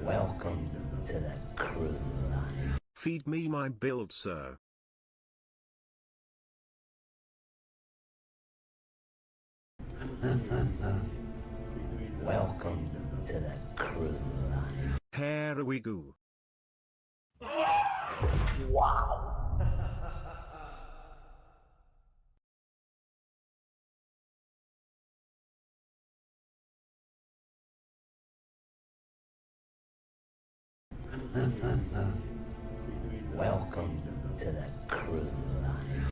Welcome to the crew line. Feed me my build, sir. Welcome to the crew line. Here we go. Wow. Welcome to the crew line.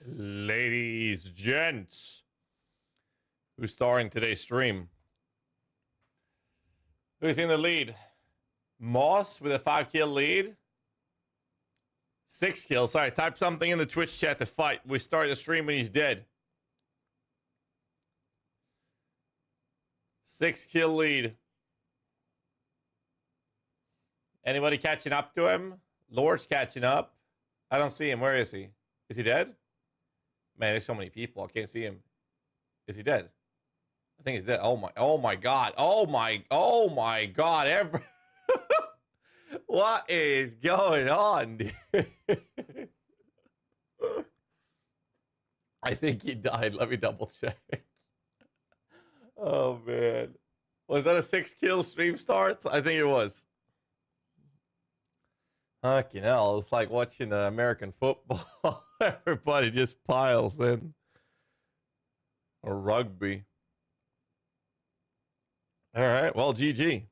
Ladies, gents, who's starring today's stream? Who's in the lead? Moss with a 5-kill lead. 6 kills. Sorry, type something in the Twitch chat to fight. We start the stream when he's dead. 6-kill lead. Anybody catching up to him? Lord's catching up. I don't see him. Where is he? Is he dead? Man, there's so many people. I can't see him. Is he dead? I think he's dead. Oh my god. Oh my god. What is going on, dude? I think he died. Let me double check. Oh man. Was that a 6-kill stream start? I think it was. Fucking hell, it's like watching American football. Everybody just piles in. Or rugby. All right, well, GG.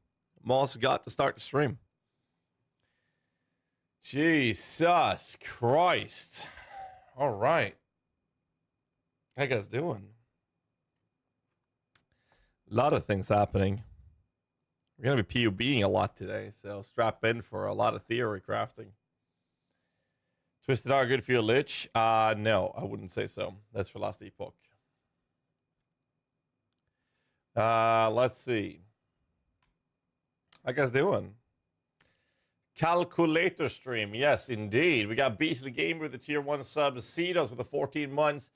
Moss got to start the stream. Jesus Christ. All right. How you guys doing? A lot of things happening. We're going to be PoBing a lot today, so strap in for a lot of theory crafting. Twisted Art good for your lich? No, I wouldn't say so. That's for Last Epoch. Let's see. How you guys doing? Calculator stream. Yes, indeed. We got Beastly Gamer with the tier 1 sub. Cedos with the 14 months.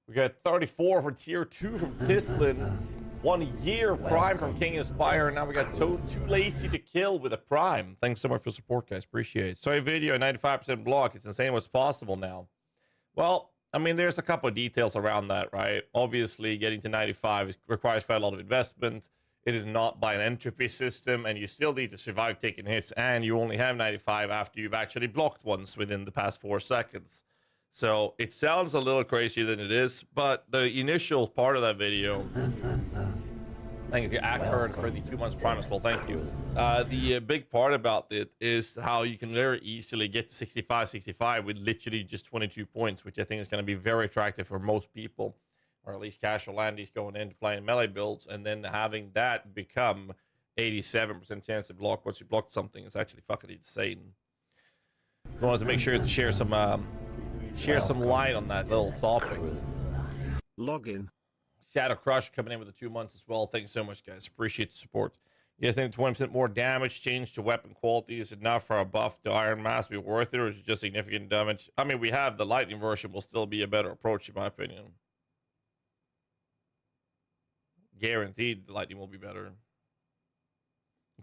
We got 34 for tier 2 from Tislin. 1 year prime from King Inspire. Now we got Too Lazy to Kill with a prime. Thanks so much for support, guys. Appreciate it. Sorry, video 95% block. It's insane what's possible now. Well, I mean, there's a couple of details around that, right? Obviously, getting to 95 requires quite a lot of investment. It is not by an entropy system, and you still need to survive taking hits, and you only have 95 after you've actually blocked once within the past 4 seconds. So it sounds a little crazier than it is, but the initial part of that video, thank you, Accurate, for the 2 months prime as well, thank you. The big part about it is how you can very easily get 65 with literally just 22 points, which I think is going to be very attractive for most people, or at least casual landies going into playing melee builds, and then having that become 87% chance to block once you blocked something is actually fucking insane. So I wanted to make sure to share some light on that little topic. Login. Shadow Crush coming in with the 2 months as well. Thanks so much, guys. Appreciate the support. You guys think 20% more damage change to weapon quality is enough for a buff to Iron Mask be worth it, or is it just significant damage? I mean, we have the lightning version will still be a better approach, in my opinion. Guaranteed the lightning will be better.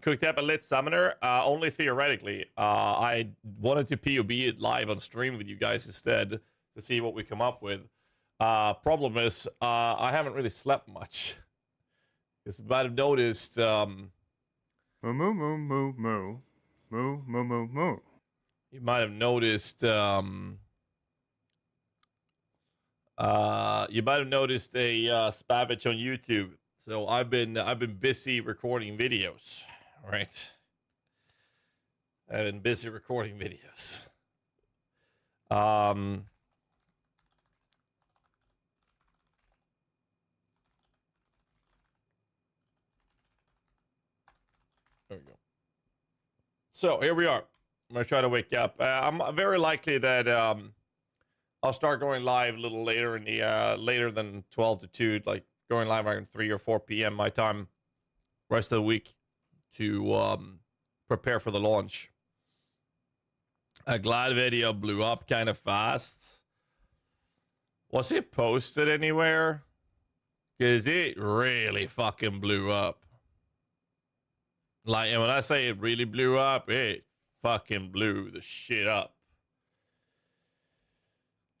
Could tap a lit summoner? Only theoretically. I wanted to PoB it live on stream with you guys instead to see what we come up with. Problem is, I haven't really slept much. Because you might have noticed, Moo moo moo moo moo. Moo moo moo moo. you might have noticed, a Spavage on YouTube. So I've been busy recording videos, right? I've been busy recording videos. There we go. So here we are. I'm gonna try to wake up. I'm very likely that I'll start going live a little later in the later than 12 to 2, like going live around 3 or 4 p.m. my time, rest of the week, to prepare for the launch. A Glad video blew up kind of fast. Was it posted anywhere? Because it really fucking blew up. Like, and when I say it really blew up, it fucking blew the shit up.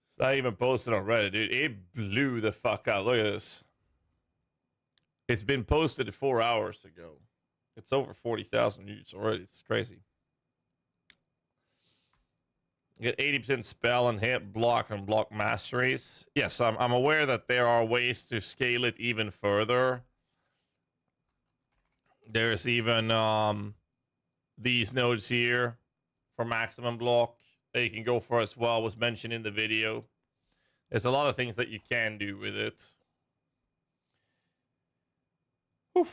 It's not even posted on Reddit, dude. It blew the fuck out. Look at this. It's been posted 4 hours ago. It's over 40,000 views already. It's crazy. You get 80% spell and hit, block, and block masteries. Yes, I'm aware that there are ways to scale it even further. There's even these nodes here for maximum block that you can go for as well, was mentioned in the video. There's a lot of things that you can do with it. Whew.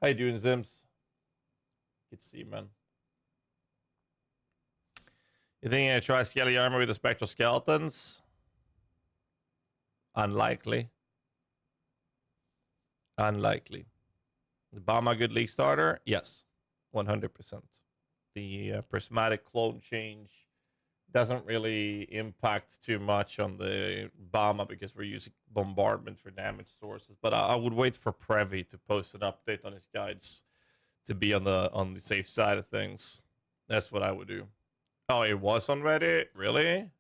How you doing, Zims? Good to see you, man. You think I try Skelly armor with the spectral skeletons? Unlikely. Unlikely. The bomb a good league starter? Yes, 100%. The prismatic clone change doesn't really impact too much on the Bama because we're using bombardment for damage sources. But I would wait for Previ to post an update on his guides to be on the safe side of things. That's what I would do. Oh, it was on Reddit? Really?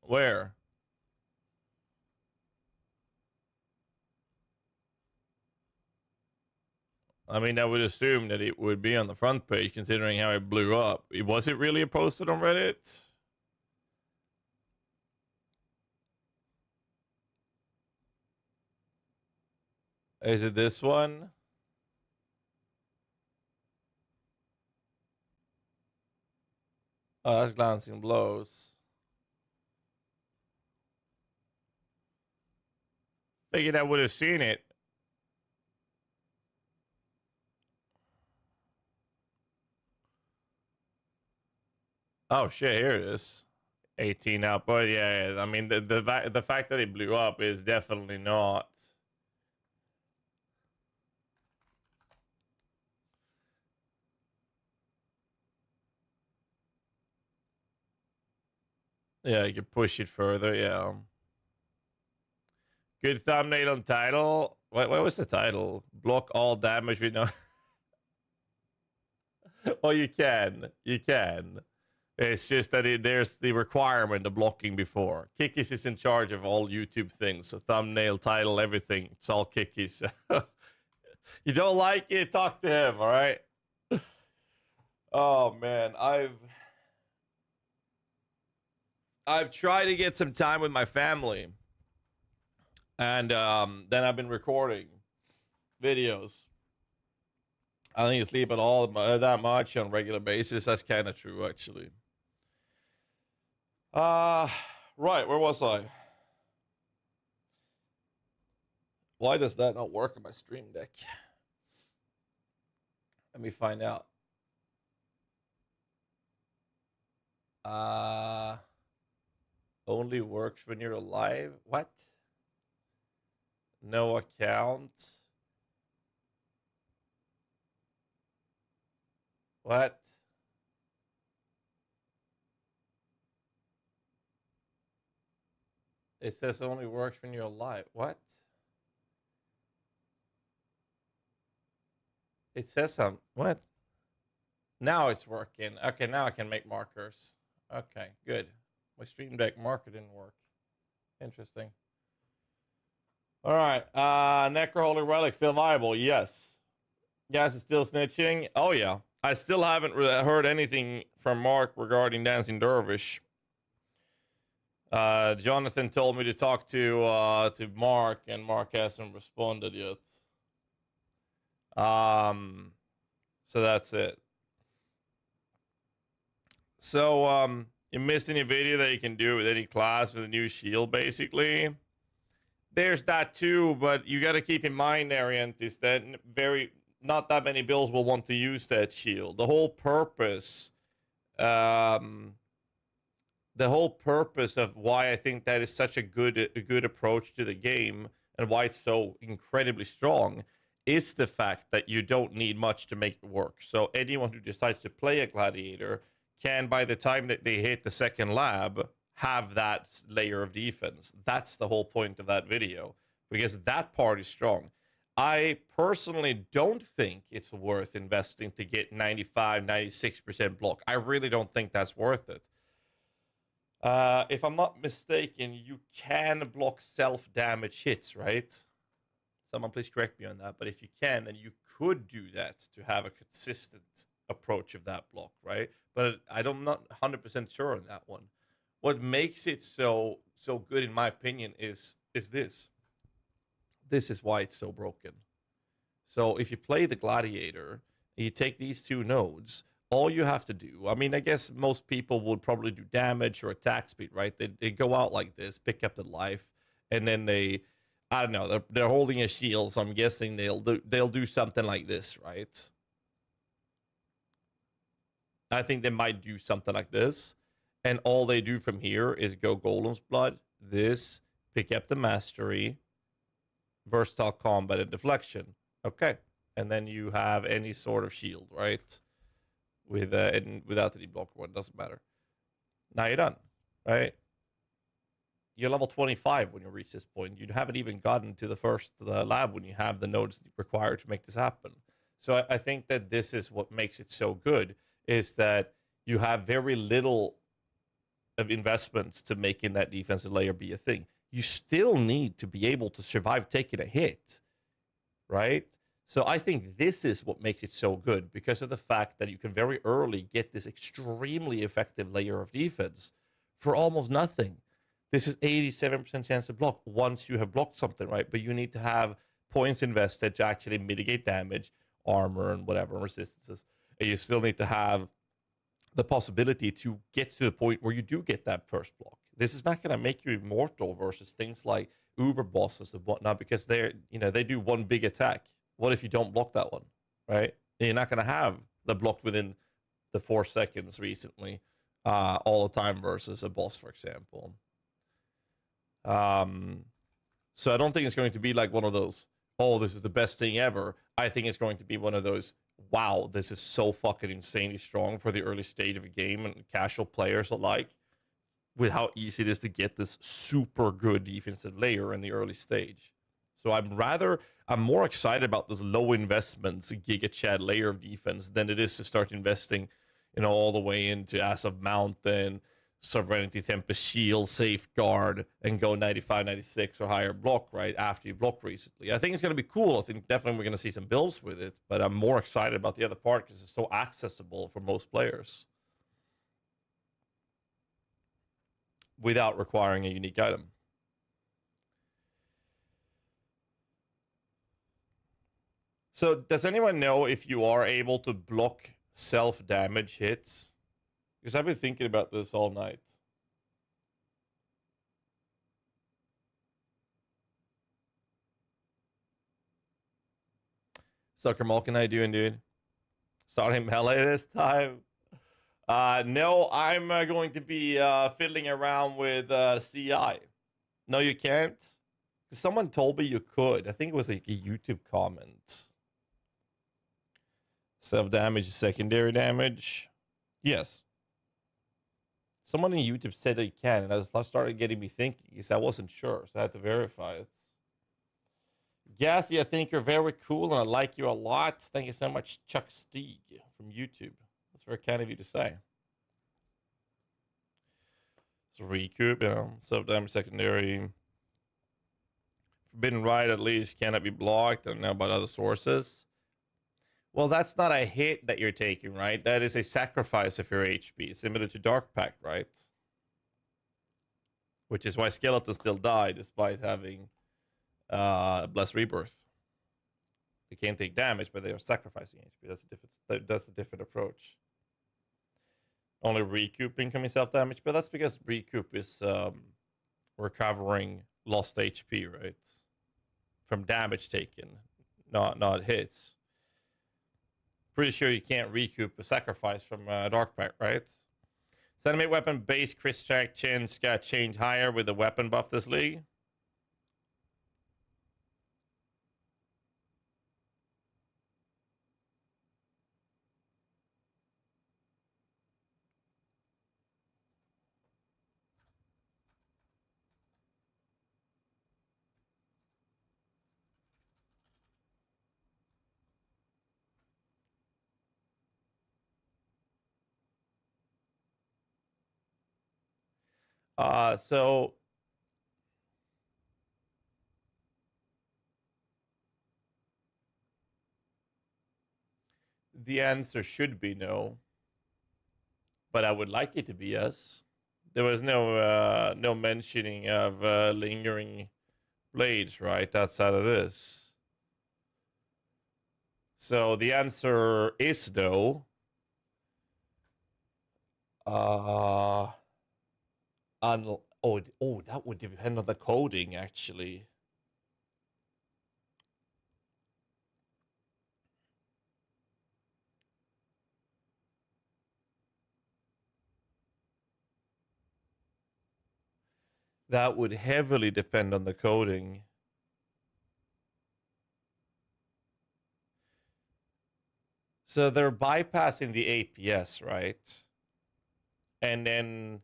Where? I mean, I would assume that it would be on the front page, considering how it blew up. Was it really posted on Reddit? Is it this one? Oh, that's Glancing Blows. Figured I would have seen it. Oh shit, here it is. 18 out, but yeah, I mean the fact that it blew up is definitely not. Yeah, you can push it further, yeah. Good thumbnail on title. What was the title? Block all damage with no. Oh, you can. You can. It's just that there's the requirement of blocking before. Kikis is in charge of all YouTube things. So thumbnail, title, everything. It's all Kikis. You don't like it? Talk to him, all right? Oh, man. I've tried to get some time with my family. And then I've been recording videos. I don't think you sleep at all that much on a regular basis. That's kind of true, actually. Right, where was I? Why does that not work on my Stream Deck? Let me find out. Only works when you're alive? What? No account? What? It says only works when you're alive. What? It says some. What? Now it's working. Okay, now I can make markers. Okay, good. My Stream Deck marker didn't work. Interesting. All right. Necro Holy Relic still viable? Yes. Yes, it's still snitching. Oh yeah. I still haven't heard anything from Mark regarding Dancing Dervish. Jonathan told me to talk to Mark, and Mark hasn't responded yet. So that's it. So you missed any video that you can do with any class with a new shield, basically. There's that too, but you got to keep in mind, Ariant, is that not that many builds will want to use that shield. The whole purpose of why I think that is such a good approach to the game and why it's so incredibly strong is the fact that you don't need much to make it work. So anyone who decides to play a Gladiator can, by the time that they hit the second lab, have that layer of defense. That's the whole point of that video, because that part is strong. I personally don't think it's worth investing to get 95, 96% block. I really don't think that's worth it. If I'm not mistaken, you can block self-damage hits, right? Someone please correct me on that. But if you can, then you could do that to have a consistent approach of that block, right? But I'm not 100% sure on that one. What makes it so good, in my opinion, is this. This is why it's so broken. So if you play the Gladiator, you take these two nodes, all you have to do, I mean, I guess most people would probably do damage or attack speed, right? They go out like this, pick up the life, and then they, I don't know, they're holding a shield, so I'm guessing they'll do something like this, right? I think they might do something like this, and all they do from here is go Golem's Blood, this, pick up the mastery, versatile combat and deflection. Okay, and then you have any sort of shield, right? With and without any block, one doesn't matter. Now you're done, right? You're level 25 when you reach this point. You haven't even gotten to the first lab when you have the nodes required to make this happen. So I think that this is what makes it so good, is that you have very little of investments to making that defensive layer be a thing. You still need to be able to survive taking a hit, right? So I think this is what makes it so good, because of the fact that you can very early get this extremely effective layer of defense for almost nothing. This is 87% chance to block once you have blocked something, right? But you need to have points invested to actually mitigate damage, armor, and whatever resistances. And you still need to have the possibility to get to the point where you do get that first block. This is not going to make you immortal versus things like Uber bosses and whatnot, because they're, you know, they do one big attack. What if you don't block that one, right? And you're not going to have the block within the 4 seconds recently all the time versus a boss, for example. So I don't think it's going to be like one of those, oh, this is the best thing ever. I think it's going to be one of those, wow, this is so fucking insanely strong for the early stage of a game and casual players alike, with how easy it is to get this super good defensive layer in the early stage. So I'm more excited about this low investments Giga Chad layer of defense than it is to start investing, you know, all the way into Ass of Mountain, Sovereignty Tempest Shield, Safeguard, and go 95, 96 or higher block, right, after you block recently. I think it's going to be cool. I think definitely we're going to see some builds with it, but I'm more excited about the other part because it's so accessible for most players without requiring a unique item. So does anyone know if you are able to block self-damage hits? Because I've been thinking about this all night. Sucker Malkin, how you doing, dude? Starting melee this time? No, I'm going to be fiddling around with CI. No, you can't? Someone told me you could. I think it was like a YouTube comment. Self-damage is secondary damage. Yes. Someone on YouTube said that you can, and I started getting me thinking because I wasn't sure, so I had to verify it. GHAZZY, I think you're very cool, and I like you a lot. Thank you so much, Chuck Steeg from YouTube. That's very kind of you to say. So recoup, self-damage secondary. Forbidden Rite, at least, cannot be blocked. I don't know about other sources. Well, that's not a hit that you're taking, right? That is a sacrifice of your HP, similar to Dark Pact, right? Which is why skeletons still die, despite having Blessed Rebirth. They can't take damage, but they are sacrificing HP. That's a different approach. Only recouping can be self-damage, but that's because recoup is recovering lost HP, right? From damage taken, not hits. Pretty sure you can't recoup a sacrifice from Dark Pact, right? Enemy weapon base crit strike chance got changed higher with the weapon buff this league. So the answer should be no, but I would like it to be yes. There was no mentioning of lingering blades, right, outside of this. So the answer is no. Uh, that would depend on the coding, actually. That would heavily depend on the coding. So they're bypassing the APS, right? And then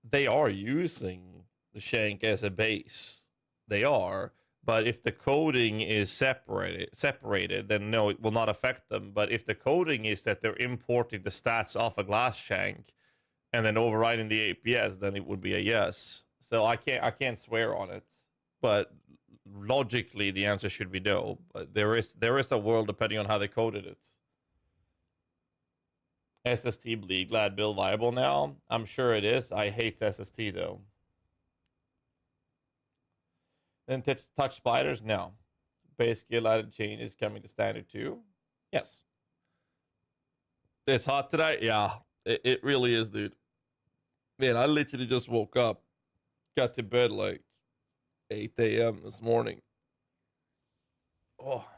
they are using the shank as a base. They are. But if the coding is separated, then no, it will not affect them. But if the coding is that they're importing the stats off a glass shank and then overriding the APS, then it would be a yes. So I can't swear on it. But logically, the answer should be no. But there is a world depending on how they coded it. SST bleed, glad build viable now. I'm sure it is. I hate SST though. Then touch spiders? No. Base skill added chain is coming to standard too. Yes. It's hot today? Yeah, it really is, dude. Man, I literally just woke up. Got to bed like 8 a.m. this morning. Oh.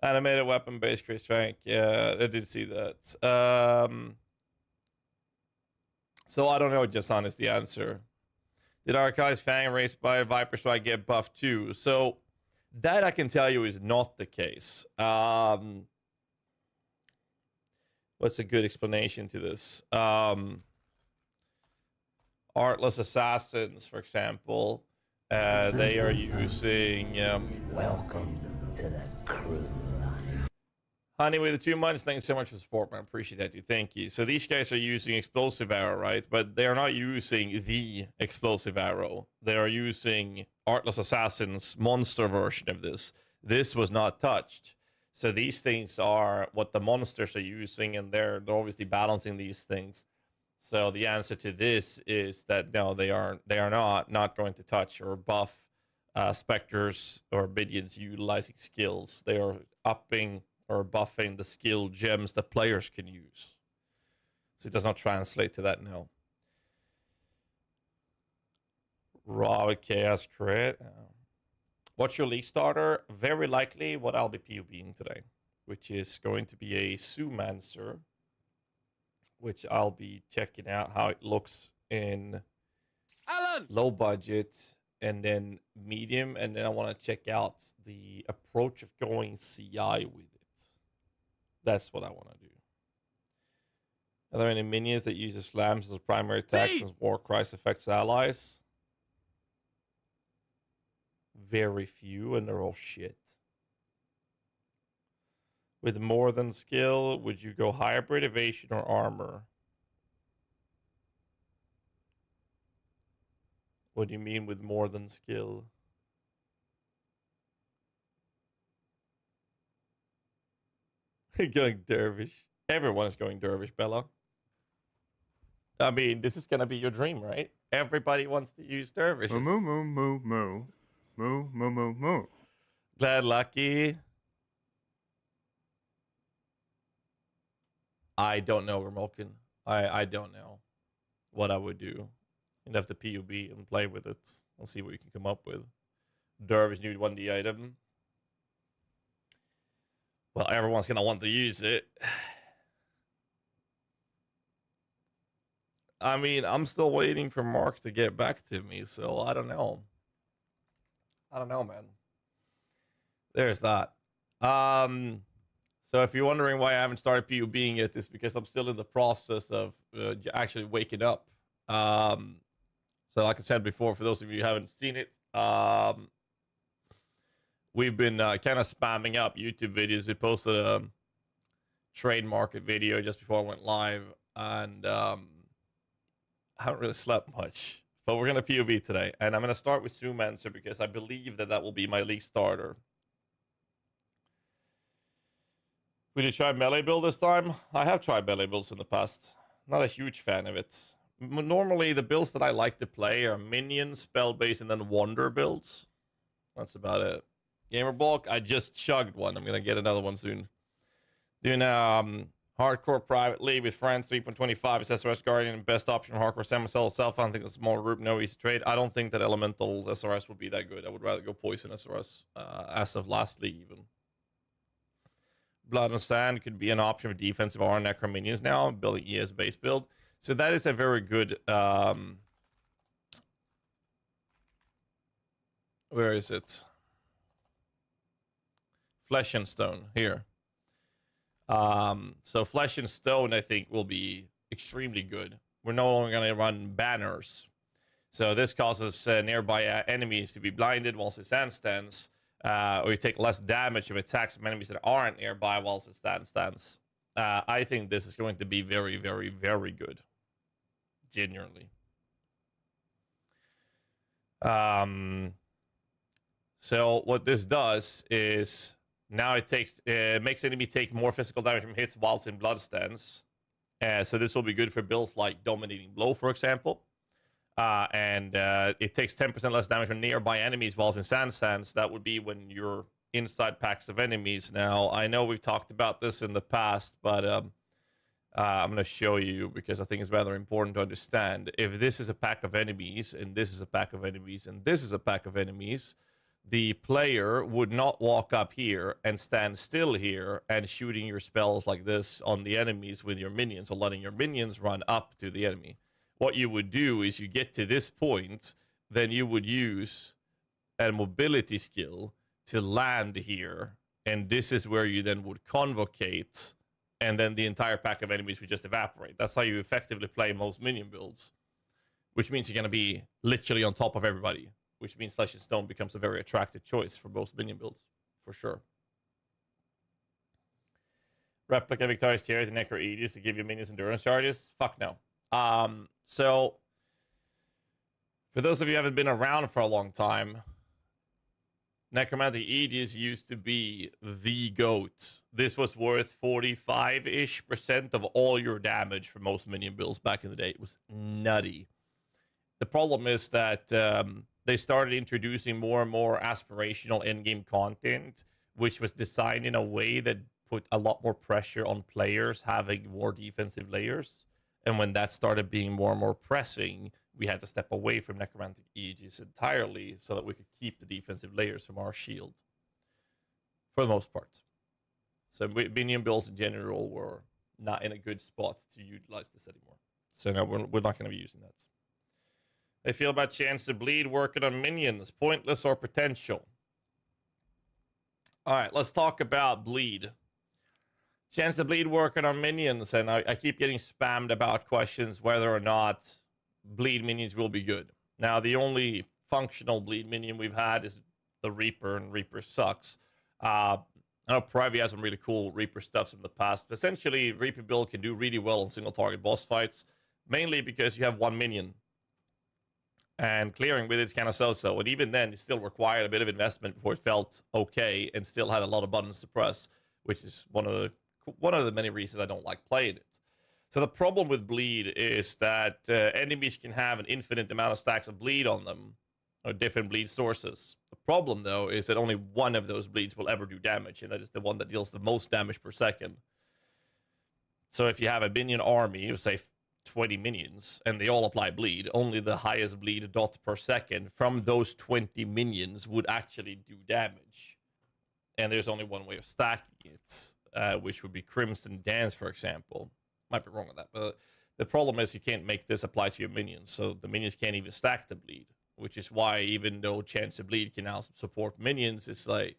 Animated weapon based Chris Frank. Yeah, I did see that. So I don't know, Jason is the answer. Did Archive's Fang race by Viper Strike get buffed too? So that I can tell you is not the case. What's a good explanation to this? Artless Assassins, for example, they are using... Welcome to the crew line. Honey with the 2 months, thanks so much for the support, man. Appreciate that, dude. Thank you. So these guys are using explosive arrow, right? But they're not using the explosive arrow. They are using Artless Assassin's monster version of this. This was not touched. So these things are what the monsters are using, and they're obviously balancing these things. So the answer to this is that no, they are not going to touch or buff specters or minions utilizing skills. They are upping or buffing the skill gems that players can use. So it does not translate to that, no. Raw chaos crit. What's your league starter? Very likely what I'll be PoBing today, which is going to be a Zoomancer, which I'll be checking out how it looks in low budget and then medium, and then I want to check out the approach of going CI with it. That's what I want to do. Are there any minions that use slams as a primary attack since Warcries affects allies? Very few, and they're all shit. With more than skill, would you go hybrid, evasion, or armor? What do you mean with more than skill? Going dervish. Everyone is going dervish, Bella. I mean, this is gonna be your dream, right? Everybody wants to use dervishes. Moo moo moo moo moo moo moo moo. Glad lucky. I don't know, Ramolkin. I don't know what I would do. You'd have to PUB and play with it. I'll see what you can come up with. Dervish new 1D item. Well, everyone's gonna want to use it. I mean, I'm still waiting for Mark to get back to me, so I don't know. I don't know, man. There's that. So if you're wondering why I haven't started PUBing it, it's because I'm still in the process of actually waking up. So like I said before, for those of you who haven't seen it, we've been kind of spamming up YouTube videos. We posted a trade market video just before I went live, and I haven't really slept much. But we're going to PUB today, and I'm going to start with Zoomancer because I believe that will be my league starter. Will you try melee build this time? I have tried melee builds in the past. Not a huge fan of it. Normally, the builds that I like to play are Minion, spell-based, and then Wonder builds. That's about it. Gamer Bulk, I just chugged one. I'm going to get another one soon. Doing Hardcore Private League with friends, 3.25 is SRS Guardian, best option. Hardcore Semi-Cell itself, I don't think it's a small group, no easy trade. I don't think that Elemental SRS would be that good. I would rather go Poison SRS, as of last league even. Blood and Sand could be an option for defensive or Necro Minions now, building ES base build. So that is a very good, where is it? Flesh and Stone, here. So Flesh and Stone, I think, will be extremely good. We're no longer going to run banners. So this causes nearby enemies to be blinded whilst it stands. Or you take less damage of attacks from enemies that aren't nearby whilst it stands. I think this is going to be very, very, very good. Genuinely. So what this does is now it makes enemy take more physical damage from hits whilst in blood stance. So this will be good for builds like Dominating Blow, for example. And it takes 10% less damage from nearby enemies whilst in sand stance. That would be when you're inside packs of enemies. Now, I know we've talked about this in the past, but I'm going to show you because I think it's rather important to understand. If this is a pack of enemies, and this is a pack of enemies, and this is a pack of enemies, the player would not walk up here and stand still here and shooting your spells like this on the enemies with your minions, or letting your minions run up to the enemy. What you would do is you get to this point, then you would use a mobility skill to land here, and this is where you then would convocate, and then the entire pack of enemies would just evaporate. That's how you effectively play most minion builds, which means you're going to be literally on top of everybody, which means Flesh and Stone becomes a very attractive choice for most minion builds, for sure. Replica Victorious Tier, the Necro Aegis to give you minions endurance charges? Fuck no. So, for those of you who haven't been around for a long time, Necromantic aegis used to be the GOAT. This was worth 45-ish% of all your damage for most minion builds back in the day. It was nutty. The problem is that they started introducing more and more aspirational endgame content, which was designed in a way that put a lot more pressure on players having more defensive layers. And when that started being more and more pressing, we had to step away from Necromantic Aegis entirely so that we could keep the defensive layers from our shield. For the most part. So minion builds in general were not in a good spot to utilize this anymore. So no, we're not going to be using that. They feel about chance to bleed working on minions, pointless or potential. All right, let's talk about bleed. Chance to bleed working on minions, and I keep getting spammed about questions whether or not bleed minions will be good. Now, the only functional bleed minion we've had is the Reaper, and Reaper sucks. I know Privy has some really cool Reaper stuff from the past, but essentially, Reaper build can do really well in single target boss fights, mainly because you have one minion. And clearing with it's kind of so-so, and even then, it still required a bit of investment before it felt okay, and still had a lot of buttons to press, which is one of the many reasons I don't like playing it. So the problem with bleed is that enemies can have an infinite amount of stacks of bleed on them, or different bleed sources. The problem, though, is that only one of those bleeds will ever do damage, and that is the one that deals the most damage per second. So if you have a minion army, you say 20 minions, and they all apply bleed, only the highest bleed dot per second from those 20 minions would actually do damage. And there's only one way of stacking it. Which would be Crimson Dance, for example. Might be wrong on that, but the problem is you can't make this apply to your minions, so the minions can't even stack the bleed, which is why even though Chance to Bleed can now support minions, it's like,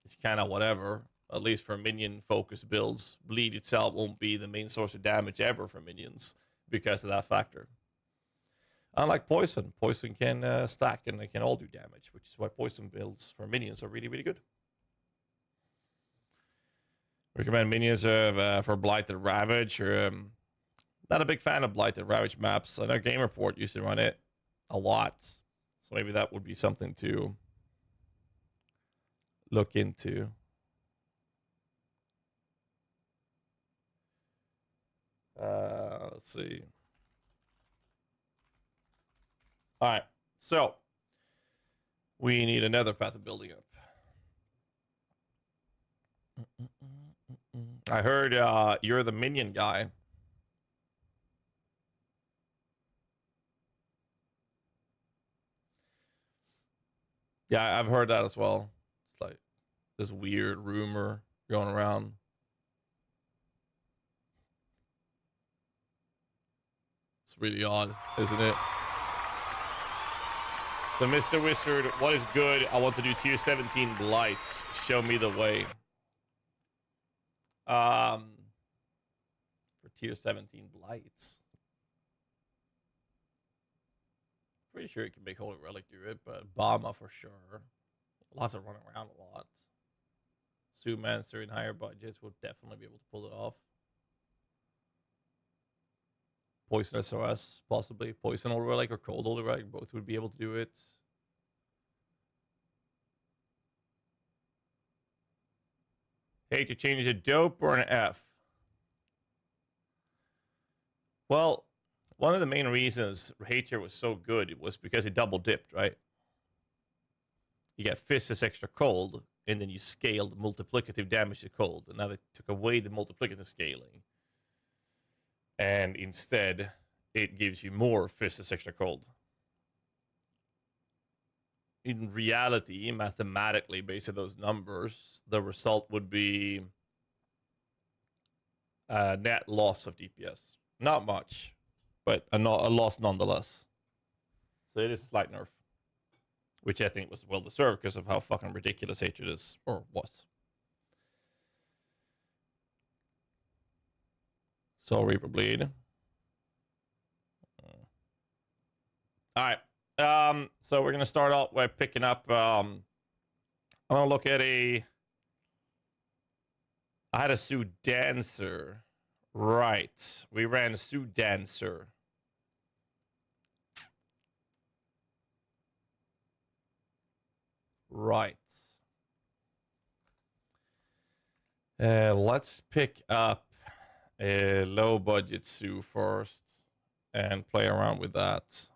it's kind of whatever, at least for minion-focused builds. Bleed itself won't be the main source of damage ever for minions because of that factor. Unlike Poison, Poison can stack and they can all do damage, which is why Poison builds for minions are really, really good. Recommend minions for Blighted Ravage. Or, not a big fan of Blighted Ravage maps. I know Game Report used to run it a lot. So maybe that would be something to look into. Let's see. All right. So we need another path of building up. I heard you're the Minion guy. Yeah, I've heard that as well. It's like this weird rumor going around. It's really odd, isn't it? So, Mr. Wizard, what is good? I want to do tier 17 blights. Show me the way. For tier 17 blights. Pretty sure you can make Holy Relic do it, but Bama for sure. Lots of running around a lot. Sumancer in higher budgets would definitely be able to pull it off. Poison SOS, possibly. Poison Holy Relic or Cold Holy Relic, both would be able to do it. Hey, to change a dope or an F? Well, one of the main reasons Hater was so good was because it double dipped, right? You get Fist as extra cold, and then you scaled multiplicative damage to cold. And now they took away the multiplicative scaling. And instead, it gives you more Fist as extra cold. In reality, mathematically, based on those numbers, the result would be a net loss of DPS. Not much, but a loss nonetheless. So it is a slight nerf, which I think was well deserved because of how fucking ridiculous Hatred is, or was. So Reaper Bleed. All right. So we're gonna start out by picking up. I'm gonna look at I had a Sue Dancer. Right. We ran a Sue Dancer. Right. Let's pick up a low budget Sue first and play around with that.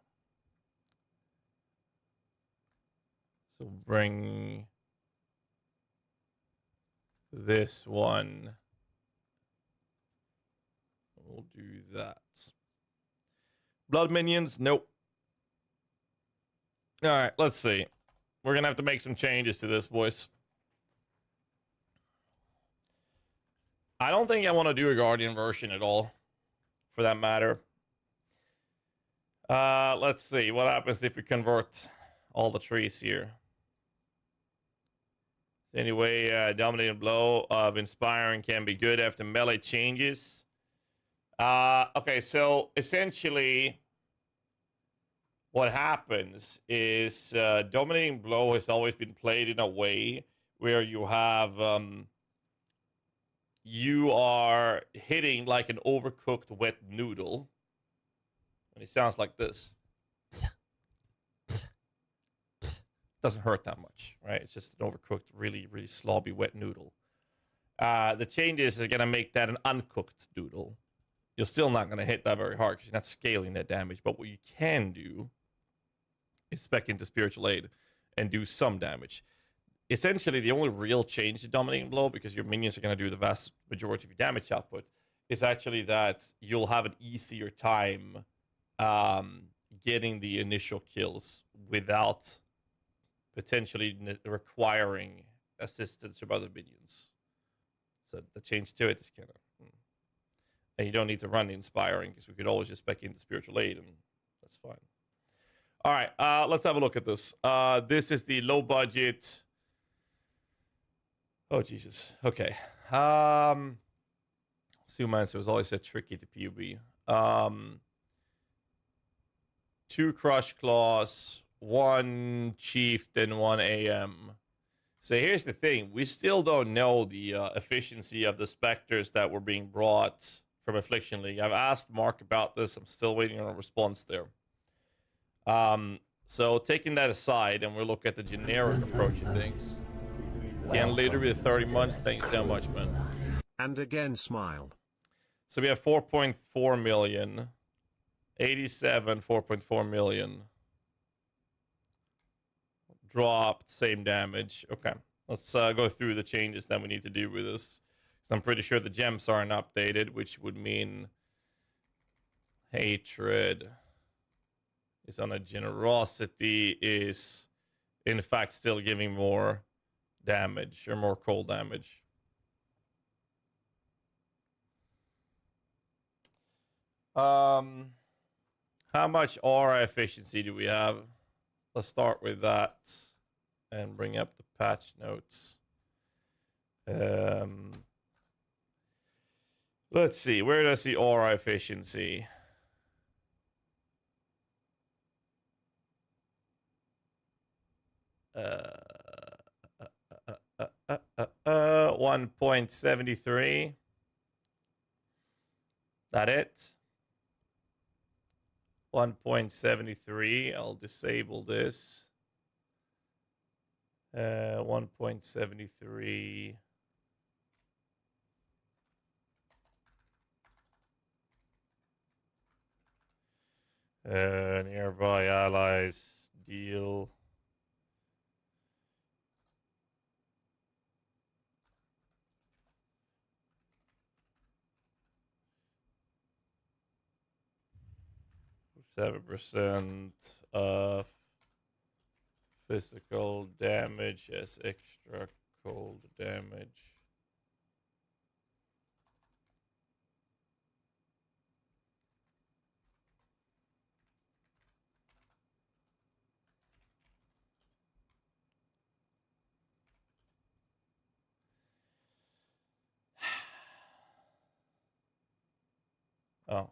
So bring this one. We'll do that. Blood minions? Nope. All right, let's see. We're going to have to make some changes to this, boys. I don't think I want to do a Guardian version at all, for that matter. Let's see. What happens if we convert all the trees here? Anyway, dominating blow of inspiring can be good after melee changes. Okay, so essentially what happens is dominating blow has always been played in a way where you have you are hitting like an overcooked wet noodle, and it sounds like this. Doesn't hurt that much, right? It's just an overcooked, really, really slobby wet noodle. The changes are gonna make that an uncooked noodle. You're still not gonna hit that very hard because you're not scaling that damage. But what you can do is spec into Spiritual Aid and do some damage. Essentially, the only real change to Dominating Blow, because your minions are gonna do the vast majority of your damage output, is actually that you'll have an easier time getting the initial kills without potentially requiring assistance from other minions. So the change to it is kind of... And you don't need to run Inspiring, because we could always just spec into Spiritual Aid, and that's fine. All right, let's have a look at this. This is the low budget... Oh, Jesus. Okay. Sumancer was always so tricky to PoB. 2 Crush Claws, 1 Chieftain, 1 AM. So here's the thing. We still don't know the efficiency of the Spectres that were being brought from Affliction League. I've asked Mark about this. I'm still waiting on a response there. So taking that aside, and we'll look at the generic approach of things. And later with 30 months, thanks so much, man. And again, smile. So we have 4.4 million. 87, 4.4 million. Dropped, same damage. Okay, let's go through the changes that we need to do with this. I'm pretty sure the gems aren't updated, which would mean hatred is on a generosity is in fact still giving more damage or more cold damage. How much aura efficiency do we have? Let's start with that and bring up the patch notes. Let's see, where does the aura efficiency? Uh, 1.73. That it? 1.73. I'll disable this. 1.73. Nearby allies deal. %7 of physical damage as extra cold damage. Oh.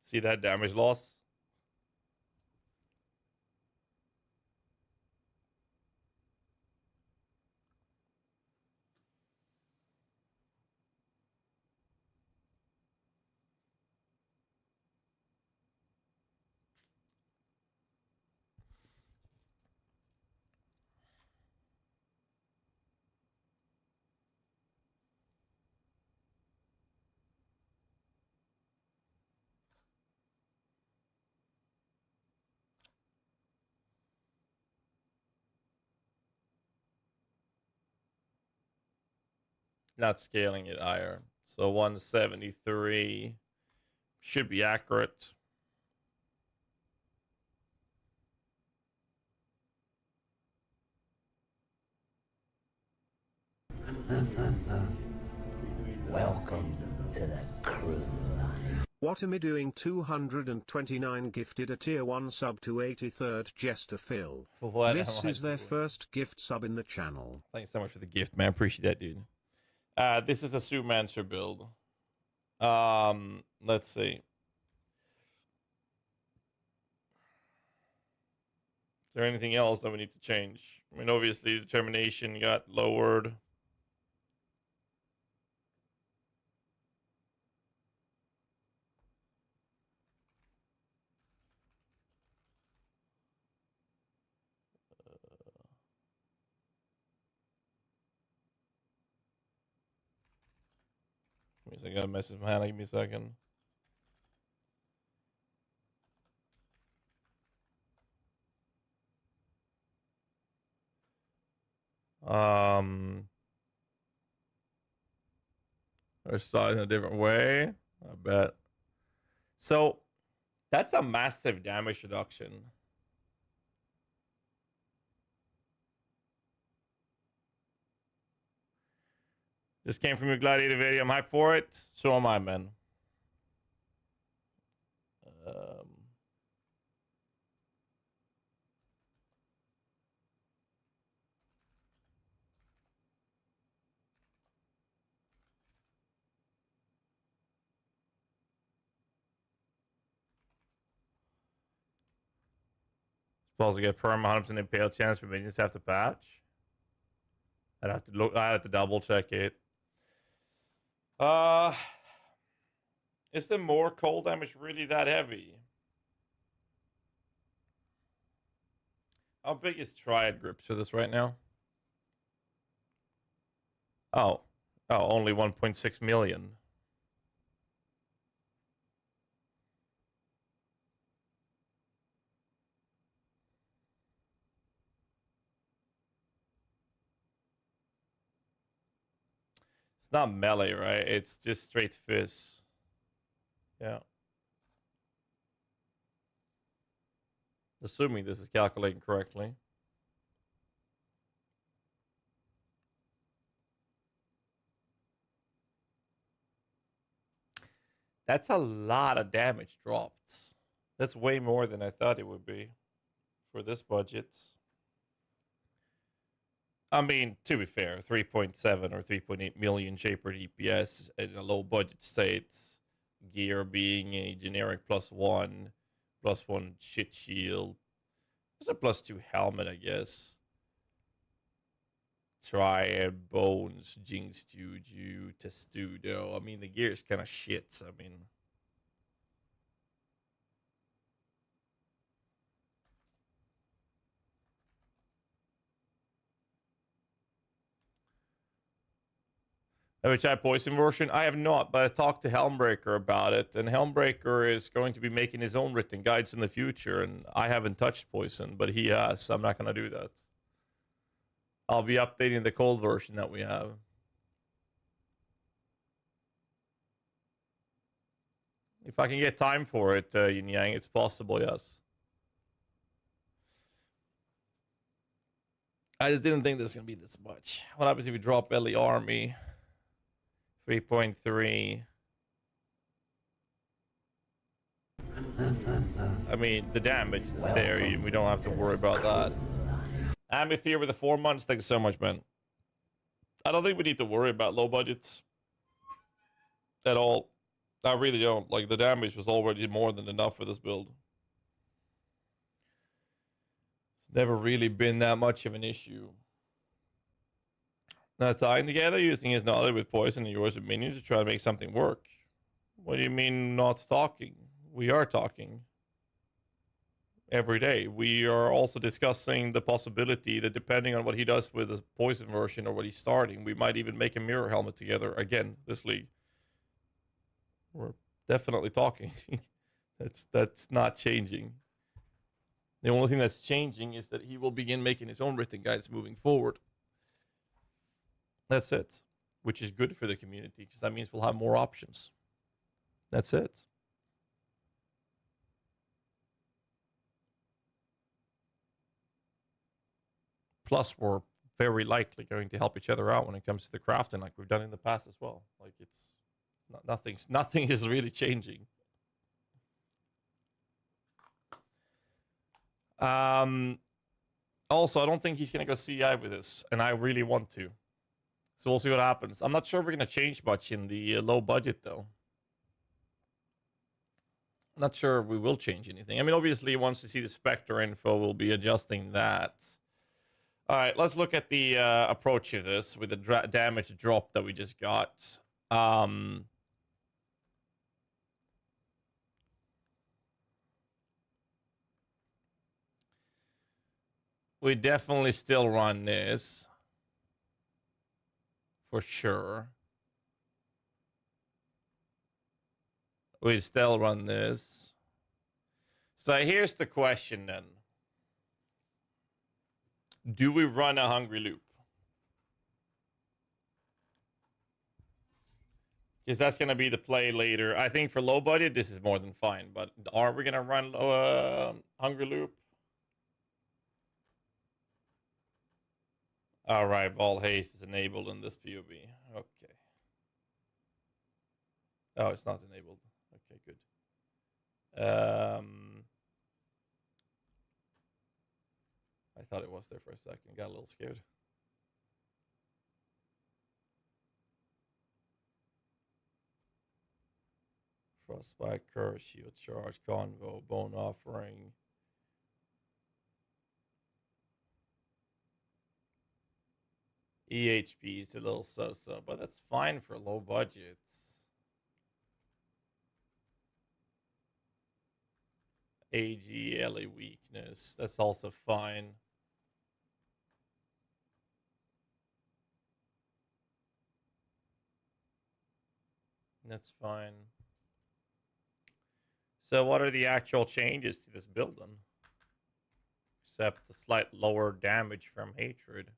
See that damage loss? Not scaling it higher. So 173 should be accurate. Welcome to the crew line. What am I doing? 229 gifted a tier 1 sub to 83rd Jester Phil. What This am I is their doing? first gift sub in the channel. Thanks so much for the gift, man. Appreciate that, dude. This is a Zoomancer build. Let's see. Is there anything else that we need to change? I mean, obviously, determination got lowered. I got a message from Hannah. Give me a second. Or saw it in a different way. I bet. So that's a massive damage reduction. This came from your Gladiator video. I'm hyped for it. So am I, man. Supposed to get perm 100% impale chance for minions to have to patch. I'd have to look. I have to double check it. Is the more cold damage really that heavy? How big is Triad grips for this right now? Oh, only 1.6 million. It's not melee, right? It's just straight fizz. Yeah. Assuming this is calculating correctly. That's a lot of damage dropped. That's way more than I thought it would be for this budget. I mean, to be fair, 3.7 or 3.8 million shaper DPS in a low budget state, gear being a generic +1 shit shield. There's a +2 helmet, I guess. Triad, Bones, Jinx, Juju, Testudo. I mean, the gear is kind of shit. I mean, have you tried Poison version? I have not, but I talked to Helmbreaker about it, and Helmbreaker is going to be making his own written guides in the future, and I haven't touched Poison, but he has, so I'm not going to do that. I'll be updating the cold version that we have. If I can get time for it, Yin Yang, it's possible, yes. I just didn't think this was going to be this much. What happens if we drop Ellie Army? 3.3. I mean, the damage is there. We don't have to worry about that. Amethyr with the 4 months. Thanks so much, man. I don't think we need to worry about low budgets at all. I really don't. Like, the damage was already more than enough for this build. It's never really been that much of an issue. Now, tying together, using his knowledge with Poison and yours with Minion to try to make something work. What do you mean not talking? We are talking. Every day. We are also discussing the possibility that depending on what he does with his Poison version or what he's starting, we might even make a mirror helmet together again this league. We're definitely talking. That's not changing. The only thing that's changing is that he will begin making his own written guides moving forward. That's it. Which is good for the community, because that means we'll have more options. That's it. Plus, we're very likely going to help each other out when it comes to the crafting, like we've done in the past as well. Like, it's nothing is really changing. Also, I don't think he's gonna go CI with this, and I really want to. So we'll see what happens. I'm not sure we're gonna change much in the low budget though. Not sure we will change anything. I mean, obviously, once we see the Spectre info, we'll be adjusting that. All right, let's look at the approach of this with the damage drop that we just got. We definitely still run this. For sure. We still run this. So here's the question then. Do we run a hungry loop? Because that's going to be the play later. I think for low budget, this is more than fine. But are we going to run hungry loop? All right, Vol Haste is enabled in this POV. Okay. Oh, it's not enabled. Okay, good. I thought it was there for a second. Got a little scared. Frostbite, Curse, Shield Charge, Convo, Bone Offering. EHP is a little so-so, but that's fine for low budgets. AGLA weakness, that's also fine. That's fine. So what are the actual changes to this build then? Except a slight lower damage from Hatred.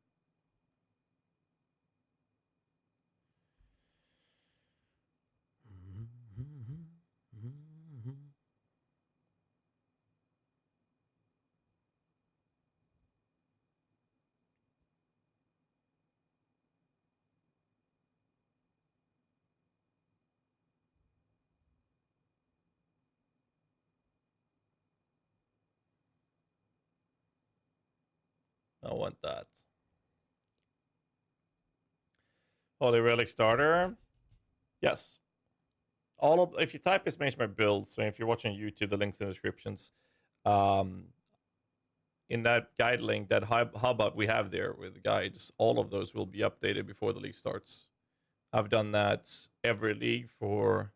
I want that. Holy Relic starter. Yes. All of if you type exclamation mark builds, so if you're watching YouTube, the links in the descriptions. In that guide link, that hub we have there with the guides, all of those will be updated before the league starts. I've done that every league for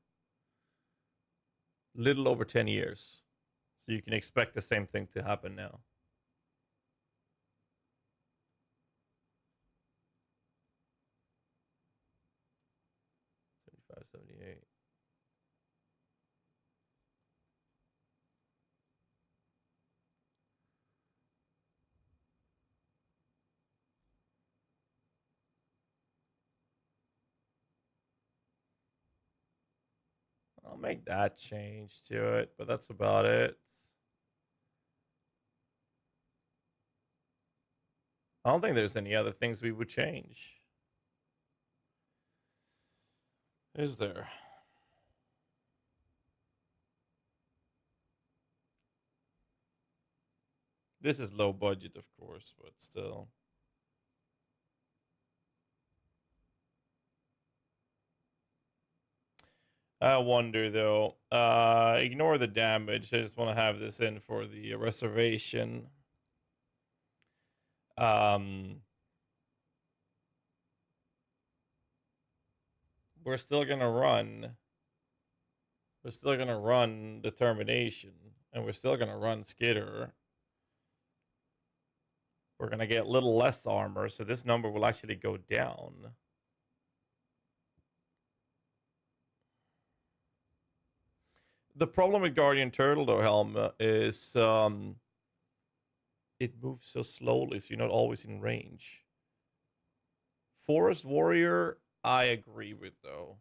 little over 10 years. So you can expect the same thing to happen now. $75, $78. I'll make that change to it, but that's about it. I don't think there's any other things we would change. Is there? This is low budget, of course, but still. I wonder, though. Ignore the damage. I just want to have this in for the reservation. We're still gonna run. We're still gonna run determination, and we're still gonna run skitter. We're gonna get a little less armor, so this number will actually go down. The problem with Guardian Turtle, though, Helm, is it moves so slowly, so you're not always in range. Forest Warrior, I agree with, though.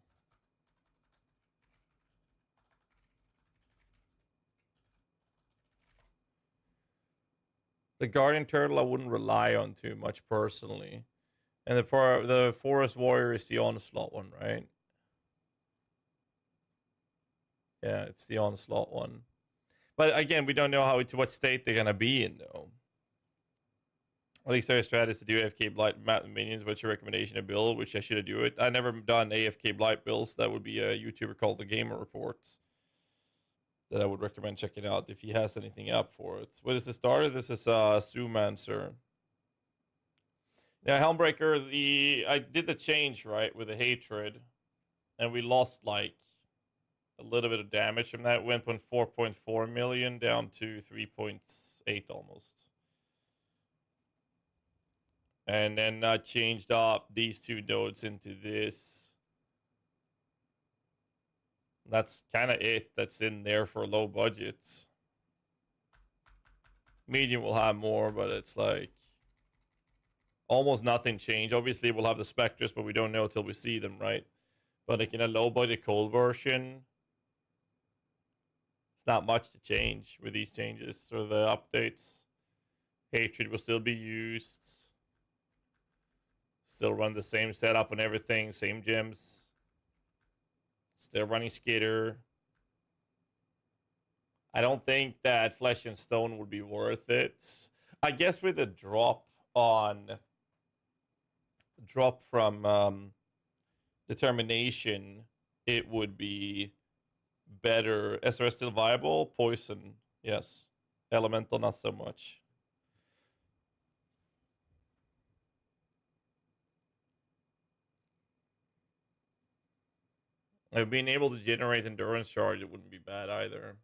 The Guardian Turtle, I wouldn't rely on too much personally. And the Forest Warrior is the Onslaught one, right? Yeah, it's the Onslaught one. But again, we don't know to what state they're gonna be in, though. I think their strategy is to do AFK Blight Minions. What's your recommendation to build? Which I should do it. I've never done AFK Blight builds. That would be a YouTuber called The Gamer Reports that I would recommend checking out if he has anything up for it. What is the starter? This is Zoomancer. Yeah, Helmbreaker, I did the change, right, with the Hatred, and we lost, like, a little bit of damage from that. Went from 4.4 million down to 3.8 almost. And then I changed up these two nodes into this. That's kind of it that's in there for low budgets. Medium will have more, but it's like almost nothing changed. Obviously, we'll have the Spectres, but we don't know till we see them, right? But like in a low budget cold version, it's not much to change with these changes or the updates. Hatred will still be used. Still run the same setup and everything, same gems. Still running Skitter. I don't think that Flesh and Stone would be worth it. I guess with a drop from Determination, it would be better. SRS still viable? Poison, yes. Elemental, not so much. Being able to generate endurance charge, it wouldn't be bad either.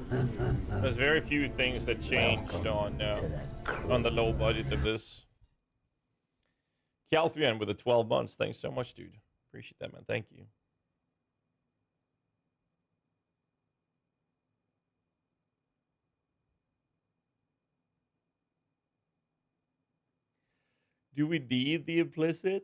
There's very few things that changed on the low budget of this. Calthrian with the 12 months. Thanks so much, dude. Appreciate that, man. Thank you. Do we need the implicit?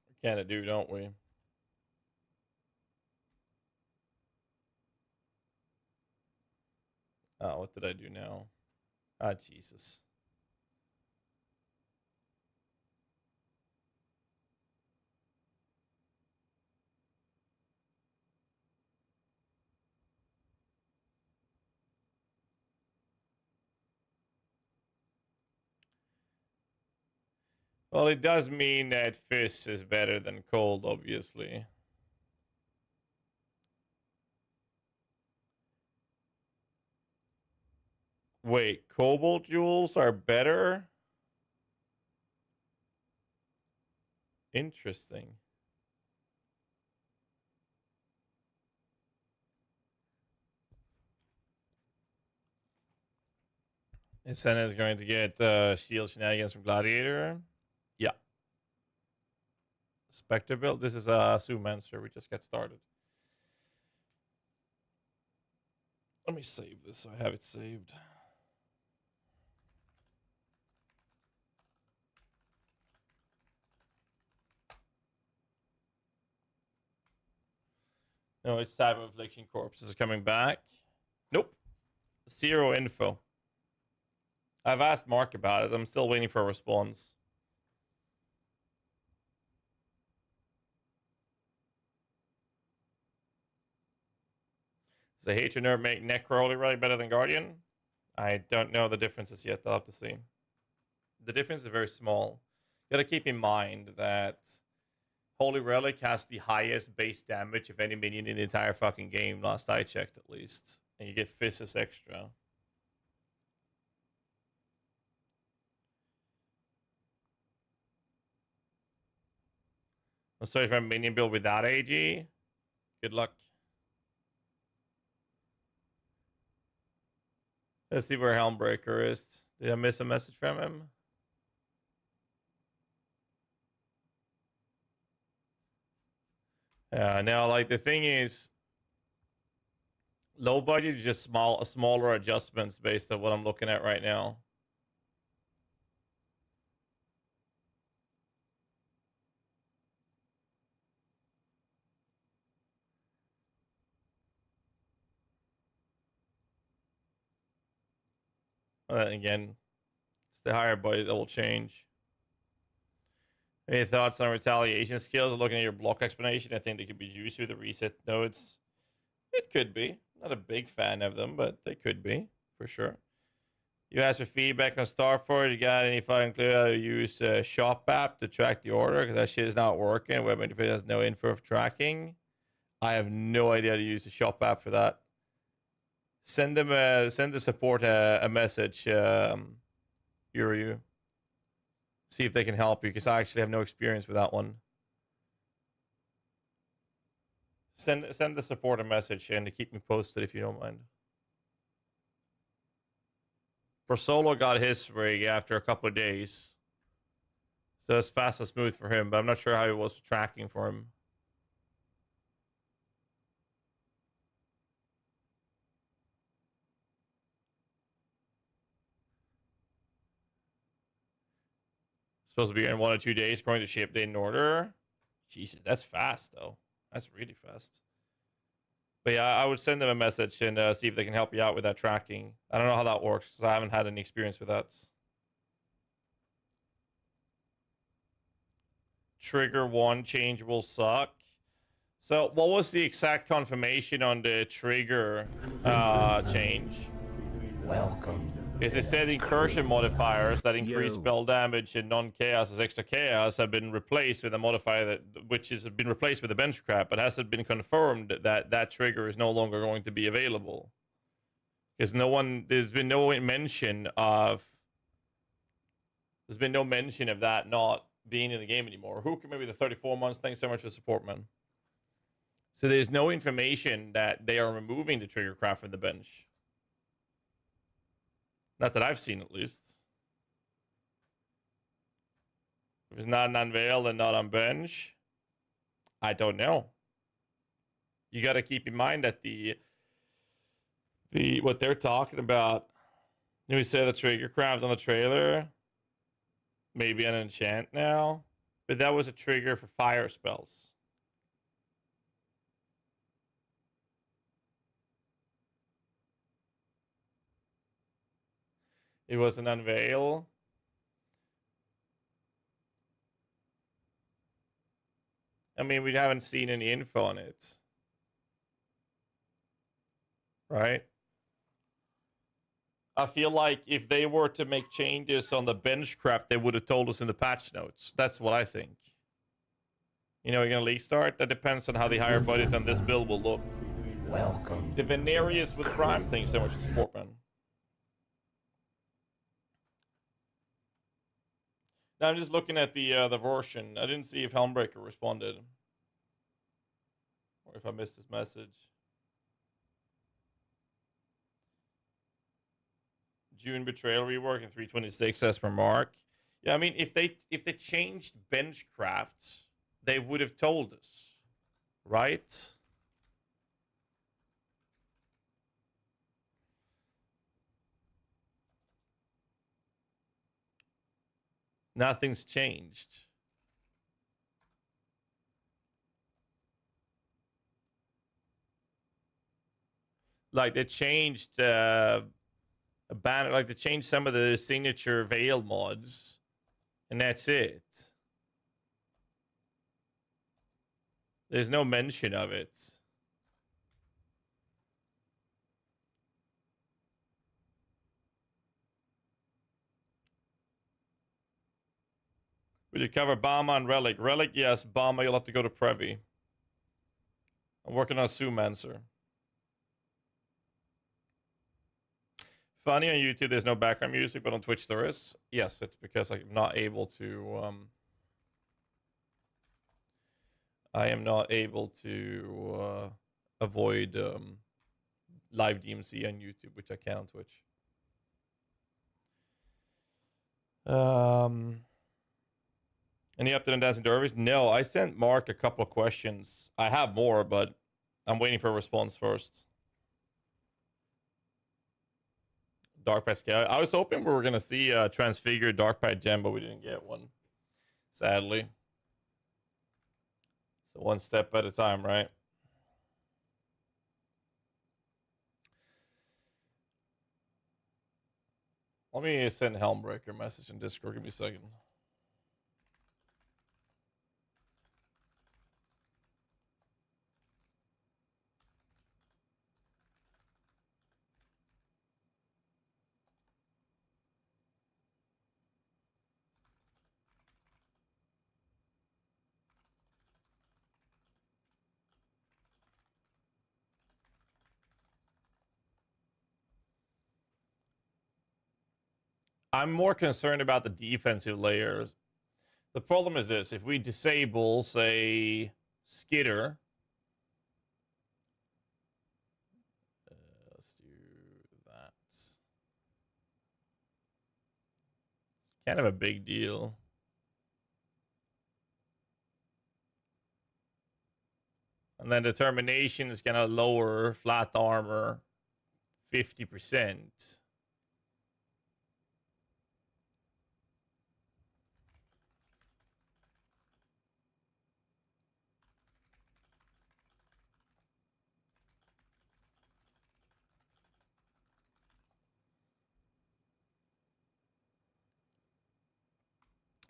We kind of do, don't we? Oh, what did I do now? Ah, Jesus. Well, it does mean that Fizz is better than Cold, obviously. Wait, Cobalt Jewels are better? Interesting. Senna is going to get shield shenanigans from Gladiator. Yeah. Spectre build. This is a Zoomancer. We just got started. Let me save this so I have it saved. No, it's time of Affliction Corpses is coming back. Nope. Zero info. I've asked Mark about it. I'm still waiting for a response. Does the Hatred Nerve make Necro Holy Relic better than Guardian? I don't know the differences yet. I'll have to see. The difference is very small. You gotta keep in mind that Holy Relic has the highest base damage of any minion in the entire fucking game, last I checked at least. And you get Fizzes extra. I'm sorry for a minion build without AG. Good luck. Let's see where Helmbreaker is. Did I miss a message from him? Now, like, the thing is, low budget is just smaller adjustments based on what I'm looking at right now. Again, it's the higher budget that will change. Any thoughts on retaliation skills? Looking at your block explanation, I think they could be used with the reset nodes. It could be. Not a big fan of them, but they could be, for sure. You asked for feedback on Starford. You got any fucking clue how to use Shop app to track the order? Because that shit is not working. Web interface has no info of tracking. I have no idea how to use the Shop app for that. Send the support a message, Yuru. See if they can help you, because I actually have no experience with that one. Send the support a message and to keep me posted if you don't mind. Persolo got his rig after a couple of days, so it's fast and smooth for him, but I'm not sure how it was tracking for him. Supposed to be in 1 or 2 days, going to ship date in order. Jesus, that's fast though. That's really fast. But yeah, I would send them a message and see if they can help you out with that tracking. I don't know how that works because I haven't had any experience with that. Trigger 1 change will suck. So what was the exact confirmation on the trigger change? Welcome. Is it said incursion modifiers that increase spell damage and non-chaos as extra chaos have been replaced with a modifier that which has been replaced with a bench crap, but has it been confirmed that that trigger is no longer going to be available? Because there's been no mention of that not being in the game anymore. Who can maybe the 34 months? Thanks so much for support, man. So there's no information that they are removing the trigger craft from the bench. Not that I've seen, at least. If it's not unveiled and not on bench, I don't know. You got to keep in mind that the what they're talking about. We say the trigger craft on the trailer, maybe an enchant now, but that was a trigger for fire spells. It was an unveil. I mean, we haven't seen any info on it. Right? I feel like if they were to make changes on the benchcraft, they would have told us in the patch notes. That's what I think. You know, you're going to league start? That depends on how the higher budget on this build will look. Welcome. The Venerius with Prime, thanks so much for support, man. Now I'm just looking at the version. I didn't see if Helmbreaker responded. Or if I missed his message. June Betrayal rework in 326 as per Mark. Yeah, I mean, if they changed benchcrafts, they would have told us, right? Nothing's changed. Like they changed a banner, like they changed some of the signature veil mods, and that's it. There's no mention of it. Will you cover Bama and Relic? Relic, yes. Bama, you'll have to go to Previ. I'm working on Zoomancer. Funny on YouTube, there's no background music, but on Twitch there is. Yes, it's because I'm not able to. I am not able to avoid live DMC on YouTube, which I can on Twitch. Any update on Dancing Dervish? No, I sent Mark a couple of questions. I have more, but I'm waiting for a response first. Dark Path Scout. I was hoping we were going to see a transfigured Dark Path gem, but we didn't get one. Sadly. So one step at a time, right? Let me send Helmbreaker a message in Discord. Give me a second. I'm more concerned about the defensive layers. The problem is this. If we disable, say, Skitter. Let's do that. It's kind of a big deal. And then determination is going to lower flat armor 50%.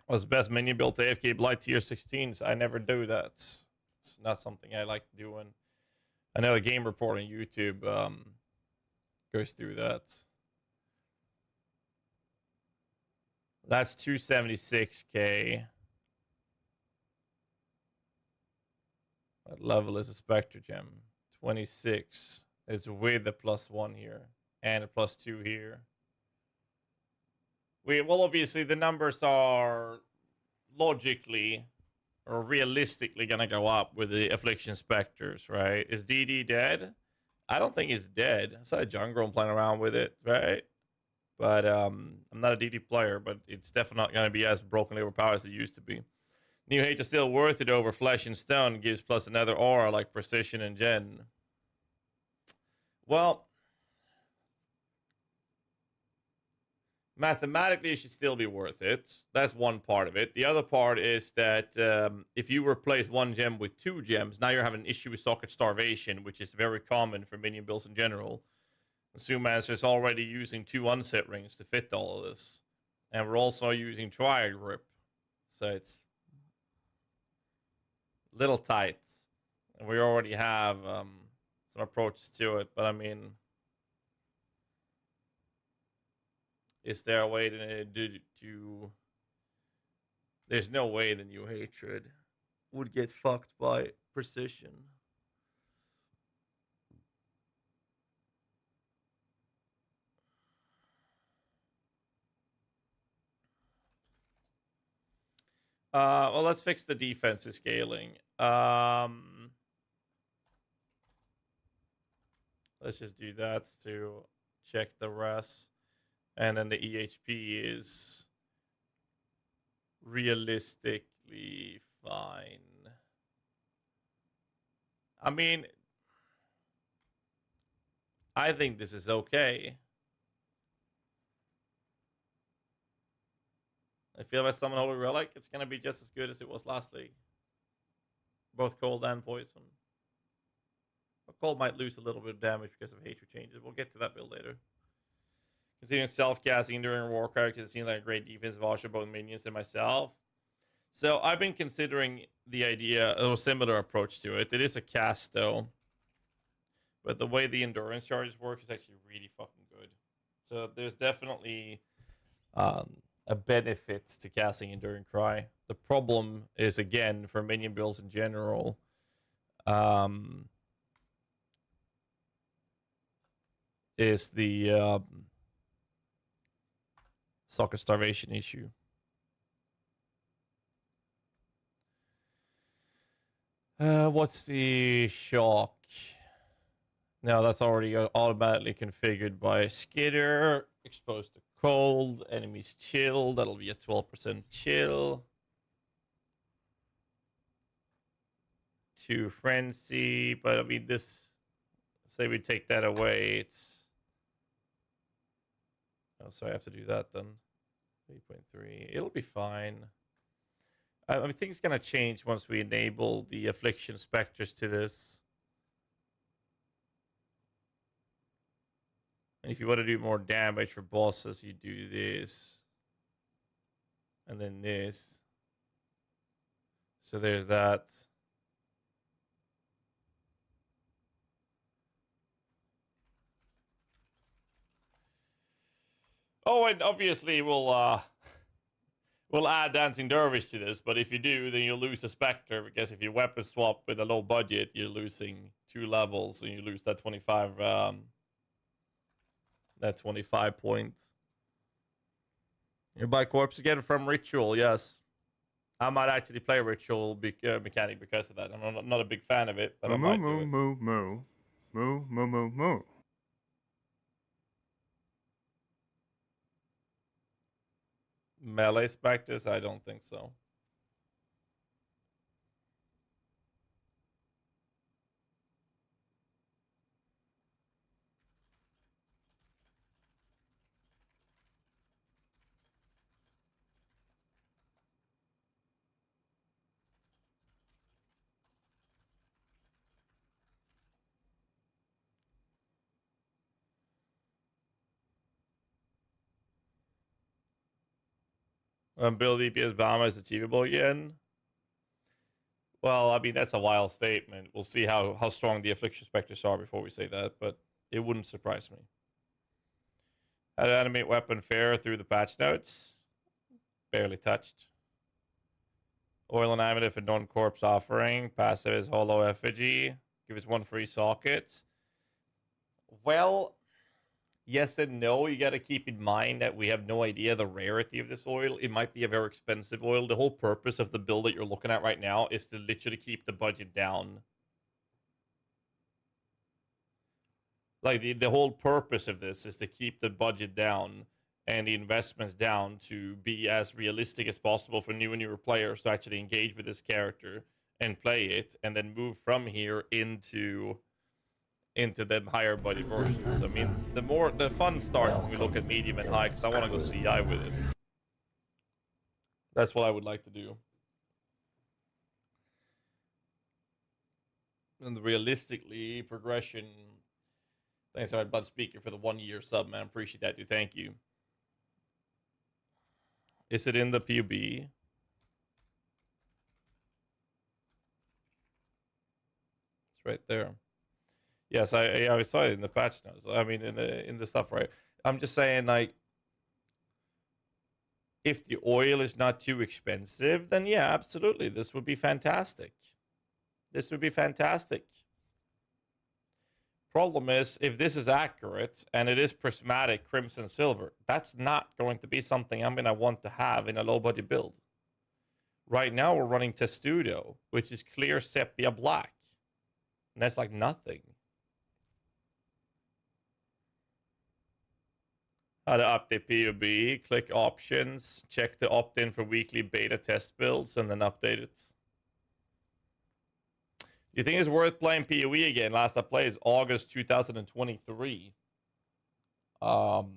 Was best minion built AFK Blight tier 16s. I never do that. It's not something I like doing. I know the game report on YouTube goes through that. That's 276k. What level is a Spectre Gem? 26 is with a +1 here and a +2 here. Well, obviously, the numbers are logically or realistically going to go up with the Affliction Spectres, right? Is DD dead? I don't think it's dead. I saw a Jungle playing around with it, right? But I'm not a DD player, but it's definitely not going to be as brokenly overpowered as it used to be. New Hate is still worth it over Flesh and Stone. Gives plus another aura like Precision and Gen. Well, mathematically, it should still be worth it. That's one part of it. The other part is that if you replace one gem with 2 gems, now you're having an issue with socket starvation, which is very common for minion builds in general. Zoomaster is already using 2 unset rings to fit all of this. And we're also using Triad Grip. So it's a little tight. And we already have some approaches to it. But I mean, is there a way to do... There's no way the new Hatred would get fucked by precision. Well, let's fix the defensive scaling. Let's just do that to check the rest. And then the EHP is realistically fine. I mean, I think this is okay. I feel like Summon Holy Relic, it's going to be just as good as it was last league. Both cold and poison. But cold might lose a little bit of damage because of hatred changes. We'll get to that build later. Considering self-casting during Warcraft, because it seems like a great defensive option, both minions and myself. So I've been considering the idea, a similar approach to it. It is a cast though. But the way the endurance charges work is actually really fucking good. So there's definitely a benefit to casting Enduring Cry. The problem is, again, for minion builds in general, is the soccer starvation issue. What's the shock? No, that's already automatically configured by Skitter. Exposed to cold. Enemies chill. That'll be a 12% chill. 2 frenzy. But I mean, this... Say we take that away. It's... Oh, so I have to do that then. 3.3. It'll be fine. I mean, things gonna change once we enable the Affliction Spectres to this. And if you want to do more damage for bosses, you do this. And then this. So there's that. Oh, and obviously we'll add Dancing Dervish to this, but if you do, then you'll lose the Spectre, because if you weapon swap with a low budget, you're losing 2 levels, and you lose that 25 points. You buy corpse again from Ritual, yes. I might actually play Ritual mechanic because of that. I'm not a big fan of it, but I might do it. Moo. Melee Spectres? I don't think so. Build EPS Bama is achievable again. Well, I mean, that's a wild statement. We'll see how strong the Affliction Spectres are before we say that, but it wouldn't surprise me. How to animate weapon fair through the patch notes? Barely touched. Oil and animative for non-corpse offering. Passive is Hollow Effigy. Give us 1 free socket. Well... Yes and no. You got to keep in mind that we have no idea the rarity of this oil. It might be a very expensive oil. The whole purpose of the build that you're looking at right now is to literally keep the budget down. Like, the whole purpose of this is to keep the budget down and the investments down to be as realistic as possible for new and newer players to actually engage with this character and play it, and then move from here into the higher budget versions. I mean, the fun starts when we look at medium and high, because I want to go CI with it. That's what I would like to do. And realistically, progression, Thanks, Red Bud Speaker, for the 1 year sub, man. Appreciate that, dude. Thank you. Is it in the PUB? It's right there. Yes, I saw it in the patch notes. I mean, in the stuff, right? I'm just saying, like, if the oil is not too expensive, then yeah, absolutely, this would be fantastic. This would be fantastic. Problem is, if this is accurate and it is prismatic crimson silver, that's not going to be something I'm going to want to have in a low budget build. Right now, we're running Testudo, which is clear sepia black. And that's like nothing. How to update PUB, click options, check the opt-in for weekly beta test builds, and then update it. You think it's worth playing PoE again? Last I played is August 2023. What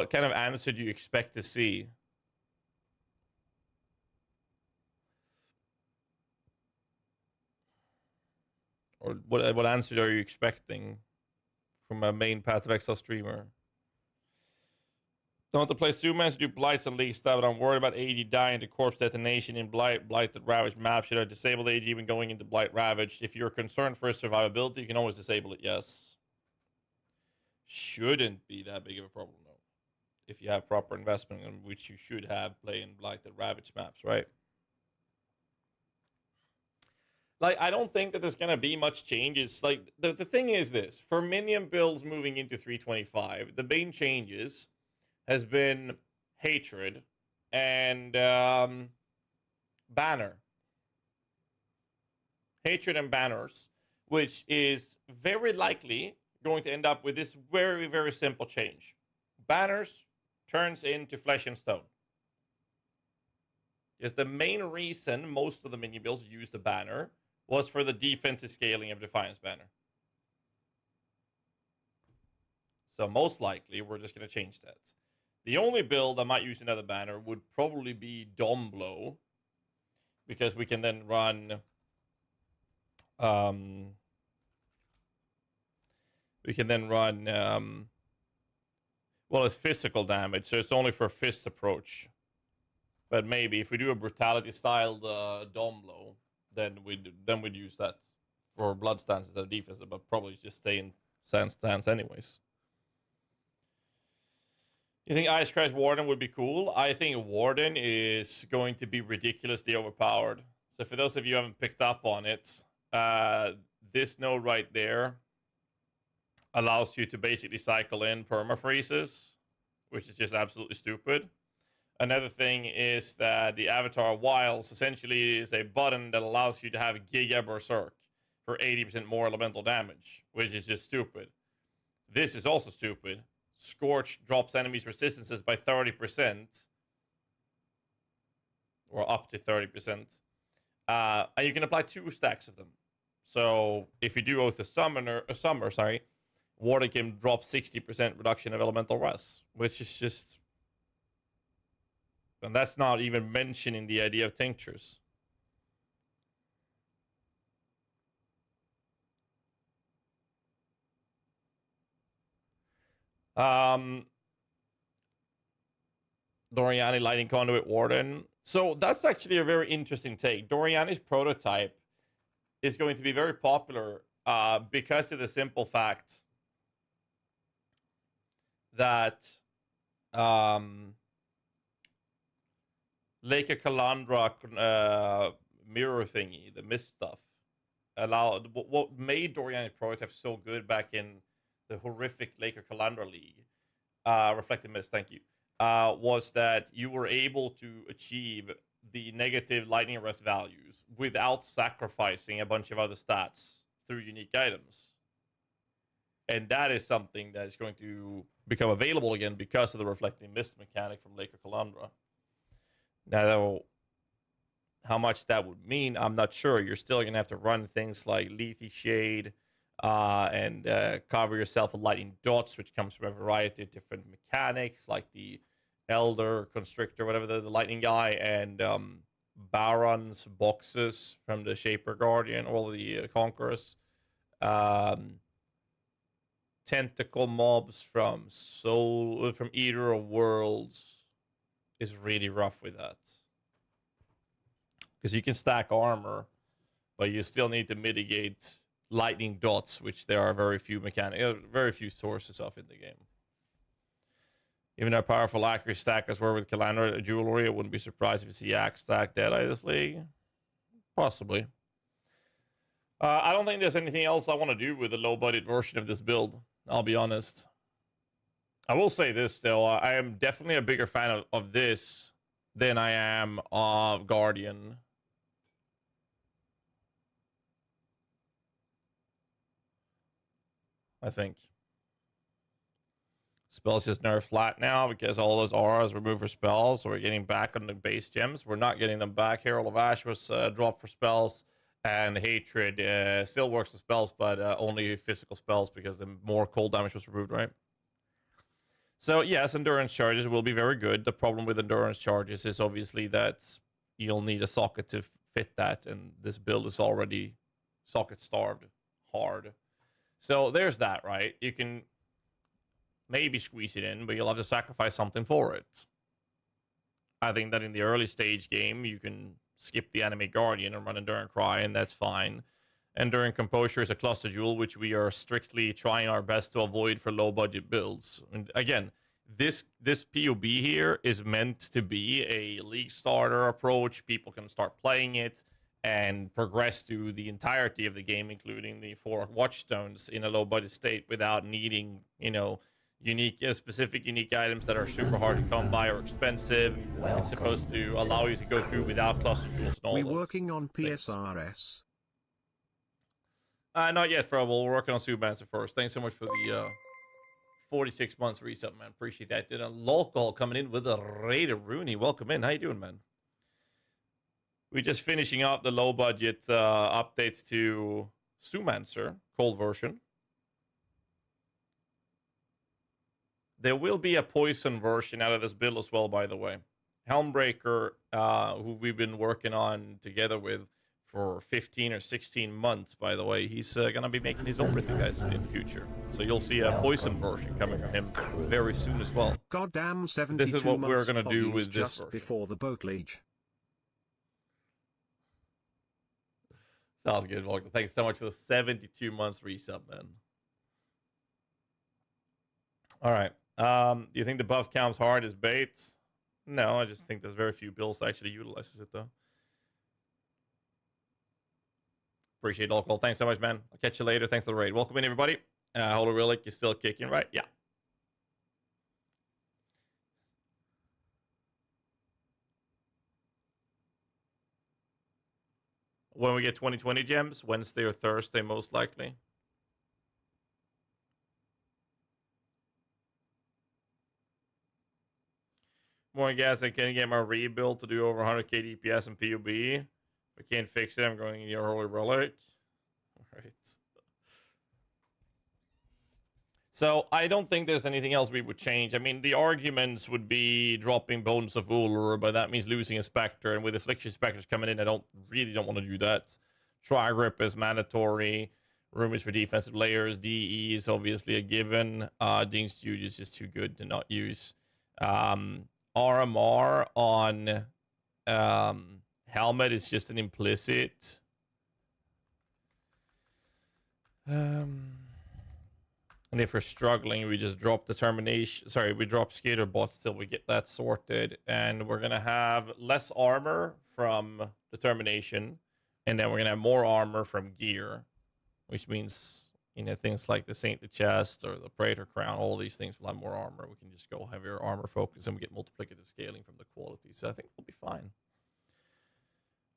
kind of answer do you expect to see? Or what answer are you expecting from a main Path of Exile streamer? Don't want to play Suman to do Blights and League stuff, but I'm worried about AD dying to corpse detonation in Blighted Ravaged map. Should I disable AD even going into Blight Ravaged? If you're concerned for survivability, you can always disable it, yes. Shouldn't be that big of a problem, though. If you have proper investment, in which you should have playing Blighted Ravaged maps, right? Like, I don't think that there's going to be much changes. Like, the thing is this. For Minion builds moving into 325, the main changes has been Hatred and Banner. Hatred and Banners, which is very likely going to end up with this very, very simple change. Banners turns into Flesh and Stone. Is the main reason most of the minion builds used the Banner was for the defensive scaling of Defiance Banner. So most likely, we're just going to change that. The only build that might use another banner would probably be Domblow, because we can then run well, it's physical damage, so it's only for fist approach. But maybe if we do a brutality styled Domblow, then we'd use that for blood stances that are defensive, but probably just stay in sand stance anyways. You think Ice Crash Warden would be cool? I think Warden is going to be ridiculously overpowered. So for those of you who haven't picked up on it, this node right there allows you to basically cycle in permafreezes, which is just absolutely stupid. Another thing is that the Avatar Wilds essentially is a button that allows you to have Giga Berserk for 80% more elemental damage, which is just stupid. This is also stupid. Scorch drops enemies' resistances by 30%, or up to 30%, and you can apply 2 stacks of them. So if you do Oath of Summer, Warden can drop 60% reduction of elemental res, which is just, and that's not even mentioning the idea of tinctures. Doriani Lightning Conduit Warden. So that's actually a very interesting take. Doriani's prototype is going to be very popular because of the simple fact that Lake of Calandra mirror thingy, the mist stuff, allowed what made Doriani's prototype so good back in the horrific Lake of Calandra League, Reflected Mist, thank you, was that you were able to achieve the negative lightning arrest values without sacrificing a bunch of other stats through unique items. And that is something that is going to become available again because of the Reflecting Mist mechanic from Lake of Calandra. Now, how much that would mean, I'm not sure. You're still going to have to run things like Lethe Shade, and cover yourself with lightning dots, which comes from a variety of different mechanics, like the Elder Constrictor, whatever the lightning guy, and Baron's boxes from the Shaper Guardian, all the Conquerors. Tentacle mobs from Eater of Worlds is really rough with that. Because you can stack armor, but you still need to mitigate lightning dots, which there are very few sources of in the game. Even though powerful accuracy stackers were with Calandra jewelry, I wouldn't be surprised if you see Axe stack Deadeye this league. Possibly. I don't think there's anything else I want to do with the low-budget version of this build. I'll be honest. I will say this, though. I am definitely a bigger fan of this than I am of Guardian. I think. Spells just nerf flat now because all those auras remove for spells, so we're getting back on the base gems. We're not getting them back. Herald of Ash was dropped for spells, and Hatred still works for spells, but only physical spells because the more cold damage was removed, right? So yes, endurance charges will be very good. The problem with endurance charges is obviously that you'll need a socket to fit that, and this build is already socket starved hard. So there's that, right? You can maybe squeeze it in, but you'll have to sacrifice something for it. I think that in the early stage game, you can skip the Enemy Guardian and run Enduring Cry, and that's fine. Enduring Composure is a cluster jewel, which we are strictly trying our best to avoid for low-budget builds. And again, this PoB here is meant to be a league starter approach. People can start playing it and progress through the entirety of the game, including the 4 Watchstones in a low-budget state without needing, you know, specific unique items that are super hard to come by or expensive. It's supposed to allow you to go through without cluster jewels and all We're those working on things. PSRS. Not yet, Frobel. We're working on Supermancer first. Thanks so much for the 46 months reset, man. Appreciate that. Did a local coming in with a Raider Rooney. Welcome in. How you doing, man? We're just finishing up the low budget updates to Supermancer, cold version. There will be a poison version out of this build as well, by the way. Helmbreaker, who we've been working on together with for 15 or 16 months, by the way. He's going to be making his own Rhythm guys in the future. So you'll see a poison version coming from him very soon as well. Goddamn 72 This is what we're months going to do with this just version. before the boat league. Sounds good, Volker. Thanks so much for the 72 months resub, man. All right. Do you think the buff counts hard as baits? No, I just think there's very few builds that actually utilizes it, though. Appreciate it, local. Thanks so much, man. I'll catch you later. Thanks for the raid. Welcome in, everybody. Holy Relic is still kicking, right? Yeah. When we get 2020 gems, Wednesday or Thursday, most likely. More gas, I can get my rebuild to do over 100k DPS and PoB. If I can't fix it, I'm going in your Holy Relic. Alright. So, I don't think there's anything else we would change. I mean, the arguments would be dropping Bones of Ulur, but that means losing a Spectre. And with Affliction Spectres coming in, I really don't want to do that. Tri-Grip is mandatory. Room is for defensive layers. DE is obviously a given. Ding Stooge is just too good to not use. RMR on Helmet is just an implicit. And if we're struggling, we just drop Determination. Sorry, we drop Skater Bots till we get that sorted. And we're going to have less armor from Determination. And then we're going to have more armor from Gear. Which means, you know, things like the Saintly Chest or the Praetor Crown, all these things will have more armor. We can just go heavier armor focus and we get multiplicative scaling from the quality. So I think we'll be fine.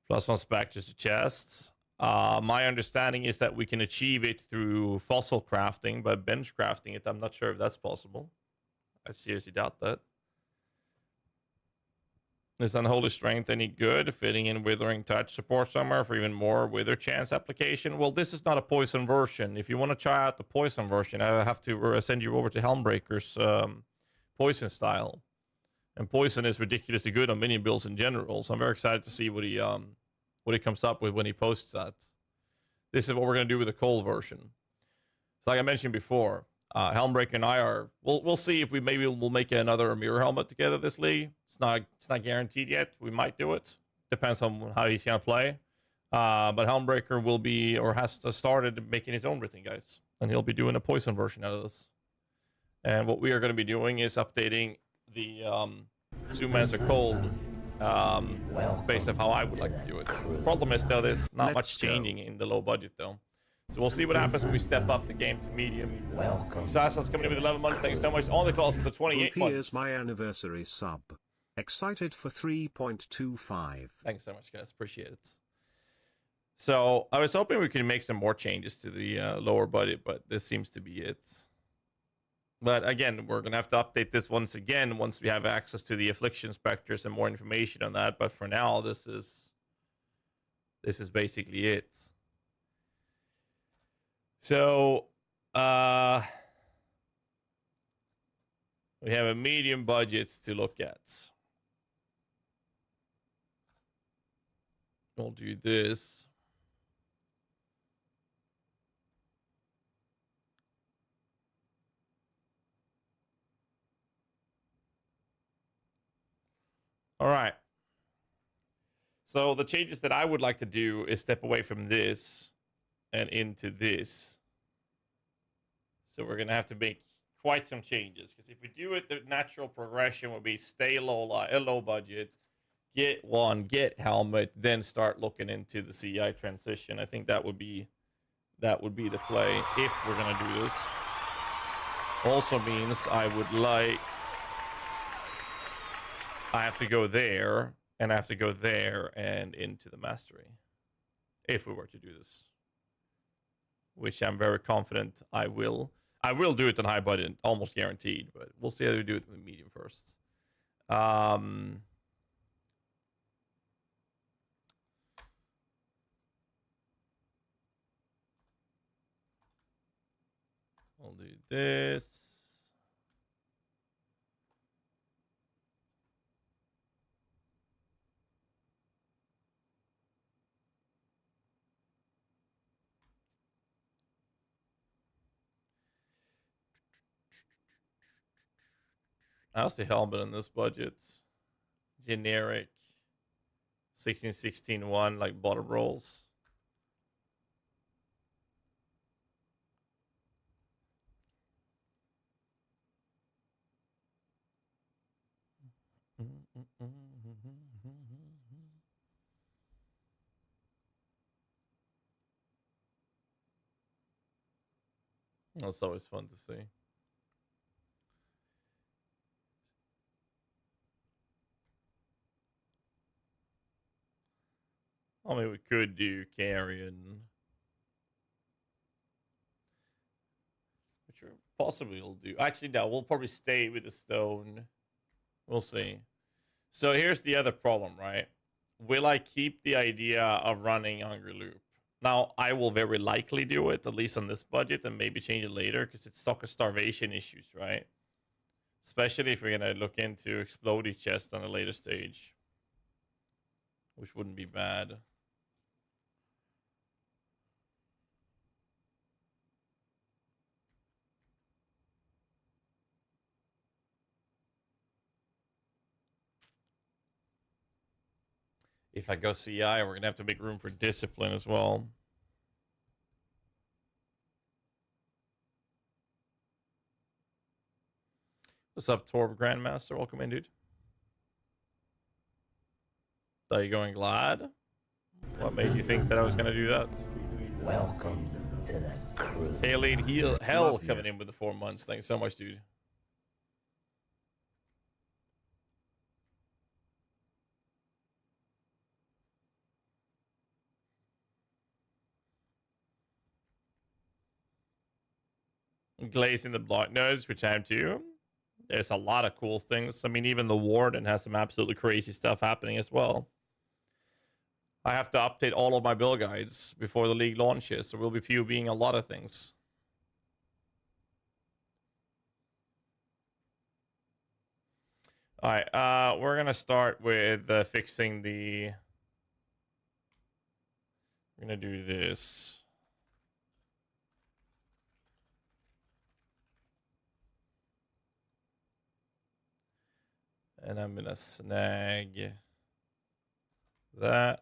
+1 Spectres to chests. My understanding is that we can achieve it through fossil crafting, but bench crafting it, I'm not sure if that's possible. I seriously doubt that. Is Unholy Strength any good? Fitting in Withering Touch support somewhere for even more Wither Chance application? Well, this is not a poison version. If you want to try out the poison version, I have to send you over to Helmbreaker's poison style. And Poison is ridiculously good on minion builds in general, so I'm very excited to see what he comes up with when he posts that. This is what we're going to do with the cold version. So like I mentioned before, Helmbreaker and I are... We'll see if we'll make another mirror helmet together this league. It's not guaranteed yet. We might do it. Depends on how he's going to play. But Helmbreaker will be, or has started making his own written guides. And he'll be doing a Poison version out of this. And what we are going to be doing is updating the Zoomaster Cold based on how I would like to do it. The problem is, though, there's not much changing in the low budget, though. So we'll see what happens when we step up the game to medium. Sassa's coming in with 11 months. Thank you so much. On the calls for the 28 months. Here's my anniversary sub. Excited for 3.25. Thanks so much, guys. Appreciate it. So I was hoping we could make some more changes to the lower budget, but this seems to be it. But again, we're going to have to update this once again once we have access to the Affliction Spectres and more information on that. But for now, this is basically it. So, we have a medium budget to look at. We'll do this. All right. So the changes that I would like to do is step away from this and into this. So we're going to have to make quite some changes. Because if we do it, the natural progression would be stay low budget, get one, get helmet, then start looking into the CI transition. I think that would be the play if we're going to do this. Also means I have to go there, and I have to go there and into the mastery. If we were to do this. Which I'm very confident I will. I will do it on high budget, almost guaranteed, but we'll see how we do it with medium first. We'll do this. How's the helmet in this budget? Generic 16-16-1, like bottom rolls. That's always fun to see. I mean, we could do Carrion. Which we possibly will do. Actually, no, we'll probably stay with the stone. We'll see. So here's the other problem, right? Will I keep the idea of running Hungry Loop? Now, I will very likely do it, at least on this budget, and maybe change it later, because it's stock of starvation issues, right? Especially if we're going to look into Explodey Chest on a later stage. Which wouldn't be bad. If I go CI, we're going to have to make room for discipline as well. What's up, Torb Grandmaster? Welcome in, dude. Are you going glad? What made you think that I was going to do that? Welcome to the crew. Kayleen Hell coming in with the 4 months. Thanks so much, dude. Glazing the block nodes, which I am too. There's a lot of cool things. I mean, even the Warden has some absolutely crazy stuff happening as well. I have to update all of my build guides before the league launches, so we'll be PoBing a lot of things. All right, we're gonna start with fixing the. We're gonna do this. And I'm gonna snag that.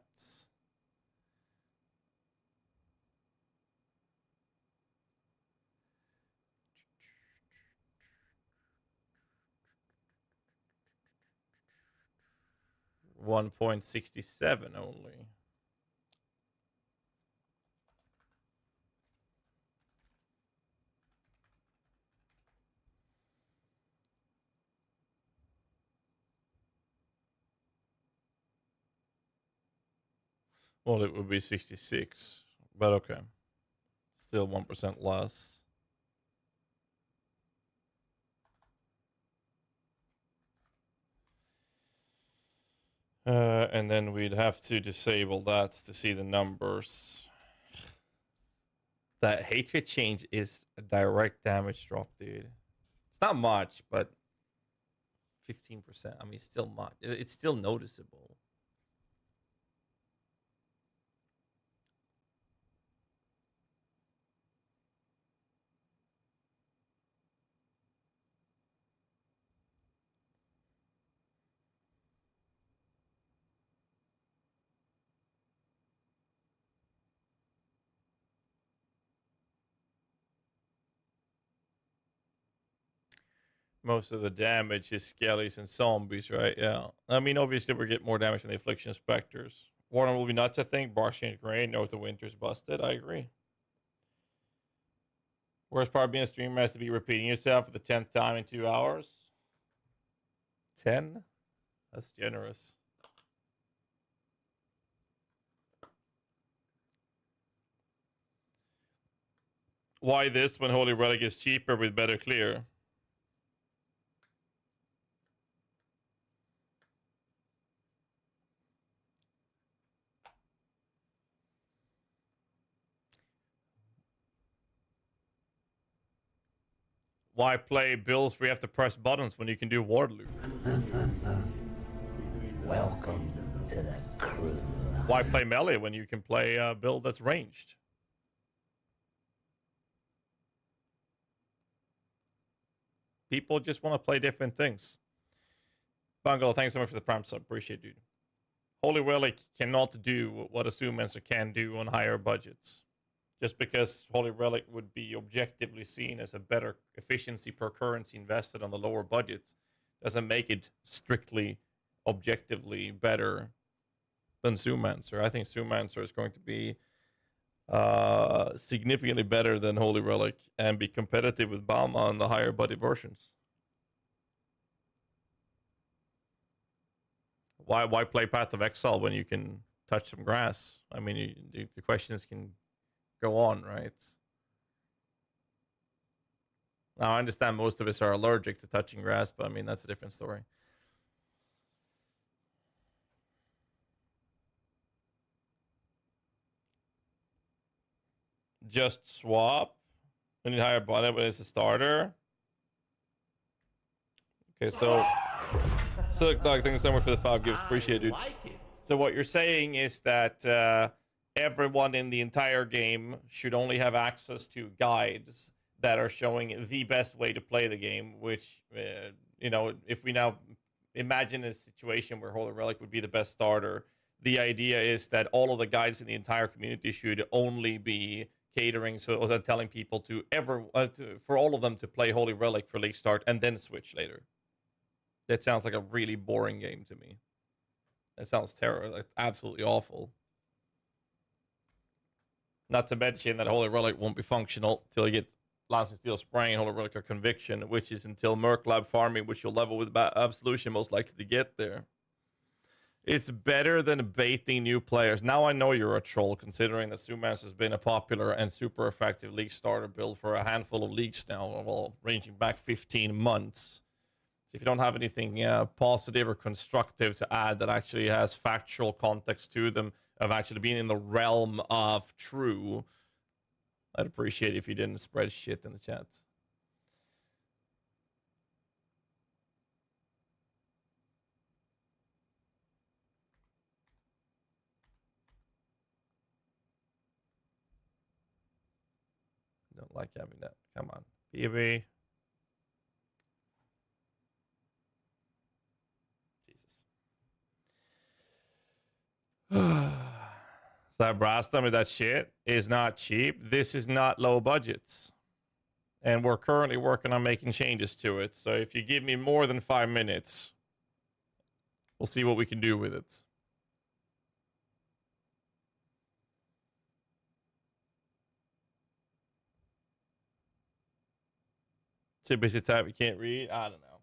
1.67 only. Well, it would be 66, but okay. Still 1% less. And then we'd have to disable that to see the numbers. That hatred change is a direct damage drop, dude. It's not much, but 15%. I mean, it's still much. It's still noticeable. Most of the damage is skellies and zombies, right? Yeah. I mean, obviously, we get more damage from the Affliction Specters. Warden will be nuts, I think. Bar change grain. North of Winter's busted. I agree. Worst part of being a streamer has to be repeating yourself for the 10th time in 2 hours. 10? That's generous. Why this when Holy Relic is cheaper with better clear? Why play builds where you have to press buttons when you can do ward loop? Welcome to the crew. Why play melee when you can play a build that's ranged? People just want to play different things. Bungle, thanks so much for the prime sub. Appreciate it, dude. Holy Relic cannot do what a Zoomancer can do on higher budgets. Just because Holy Relic would be objectively seen as a better efficiency per currency invested on the lower budgets doesn't make it strictly, objectively better than Zoomancer. I think Zoomancer is going to be significantly better than Holy Relic and be competitive with Balma on the higher budget versions. Why play Path of Exile when you can touch some grass? I mean, the questions can go on, right? Now, I understand most of us are allergic to touching grass, but I mean, that's a different story. Just swap. We need higher budget, but it's a starter. Okay, so Dog, thanks so much for the 5 gifts. Appreciate it, dude. So what you're saying is that everyone in the entire game should only have access to guides that are showing the best way to play the game, which, you know, if we now imagine a situation where Holy Relic would be the best starter, the idea is that all of the guides in the entire community should only be catering, so telling people to for all of them to play Holy Relic for League Start and then switch later. That sounds like a really boring game to me. That sounds terrible, like absolutely awful. Not to mention that Holy Relic won't be functional till you get Lancing Steel Spraying and Holy Relic or Conviction, which is until Merc Lab farming, which you'll level with Absolution most likely to get there. It's better than baiting new players. Now I know you're a troll, considering that Zoomancer has been a popular and super effective League starter build for a handful of leagues now, well, ranging back 15 months. If you don't have anything positive or constructive to add that actually has factual context to them of actually being in the realm of true, I'd appreciate it if you didn't spread shit in the chat. like having that. Come on. PB. Jesus. That brass dummy, that shit is not cheap. This is not low budgets. And we're currently working on making changes to it. So if you give me more than 5 minutes, we'll see what we can do with it. Too busy type, you can't read? I don't know.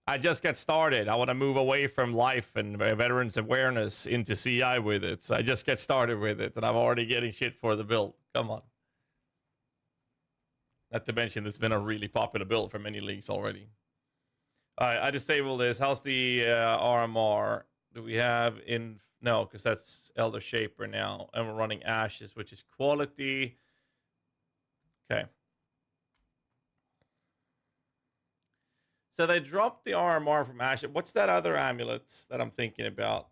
I just got started. I want to move away from life and veterans awareness into CI with it. So I just get started with it, and I'm already getting shit for the build. Come on. Not to mention, it's been a really popular build for many leagues already. All right, I disabled this. How's the RMR? Do we have in... No, because that's Elder Shaper now. And we're running Ashes, which is quality. Okay. So they dropped the RMR from Ashes. What's that other amulet that I'm thinking about?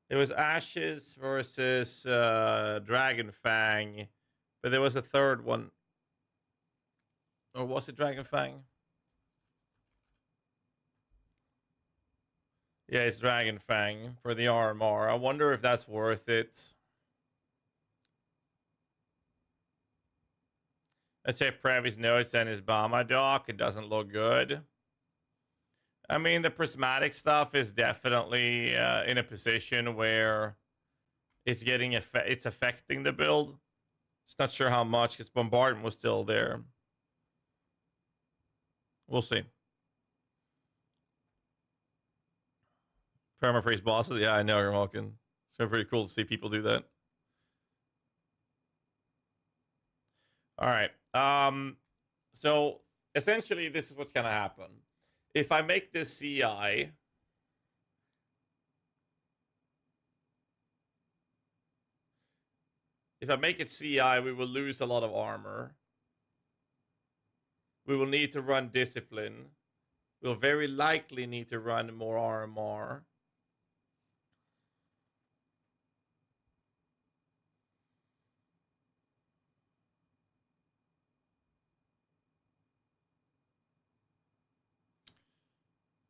It was Ashes versus Dragon Fang. But there was a third one. Or was it Dragon Fang? Yeah, it's Dragon Fang for the RMR. I wonder if that's worth it. Let's check Previ's notes and his Bama doc. It doesn't look good. I mean, the prismatic stuff is definitely in a position where it's getting it's affecting the build. Just not sure how much, because bombardment was still there. We'll see. Permafreeze bosses? Yeah, I know, you're welcome. It's gonna be pretty cool to see people do that. All right. So essentially, this is what's gonna happen. If I make this CI, if I make it CI, we will lose a lot of armor. We will need to run discipline. We'll very likely need to run more RMR.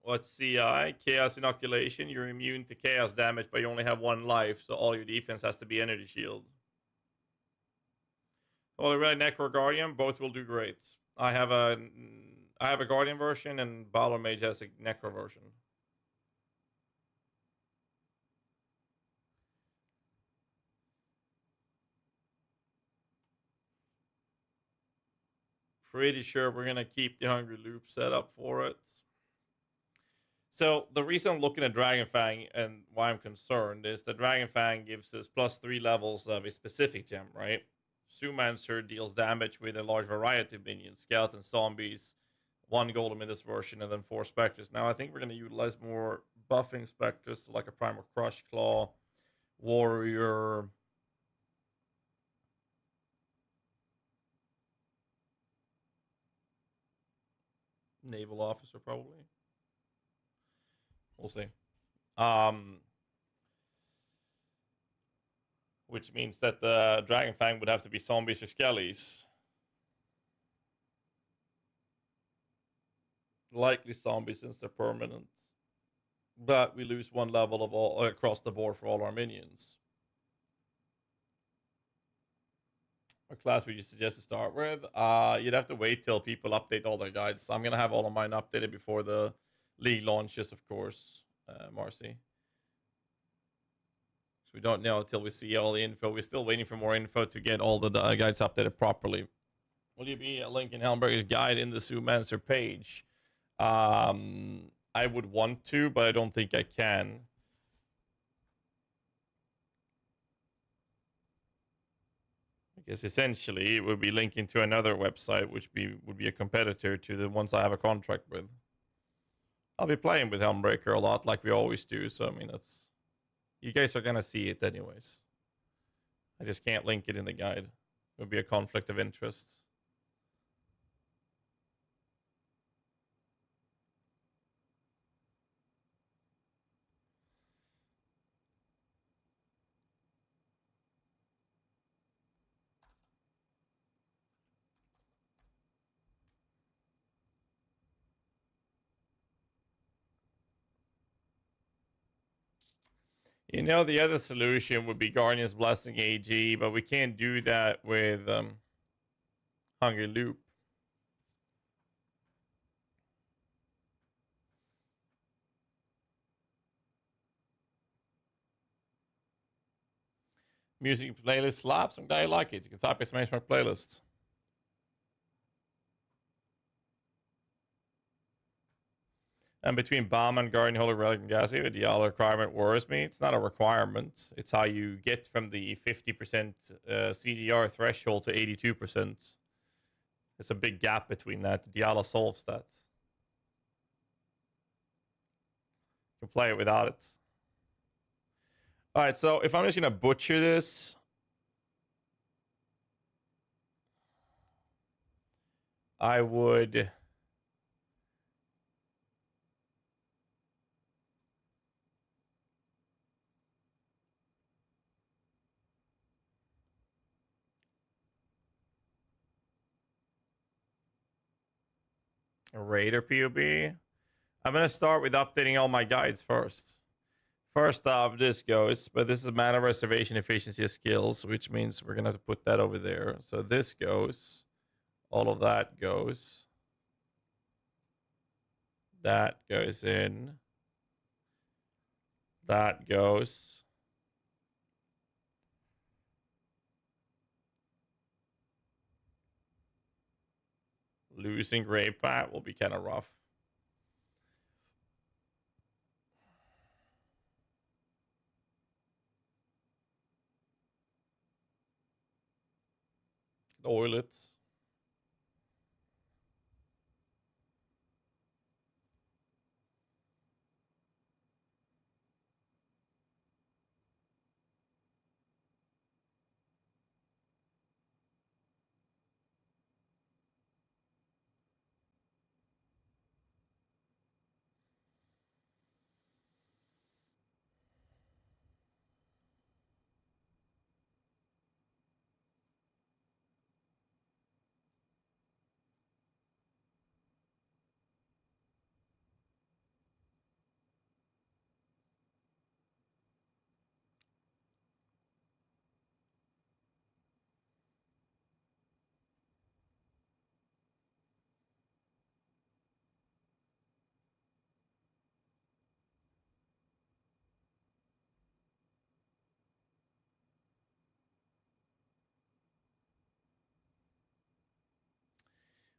What's CI? Chaos inoculation. You're immune to chaos damage, but you only have 1 life, so all your defense has to be energy shield. Holy Red Necro Guardian, both will do great. I have a Guardian version, and Balor Mage has a Necro version. Pretty sure we're gonna keep the Hungry Loop set up for it. So the reason I'm looking at Dragon Fang and why I'm concerned is that Dragon Fang gives us +3 levels of a specific gem, right? Zoomancer deals damage with a large variety of minions, skeletons, zombies, 1 golem in this version, and then 4 specters. Now I think we're going to utilize more buffing specters, so like a Primal Crush Claw, Warrior, Naval Officer probably. We'll see. Which means that the Dragon Fang would have to be zombies or skellies. Likely zombies since they're permanent. But we lose 1 level of all across the board for all our minions. What class would you suggest to start with? You'd have to wait till people update all their guides. I'm going to have all of mine updated before the league launches, of course, Marcy. So we don't know until we see all the info. We're still waiting for more info to get all the guides updated properly. Will you be linking Helmberger's guide in the Zoomancer page? I would want to, but I don't think I can. I guess essentially it would be linking to another website, which would be a competitor to the ones I have a contract with. I'll be playing with Helmbreaker a lot, like we always do. So I mean, that's, you guys are gonna see it anyways. I just can't link it in the guide. It would be a conflict of interest. You know, the other solution would be Guardian's Blessing AG, but we can't do that with Hungry Loop. Music playlist slaps. I'm glad you like it. You can type exclamation mark playlists. And between Bomb and Guardian, Holy Relic, and GHAZZY, the Diablo requirement worries me. It's not a requirement. It's how you get from the 50% CDR threshold to 82%. There's a big gap between that. The Diablo solves that. You can play it without it. All right, so if I'm just going to butcher this, I would... a Raider POB. I'm going to start with updating all my guides first. First off, this goes, but this is mana reservation efficiency of skills, which means we're going to have to put that over there. So this goes. All of that goes. That goes in. That goes. Losing Grave Bat will be kind of rough. Oil it.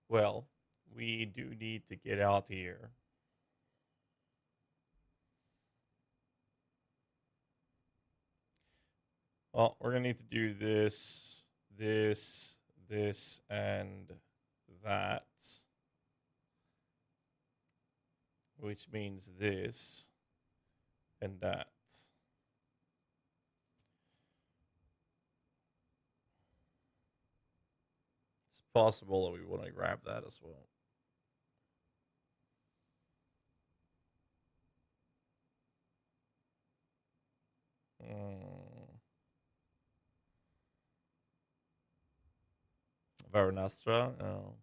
Well, we do need to get out here. Well, we're going to need to do this, this, and that. Which means this and that. It's possible that we want to grab that as well. Varanastra. Oh.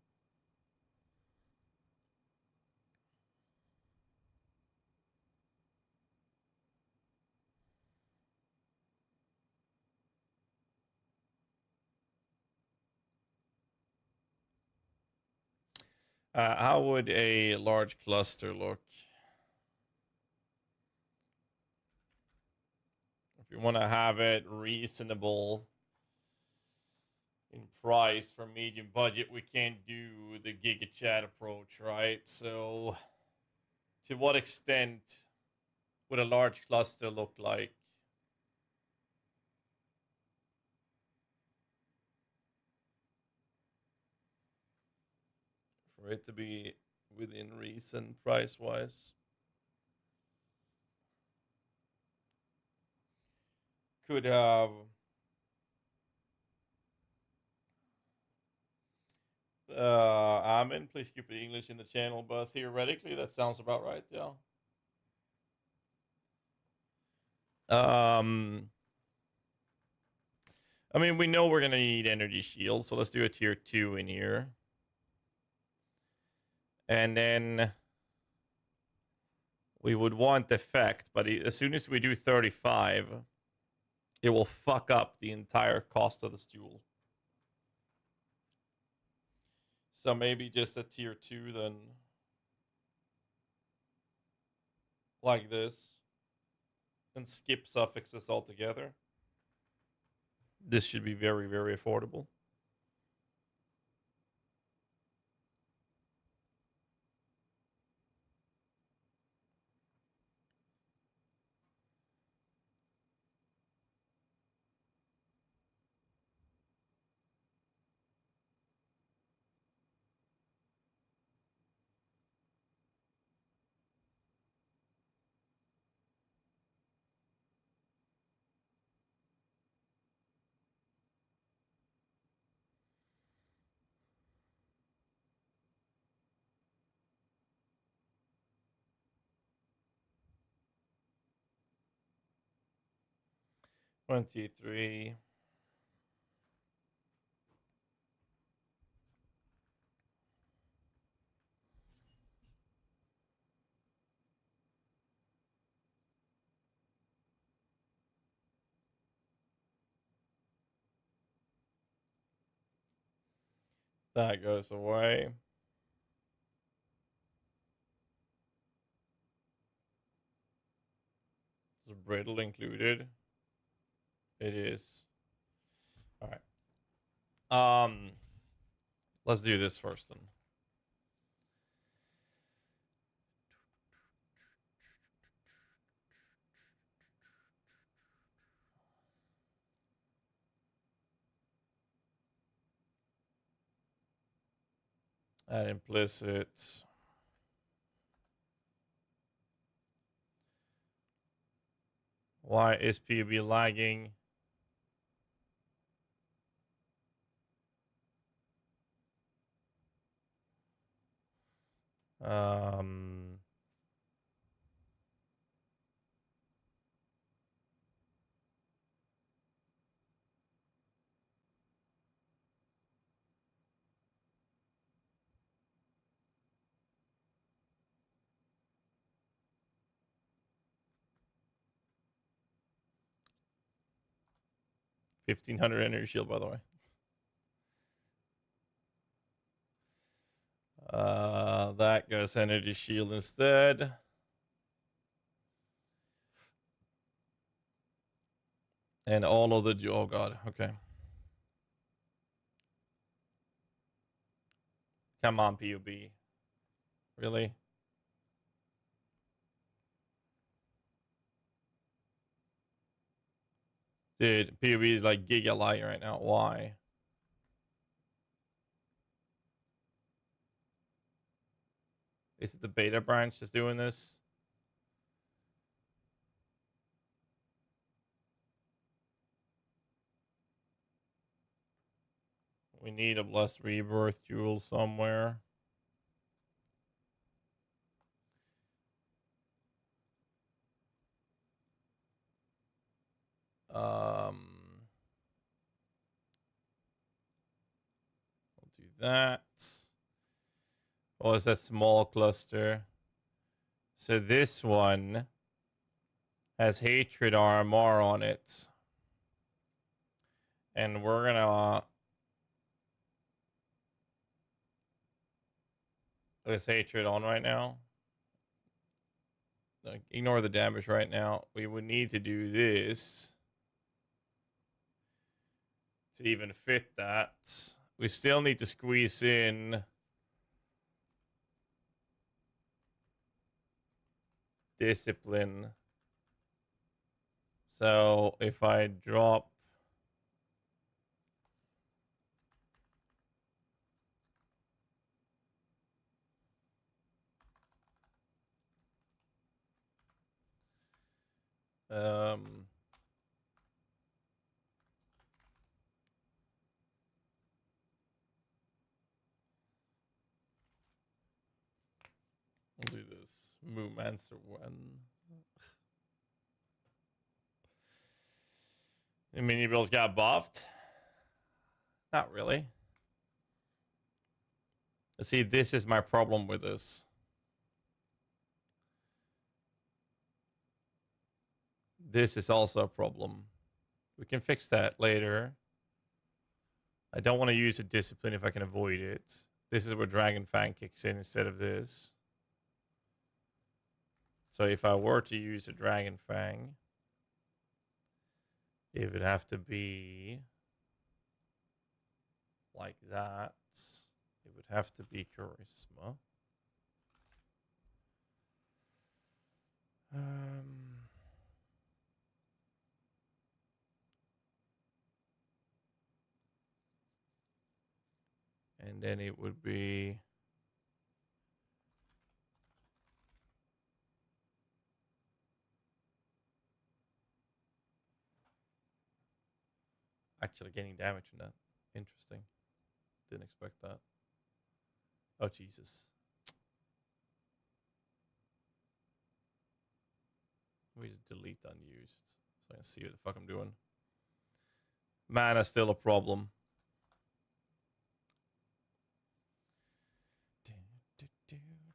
How would a large cluster look? If you want to have it reasonable in price for medium budget, we can't do the Giga Chat approach, right? So, to what extent would a large cluster look like? For it to be within reason price-wise. Could have... Amen, please keep the English in the channel, but theoretically that sounds about right, yeah. I mean, we know we're gonna need energy shield, so let's do a tier 2 in here. And then we would want effect, but as soon as we do 35, it will fuck up the entire cost of this jewel. So maybe just a tier 2 then. Like this. And skip suffixes altogether. This should be very, very affordable. $23. That goes away. Is brittle included? It is. All right. Let's do this first then. Add implicit. Why is PUB lagging? Um, $1,500 energy shield, by the way. That goes energy shield instead. And all of the... Oh, God. Okay. Come on, PUB. Really? Dude, PUB is like giga light right now. Why? Is it the beta branch that's doing this? We need a blessed rebirth jewel somewhere. We'll do that. Oh, it's a small cluster. So this one has hatred armor on it. And we're gonna... Is hatred on right now? Like, ignore the damage right now. We would need to do this to even fit that. We still need to squeeze in discipline. So if I drop we'll do this. Moom answer one. The mini bills got buffed? Not really. See, this is my problem with this. This is also a problem. We can fix that later. I don't want to use a discipline if I can avoid it. This is where Dragon Fang kicks in instead of this. So if I were to use a Dragon Fang, it would have to be like that. It would have to be Charisma. And then it would be actually getting damage from that. Interesting. Didn't expect that. Oh, Jesus. Let me just delete unused so I can see what the fuck I'm doing. Mana's still a problem.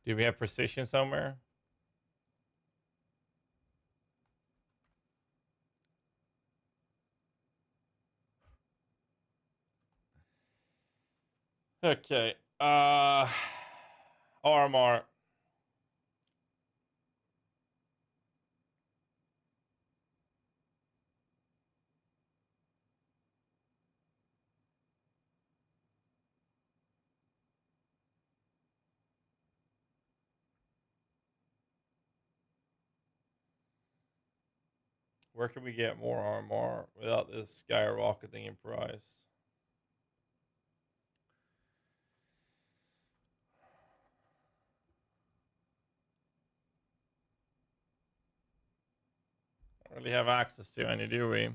Do we have precision somewhere? Okay. RMR. Where can we get more RMR without this skyrocketing in price? Don't really have access to any, do we?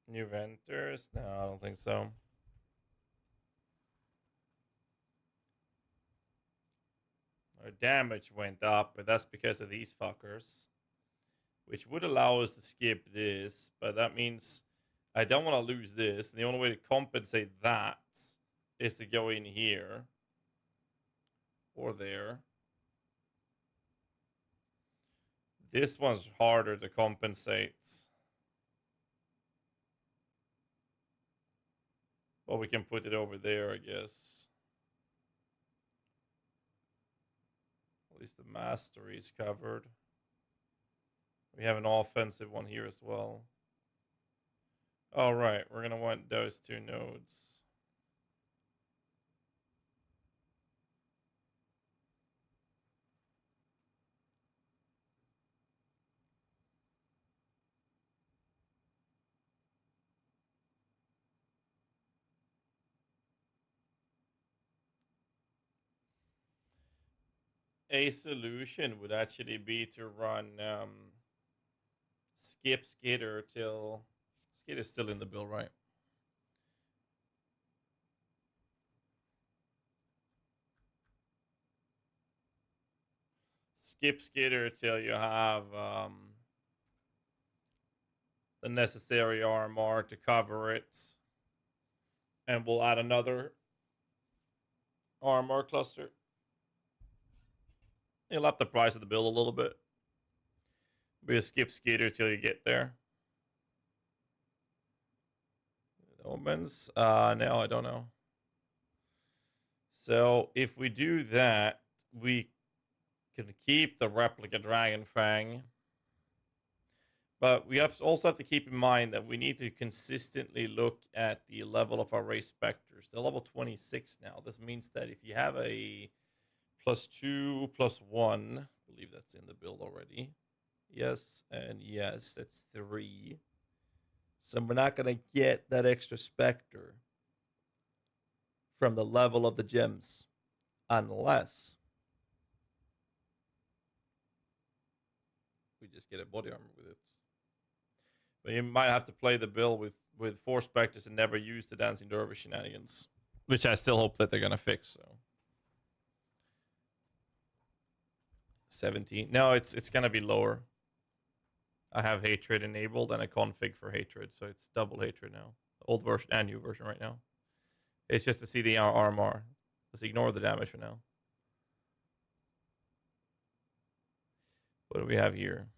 New vendors? No, I don't think so. Our damage went up, but that's because of these fuckers. Which would allow us to skip this, but that means I don't want to lose this. The only way to compensate that is to go in here. Or there. This one's harder to compensate. But we can put it over there, I guess. At least the mastery is covered. We have an offensive one here as well. All right, we're going to want those two nodes. A solution would actually be to run skip Skitter till Skitter's still in the bill, right? Skip Skitter till you have the necessary armor to cover it, and we'll add another armor cluster. It'll up the price of the bill a little bit. We'll skip Skitter till you get there. Omens? No, I don't know. So if we do that, we can keep the replica Dragon Fang. But we also have to keep in mind that we need to consistently look at the level of our race specters. They're level 26 now. This means that if you have a +2, +1, I believe that's in the build already. Yes, and yes, that's 3. So we're not going to get that extra specter from the level of the gems unless we just get a body armor with it. But you might have to play the bill with 4 specters and never use the Dancing Dervish shenanigans, which I still hope that they're going to fix. So 17. No, it's gonna be lower. I have hatred enabled and a config for hatred, so it's double hatred now. Old version and new version right now. It's just to see the RMR. Just ignore the damage for now. What do we have here?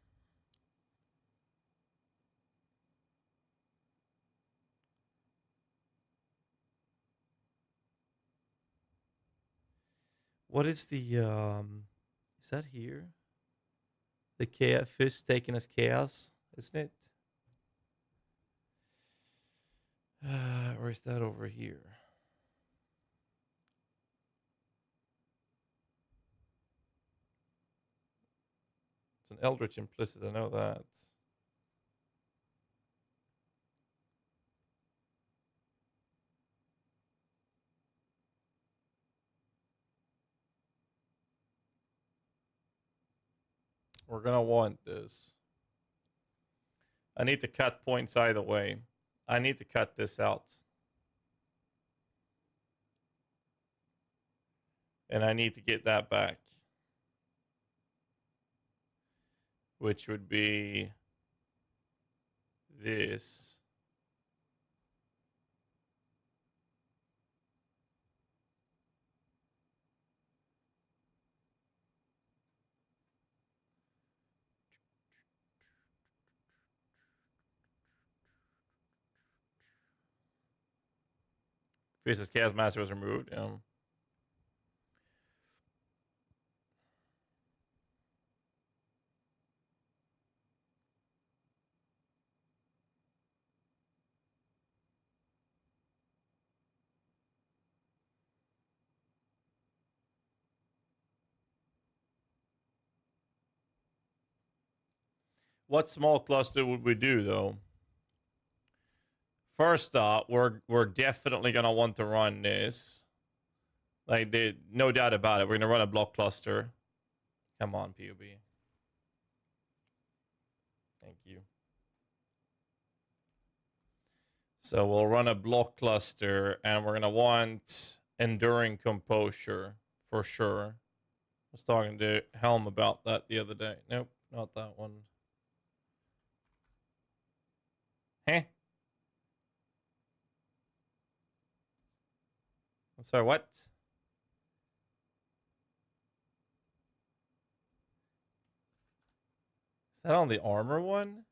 What is the is that here? The chaos fish taken as chaos, isn't it? Or is that over here? It's an Eldritch implicit, I know that. We're gonna want this. I need to cut points either way. I need to cut this out. And I need to get that back. Which would be this. Faces Chaos Master was removed. What small cluster would we do though? First up, we're definitely gonna want to run this. Like, no doubt about it. We're gonna run a block cluster. Come on, PoB. Thank you. So we'll run a block cluster, and we're gonna want enduring composure for sure. I was talking to Helm about that the other day. Nope, not that one. Huh? I'm sorry, what? Is that on the armor one?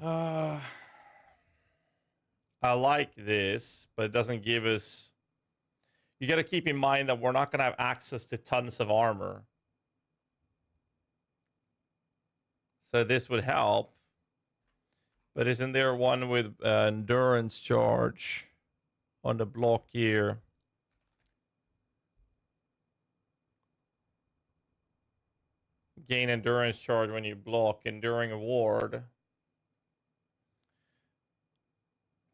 I like this, but it doesn't give us... You got to keep in mind that we're not going to have access to tons of armor. So this would help. But isn't there one with endurance charge on the block here? Gain endurance charge when you block, enduring a ward.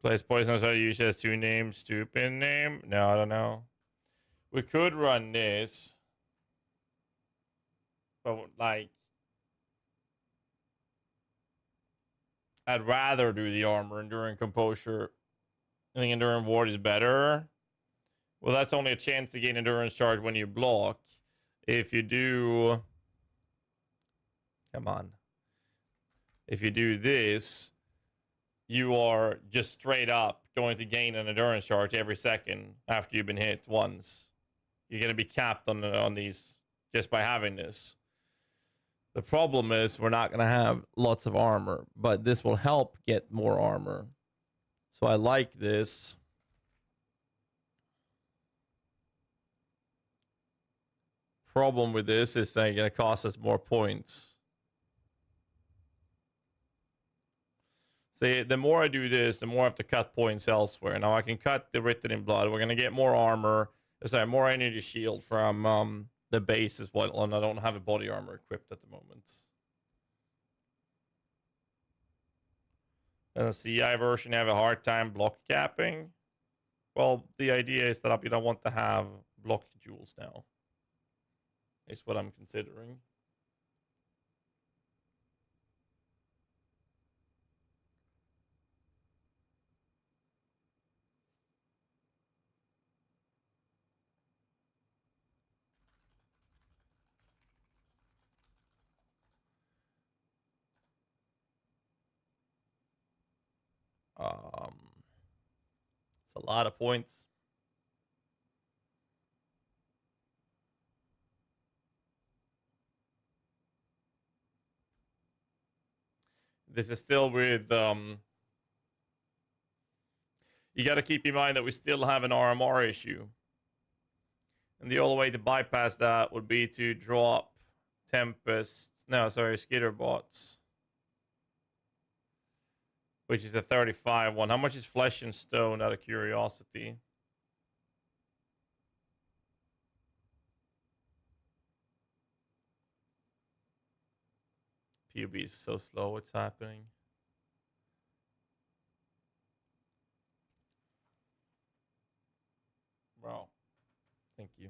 Place poisonous are used as 2 names. Stupid name? No, I don't know. We could run this. But, like, I'd rather do the armor. Enduring composure. I think enduring ward is better. Well, that's only a chance to gain endurance charge when you block. If you do... Come on. If you do this, you are just straight up going to gain an endurance charge every second after you've been hit once. You're going to be capped on these just by having this. The problem is we're not going to have lots of armor, but this will help get more armor. So I like this. Problem with this is that it's going to cost us more points. See, the more I do this, the more I have to cut points elsewhere. Now I can cut the Written in Blood. We're going to get more armor. Sorry, more energy shield from the base as well. And I don't have a body armor equipped at the moment. And the CI version, you have a hard time block capping. Well, the idea is that you don't want to have block jewels now. Is what I'm considering. It's a lot of points. This is still with you got to keep in mind that we still have an RMR issue. And the only way to bypass that would be to drop Tempest. No, sorry, Skitter bots. Which is a 35 one. How much is Flesh and Stone out of curiosity? PUB is so slow. What's happening? Bro, thank you.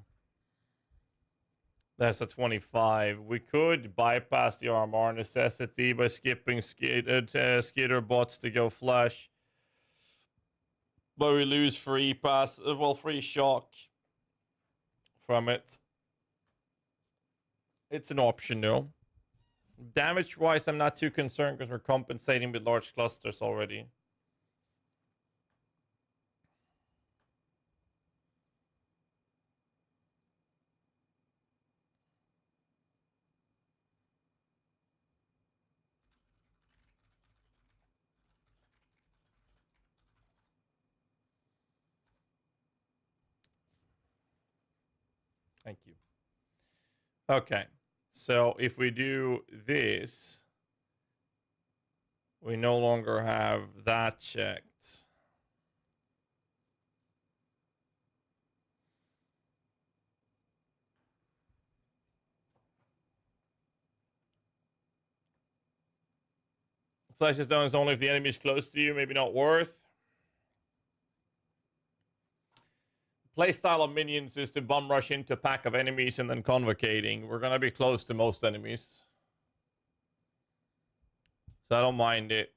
That's a 25. We could bypass the RMR necessity by skipping Skitter bots to go Flesh. But we lose free pass, free shock from it. It's an option, though. Damage-wise, I'm not too concerned because we're compensating with large clusters already. Thank you. Okay, so if we do this, we no longer have that checked. Flesh is done is only if the enemy is close to you, maybe not worth. Playstyle of minions is to bum rush into a pack of enemies and then convocating. We're gonna be close to most enemies, so I don't mind it.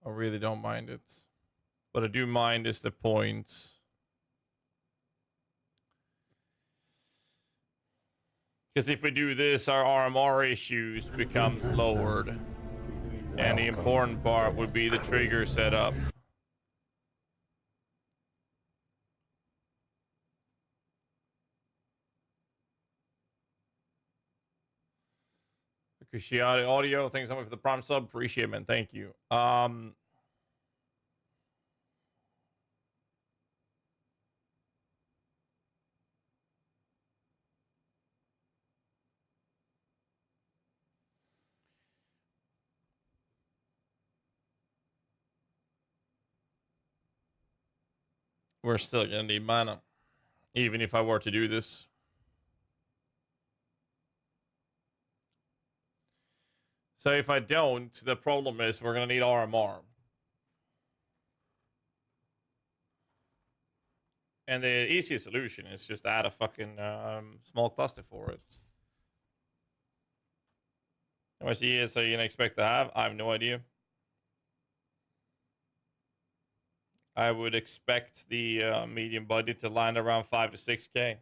I really don't mind it. What I do mind is the points. Because if we do this, our RMR issues becomes lowered. And the important part would be the trigger setup. Cusciati Audio, thanks so much for the prompt sub. Appreciate it, man. Thank you. We're still gonna need mana, even if I were to do this. So if I don't, the problem is we're gonna need RMR. And the easiest solution is just add a fucking small cluster for it. How much ES are you gonna expect to have? I have no idea. I would expect the medium budget to land around 5 to 6K.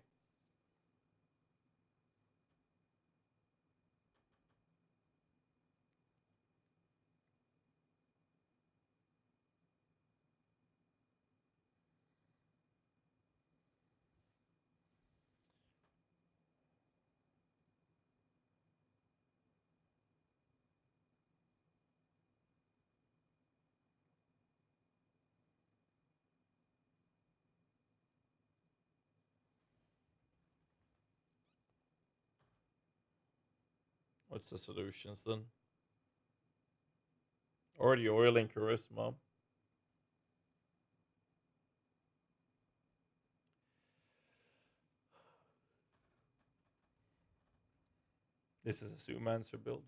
What's the solutions then? Or the oil and charisma. This is a Zoomancer build.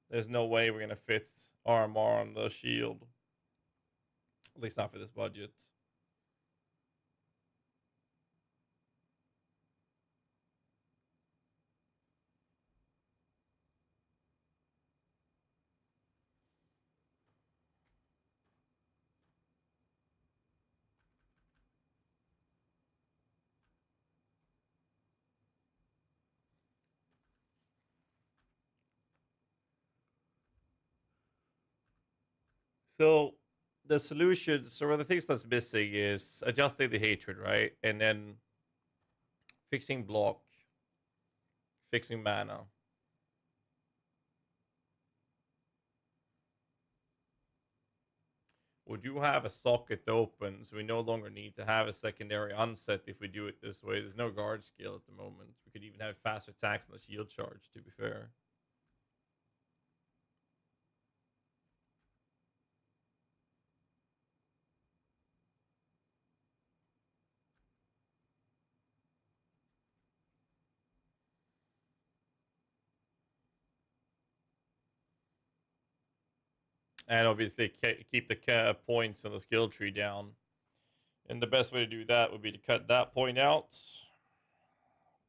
There's no way we're gonna fit RMR on the shield. At least not for this budget. So the solutions, or the things that's missing is adjusting the hatred, right? And then fixing block, fixing mana. Would you have a socket open so we no longer need to have a secondary unset if we do it this way? There's no guard skill at the moment. We could even have faster attacks and the shield charge, to be fair. And obviously keep the points on the skill tree down. And the best way to do that would be to cut that point out,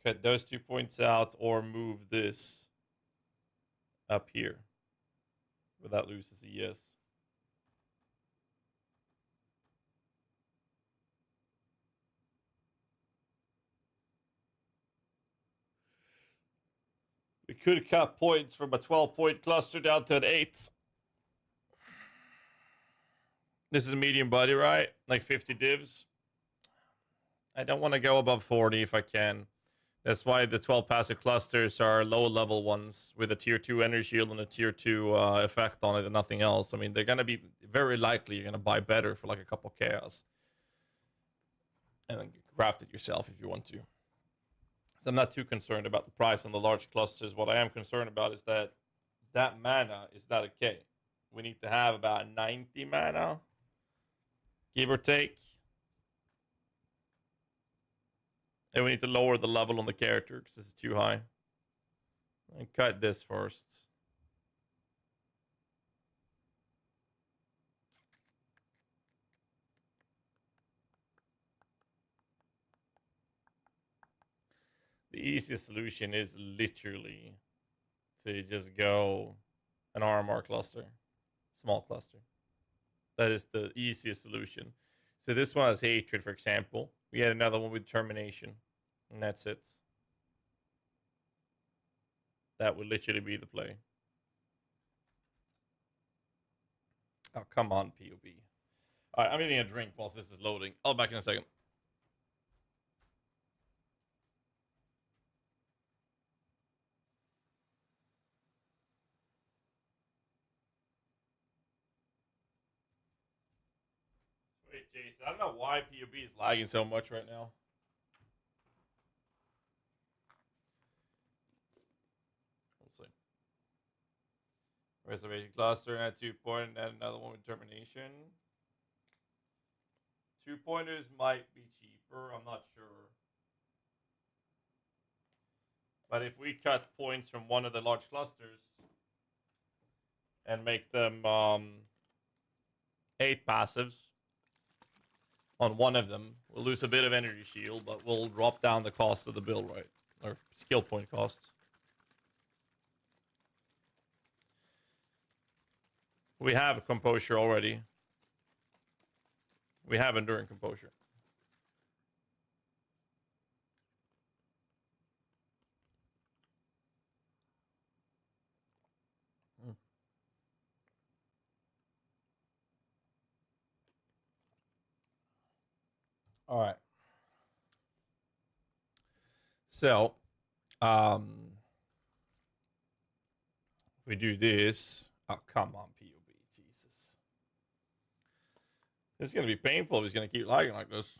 cut those 2 points out, or move this up here. But that loses a yes. We could cut points from a 12-point cluster down to an 8. This is a medium buddy, right? Like 50 divs. I don't want to go above 40 if I can. That's why the 12 passive clusters are low level ones with a tier 2 energy shield and a tier 2 effect on it and nothing else. I mean, they're going to be very likely you're going to buy better for like a couple chaos. And then craft it yourself if you want to. So I'm not too concerned about the price on the large clusters. What I am concerned about is that mana is not okay. We need to have about 90 mana, give or take. And we need to lower the level on the character because this is too high. And cut this first. The easiest solution is literally to just go an RMR cluster. Small cluster. That is the easiest solution. So this one has hatred, for example. We had another one with termination. And that's it. That would literally be the play. Oh, come on, PoB. Alright, I'm getting a drink whilst this is loading. I'll be back in a second. Wait, Jason, I don't know why PoB is lagging so much right now. We'll see. Reservation cluster and 2-point and another one with termination. 2-pointers might be cheaper, I'm not sure. But if we cut points from one of the large clusters and make them 8 passives on one of them, we'll lose a bit of energy shield, but we'll drop down the cost of the build, right? Or skill point costs. We have composure already. We have enduring composure. All right. So, we do this. Oh, come on, PoB. Jesus. This is going to be painful if he's going to keep lagging like this.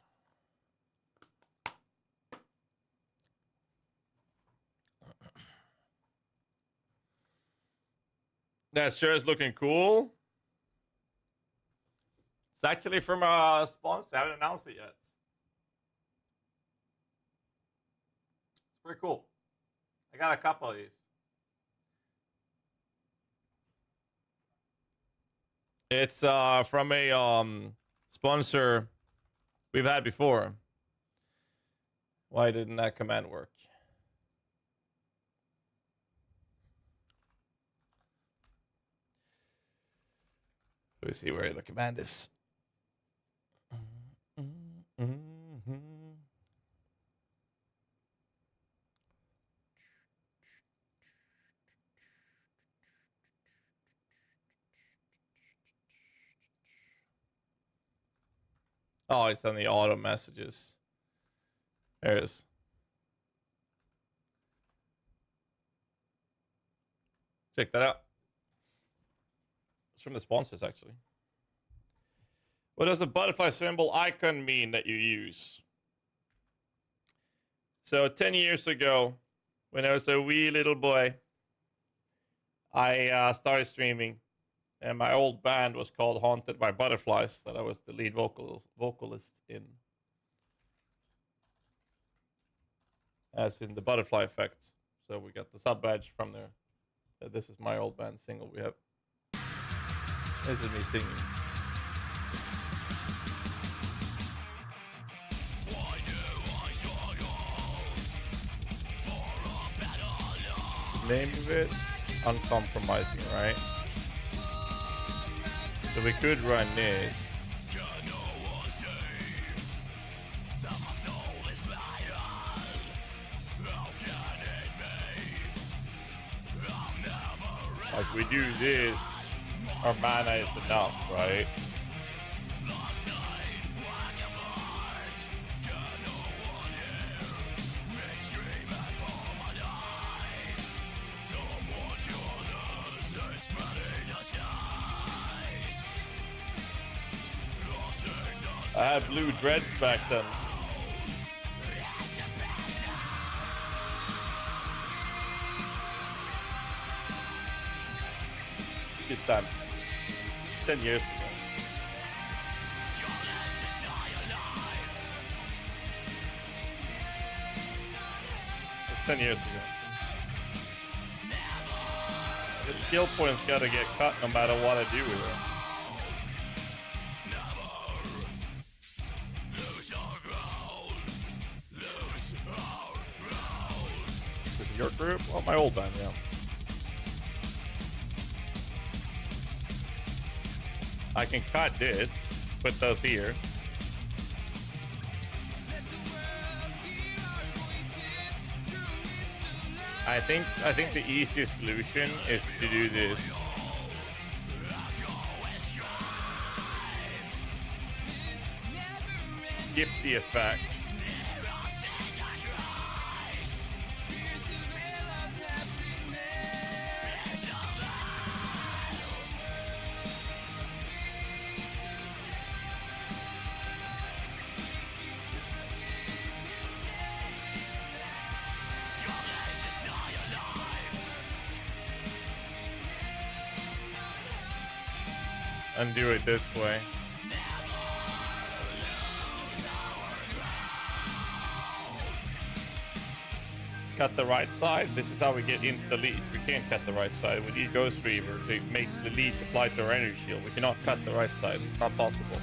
That sure is looking cool. It's actually from a sponsor. I haven't announced it yet. It's pretty cool. I got a couple of these. It's from a sponsor we've had before. Why didn't that command work? Let's see where the command is. Oh, it's on the auto messages. There it is. Check that out. It's from the sponsors, actually. What does the butterfly symbol icon mean that you use? So 10 years ago, when I was a wee little boy, I started streaming, and my old band was called Haunted by Butterflies, that I was the lead vocalist in. As in the butterfly effect. So we got the sub badge from there. So this is my old band single we have. This is me singing. Name of it, uncompromising, right? So we could run this. Like we do this, our mana is enough, right? I had blue dreads back then. Good time. 10 years ago. It's 10 years ago. The skill points gotta get cut no matter what I do with it. Your group? Well, my old band, yeah. I can cut this, put those here. I think the easiest solution is to do this. Skip the effect. And do it this way. Cut the right side. This is how we get into the leech. We can't cut the right side. We need Ghost Reaver to make the leech apply to our energy shield. We cannot cut the right side. It's not possible.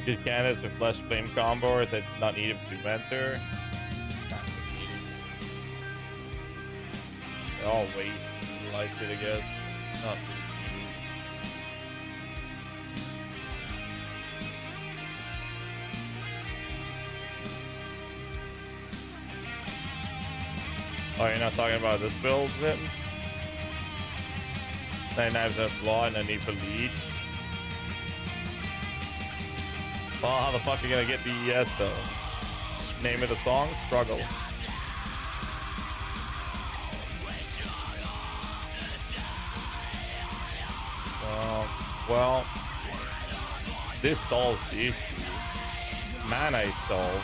Good candidates for Flesh Flame combos. It's not needed to answer. All waste like it, I guess. Not oh, you're not talking about this build, then? 9 knives of law and a need for leech. Well, how the fuck are you gonna get BES though? Name of the song? Struggle. Well, this solves the issue. Mana is solved.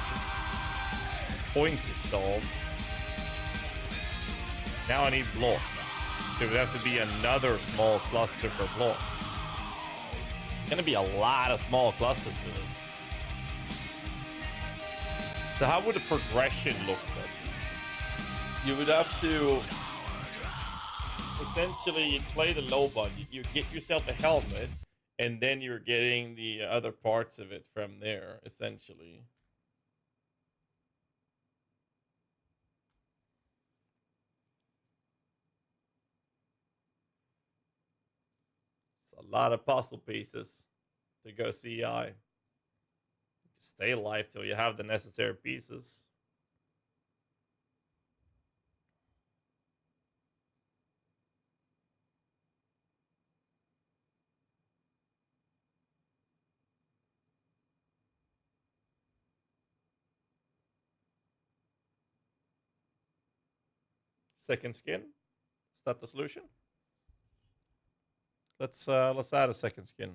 Points is solved. Now I need block. There would have to be another small cluster for block. It's gonna be a lot of small clusters for this. So how would the progression look like? You would have to essentially play the low budget. You get yourself a helmet, and then you're getting the other parts of it from there, essentially. It's a lot of puzzle pieces to go CI. Stay alive till you have the necessary pieces. Second skin. Is that the solution? Let's add a second skin.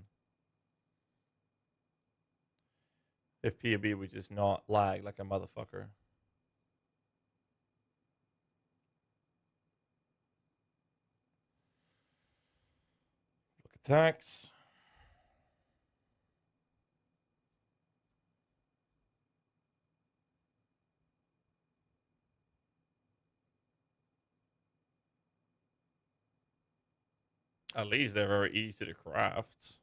If PoB would just not lag like a motherfucker. Look attacks. At least they're very easy to craft.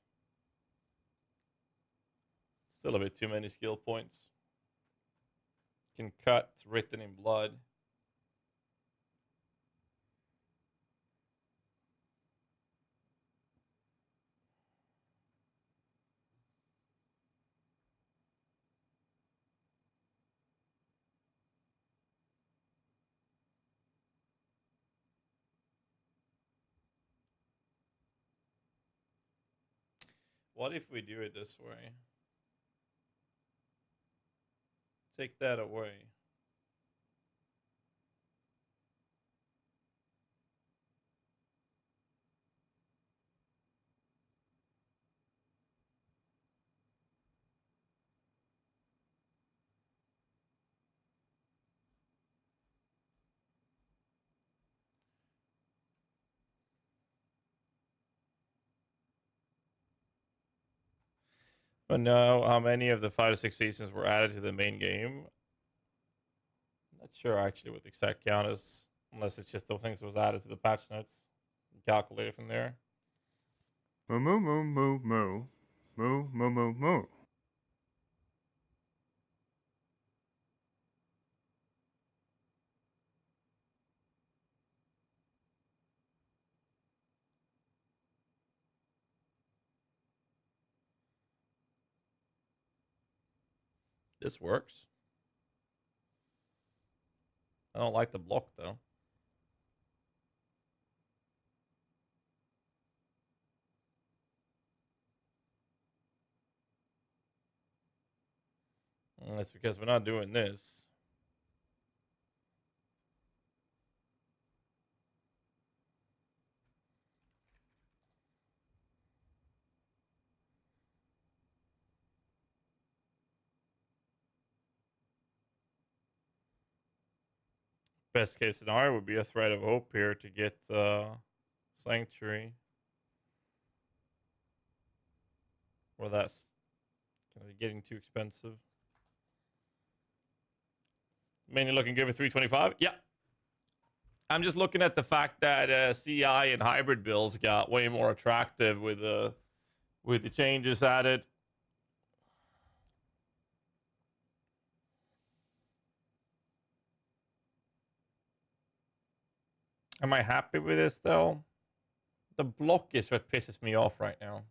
Still a bit too many skill points. Can cut, written in blood. What if we do it this way? Take that away. But no, how many of the 5 to 6 seasons were added to the main game? Not sure actually what the exact count is, unless it's just the things that was added to the patch notes. Calculate it from there. Moo moo moo moo moo. Moo moo moo moo. This works. I don't like the block though. That's because we're not doing this. Best case scenario would be a thread of hope here to get Sanctuary. Or that's kind of getting too expensive. Mainly looking good for 325. Yeah. I'm just looking at the fact that CI and hybrid builds got way more attractive with the changes added. Am I happy with this though? The block is what pisses me off right now.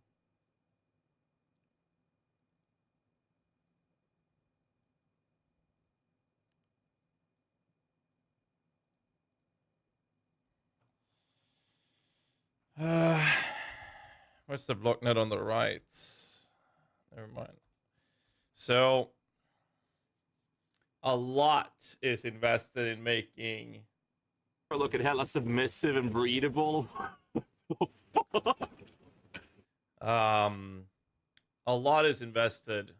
What's the block net on the right? Never mind. So a lot is invested in making. Look at hella submissive and breedable. A lot is invested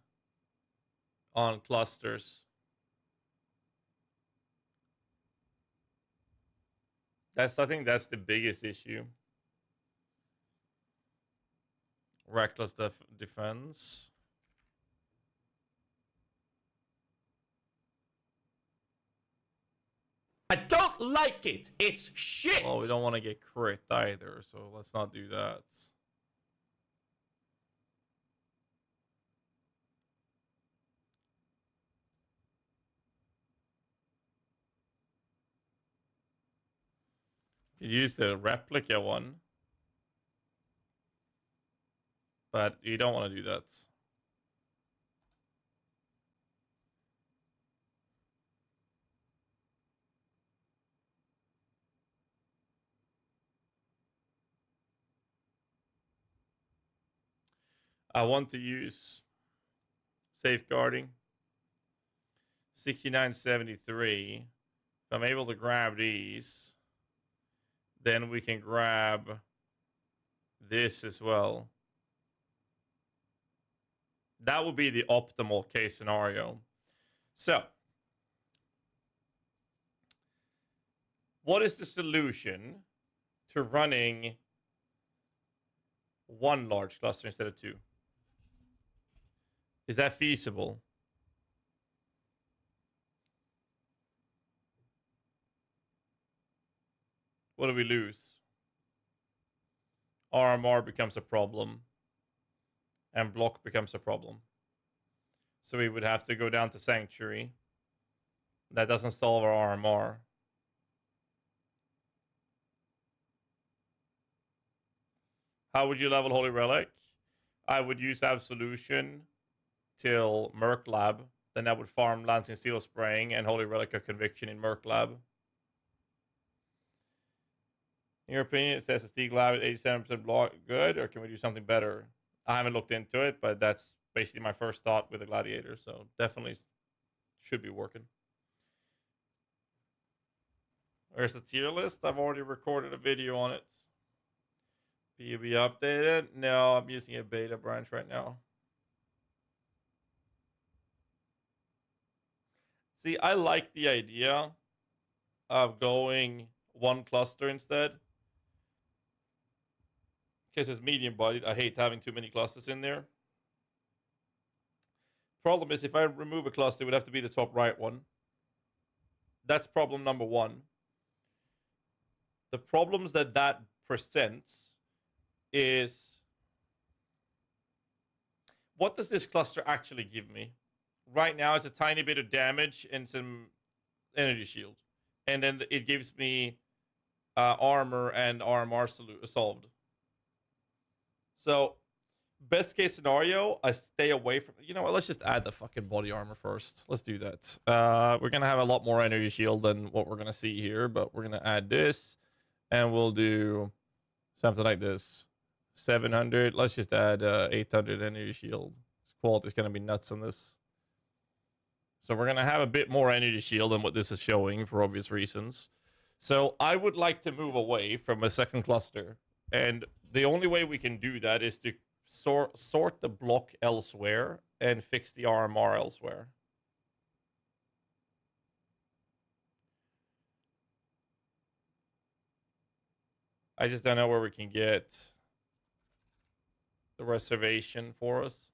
on clusters. I think that's the biggest issue. Reckless defense. I don't like it. It's shit. Well, we don't want to get crit either, so let's not do that. You use the replica one. But you don't want to do that. I want to use safeguarding. 6973. If I'm able to grab these. then we can grab this as well. That would be the optimal case scenario. So, what is the solution to running one large cluster instead of two? Is that feasible? What do we lose? RMR becomes a problem. And block becomes a problem. So we would have to go down to Sanctuary. That doesn't solve our RMR. How would you level Holy Relic? I would use Absolution till Merc Lab. Then I would farm Lancing Steel Spraying and Holy Relic of Conviction in Merc Lab. In your opinion, it says SSD Glab at 87% block good, or can we do something better? I haven't looked into it, but that's basically my first thought with the Gladiator, so definitely should be working. There's a tier list. I've already recorded a video on it. PUB updated? No, I'm using a beta branch right now. See, I like the idea of going one cluster instead. Because it's medium bodied. I hate having too many clusters in there. Problem is, if I remove a cluster, it would have to be the top right one. That's problem number one. The problems that presents is, what does this cluster actually give me? Right now, it's a tiny bit of damage and some energy shield. And then it gives me armor and RMR solved. So, best case scenario, I stay away from... You know what, let's just add the fucking body armor first. Let's do that. We're going to have a lot more energy shield than what we're going to see here, but we're going to add this. And we'll do something like this. 700. Let's just add 800 energy shield. Quality is going to be nuts on this. So we're going to have a bit more energy shield than what this is showing for obvious reasons. So I would like to move away from a second cluster. And the only way we can do that is to sort the block elsewhere and fix the RMR elsewhere. I just don't know where we can get the reservation for us.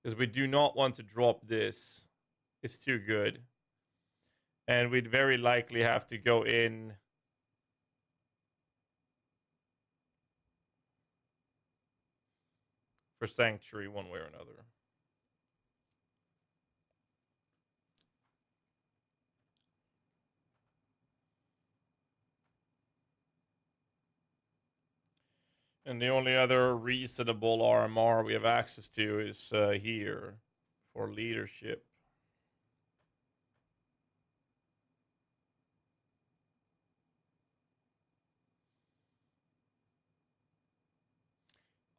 Because we do not want to drop this. It's too good. And we'd very likely have to go in for Sanctuary one way or another. And the only other reasonable RMR we have access to is here for leadership.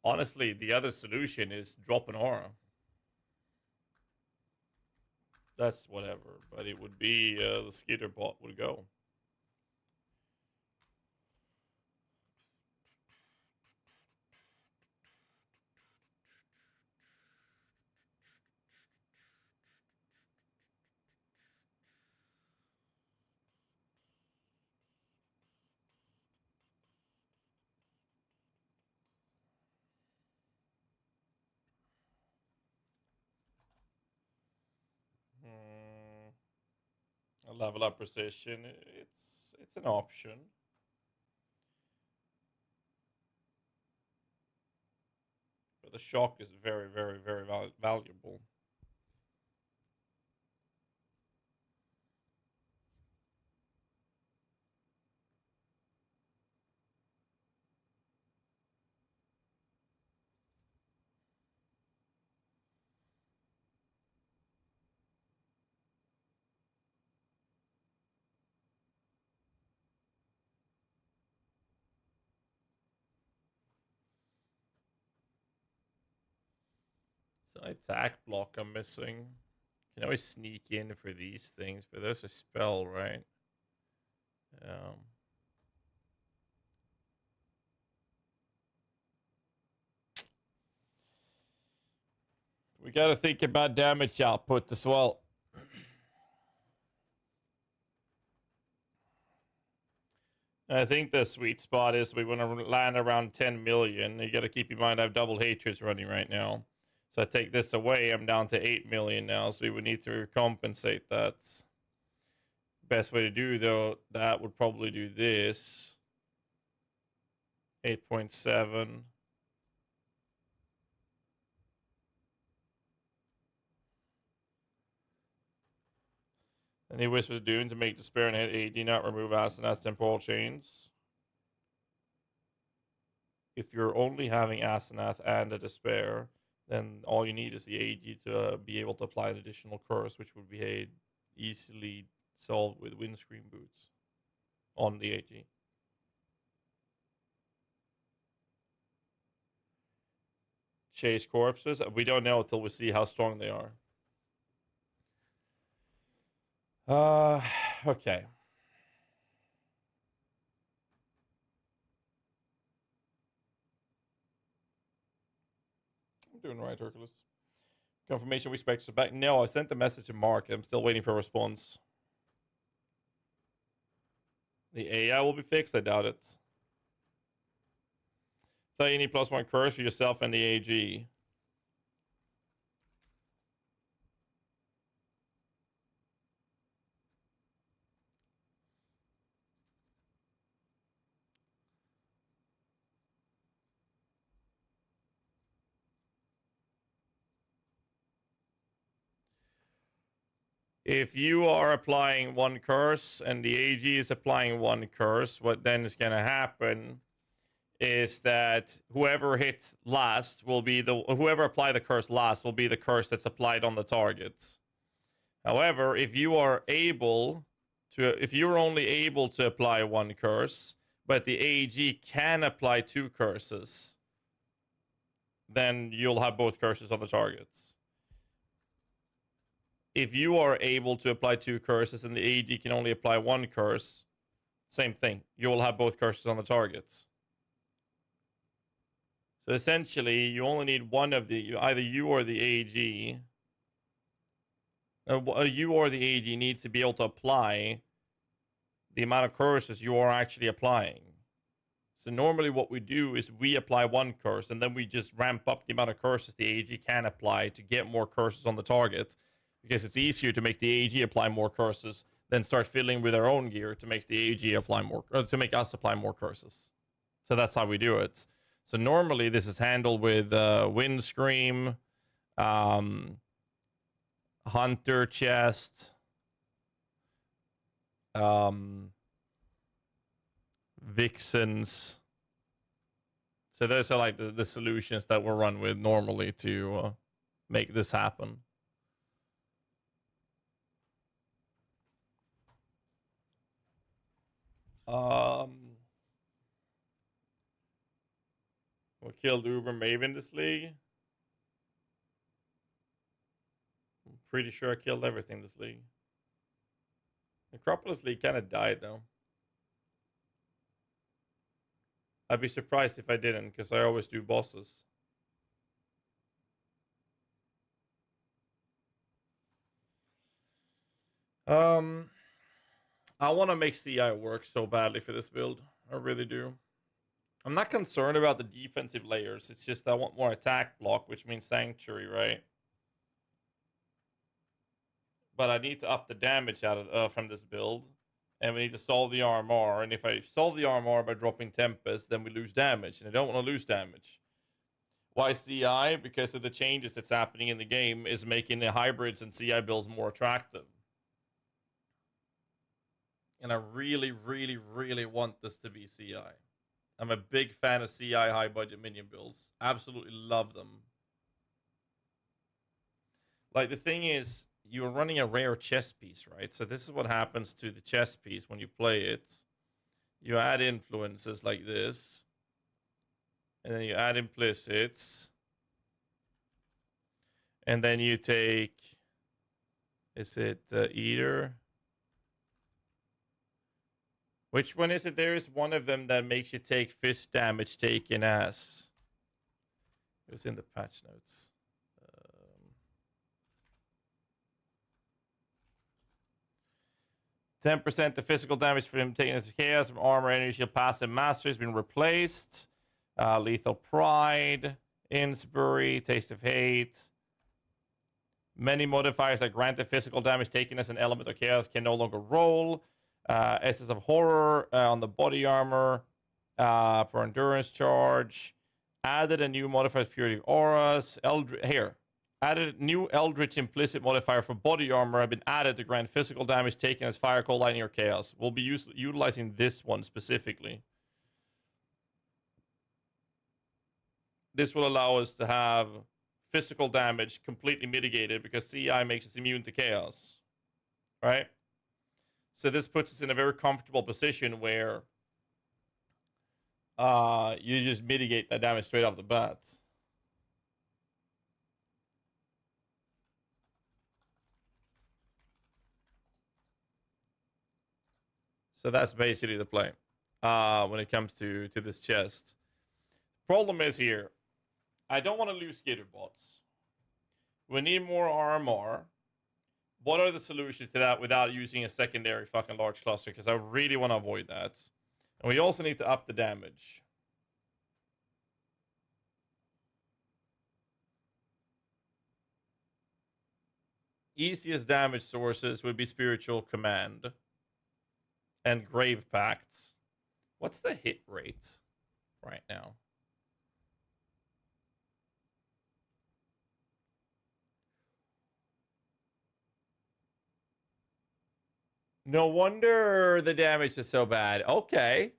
Honestly, the other solution is drop an aura. That's whatever, but it would be the skitter bot would go. A level up precision, it's an option. But the shock is very, very, very valuable. So attack block I'm missing. can always sneak in for these things, but there's a spell, right? We got to think about damage output as well. I think the sweet spot is we want to land around 10 million. You got to keep in mind I have double hatreds running right now. So I take this away, I'm down to 8 million now. So we would need to compensate that. Best way to do, though, that would probably do this. 8.7. Any wish was doing to make Despair and hit AD not remove Asenath's temporal chains. If you're only having Asenath and a Despair, then all you need is the AG to be able to apply an additional curse, which would be easily solved with Windscreen Boots on the AG. Chase corpses? We don't know until we see how strong they are. Okay. I'm doing right, Hercules. Confirmation we specters back. No, I sent the message to Mark. I'm still waiting for a response. The AI will be fixed? I doubt it. So you need +1 curse for yourself and the AG. If you are applying 1 curse and the AG is applying 1 curse, what then is going to happen is that whoever hit last will be whoever applied the curse last will be the curse that's applied on the target. However, if you're only able to apply 1 curse, but the AG can apply 2 curses, then you'll have both curses on the targets. If you are able to apply 2 curses and the AG can only apply 1 curse, same thing. You will have both curses on the targets. So essentially, you only need one of either you or the AG. You or the AG needs to be able to apply the amount of curses you are actually applying. So normally what we do is we apply 1 curse, and then we just ramp up the amount of curses the AG can apply to get more curses on the target. Because it's easier to make the AG apply more curses than start filling with our own gear to make the AG apply more, or to make us apply more curses. So that's how we do it. So normally this is handled with Windscream, Hunter Chest, Vixens. So those are like the solutions that we'll run with normally to make this happen. We killed Uber Maven this league. I'm pretty sure I killed everything this league. Necropolis League kind of died though. I'd be surprised if I didn't, because I always do bosses. I want to make CI work so badly for this build. I really do. I'm not concerned about the defensive layers. It's just I want more attack block, which means Sanctuary, right? But I need to up the damage out of from this build. And we need to solve the RMR. And if I solve the RMR by dropping Tempest, then we lose damage. And I don't want to lose damage. Why CI? Because of the changes that's happening in the game is making the hybrids and CI builds more attractive. And I really, really, really want this to be CI. I'm a big fan of CI high budget minion builds. Absolutely love them. Like, the thing is, you're running a rare chess piece, right? So this is what happens to the chess piece when you play it. You add influences like this. And then you add implicits. And then you take Is it Eater? Which one is it? There is one of them that makes you take fist damage taken as. It was in the patch notes. 10% the physical damage from him taking as chaos from armor, energy, shield, passive mastery has been replaced. Lethal Pride, Innsbury, Taste of Hate. Many modifiers that grant the physical damage taken as an element of chaos can no longer roll. Essence of Horror on the body armor for endurance charge. Added a new modifier Purity of Auras. Added new Eldritch implicit modifier for body armor have been added to grant physical damage taken as fire, cold, lightning, or chaos. We'll be utilizing this one specifically. This will allow us to have physical damage completely mitigated because CI makes us immune to chaos. Right? So this puts us in a very comfortable position where you just mitigate that damage straight off the bat. So that's basically the play when it comes to this chest. Problem is here, I don't want to lose skitter bots. We need more RMR. What are the solutions to that without using a secondary fucking large cluster? Because I really want to avoid that. And we also need to up the damage. Easiest damage sources would be Spiritual Command and Grave Pact. What's the hit rate right now? No wonder the damage is so bad. Okay.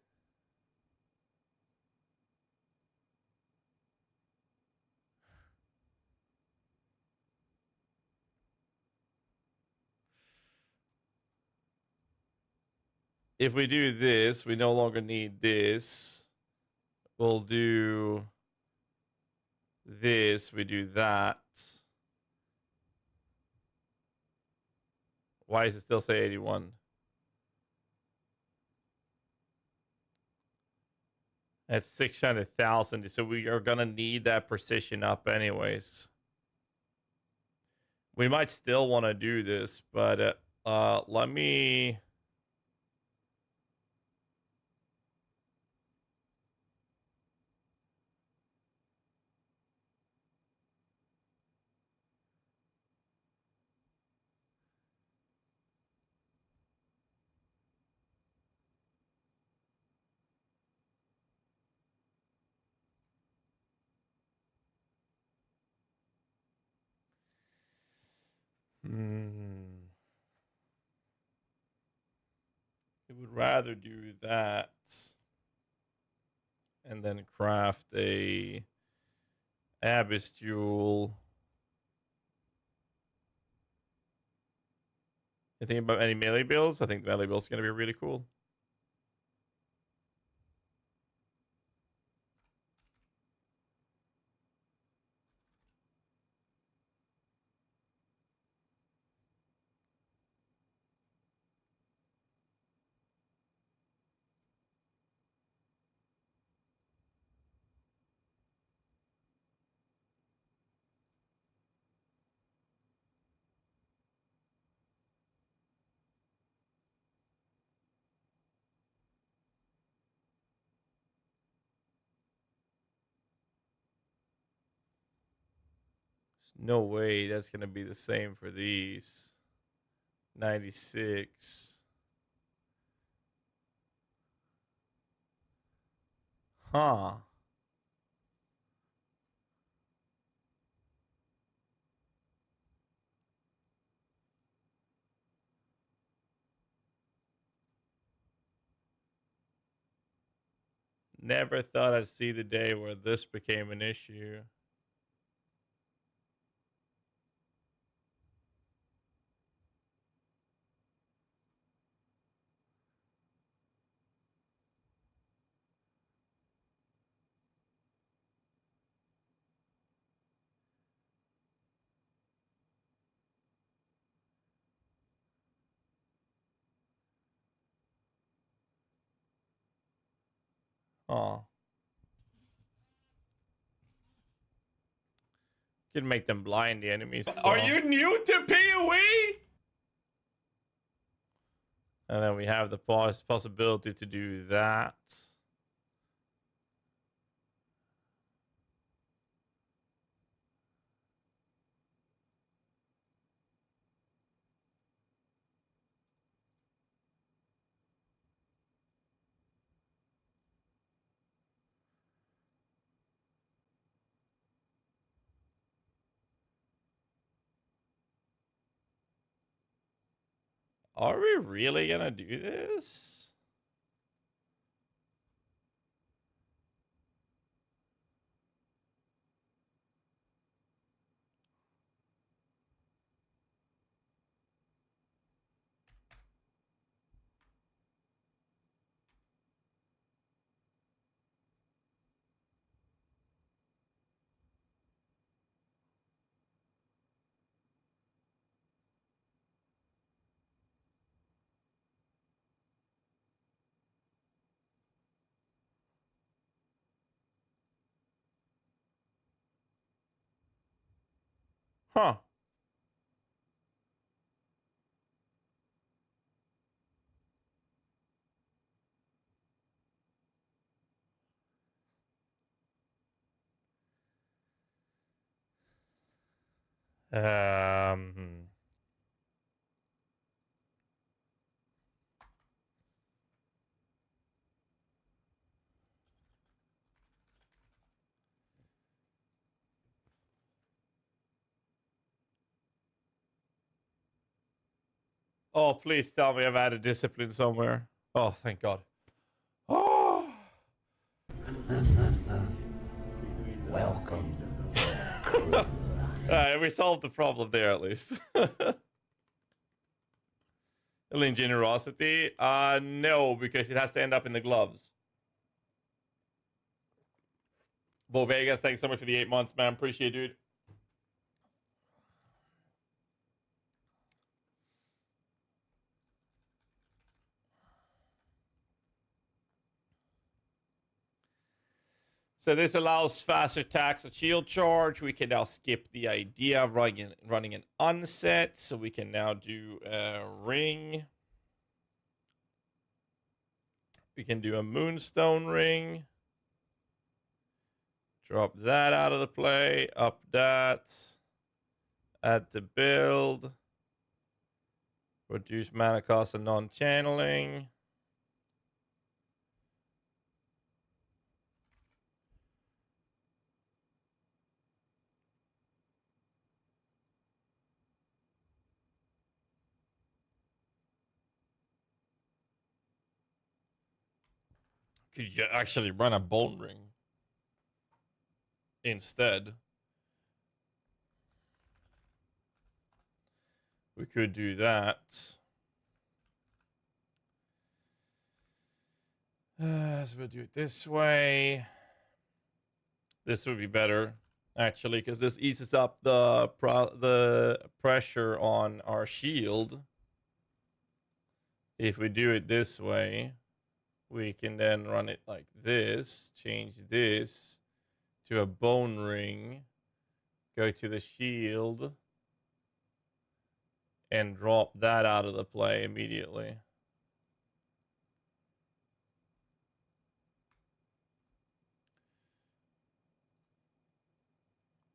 If we do this, we no longer need this. We'll do this. We do that. Why does it still say 81? That's 600,000. So we are going to need that precision up anyways. We might still want to do this, but let me... I would rather do that and then craft a Abyss Jewel. You think about any melee builds? I think the melee build is going to be really cool. No way that's going to be the same for these. 96. Huh. Never thought I'd see the day where this became an issue. Oh. Could make them blind, the enemies. Are you new to PoE? And then we have the possibility to do that. Are we really gonna do this? Huh. Hmm. Oh, please tell me I've added discipline somewhere. Oh, thank God. Oh. Welcome to the crew. We solved the problem there at least. Alien generosity? No, because it has to end up in the gloves. Bo Vegas, thanks so much for the 8 months, man. Appreciate it, dude. So this allows fast attacks at shield charge. We can now skip the idea of running an unset. So we can now do a ring. We can do a moonstone ring. Drop that out of the play. Up that. Add to build. Reduce mana cost and non-channeling. Could you actually run a bone ring instead? We could do that. So we'll do it this way. This would be better, actually, because this eases up the pressure on our shield. If we do it this way, we can then run it like this, change this to a bone ring, go to the shield, and drop that out of the play immediately.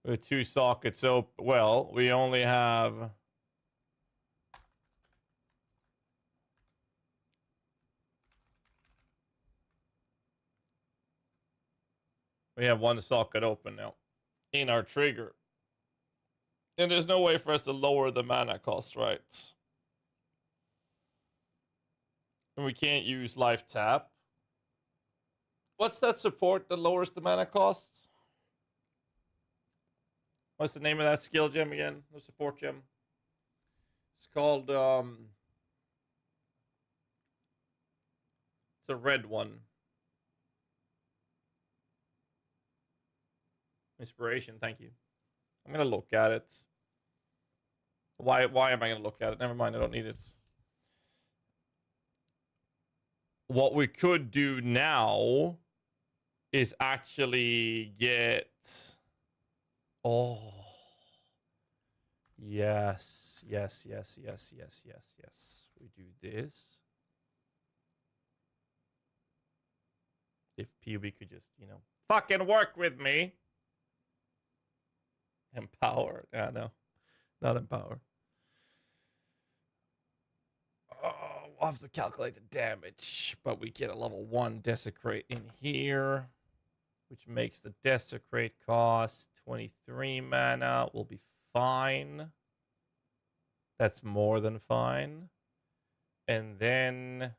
With 2 sockets open, well, we only have... We have 1 socket open now in our trigger. And there's no way for us to lower the mana cost, right? And we can't use life tap. What's that support that lowers the mana cost? What's the name of that skill gem again? The support gem. It's called it's a red one. Inspiration, thank you. I'm gonna look at it. Why am I gonna look at it? Never mind, I don't need it. What we could do now is actually get... Oh. Yes. Yes, yes, yes, yes, yes, yes. We do this. If PoB could just, you know, fucking work with me. Empower. Yeah, no. Not empower. Oh, we'll have to calculate the damage. But we get a level 1 desecrate in here, which makes the desecrate cost 23 mana. We'll be fine. That's more than fine. And then...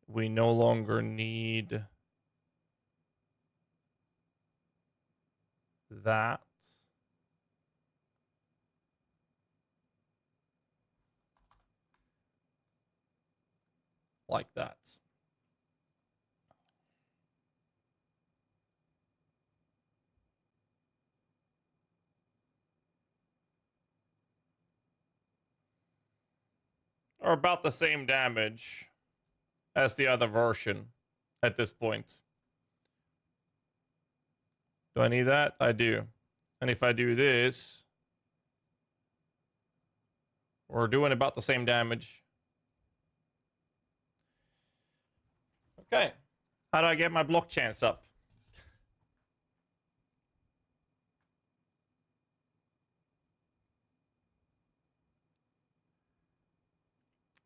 we no longer need that. Like that. Or about the same damage as the other version at this point. Do I need that? I do. And if I do this, we're doing about the same damage. Okay. How do I get my block chance up?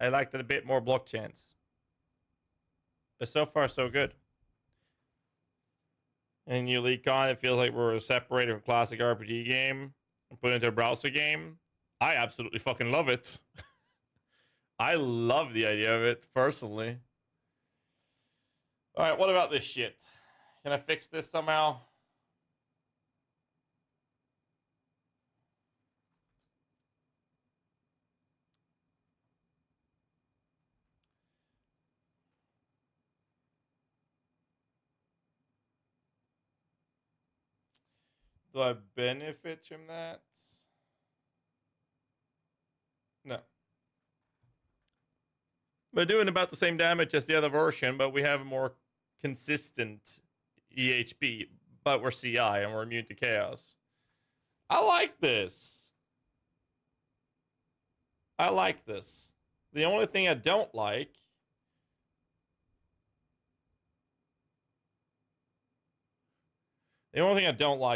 I liked it a bit more block chance. But so far, so good. And you leak on, it feels like we're separated from classic RPG game and put into a browser game. I absolutely fucking love it. I love the idea of it, personally. Alright, what about this shit? Can I fix this somehow? Do I benefit from that? No. We're doing about the same damage as the other version, but we have a more consistent EHP, but we're CI and we're immune to chaos. I like this. I like this. The only thing I don't like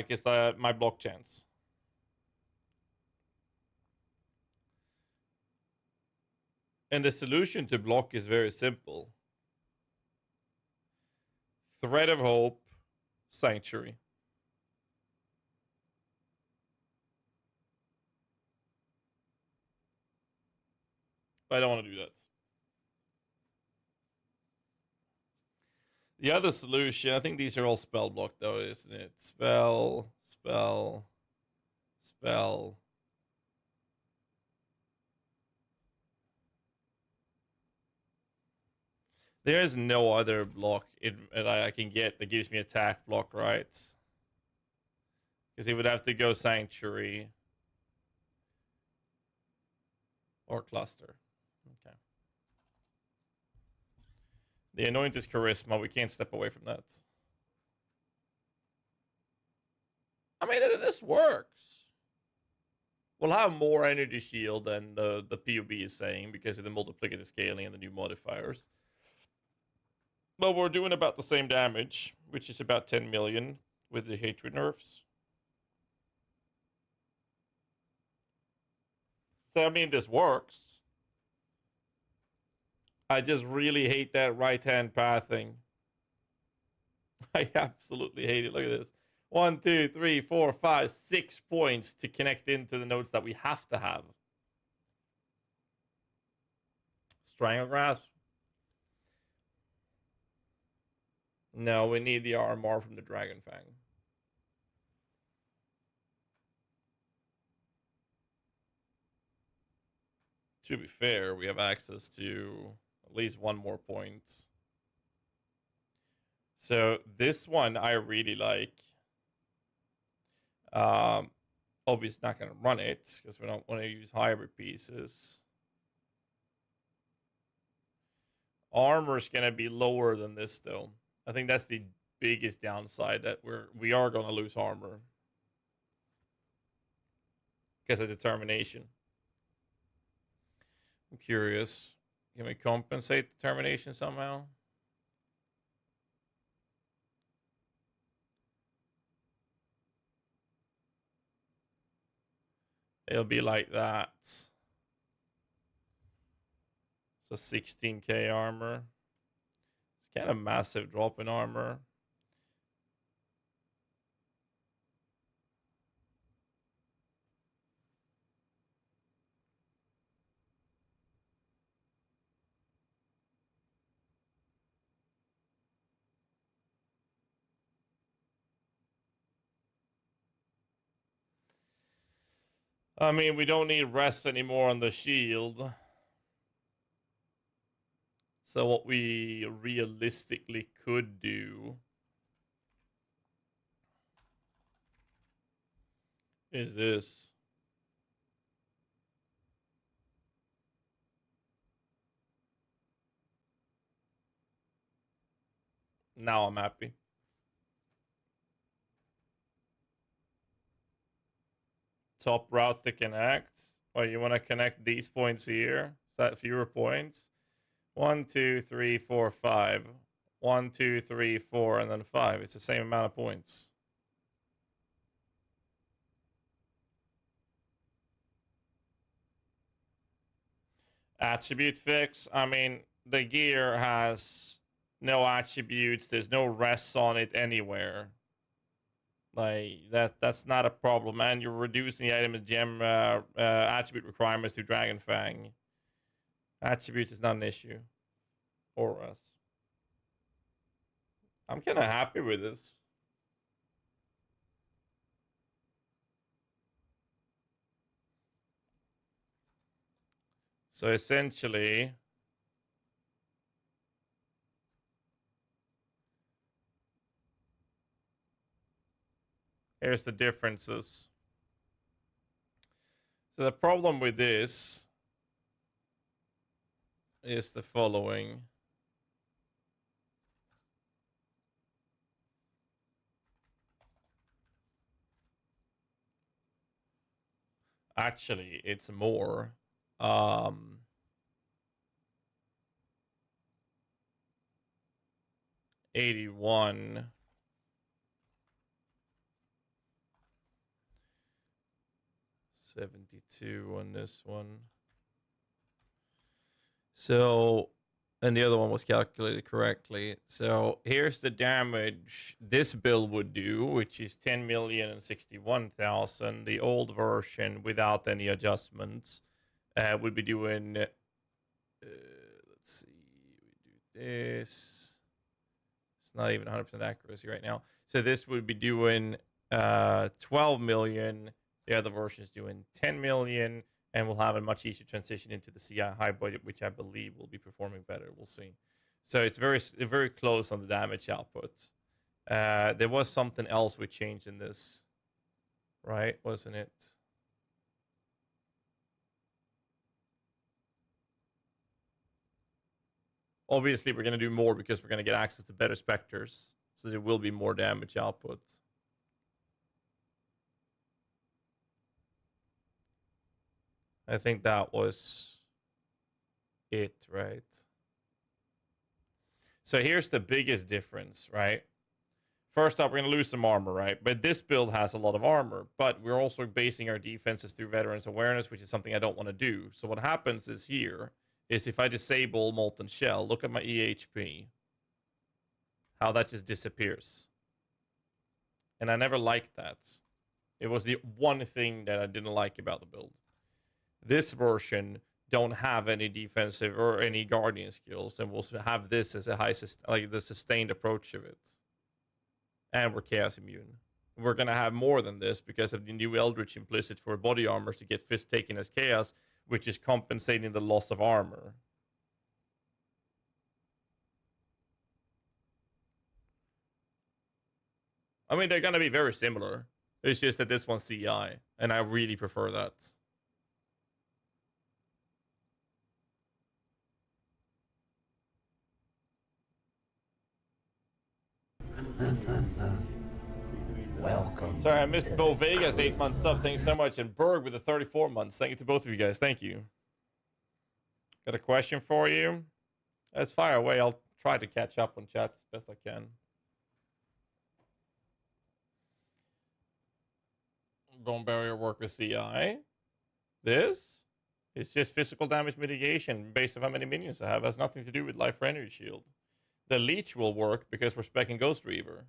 is my block chance. And the solution to block is very simple. Thread of Hope, Sanctuary. But I don't want to do that. The other solution, I think these are all spell block though, isn't it? Spell, spell, spell. There is no other block I can get that gives me attack block, right? Because he would have to go Sanctuary or Cluster. Okay. The Anoint is Charisma. We can't step away from that. I mean, this works. We'll have more energy shield than the PoB is saying because of the multiplicative scaling and the new modifiers. But we're doing about the same damage, which is about 10 million with the hatred nerfs. So, I mean, this works. I just really hate that right-hand pathing. I absolutely hate it. Look at this. 1, 2, 3, 4, 5, 6 points to connect into the nodes that we have to have. Strangle Grasp. No, we need the RMR from the Dragon Fang. To be fair, we have access to at least one more point. So this one I really like. Obviously not going to run it because we don't want to use hybrid pieces. Armor's gonna be lower than this though. I think that's the biggest downside, that we are gonna lose armor because of determination. I'm curious. Can we compensate determination somehow? It'll be like that. So 16k armor. It's kind of massive drop in armor. I mean, we don't need rest anymore on the shield. So what we realistically could do is this. Now I'm happy. Top route to connect. Oh, you want to connect these points here? Is that fewer points? 1, 2, 3, 4, 5. 1, 2, 3, 4, and then 5. It's the same amount of points. Attribute fix. I mean, the gear has no attributes. There's no rests on it anywhere. Like that's not a problem, and you're reducing the item and gem attribute requirements through Dragon Fang. Attributes is not an issue for us. I'm kind of happy with this. So essentially, here's the differences. So the problem with this is the following. Actually, it's more. 81. $72 on this one. So, and the other one was calculated correctly. So here's the damage this build would do, which is 10,061,000. The old version without any adjustments would be doing, let's see, we do this. It's not even 100% accuracy right now. So this would be doing 12 million. The other version is doing 10 million, and we'll have a much easier transition into the CI high budget, which I believe will be performing better. We'll see. So it's very close on the damage output. There was something else we changed in this, right? Wasn't it? Obviously, we're going to do more because we're going to get access to better specters. So there will be more damage output. I think that was it, right? So here's the biggest difference, right? First up, we're going to lose some armor, right? But this build has a lot of armor, but we're also basing our defenses through Veterans Awareness, which is something I don't want to do. So what happens is here is if I disable Molten Shell, look at my EHP, how that just disappears. And I never liked that. It was the one thing that I didn't like about the build. This version don't have any defensive or any guardian skills, and we'll have this as a like the sustained approach of it. And we're chaos immune. We're gonna have more than this because of the new Eldritch implicit for body armor to get fist taken as chaos, which is compensating the loss of armor. I mean, they're gonna be very similar. It's just that this one's CI, and I really prefer that. Welcome. Sorry, I missed to Bo the Vegas, crew 8 months sub. Thank you so much. And Berg with the 34 months. Thank you to both of you guys. Thank you. Got a question for you. Let's fire away. I'll try to catch up on chat as best I can. Bone barrier work with CI. This is just physical damage mitigation based on how many minions I have. It has nothing to do with life or energy shield. The leech will work because we're specking Ghost Reaver.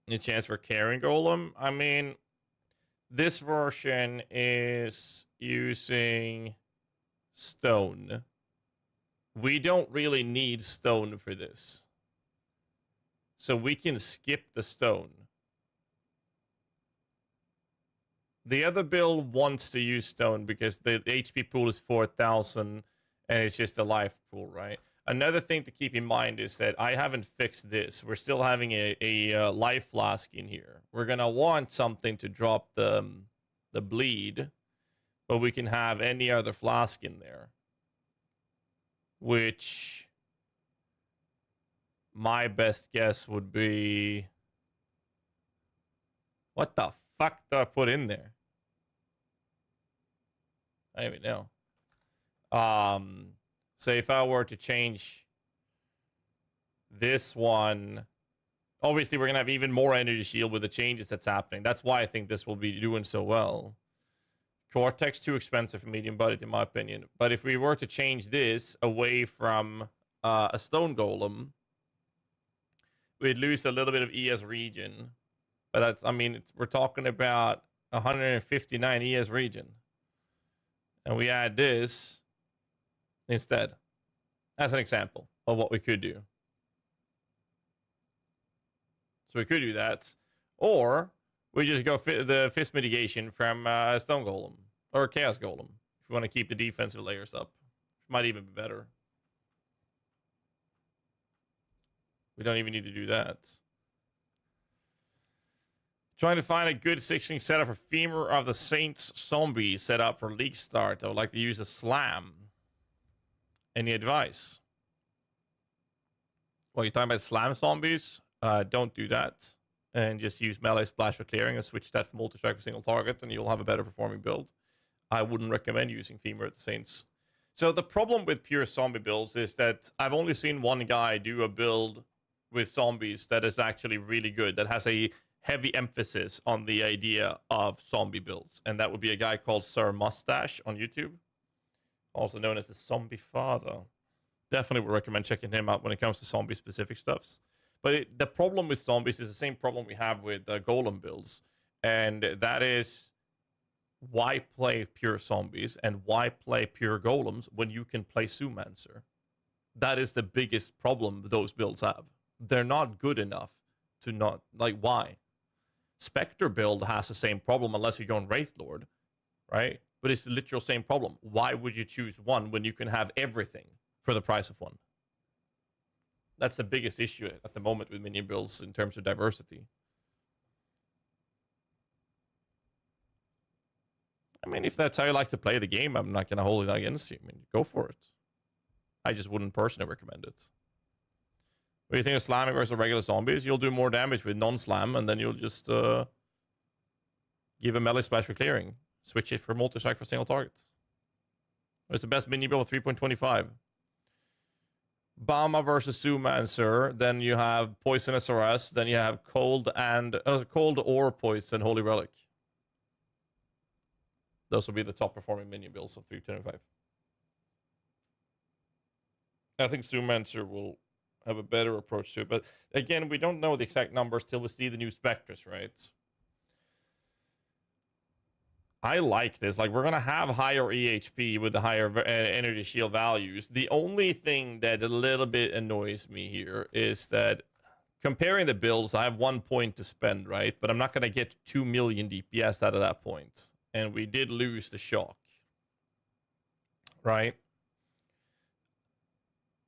Any chance for Carrying Golem? I mean, this version is using stone. We don't really need stone for this. So we can skip the stone. The other build wants to use stone because the HP pool is 4,000 and it's just a life pool, right? Another thing to keep in mind is that I haven't fixed this. We're still having a life flask in here. We're going to want something to drop the bleed, but we can have any other flask in there. Which my best guess would be... What the fuck do I put in there? I don't even know. So if I were to change this one, obviously we're going to have even more energy shield with the changes that's happening. That's why I think this will be doing so well. Cortex, too expensive for medium budget in my opinion. But if we were to change this away from a stone golem, we'd lose a little bit of ES regen. But that's, I mean, we're talking about 159 ES regen. And we add this instead. As an example of what we could do. So we could do that. Or we just go the fist mitigation from Stone Golem. Or Chaos Golem. If you want to keep the defensive layers up. Might even be better. We don't even need to do that. Trying to find a good 16 setup for Femur of the Saints zombie setup for League Start. I would like to use a slam. Any advice? Well, you're talking about slam zombies? Don't do that. And just use melee splash for clearing and switch that for multi-strike for single target, and you'll have a better performing build. I wouldn't recommend using Femur of the Saints. So the problem with pure zombie builds is that I've only seen one guy do a build with zombies that is actually really good, that has a heavy emphasis on the idea of zombie builds. And that would be a guy called Sir Mustache on YouTube, also known as the Zombie Father. Definitely would recommend checking him out when it comes to zombie-specific stuffs. But the problem with zombies is the same problem we have with golem builds. And that is, why play pure zombies and why play pure golems when you can play Zoomancer? That is the biggest problem those builds have. They're not good enough to not... Like, why? Spectre build has the same problem unless you're going Wraith Lord, right? But it's the literal same problem. Why would you choose one when you can have everything for the price of one? That's the biggest issue at the moment with minion builds in terms of diversity. I mean, if that's how you like to play the game, I'm not going to hold it against you. I mean, go for it. I just wouldn't personally recommend it. What do you think of slamming versus regular zombies? You'll do more damage with non-slam, and then you'll just give a melee splash for clearing. Switch it for multi-strike for single targets. What's the best minion build with 3.25? Bama versus Zoomancer. Then you have Poison SRS. Then you have Cold or Poison Holy Relic. Those will be the top performing minion builds of 325. I think Zoomancer will have a better approach to it. But again, we don't know the exact numbers till we see the new Spectres, right? I like this. Like, we're going to have higher EHP with the higher energy shield values. The only thing that a little bit annoys me here is that comparing the builds, I have 1 point to spend, right? But I'm not going to get 2 million DPS out of that point. And we did lose the shock, right?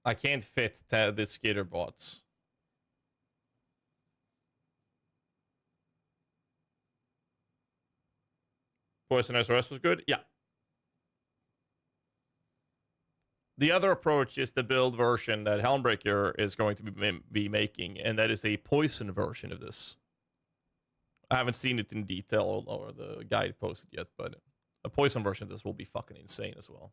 I can't fit this skater bots. Poison SRS was good? Yeah. The other approach is the build version that Helmbreaker is going to be making, and that is a poison version of this. I haven't seen it in detail or the guide posted yet, but a poison version of this will be fucking insane as well.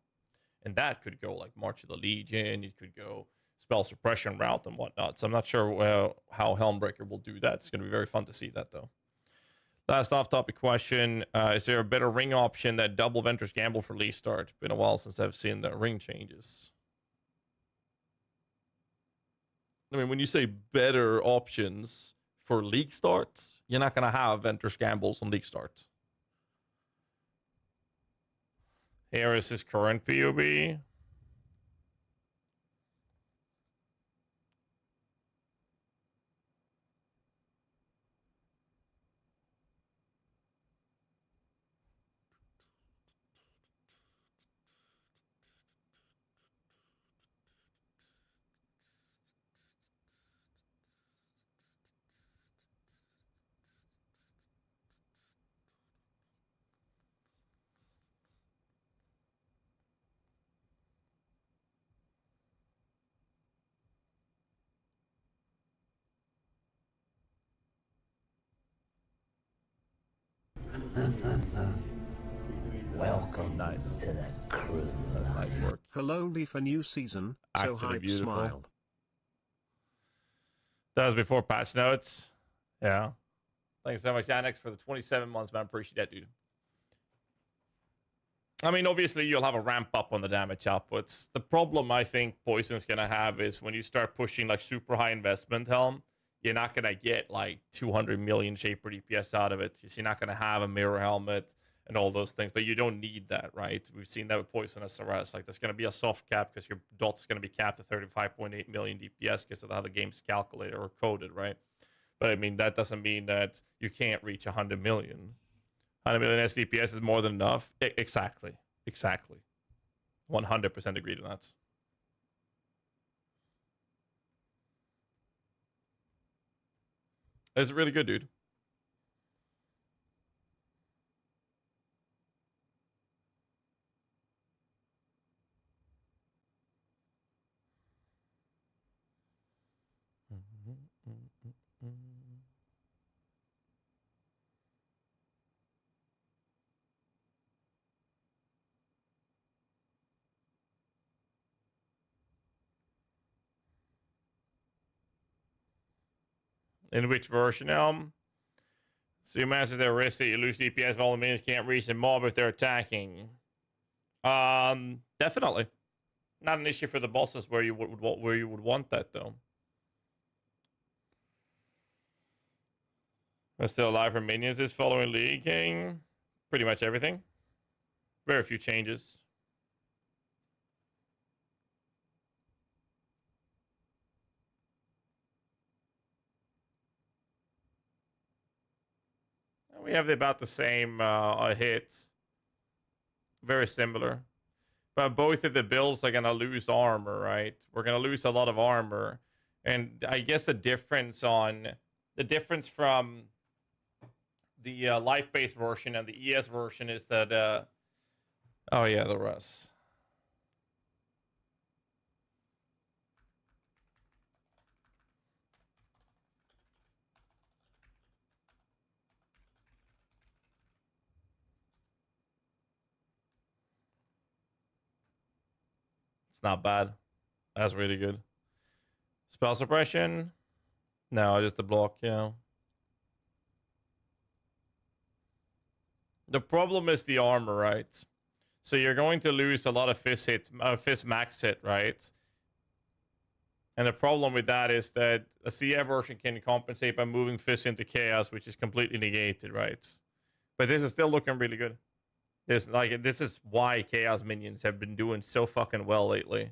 And that could go like March of the Legion, it could go spell suppression route and whatnot. So I'm not sure how Helmbreaker will do that. It's going to be very fun to see that though. Last off-topic question, is there a better ring option that double Ventress Gamble for League Start? Been a while since I've seen the ring changes. I mean, when you say better options for League Starts, you're not going to have Ventress Gambles on League Starts. Here is his current POB. Welcome Nice. to the crew. That's nice work. Hello, Leaf, a new season. So Actually hype, beautiful. smile. That was before patch notes. Yeah. Thanks so much, Annex, for the 27 months, man. Appreciate that, dude. I mean, obviously, you'll have a ramp up on the damage outputs. The problem I think Poison's going to have is when you start pushing like super high investment Helm, you're not going to get like 200 million Shaper DPS out of it. You're not going to have a mirror helmet and all those things, but you don't need that, right? We've seen that with Poison SRS. Like, there's going to be a soft cap because your dot's going to be capped at 35.8 million DPS because of how the game's calculated or coded, right? But I mean, that doesn't mean that you can't reach 100 million. 100 million SDPS is more than enough. Exactly. 100% agree to that. It's really good, dude. In which version, So your masters that risk that you lose DPS, all the minions can't reach the mob if they're attacking. Definitely. Not an issue for the bosses where you would want that though. I'm still alive for minions this following League King. Pretty much everything. Very few changes. We have about the same hits. Very similar. But both of the builds are going to lose armor, right? We're going to lose a lot of armor. And I guess the difference from the life-based version and the ES version is that... oh, yeah, the rest. Not bad. That's really good. Spell suppression? No, just the block, yeah. The problem is the armor, right? So you're going to lose a lot of fist max hit, right? And the problem with that is that a CF version can compensate by moving fist into chaos, which is completely negated, right? But this is still looking really good. This is why Chaos minions have been doing so fucking well lately.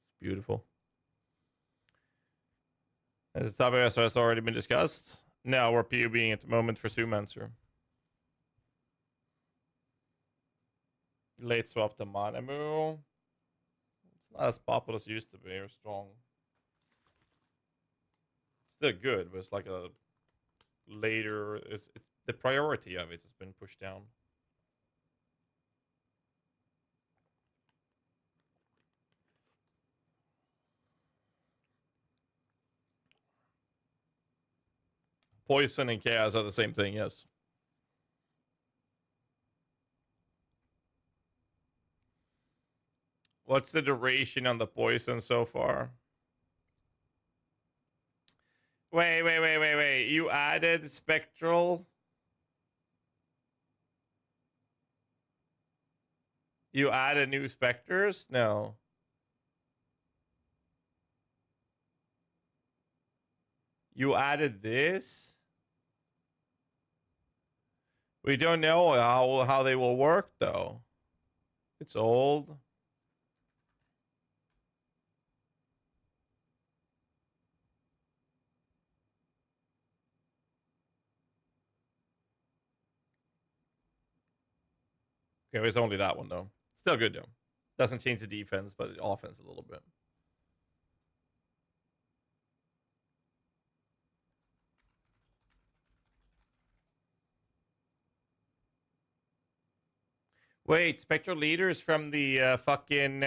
It's beautiful. Has the topic has already been discussed? No, we're POBing at the moment for Zoomancer. Late swap to Manamu. It's not as popular as it used to be, or strong. Still good, but it's like a later. It's the priority of it has been pushed down. Poison and chaos are the same thing, yes. What's the duration on the poison so far? Wait. You added spectral? You added new specters? No. You added this? We don't know how they will work though. It's old. Okay, it's only that one though. Still good though. Doesn't change the defense, but the offense a little bit. Wait, Spectral Leaders from the fucking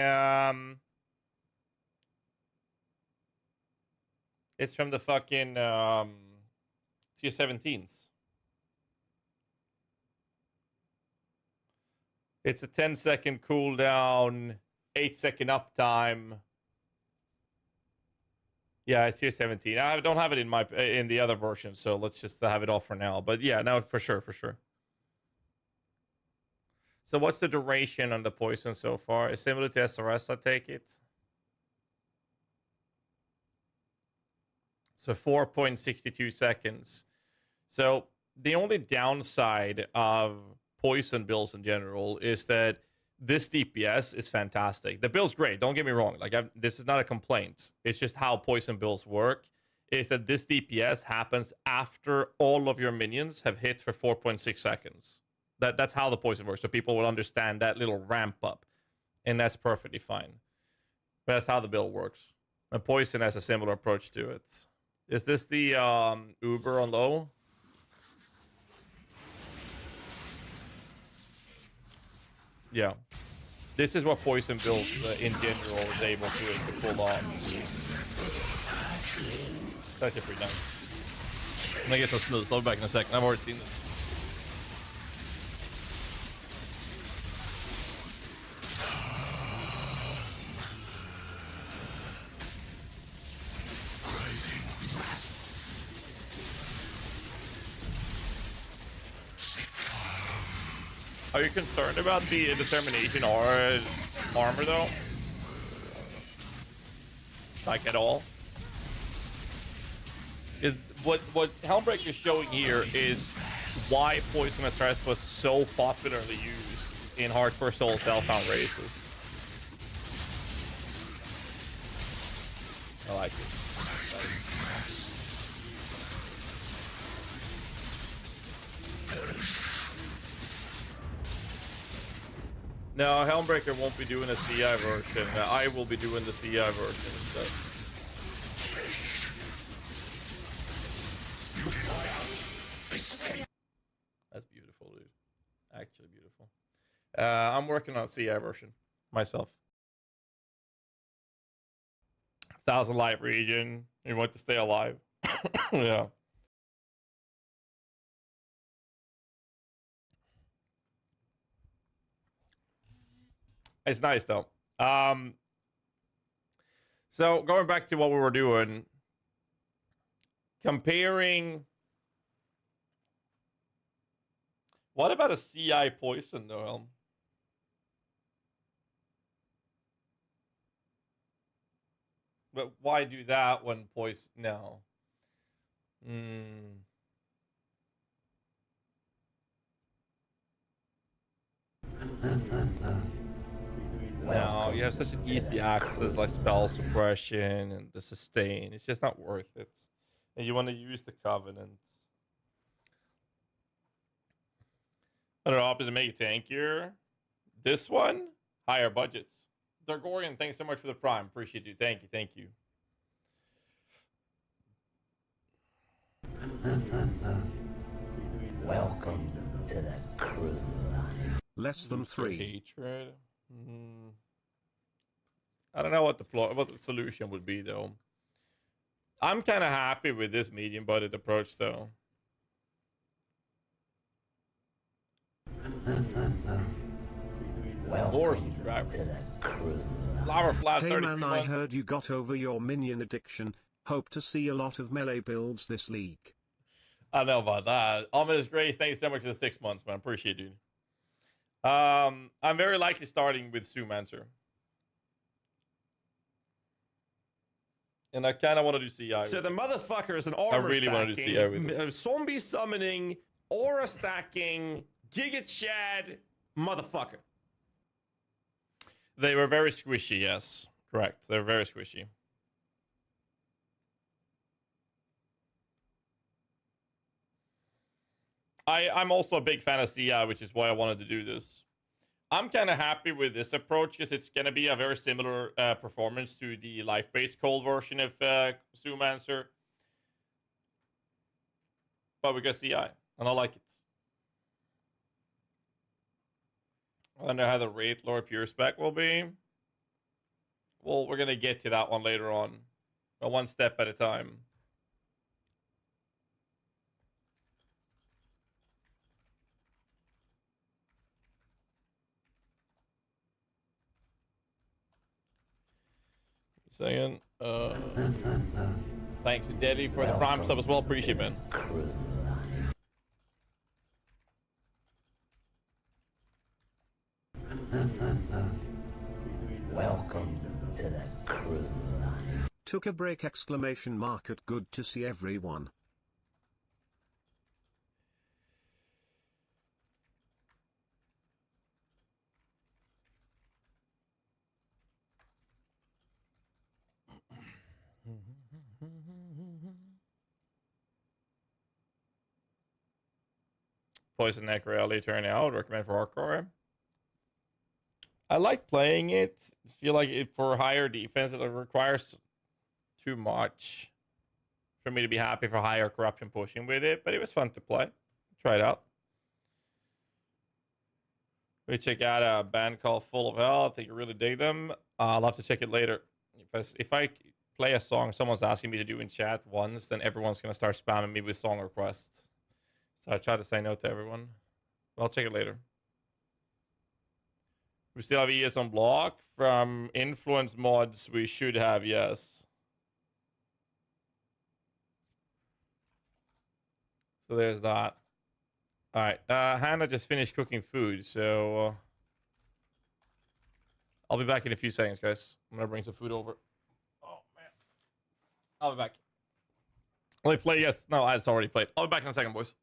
it's from the fucking tier 17s. It's a 10-second cooldown, 8-second uptime. Yeah, it's tier 17. I don't have it in the other version, so let's just have it off for now. But yeah, no, for sure. So what's the duration on the poison so far? It's similar to SRS, I take it. So 4.62 seconds. So the only downside of poison builds in general is that this DPS is fantastic. The build's great. Don't get me wrong. Like this is not a complaint. It's just how poison builds work. Is that this DPS happens after all of your minions have hit for 4.6 seconds. That's how the poison works. So people will understand that little ramp up, and that's perfectly fine. But that's how the build works. And poison has a similar approach to it. Is this the Uber on low? Yeah. This is what poison builds in general is able to pull off. It's actually pretty nice. I'm gonna get some smooth. I'll be back in a second. I've already seen this. Are you concerned about the determination or armor though? Like at all? Is what Helmbreaker is showing here is why Poison SRS was so popularly used in hardcore soul self-found races. I like it. No, Helmbreaker won't be doing a CI version. I will be doing the CI version instead. That's beautiful, dude. Actually beautiful. I'm working on a CI version myself. 1000 light region. You want to stay alive. Yeah. It's nice though. So going back to what we were doing, comparing. What about a CI poison though, Helm? But why do that when poison? No. No, you have such an easy access like spell suppression and the sustain. It's just not worth it. And you want to use the covenants. I don't know, opposite make it tankier. This one, higher budgets. Dargorian, thanks so much for the prime. Appreciate you. Thank you. Thank you. Welcome to the crew line. Less than Booster 3. Hatred. I don't know what the solution would be though. I'm kind of happy with this medium budget approach though. More Welcome subscribers. to the crew line. Flower Flat Hey 33 man, I months. heard you got over your minion addiction. Hope to see a lot of melee builds this league. I know about that. Ominous Grace, thanks so much for the 6 months, man. Appreciate it, dude. I'm very likely starting with Zoomancer. And I kind of want to do CI. So the motherfucker is an armor really wanted to see everything. zombie summoning, aura stacking, Giga Chad, motherfucker. They were very squishy, yes. Correct. They're very squishy. I'm also a big fan of CI, which is why I wanted to do this. I'm kind of happy with this approach because it's going to be a very similar performance to the life-based cold version of Zoomancer. But we got CI, and I like it. I wonder how the Wraith Lord Pure spec will be. Well, we're going to get to that one later on. But one step at a time. Saying, thanks to Deadly for the prime sub as well. Appreciate it, man. Crew line. Welcome to the crew line. Took a break exclamation mark at good to see everyone. Poison Neck Rally turn out. Recommend for hardcore. I like playing it. I feel like it for higher defense, it requires too much for me to be happy for higher corruption pushing with it. But it was fun to play. Try it out. We check out a band called Full of Hell. I think you really dig them. I'll have to check it later. If I play a song someone's asking me to do in chat once, then everyone's gonna start spamming me with song requests. So I try to say no to everyone. I'll check it later. We still have ES on block from influence mods. We should have, yes. So there's that. All right. Hannah just finished cooking food, so I'll be back in a few seconds, guys. I'm gonna bring some food over. Oh man, I'll be back. Let me play. Yes, no, it's already played. I'll be back in a second, boys.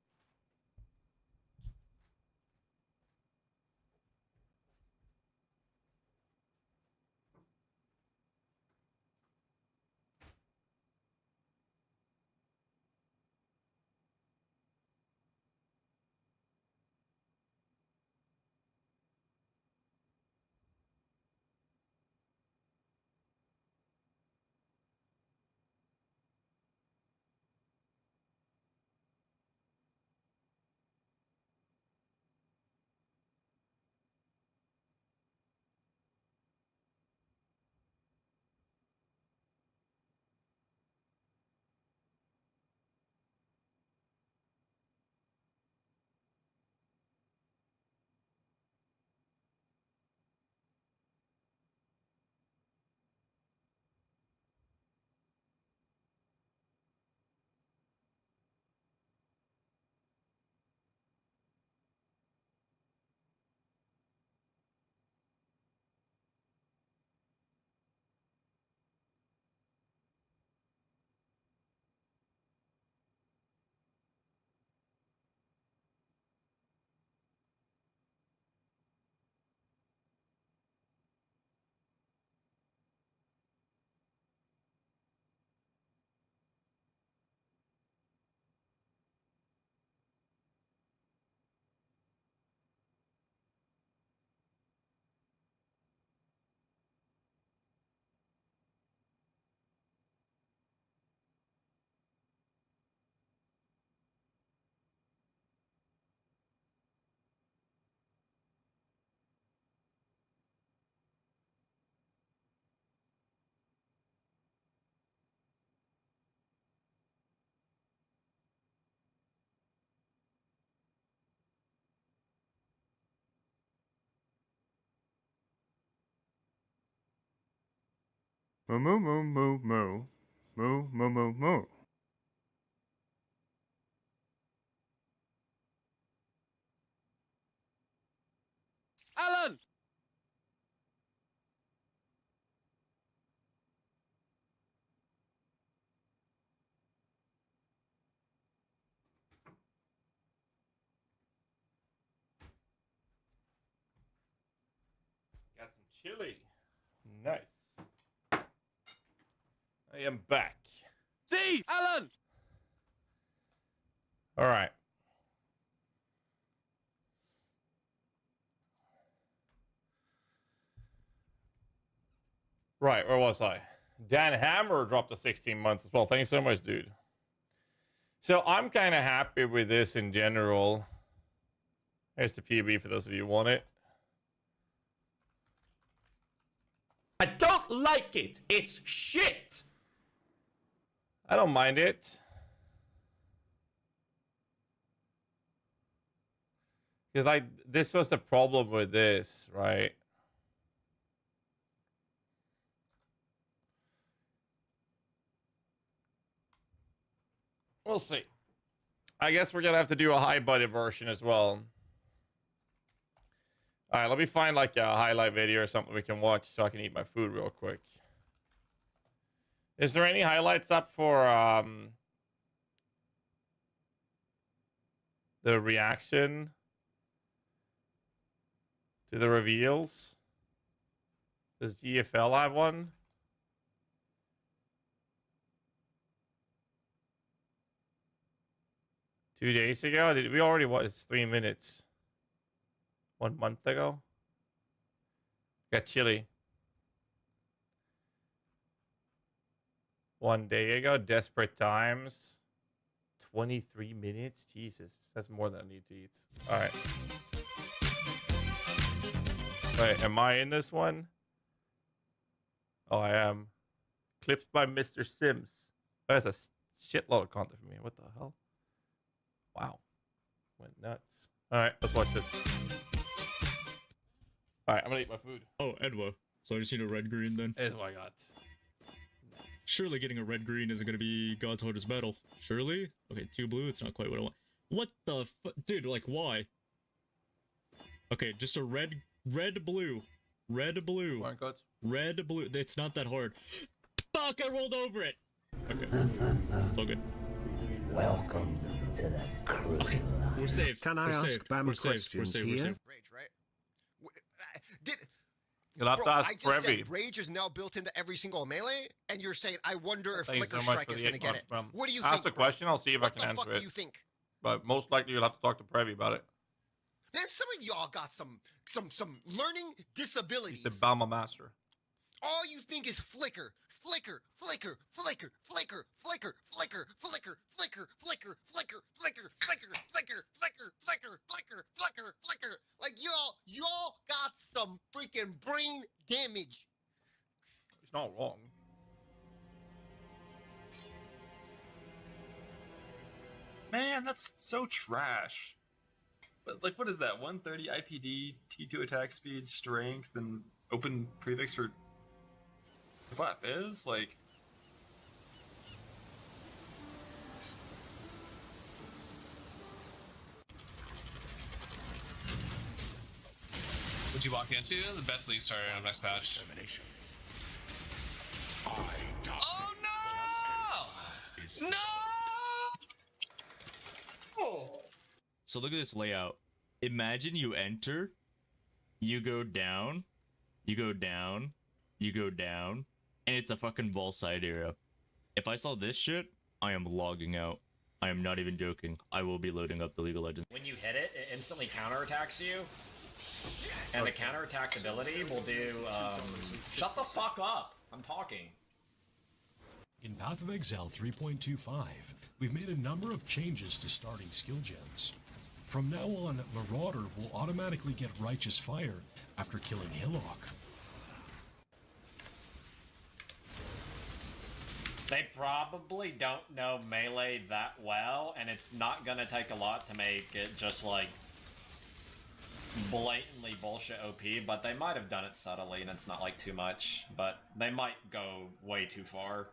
Moo moo moo moo moo. Moo moo moo moo. Alan! Got some chili. Nice. I am back. D! Alan! All right. Right, where was I? Dan Hammer dropped the 16 months as well. Thank you so much, dude. So I'm kind of happy with this in general. Here's the PB for those of you who want it. I don't like it. It's shit. I don't mind it. Because like this was the problem with this, right? We'll see. I guess we're gonna have to do a high budget version as well. All right, let me find like a highlight video or something we can watch so I can eat my food real quick. Is there any highlights up for the reaction to the reveals? Does GFL have one? Two days ago? Did we already watch? It's 3 minutes. 1 month ago? Got chili. 1 day ago? Desperate Times. 23 minutes? Jesus. That's more than I need to eat. Alright. Wait, am I in this one? Oh, I am. Clipped by Mr. Sims. That's a shitload of content for me. What the hell? Wow. Went nuts. Alright, let's watch this. Alright, I'm gonna eat my food. Oh, Edwa. So I just need a red green then. Here's what I got. Surely getting a red green isn't gonna be God's hardest battle. Surely? Okay, 2 blue, it's not quite what I want. What the dude, like why? Okay, just a red blue. Red blue. Red blue. It's not that hard. Fuck, I rolled over it! Okay. It's all good. Welcome to the crew. Okay, we're saved. Can I we're ask saved. Bam We're saved. We're questions saved. here? We're saved. Rage, right? Did You'll have bro, to I ask just Preppy. said Rage is now built into every single melee, and you're saying I wonder if Thank you Flicker so much Strike for is the gonna get it. 8 months, What do you Ask think? the bro? question, I'll see if What I can the fuck answer do it. you think? But most likely you'll have to talk to Preppy about it. Man, some of y'all got some learning disabilities. He's the Bama master. All you think is flicker, flicker, flicker, flicker, flicker, flicker, flicker, flicker, flicker, flicker, flicker, flicker, flicker, flicker, flicker, flicker, flicker, flicker, flicker. Like y'all got some freaking brain damage. He's not wrong. Man, that's so trash. But like, what is that? 130 IPD, T2 attack speed, strength, and open prefix for flat fizz? Like, What'd you walk into? The best league starter on next patch. Oh no! No! So look at this layout. Imagine you enter, you go down, you go down, you go down, and it's a fucking ball side area. If I saw this shit, I am logging out. I am not even joking. I will be loading up the League of Legends. When you hit it, it instantly counterattacks you. And the counterattack ability will do, shut the fuck up! I'm talking. In Path of Exile 3.25, we've made a number of changes to starting skill gens. From now on, Marauder will automatically get Righteous Fire after killing Hillock. They probably don't know melee that well, and it's not gonna take a lot to make it just like blatantly bullshit OP, but they might have done it subtly and it's not like too much, but they might go way too far.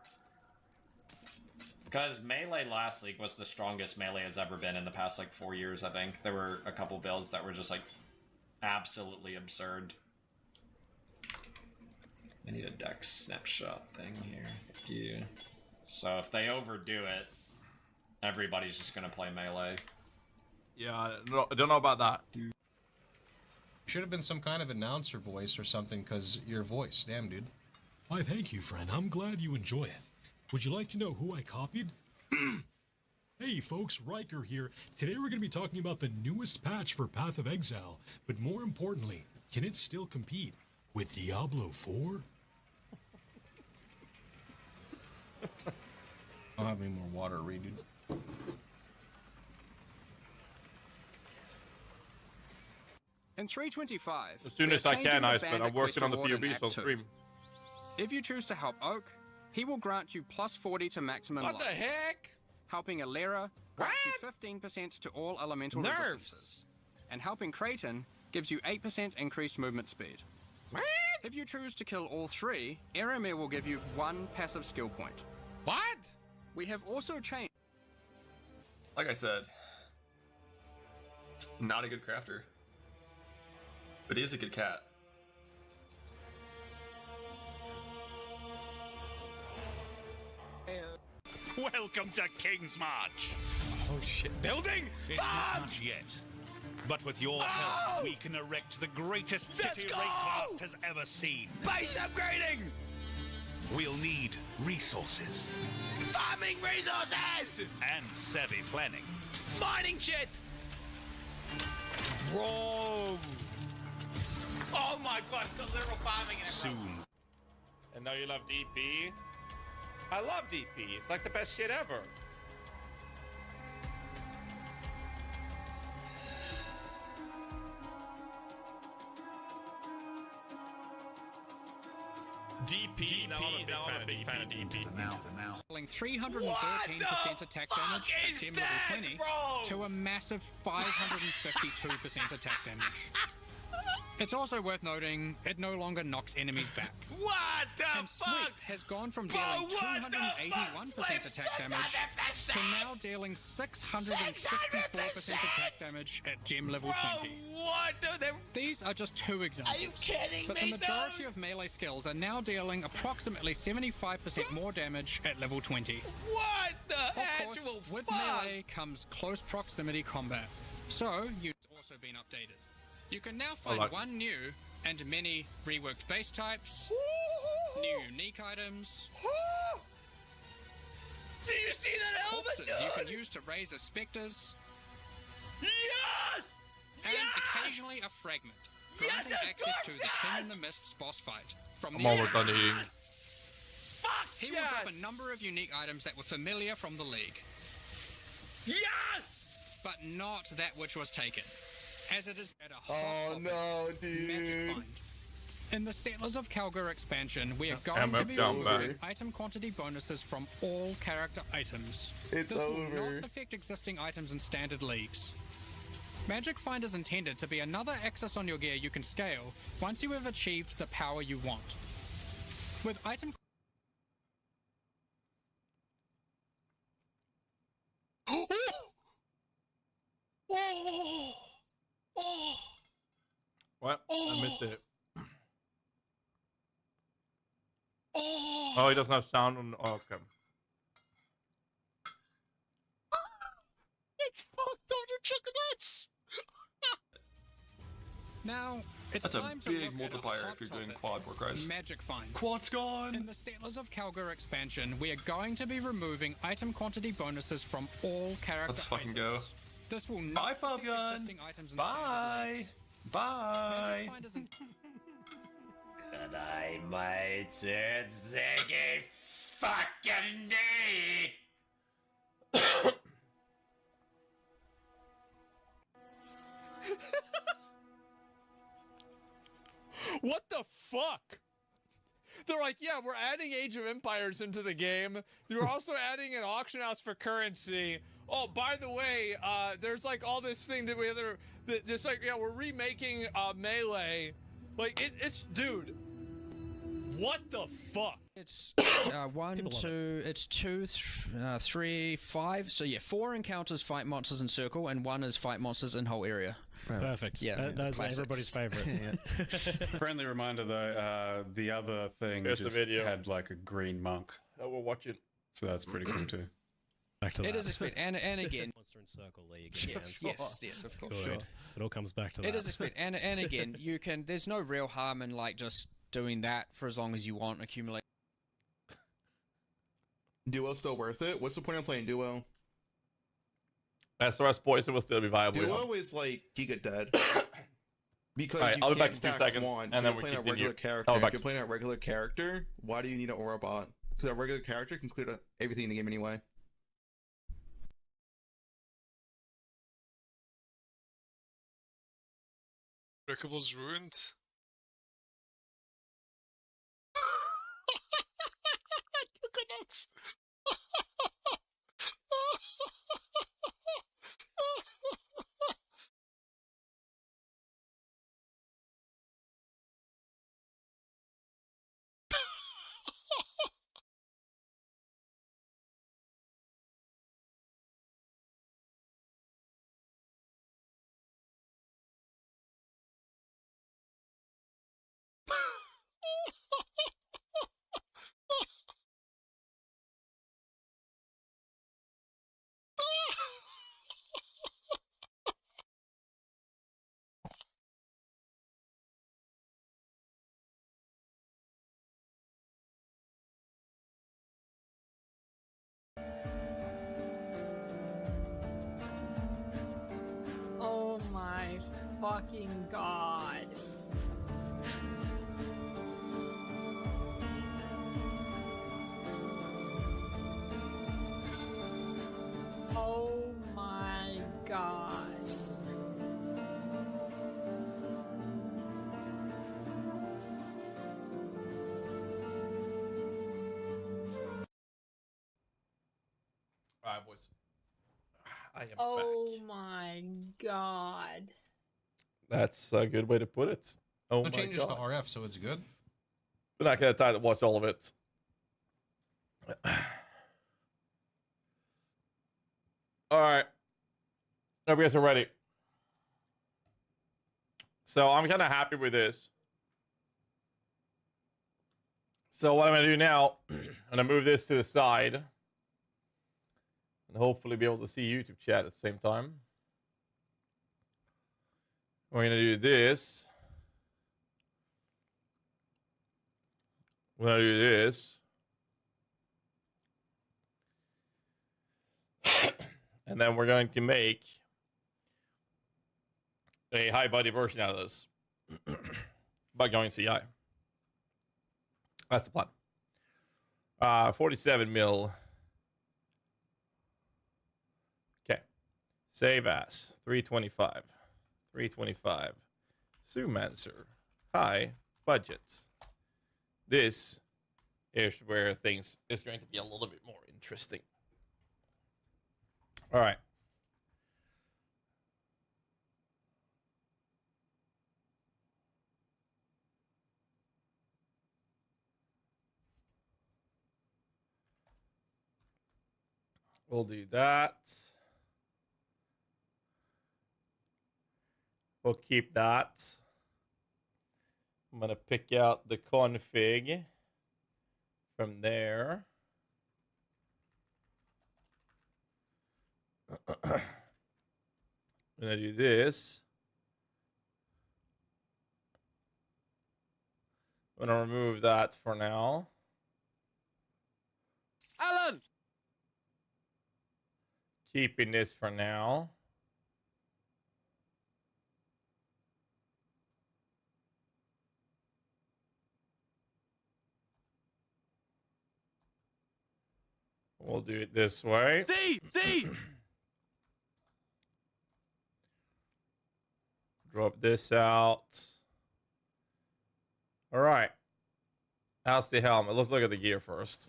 Because melee last league was the strongest melee has ever been in the past like 4 years, I think. There were a couple builds that were just like absolutely absurd. I need a dex snapshot thing here. Thank you. So if they overdo it, everybody's just gonna play melee. Yeah, I don't know about that. Should have been some kind of announcer voice or something, because your voice, damn dude. Why, thank you, friend. I'm glad you enjoy it. Would you like to know who I copied? Hey folks, Riker here. Today we're going to be talking about the newest patch for Path of Exile, but more importantly, can it still compete with Diablo 4? I'll have any more water, read, dude. In 325, As soon as I can, Ice, but I'm working on the PoB, so stream. If you choose to help Oak, he will grant you plus 40 to maximum life. What the heck? Helping Alera grants you 15% to all elemental resistances. And helping Creighton gives you 8% increased movement speed. What? If you choose to kill all three, Aramir will give you 1 passive skill point. What? We have also changed. Like I said, not a good crafter, but he is a good cat. Welcome to King's March. Oh shit. Building? It's not yet. But with your help, we can erect the greatest city Raycast has ever seen. Base upgrading! We'll need resources. Farming resources! And savvy planning. Mining shit! Bro! Oh my god, it's got literal farming in it. Soon. And now you love DP? I love DP. It's like the best shit ever. DP, now I'm a big fan of DP. Dealing 313% attack damage at gem level 20 to a massive 552% attack damage. It's also worth noting, it no longer knocks enemies back. What the and Sweep has gone from dealing 281% attack damage to now dealing 664% attack damage at gem level 20. What? These are just 2 examples. Are you kidding but me, the majority of melee skills are now dealing approximately 75% more damage at level 20. What the Of actual course, with fuck? melee comes close proximity combat. So, you've also been updated. You can now find one new and many reworked base types, new unique items, do you see that helmet, corpses you can use to raise as specters, yes! and occasionally a fragment, granting access to the King in the Mist's boss fight. From I'm the almost done eating. He will drop a number of unique items that were familiar from the league. Yes! But not that which was taken, as it is at a hot topic, dude. Magic Find. In the Settlers of Kalgur expansion, we are going to be removing item quantity bonuses from all character items. This will not affect existing items in standard leagues. Magic Find is intended to be another axis on your gear you can scale once you have achieved the power you want. With item What? I missed it. Oh, he doesn't have sound on. Oh, okay. It's fucked on your chocolates! Now, it's That's a time to big look multiplier at a hot if you're doing topic, quad work, guys. Magic Find. Quad's gone! In the Settlers of Kalgur expansion, we are going to be removing item quantity bonuses from all character Let's fucking items. go. This will Bye, not affect Fobgun. existing items in Bye! standard leagues. Bye! Magic Find isn't Good night, mates. It's Ziggy fucking D! What the fuck? They're like, yeah, we're adding Age of Empires into the game. We're also adding an auction house for currency. oh, by the way, there's like all this thing that we other, this like, yeah, we're remaking Melee. Like, it's, dude, what the fuck? It's 1, 2, it's 2, 3, 5. So yeah, 4 encounters fight monsters in circle, and 1 is fight monsters in whole area. Perfect. Yeah, that's classics. everybody's favorite. Friendly reminder though, the other thing Here's the just video. had like a green monk. Oh, we'll watch it. So that's pretty cool too. Back to that. It is expected, and again. Monster and Circle League. Yes, of course. Good. It all comes back to that. It is expected, and again, you can. There's no real harm in like just doing that for as long as you want. Accumulate. Duo still worth it? What's the point of playing Duo? SRS Poison will still be viable. Duo is like Giga Dead. Because Right, you I'll be back can't in 2 stack seconds, once, and so then you're we playing a continue. regular character. I'll be If back. you're playing a regular character, why do you need an Aura bot? Because a regular character can clear everything in the game anyway. Breakable's ruined. Coconuts. Oh my fucking god. Oh my god. Alright, boys. I am Oh back. my god. That's a good way to put it. Oh No my changes god. to RF, so it's good. We're not gonna have time to watch all of it. Alright. Hope you guys are ready. So I'm kind of happy with this. So what I'm gonna do now, I'm gonna move this to the side. And hopefully be able to see YouTube chat at the same time. We're gonna do this. We're gonna do this. And then we're going to make a high buddy version out of this by going CI. That's the plan. 47 mil. Okay. Save as 325. 325. Zoomancer. High budget. This is where things is going to be a little bit more interesting. All right. We'll do that. We'll keep that. I'm going to pick out the config from there. I'm going to do this. I'm going to remove that for now. Alan! Keeping this for now. We'll do it this way. Drop this out. All right. How's the helmet? Let's look at the gear first.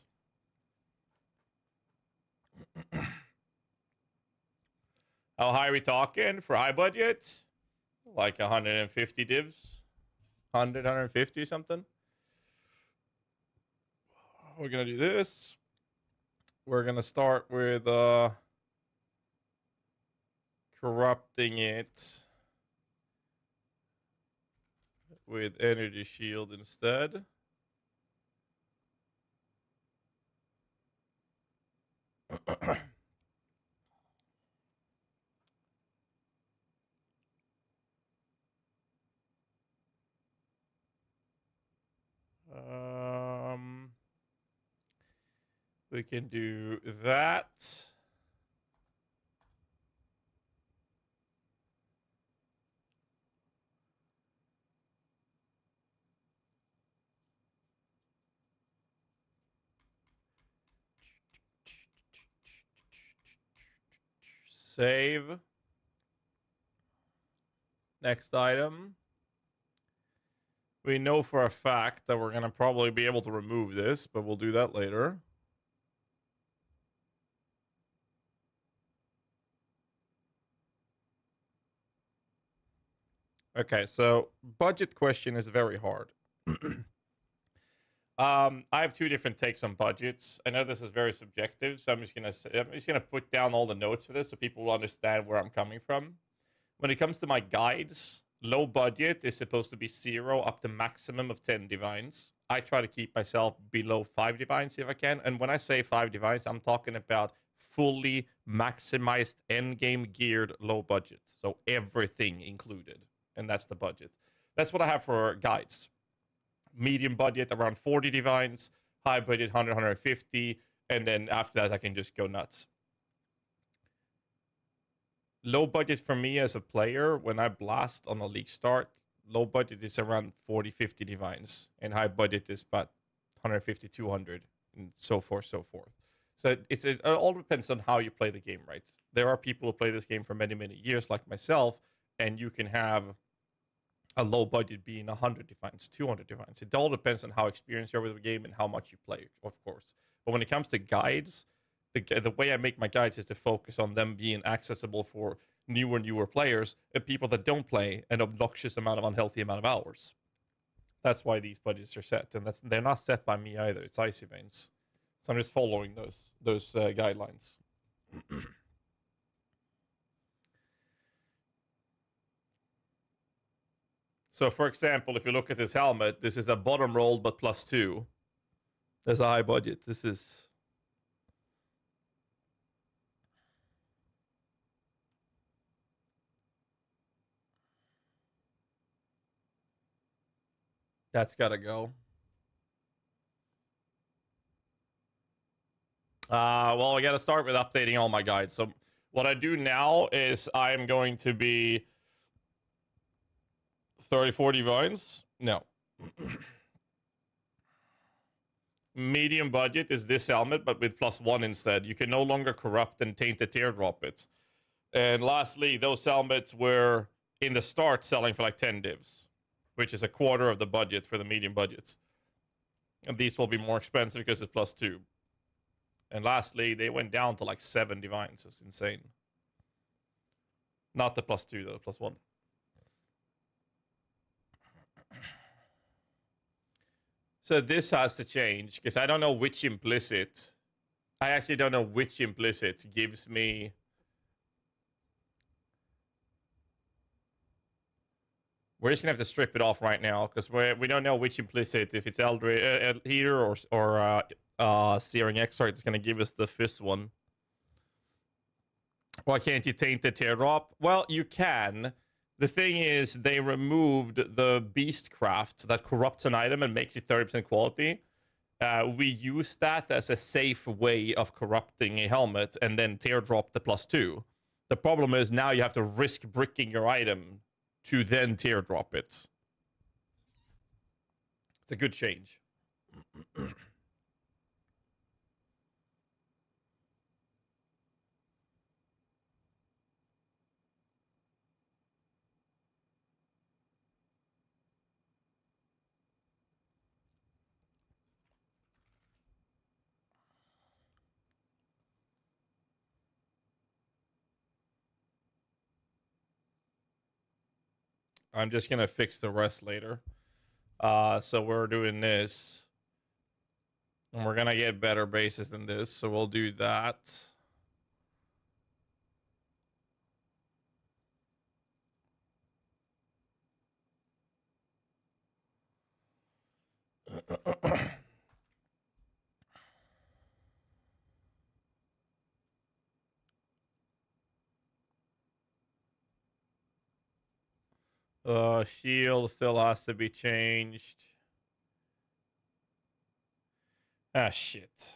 How high are we talking for high budget? Like 150 divs? 100, 150 something? We're gonna do this. We're gonna start with corrupting it with energy shield instead. We can do that. Save. Next item. We know for a fact that we're going to probably be able to remove this, but we'll do that later. Okay, so budget question is very hard. I have two different takes on budgets. I know this is very subjective, so I'm just gonna put down all the notes for this so people will understand where I'm coming from. When it comes to my guides, low budget is supposed to be 0 up to maximum of 10 divines. I try to keep myself below 5 divines if I can. And when I say 5 divines, I'm talking about fully maximized endgame geared low budget. So everything included. And that's the budget. That's what I have for guides. Medium budget around 40 divines, high budget 100, 150, and then after that I can just go nuts. Low budget for me as a player, when I blast on a league start, low budget is around 40, 50 divines, and high budget is about 150, 200, and so forth, so forth. So it all depends on how you play the game, right? There are people who play this game for many, many years, like myself, and you can have a low budget being 100 divines, 200 divines. It all depends on how experienced you are with the game and how much you play, of course. But when it comes to guides, the way I make my guides is to focus on them being accessible for newer players and people that don't play an obnoxious amount of unhealthy amount of hours. That's why these budgets are set, and they're not set by me either. It's Icy Veins, so I'm just following those guidelines. So, for example, if you look at this helmet, this is a bottom roll but +2. There's a high budget. This is... That's gotta go. Well, I gotta start with updating all my guides. So what I do now is I'm going to be 34 divines. No. Medium budget is this helmet, but with +1 instead. You can no longer corrupt and tainted teardrop it. And lastly, those helmets were in the start selling for like 10 divs, which is a quarter of the budget for the medium budgets. And these will be more expensive because it's +2. And lastly, they went down to like 7 divines. It's insane. Not the +2 though, +1. So this has to change because I don't know which implicit. I actually don't know which implicit gives me. We're just gonna have to strip it off right now because we don't know which implicit, if it's Eldritch Heater or Searing Exarch, it's gonna give us the first one. Why can't you taint the teardrop? Well, you can. The thing is, they removed the Beastcraft that corrupts an item and makes it 30% quality. We use that as a safe way of corrupting a helmet and then teardrop the +2. The problem is now you have to risk bricking your item to then teardrop it. It's a good change. I'm just gonna fix the rest later. So we're doing this. And we're gonna get better bases than this, so we'll do that. Shield still has to be changed. Ah, shit.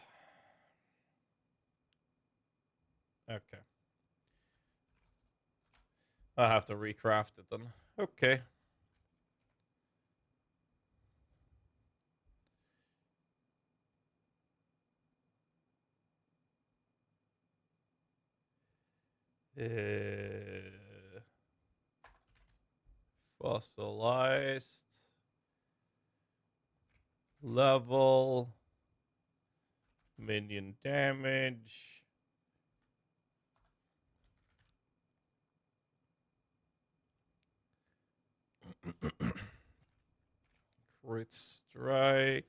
Okay. I have to recraft it then. Okay. Fossilized. Level. Minion damage. Crit strike.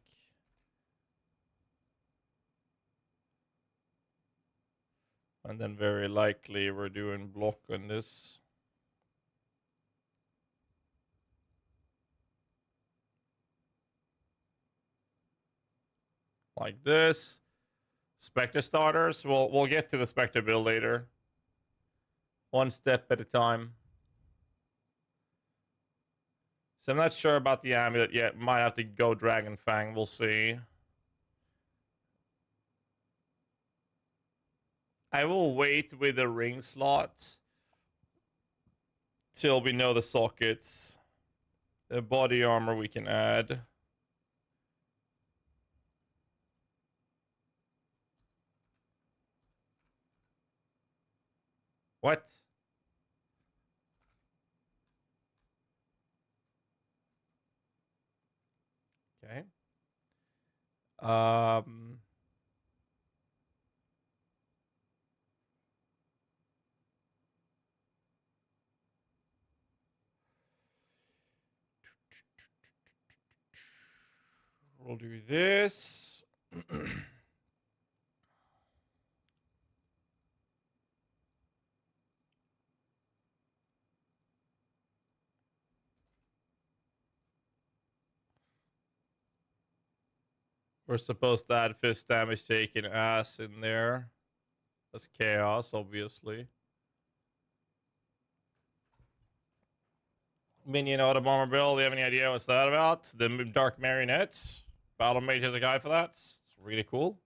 And then very likely we're doing block on this. Like this. Spectre starters. We'll get to the Spectre build later. One step at a time. So I'm not sure about the amulet yet. Might have to go Dragon Fang. We'll see. I will wait with the ring slots till we know the sockets. The body armor we can add. What? Okay. We'll do this. We're supposed to add fist damage taken ass in there. That's chaos, obviously. Minion auto armor build. Do you have any idea what's that about? The Dark Marionettes. Battle Mage has a guide for that. It's really cool.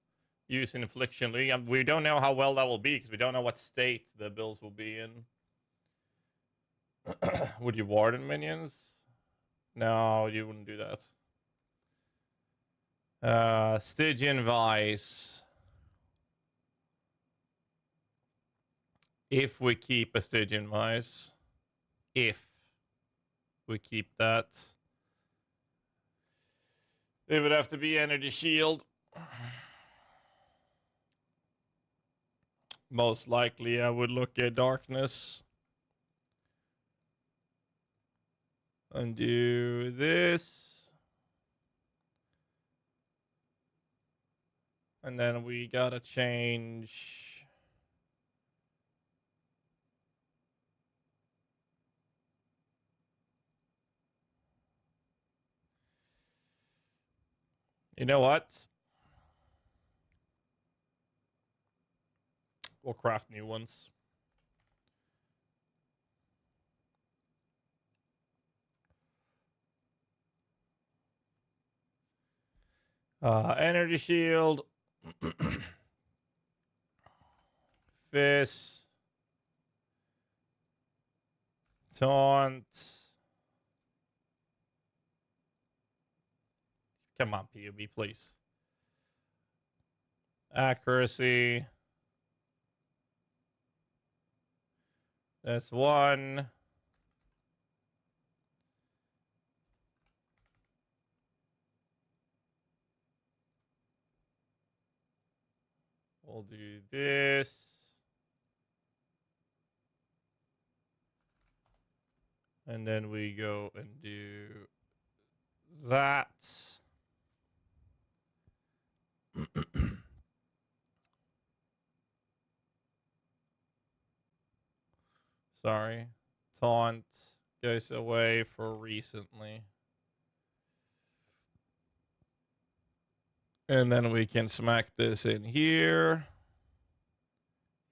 Use in Affliction League. We don't know how well that will be because we don't know what state the builds will be in. Would you warden minions? No, you wouldn't do that. Stygian Vice. If we keep a Stygian Vice. If we keep that. It would have to be Energy Shield. Most likely I would look at Darkness. And do this. And then we gotta change. You know what? We'll craft new ones. Energy Shield. Fist. Taunt. Come on, POB, please. Accuracy. That's one. We'll do this. And then we go and do that. Sorry. Taunt goes away for recently. And then we can smack this in here.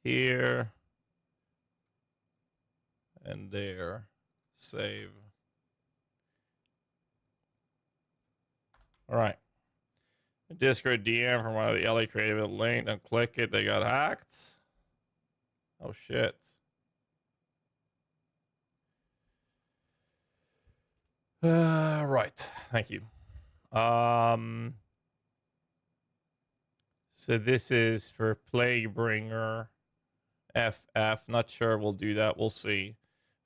Here. And there. Save. All right. Discord DM from one of the LA creative link. Don't click it. They got hacked. Oh, shit. Right. Thank you. So this is for Plaguebringer. FF. Not sure we'll do that. We'll see.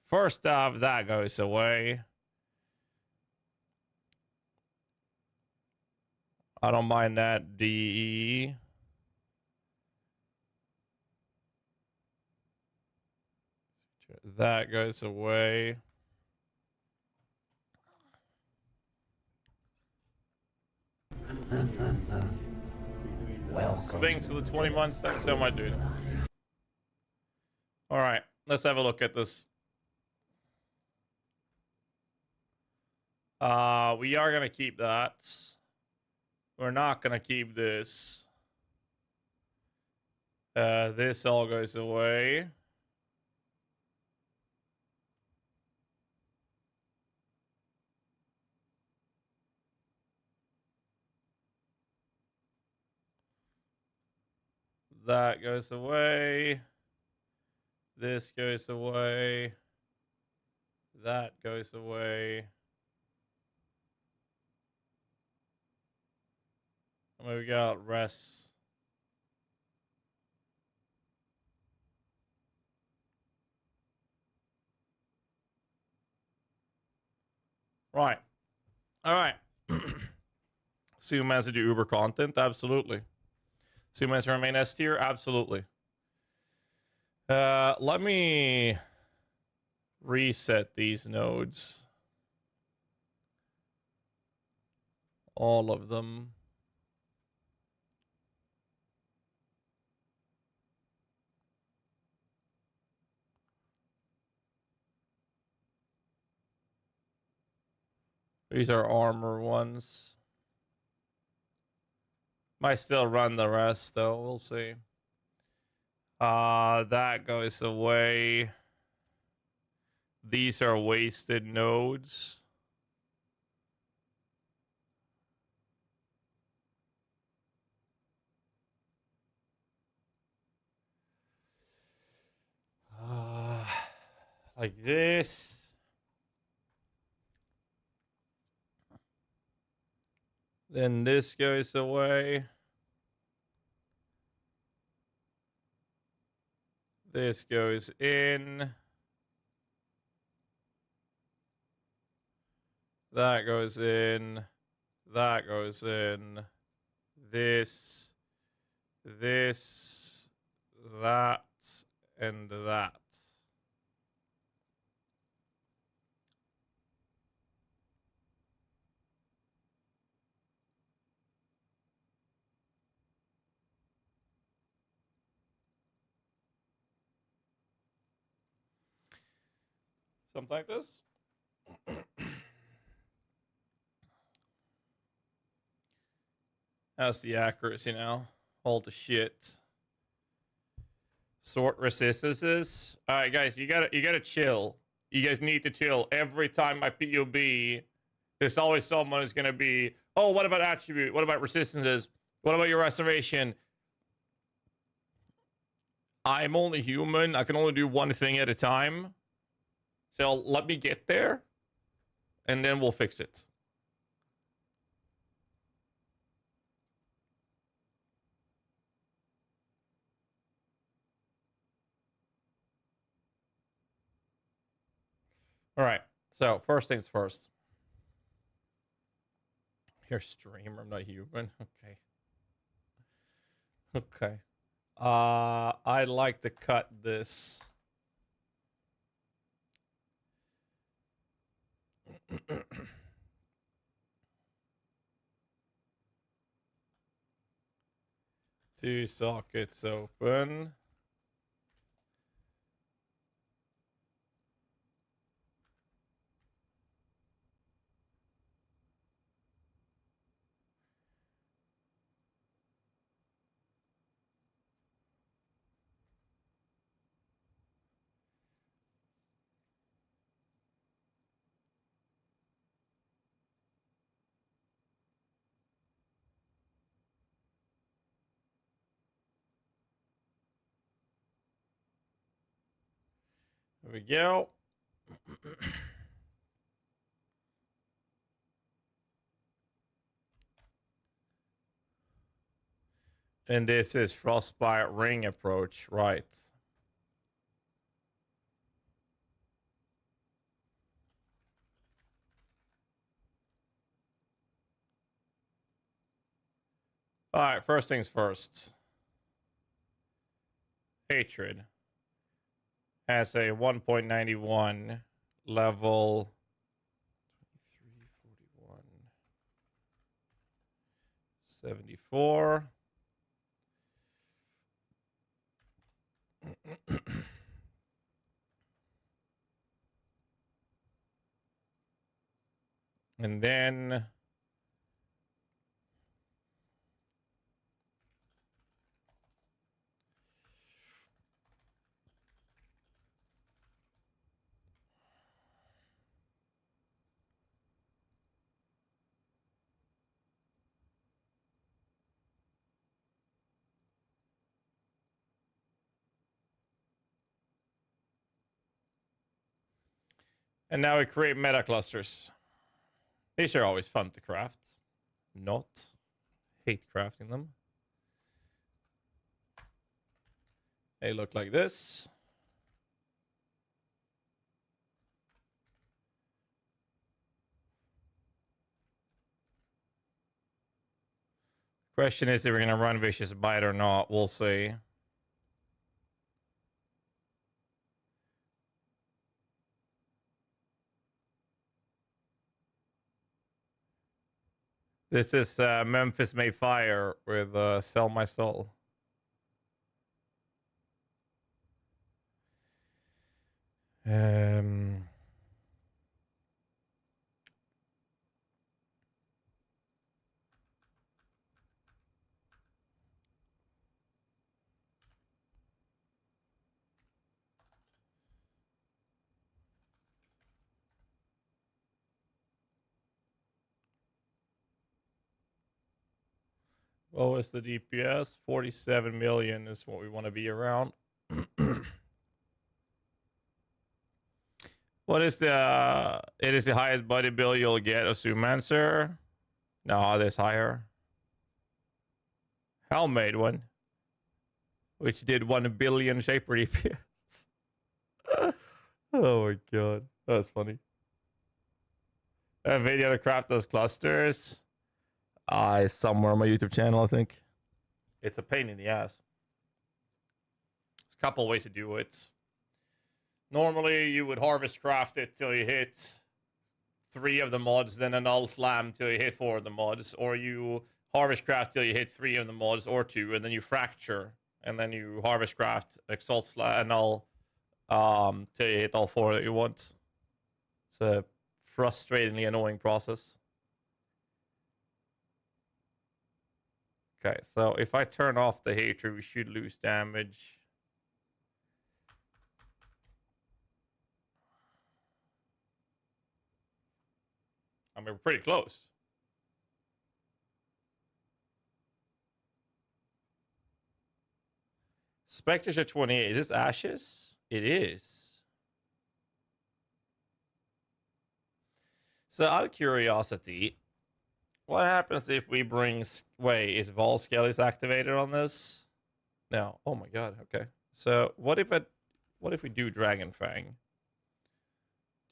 First off, that goes away. I don't mind that. DE. That goes away. Welcome. Sphinx to the 20 months. Thanks so much, dude. All right, let's have a look at this. We are gonna keep that. We're not gonna keep this. This all goes away. That goes away. This goes away. That goes away. And we got rest. Right. All right. Assume has to do Uber content? Absolutely. Assume has to remain S tier? Absolutely. Let me reset these nodes. All of them. These are armor ones. Might still run the rest though, we'll see. That goes away. These are wasted nodes. Like this. Then this goes away. This goes in. That goes in. That goes in. This. This. That. And that. Something like this. How's the accuracy now? All the shit. Sort resistances. All right, guys, you gotta chill. You guys need to chill. Every time I POB, there's always someone who's gonna be, oh, what about attribute? What about resistances? What about your reservation? I'm only human. I can only do one thing at a time. So let me get there, and then we'll fix it. All right. So first things first. You're a streamer, I'm not human. Okay. Okay. I'd like to cut this. Two sockets open. There we go. And this is Frostbite Ring approach, right? All right, first things first. Hatred has a 1.91 level 2341 74. And then now we create meta clusters. These are always fun to craft. Not hate crafting them. They look like this. Question is if we're gonna run Vicious Bite or not. We'll see. This is Memphis May Fire with Sell My Soul. What was the DPS? 47 million is what we want to be around. What is the... It is the highest buddy bill you'll get, assume answer. No, there's higher. Hell made one. Which did 1 billion Shaper DPS. Oh my god. That was funny. A video to craft those clusters. It's somewhere on my YouTube channel, I think. It's a pain in the ass. There's a couple ways to do it. Normally, you would harvest craft it till you hit 3 of the mods, then a null slam till you hit 4 of the mods, or you harvest craft till you hit 3 of the mods, or 2, and then you fracture, and then you harvest craft, exalt slam, null, till you hit all 4 that you want. It's a frustratingly annoying process. Okay, so if I turn off the hatred, we should lose damage. I mean, we're pretty close. Spectres at 28. Is this Ashes? It is. So out of curiosity, what happens if we bring... Wait, is Vol Skellies activated on this? No. Oh my god, okay. So what if we do Dragon Fang?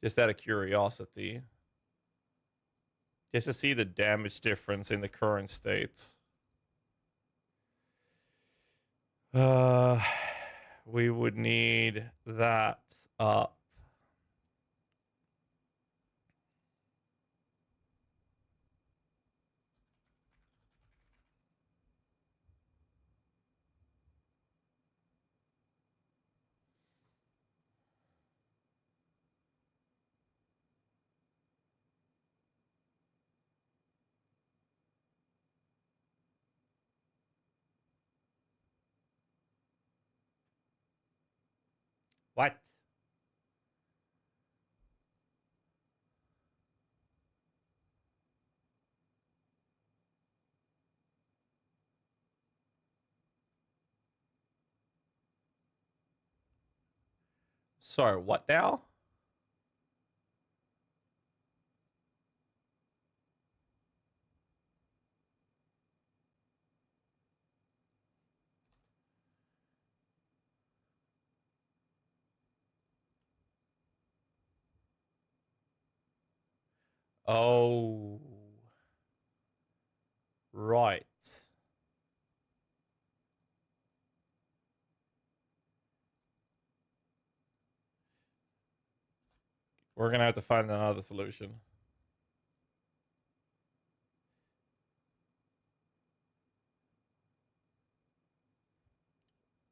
Just out of curiosity. Just to see the damage difference in the current state. We would need that up. What? Sorry, what now? Oh. Right. We're gonna have to find another solution.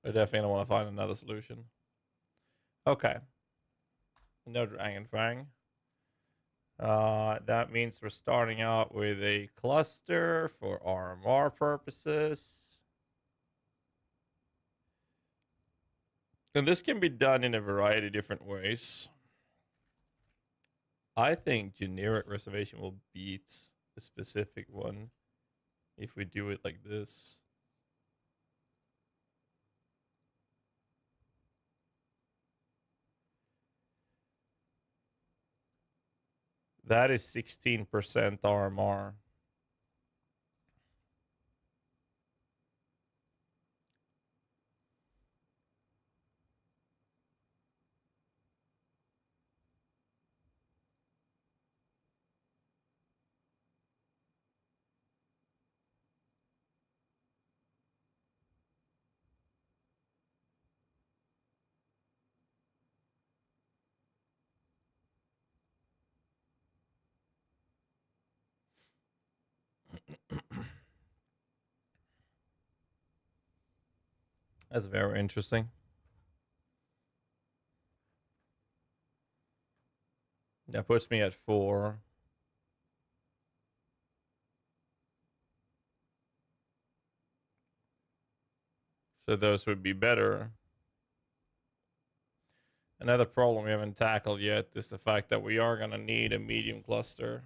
I definitely want to find another solution. Okay. No Dragon Fang. That means we're starting out with a cluster for RMR purposes. And this can be done in a variety of different ways. I think generic reservation will beat a specific one if we do it like this. That is 16% RMR. That's very interesting. That puts me at 4. So those would be better. Another problem we haven't tackled yet is the fact that we are going to need a medium cluster.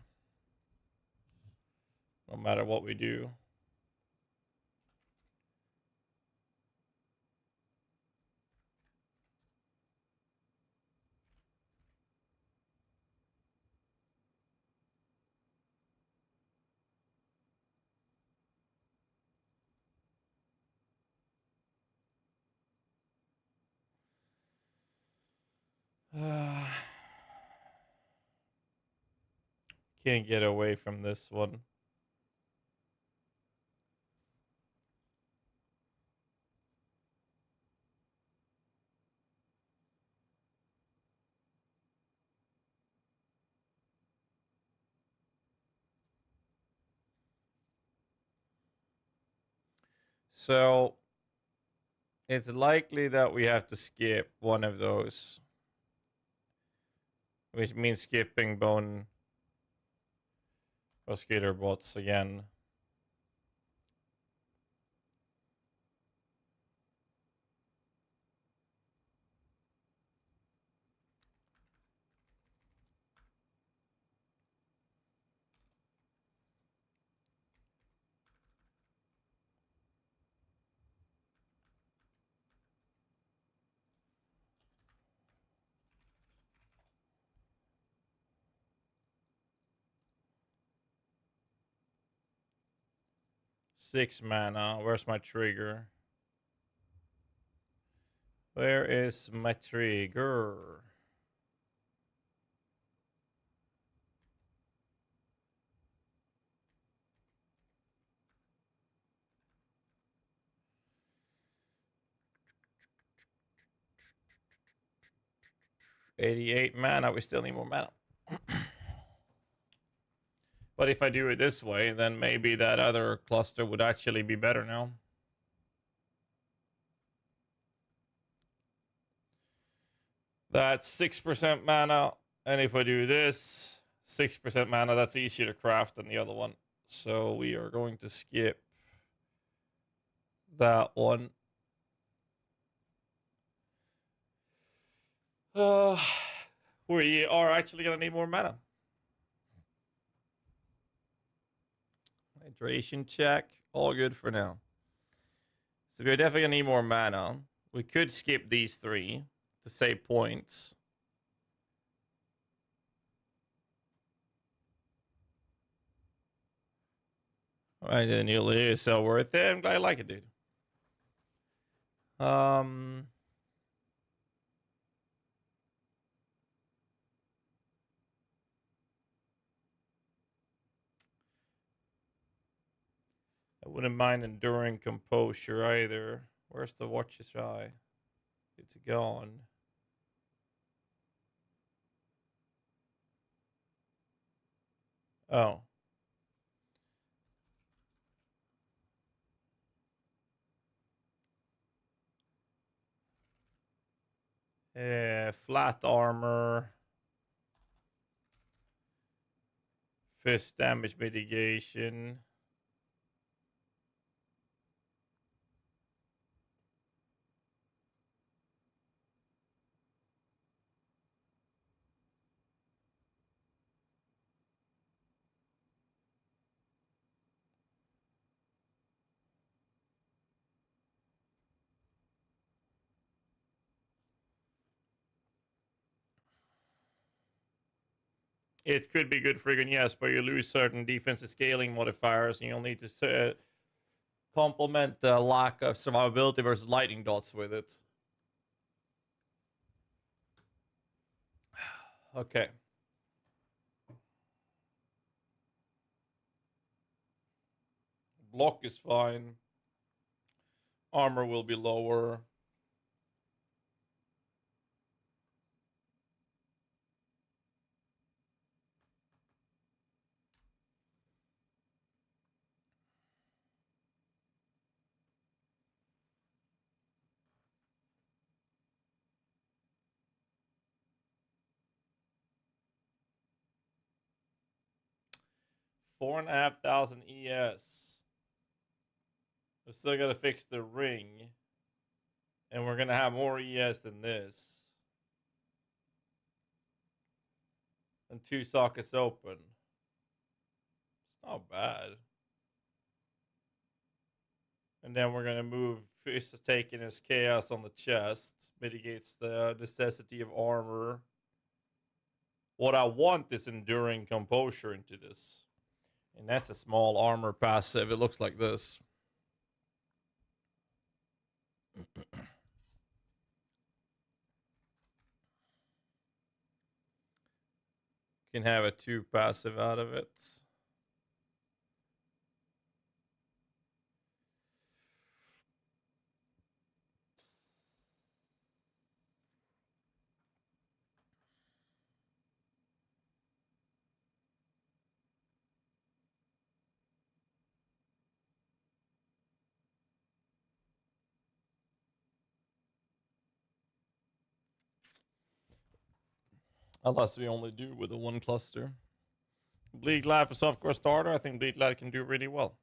No matter what we do. Can't get away from this one. So it's likely that we have to skip one of those, which means skipping bone mosquito bots again. Six mana. Where's my trigger? Where is my trigger? $88 mana. We still need more mana. But if I do it this way, then maybe that other cluster would actually be better now. That's 6% mana. And if I do this, 6% mana, that's easier to craft than the other one. So we are going to skip that one. We are actually gonna need more mana. Hydration check. All good for now. So we're definitely gonna need more mana. We could skip these 3 to save points. Alright, then you'll is so worth it. I'm glad I like it, dude. I wouldn't mind enduring composure either. Where's the watch's eye? It's gone. Oh. Flat armor. Fist damage mitigation. It could be good friggin' yes, but you lose certain defensive scaling modifiers, and you'll need to complement the lack of survivability versus lightning dots with it. Okay. Block is fine. Armor will be lower. $4,500 ES. We're still gotta fix the ring. And we're gonna have more ES than this. And 2 sockets open. It's not bad. And then we're gonna move Fist is taking his chaos on the chest. Mitigates the necessity of armor. What I want is enduring composure into this. And that's a small armor passive. It looks like this. Can have a 2 passive out of it. Unless we only do with the 1 cluster. Bleed Glad for softcore starter. I think Bleed Glad can do really well.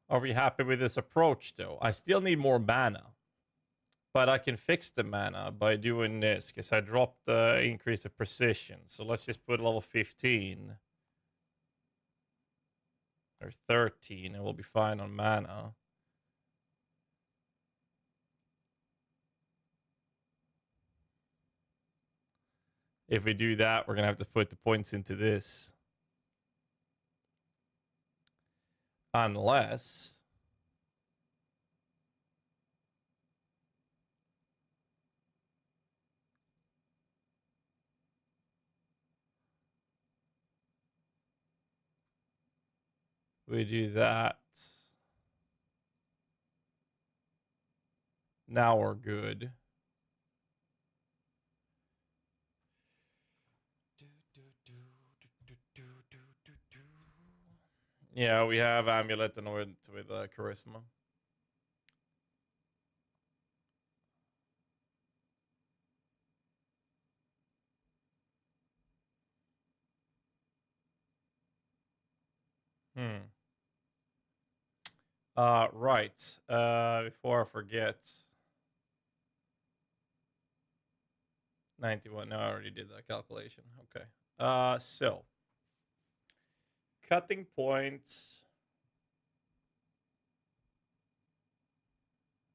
Are we happy with this approach though? I still need more mana. But I can fix the mana by doing this, because I dropped the increase of precision. So let's just put level 15. Or 13, and we'll be fine on mana. If we do that, we're going to have to put the points into this. Unless... we do that. Now we're good. Yeah, we have Amulet and with Charisma. Right. Before I forget. 91. No, I already did that calculation. Okay. So cutting points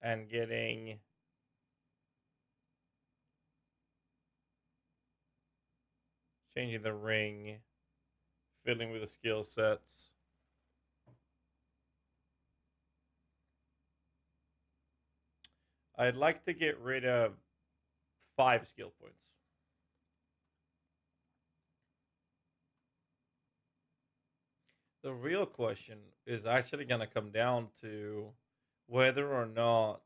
and getting changing the ring, filling with the skill sets. I'd like to get rid of 5 skill points. The real question is actually going to come down to whether or not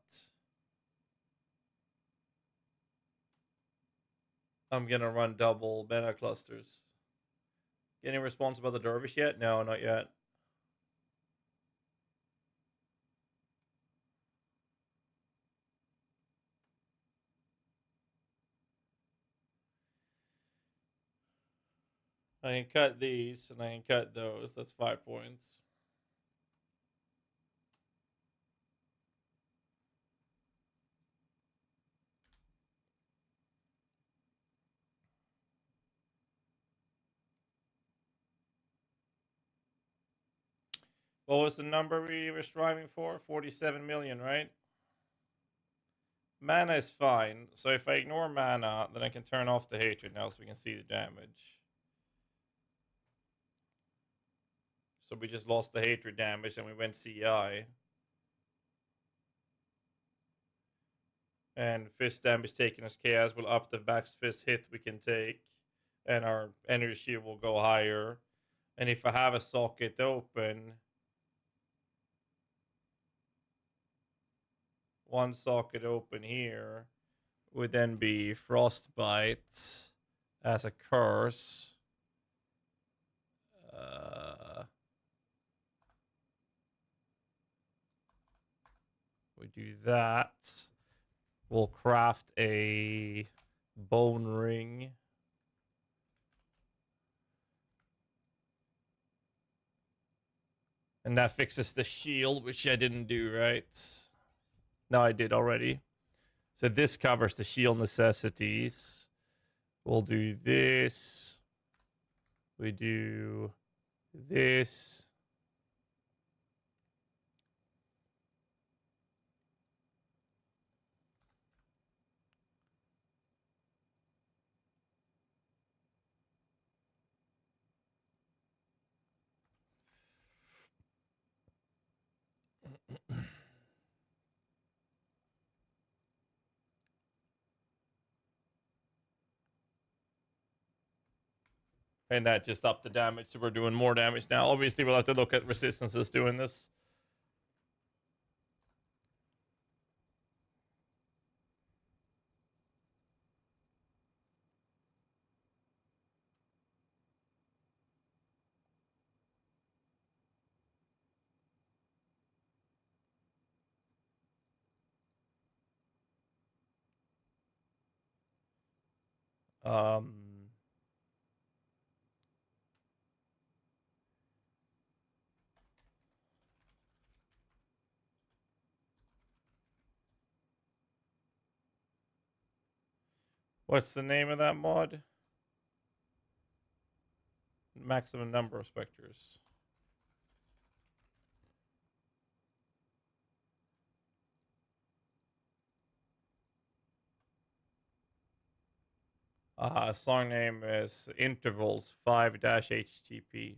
I'm going to run double meta clusters. Getting a response about the dervish yet? No, not yet. I can cut these and I can cut those. That's 5 points. What was the number we were striving for? 47 million, right? Mana is fine. So if I ignore mana, then I can turn off the hatred now so we can see the damage. So we just lost the hatred damage and we went CI. And fist damage taken as chaos will up the max fist hit we can take. And our energy shield will go higher. And if I have a socket open, one socket open here would then be frostbite as a curse. We do that. We'll craft a bone ring. And that fixes the shield, which I didn't do, right? No, I did already. So this covers the shield necessities. We'll do this. We do this. And that just upped the damage, so we're doing more damage now. Obviously, we'll have to look at resistances doing this. What's the name of that mod? Maximum number of specters. Song name is Intervals 5-HTP.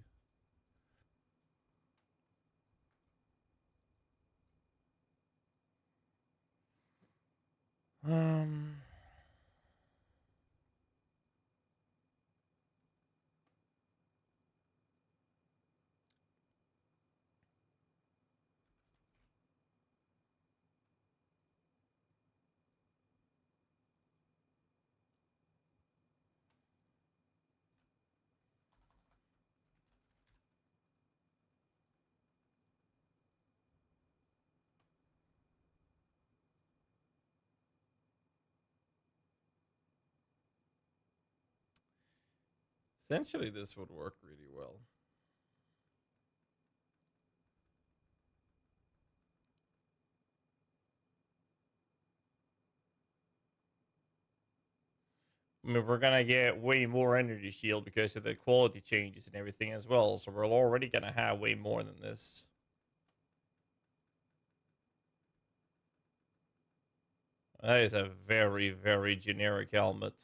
Essentially, this would work really well. I mean, we're gonna get way more energy shield because of the quality changes and everything as well. So we're already gonna have way more than this. That is a very, very generic helmet.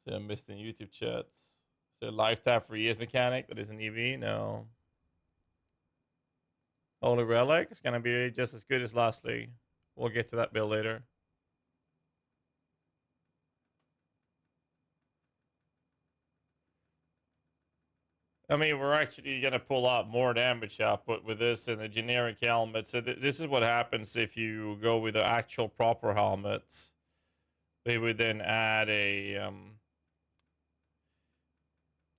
So I missed in YouTube chat. So life tap for ES mechanic that is an EV? No. Holy Relic is gonna be just as good as last league. We'll get to that build later. I mean, we're actually going to pull out more damage output with this and a generic helmet. So this is what happens if you go with the actual proper helmet. They would then add a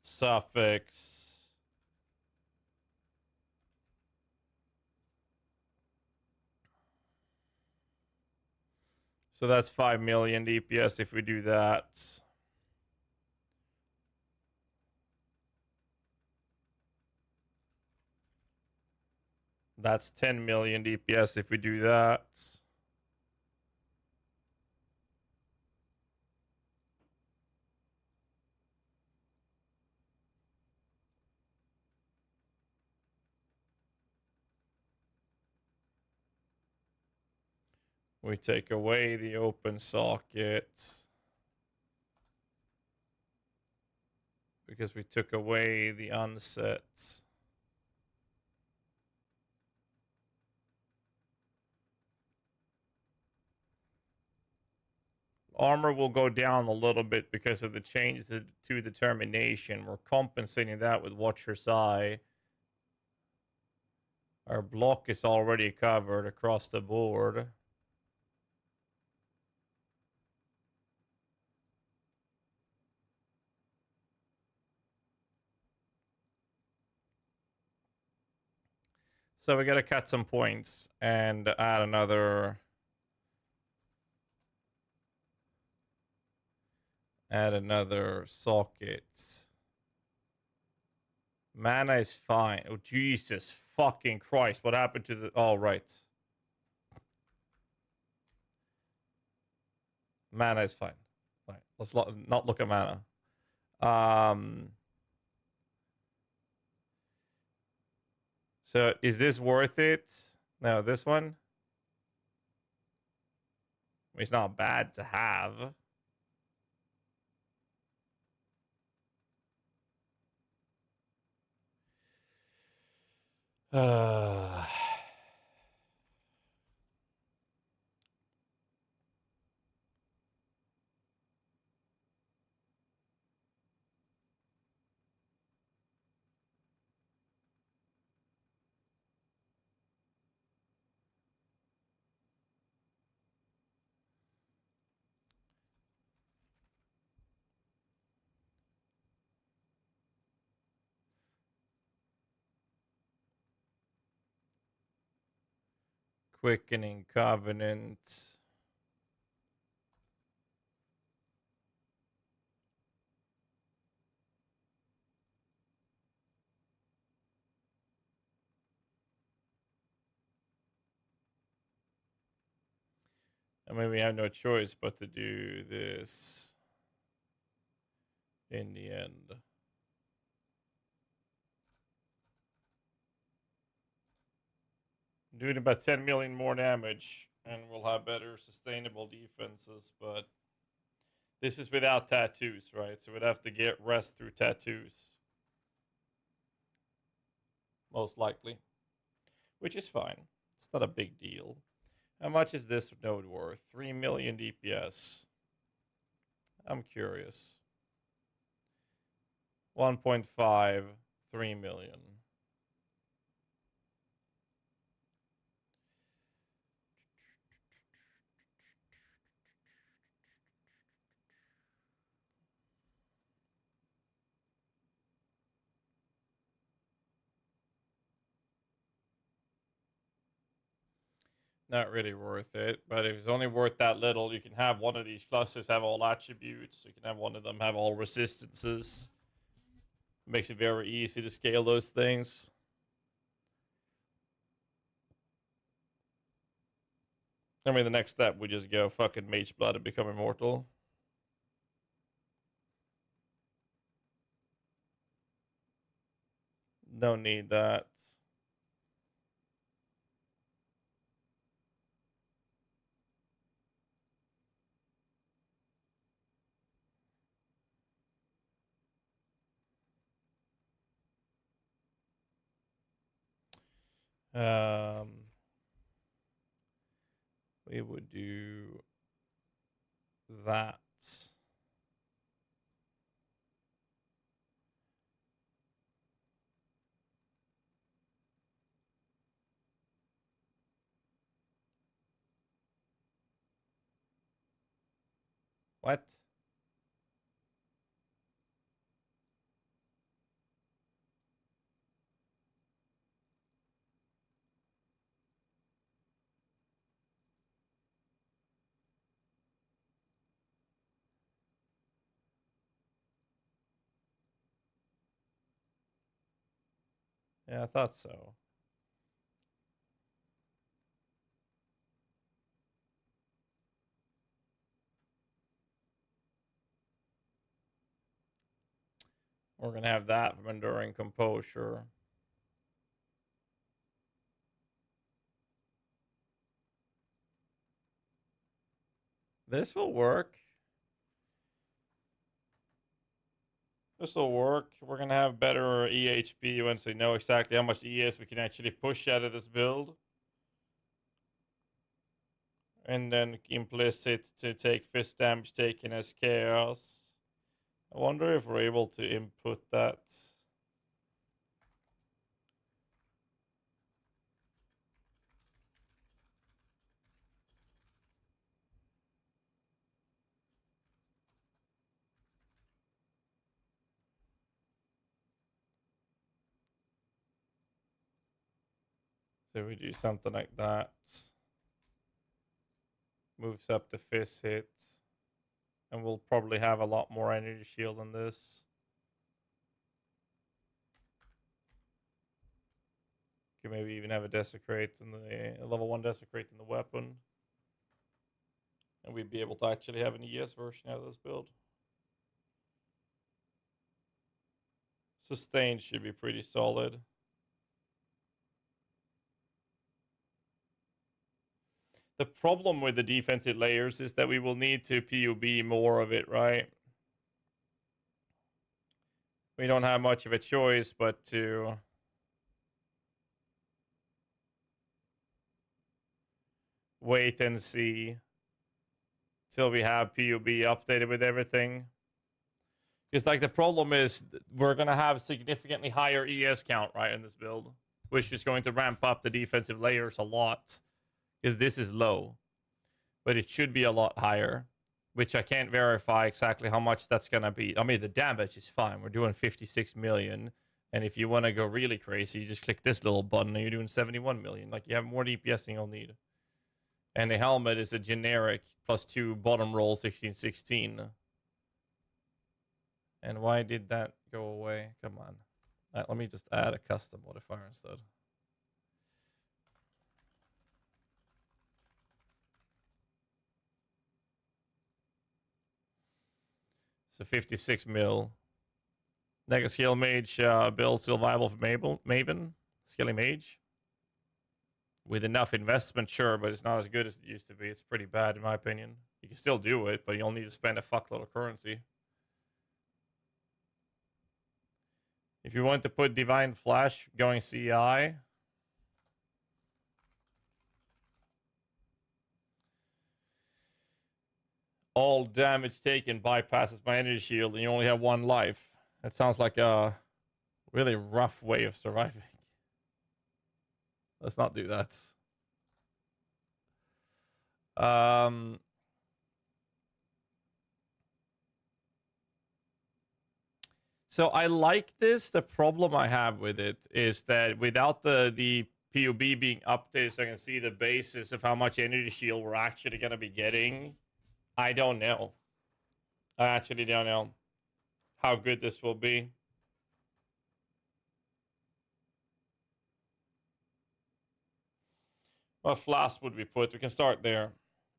suffix. So that's 5 million DPS if we do that. That's 10 million DPS if we do that. We take away the open socket because we took away the unsets. Armor will go down a little bit because of the changes to determination. We're compensating that with Watcher's Eye. Our block is already covered across the board. So we gotta cut some points and add another socket. Mana is fine. Oh, Jesus fucking Christ. What happened to the... Oh, right. Mana is fine. Right. Let's not look at mana. So is this worth it? No, this one? It's not bad to have. Quickening Covenant. I mean, we have no choice but to do this in the end. Doing about 10 million more damage, and we'll have better sustainable defenses, but this is without tattoos, right? So we'd have to get rest through tattoos. Most likely. Which is fine. It's not a big deal. How much is this node worth? 3 million DPS. I'm curious. 1.5, 3 million. Not really worth it, but if it's only worth that little, you can have one of these clusters have all attributes. You can have one of them have all resistances. Makes it very easy to scale those things. I mean, the next step would just go fucking Mage Blood and become immortal. Don't need that. We would do that. What? Yeah, I thought so. We're gonna have that from Enduring Composure. This will work. This will work. We're gonna have better EHP once we know exactly how much ES we can actually push out of this build. And then implicit to take fist damage taken as chaos. I wonder if we're able to input that. So we do something like that. Moves up the fist hit. And we'll probably have a lot more energy shield than this. Could maybe even have a desecrate in the level 1 desecrate in the weapon. And we'd be able to actually have an ES version out of this build. Sustained should be pretty solid. The problem with the defensive layers is that we will need to PUB more of it, right? We don't have much of a choice but to wait and see till we have PUB updated with everything. Because like the problem is we're going to have significantly higher ES count, right, in this build, which is going to ramp up the defensive layers a lot. Because this is low, but it should be a lot higher, which I can't verify exactly how much that's going to be. I mean, the damage is fine. We're doing 56 million. And if you want to go really crazy, you just click this little button and you're doing 71 million. Like, you have more DPS than you'll need. And the helmet is a generic +2 bottom roll 1616. And why did that go away? Come on. Let me just add a custom modifier instead. So 56 mil. Nega Skill Mage build still viable for Maven. Skilly Mage. With enough investment, sure, but it's not as good as it used to be. It's pretty bad in my opinion. You can still do it, but you'll need to spend a fuckload of currency. If you want to put Divine Flash going CI, all damage taken bypasses my energy shield and you only have 1 life. That sounds like a really rough way of surviving. Let's not do that. So I like this. The problem I have with it is that without the POB being updated so I can see the basis of how much energy shield we're actually going to be getting, I don't know. I actually don't know how good this will be. What flask would we put? We can start there.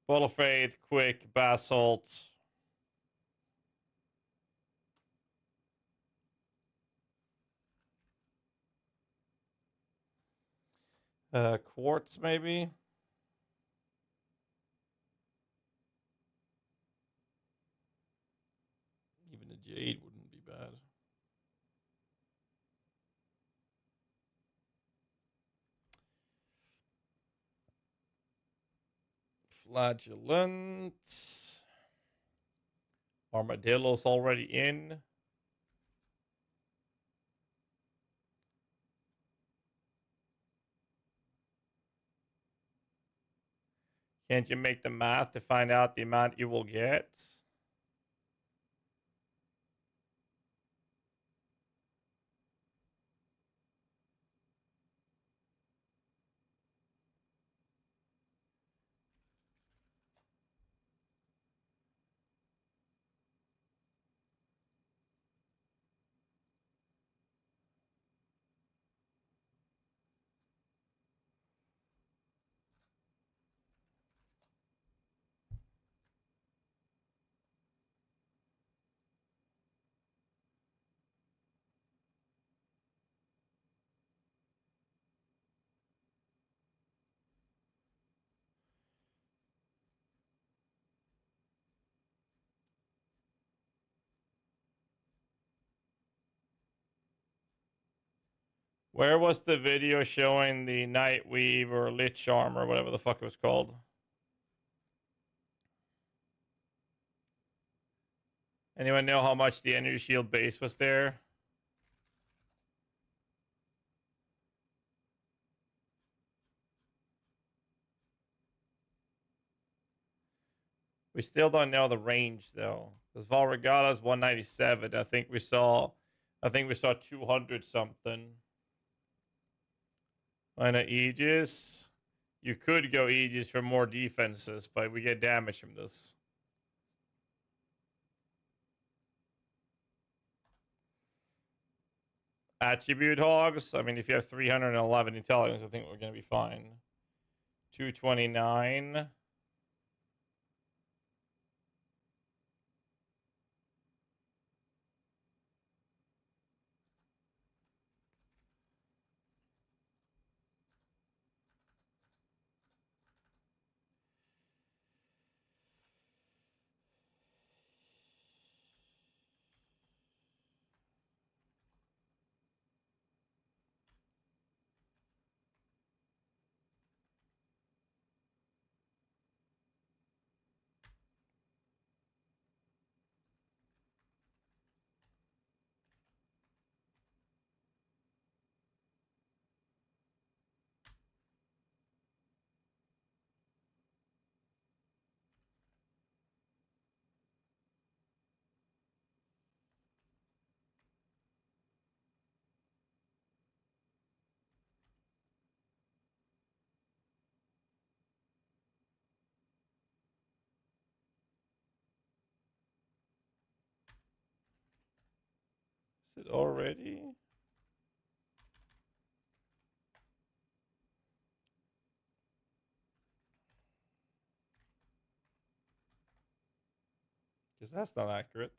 Ball of Faith, Quick, Basalt. Quartz, maybe? Even a Jade wouldn't be bad. Flagellant. Armadillo's already in. Can't you make the math to find out the amount you will get? Where was the video showing the Nightweave or Lich Armor, whatever the fuck it was called? Anyone know how much the energy shield base was there? We still don't know the range though. Because Valregala's 197. I think we saw 200 something. On an Aegis. You could go Aegis for more defenses, but we get damage from this. Attribute hogs. I mean, if you have 311 intelligence, I think we're going to be fine. 229. Is it already? Because that's not accurate.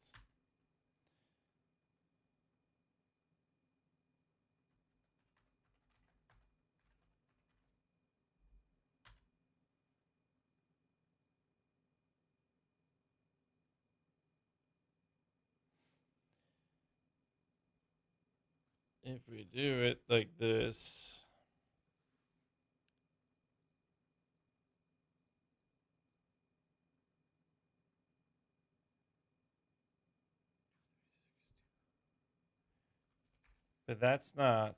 If we do it like this. But that's not.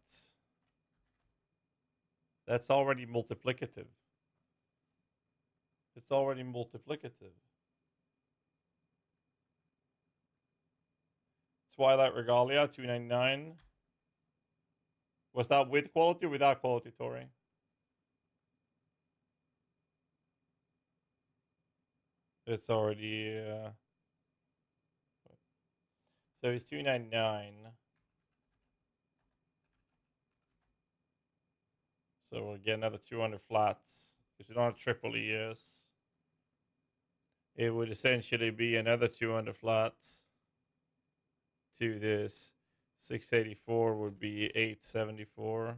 That's already multiplicative. It's already multiplicative. Twilight Regalia, 299. Was that with quality or without quality, Tori? It's already... So it's 299. So we'll get another 200 flats. It's not a triple ES. It would essentially be another 200 flats to this. 684 would be 874.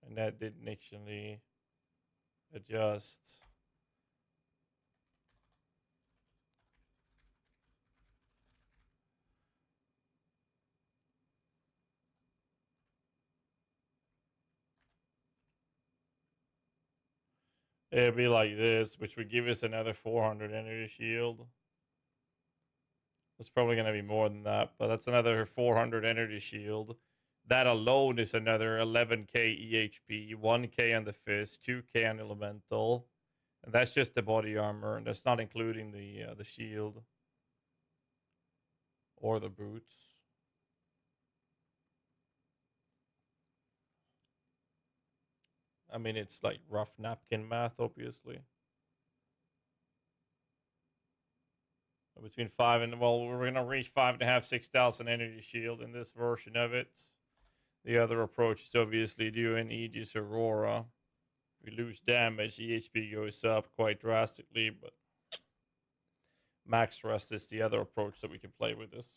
And that didn't actually adjust. It'd be like this, which would give us another 400 energy shield. It's probably going to be more than that, but that's another 400 energy shield. That alone is another 11k EHP, 1k on the fist, 2k on elemental. And that's just the body armor, and that's not including the shield or the boots. I mean, it's like rough napkin math, obviously. Between 5 and, well, we're going to reach 5.5, 6,000 energy shield in this version of it. The other approach is obviously doing Aegis Aurora. We lose damage, EHP goes up quite drastically, but max rest is the other approach that we can play with this.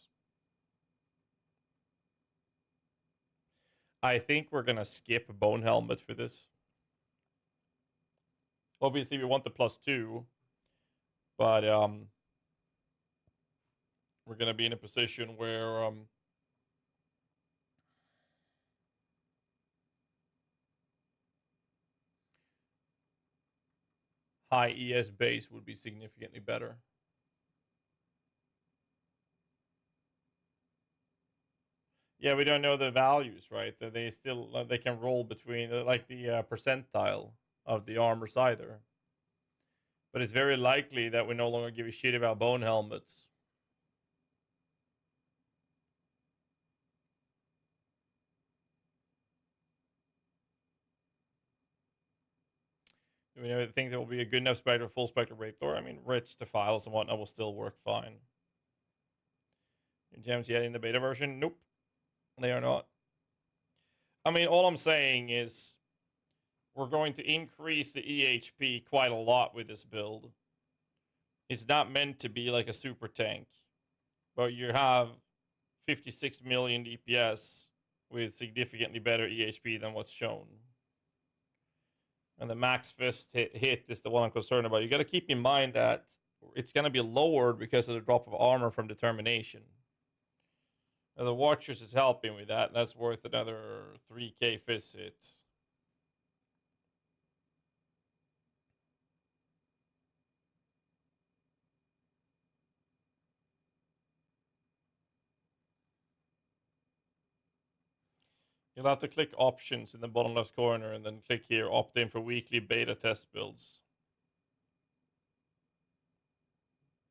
I think we're going to skip Bone Helmet for this. Obviously, we want the +2, but we're going to be in a position where high ES base would be significantly better. Yeah, we don't know the values, right? They still they can roll between like the percentile of the armors either. But it's very likely that we no longer give a shit about bone helmets. Do we know, think there will be a good enough spectre, full spectre Wraithor? I mean, rich to files and whatnot will still work fine. Your gems yet in the beta version? Nope. They are not. I mean, all I'm saying is we're going to increase the EHP quite a lot with this build. It's not meant to be like a super tank, but you have 56 million DPS with significantly better EHP than what's shown. And the max fist hit is the one I'm concerned about. You got to keep in mind that it's going to be lowered because of the drop of armor from determination. And the Watchers is helping with that. That's worth another 3k fist hit. You'll have to click options in the bottom left corner and then click here, opt in for weekly beta test builds.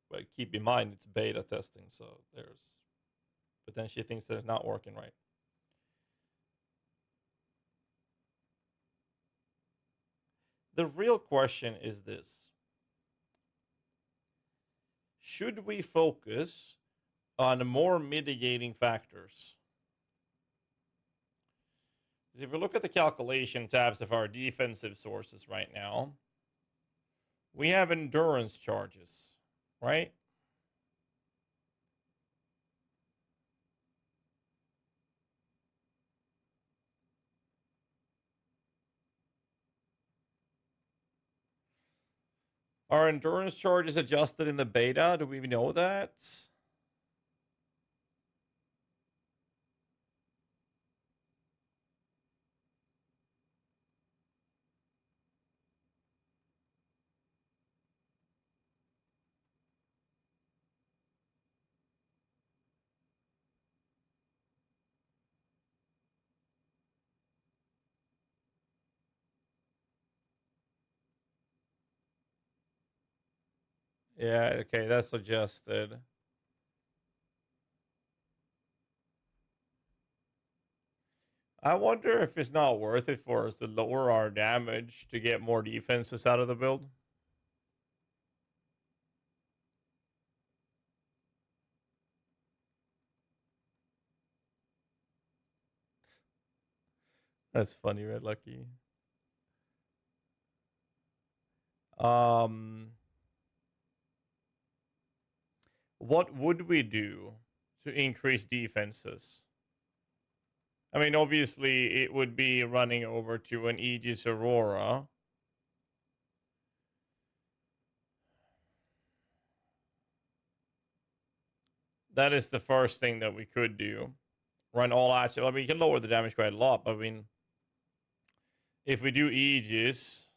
But keep in mind it's beta testing, so there's potentially things that is not working right. The real question is this. Should we focus on more mitigating factors? If we look at the calculation tabs of our defensive sources right now, we have endurance charges, right? Are endurance charges adjusted in the beta? Do we know that? Yeah, okay, that's adjusted. I wonder if it's not worth it for us to lower our damage to get more defenses out of the build. That's funny, Red Lucky. What would we do to increase defenses? I mean, obviously, it would be running over to an Aegis Aurora. That is the first thing that we could do. Run all out. I mean, we can lower the damage quite a lot, but I mean, if we do Aegis...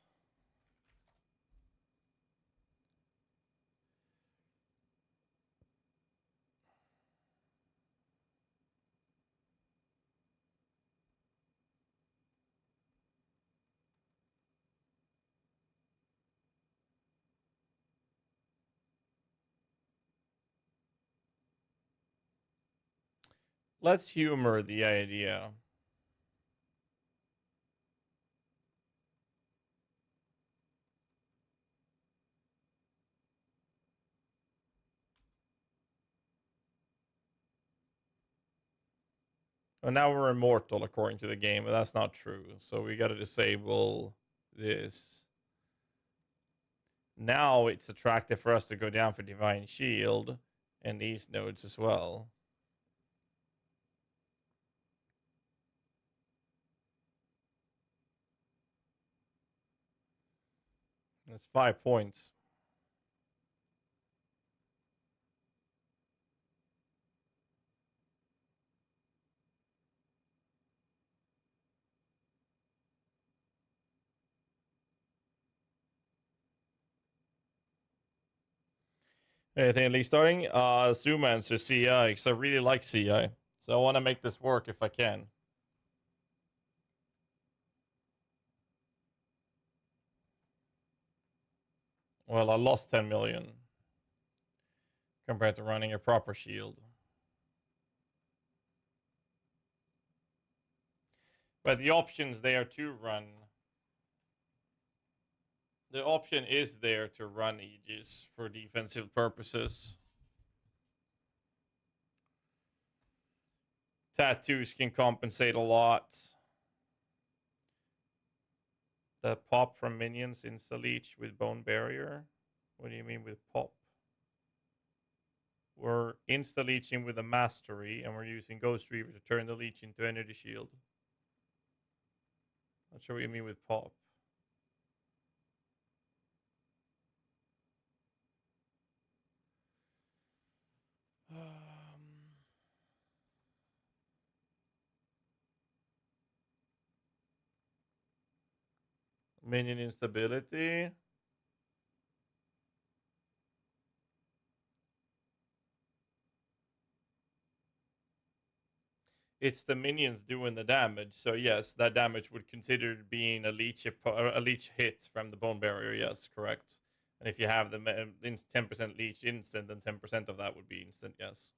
Let's humor the idea. Well, now we're immortal according to the game, but that's not true. So we gotta disable this. Now it's attractive for us to go down for Divine Shield and these nodes as well. That's 5 points. Anything at least starting? Zoom answer CI, because I really like CI. So I want to make this work if I can. Well, I lost 10 million compared to running a proper shield. But the option's there to run. The option is there to run Aegis for defensive purposes. Tattoos can compensate a lot. The pop from minions insta-leech with bone barrier. What do you mean with pop? We're insta-leeching with a mastery, and we're using Ghost Reaver to turn the leech into energy shield. Not sure what you mean with pop. Minion instability. It's the minions doing the damage, so yes, that damage would consider being a leech hit from the bone barrier. Yes, correct. And if you have the 10% leech instant, then 10% of that would be instant. Yes.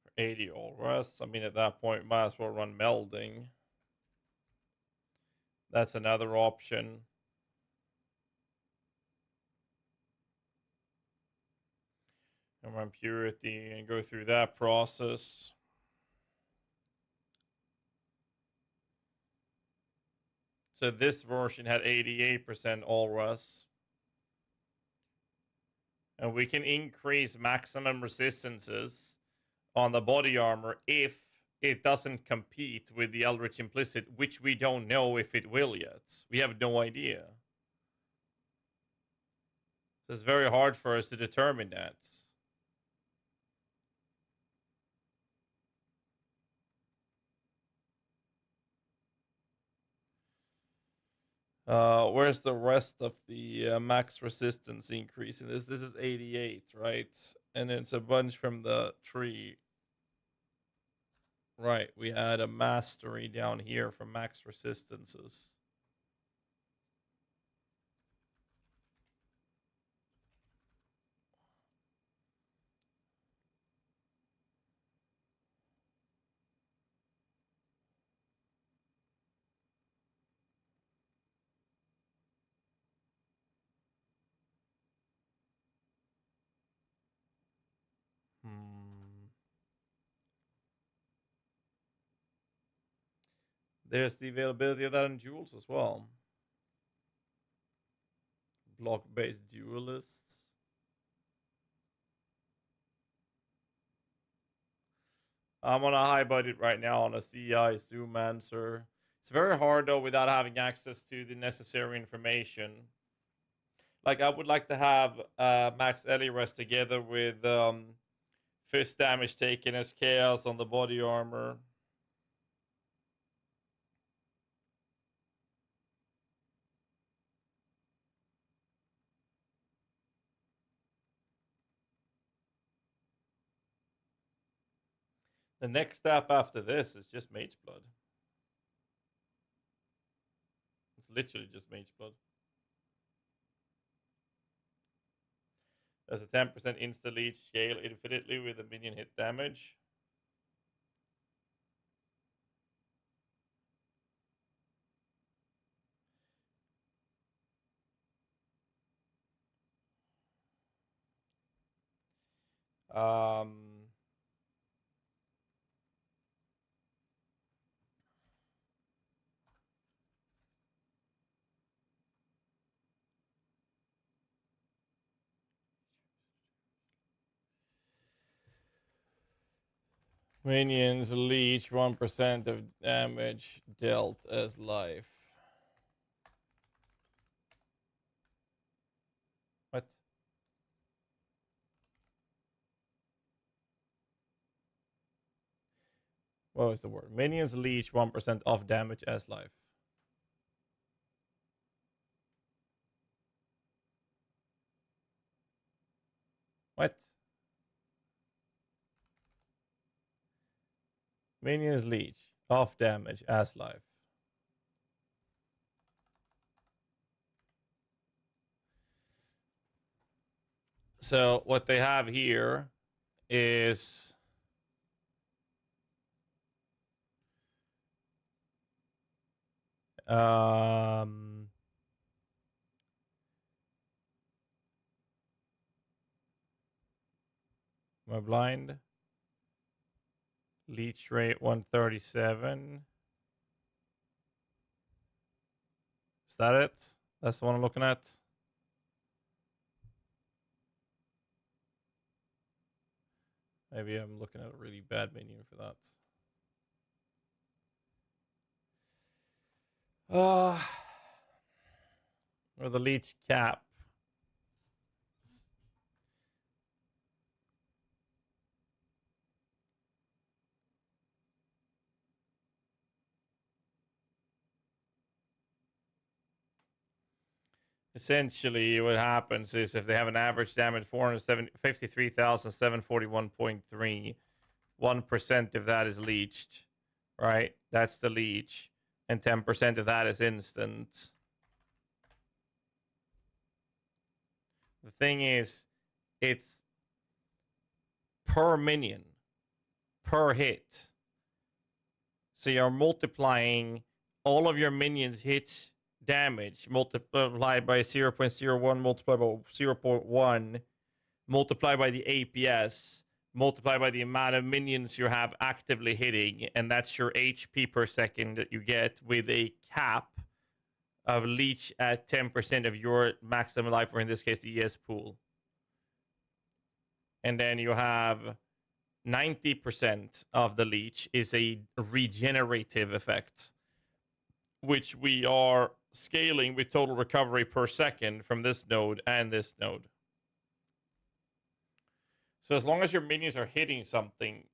For 80 all rest. I mean, at that point, might as well run melding. That's another option. And run purity and go through that process. So this version had 88% all rust. And we can increase maximum resistances on the body armor if it doesn't compete with the Eldritch Implicit, which we don't know if it will yet. We have no idea. So it's very hard for us to determine that. Where's the rest of the max resistance increase in this? This is 88, right? And it's a bunch from the tree. Right, we had a mastery down here for max resistances. There's the availability of that in duels as well. Block-based duelists. I'm on a high budget right now on a CI Zoomancer. It's very hard though without having access to the necessary information. Like I would like to have Max Eliras together with fist damage taken as chaos on the body armor. The next step after this is just Mage Blood. It's literally just Mage Blood. There's a 10% insta leech scale infinitely with a minion hit damage. Minions leech 1% of damage dealt as life. What? What was the word? Minions leech 1% of damage as life. What? Minions leech off damage as life. So what they have here is am I blind? Leech rate 137. Is that it? That's the one I'm looking at. Maybe I'm looking at a really bad menu for that. Or the leech cap. Essentially, what happens is if they have an average damage 453,741.3, 1% of that is leeched, right? That's the leech, and 10% of that is instant. The thing is, it's per minion, per hit. So you're multiplying all of your minions' hits damage multiplied by 0.01 multiplied by 0.1 multiplied by the APS multiplied by the amount of minions you have actively hitting, and that's your HP per second that you get with a cap of leech at 10% of your maximum life, or in this case the ES pool. And then you have 90% of the leech is a regenerative effect, which we are scaling with total recovery per second from this node and this node. So as long as your minions are hitting something,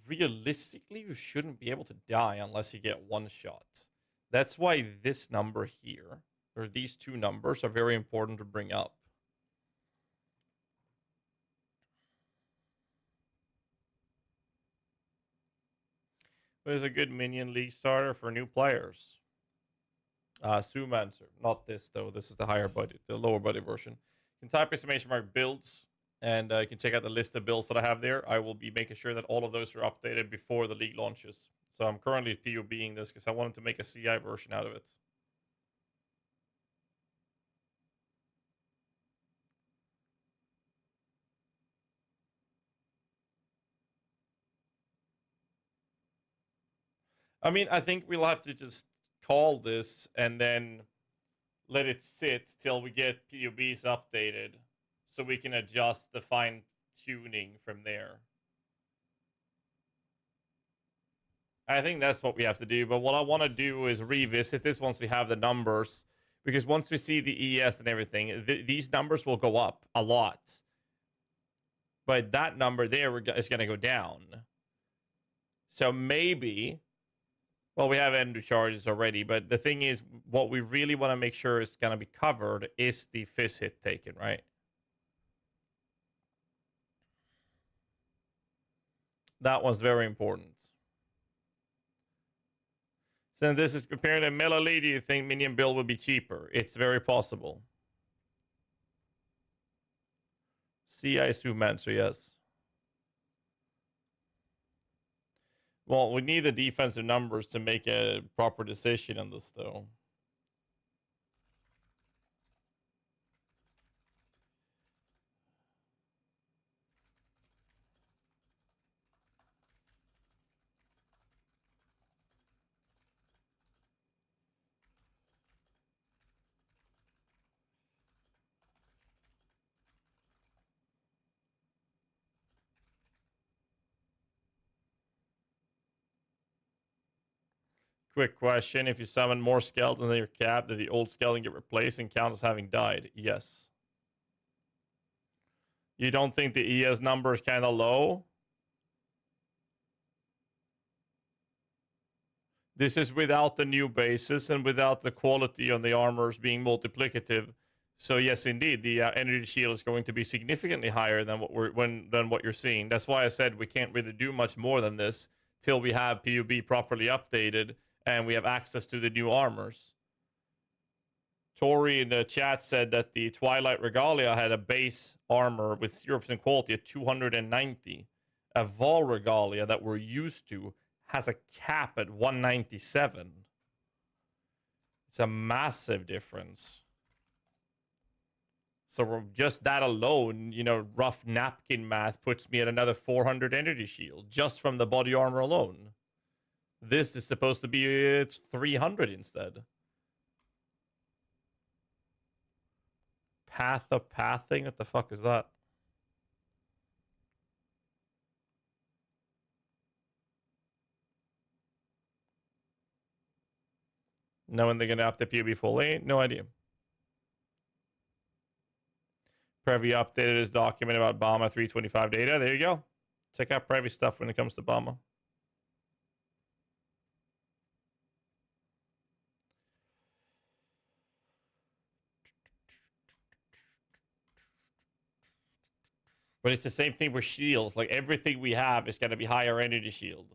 realistically, you shouldn't be able to die unless you get one shot. That's why this number here, or these two numbers, are very important to bring up. What is a good Minion League starter for new players? Zoomancer. Not this, though. This is the higher budget, the lower budget version. You can type !mark builds, and you can check out the list of builds that I have there. I will be making sure that all of those are updated before the league launches. So I'm currently PoBing this because I wanted to make a CI version out of it. I mean, I think we'll have to just call this and then let it sit till we get PoBs updated so we can adjust the fine tuning from there. I think that's what we have to do. But what I want to do is revisit this once we have the numbers, because once we see the ES and everything, these numbers will go up a lot. But that number there is going to go down. So maybe, well, we have end charges already, but the thing is, what we really want to make sure is going to be covered is the fizz hit taken, right? That one's very important. Since this is compared to Melody, do you think Minion build will be cheaper? It's very possible. I assume answer yes. Well, we need the defensive numbers to make a proper decision on this, though. Quick question. If you summon more skeletons than your cap, did the old skeleton get replaced and count as having died? Yes. You don't think the ES number is kind of low? This is without the new bases and without the quality on the armors being multiplicative. So yes, indeed, the energy shield is going to be significantly higher than what you're seeing. That's why I said we can't really do much more than this till we have PoB properly updated and we have access to the new armors. Tori in the chat said that the Twilight Regalia had a base armor with 0% quality at 290. A Vol Regalia that we're used to has a cap at 197. It's a massive difference. So just that alone, you know, rough napkin math puts me at another 400 energy shield just from the body armor alone. This is supposed to be it's 300 instead. Path of pathing? What the fuck is that? Know when they're going to update PoB fully? No idea. Previ updated his document about Bama 325 data. There you go. Check out Previ stuff when it comes to Bama. But it's the same thing with shields. Like everything we have is going to be higher energy shield.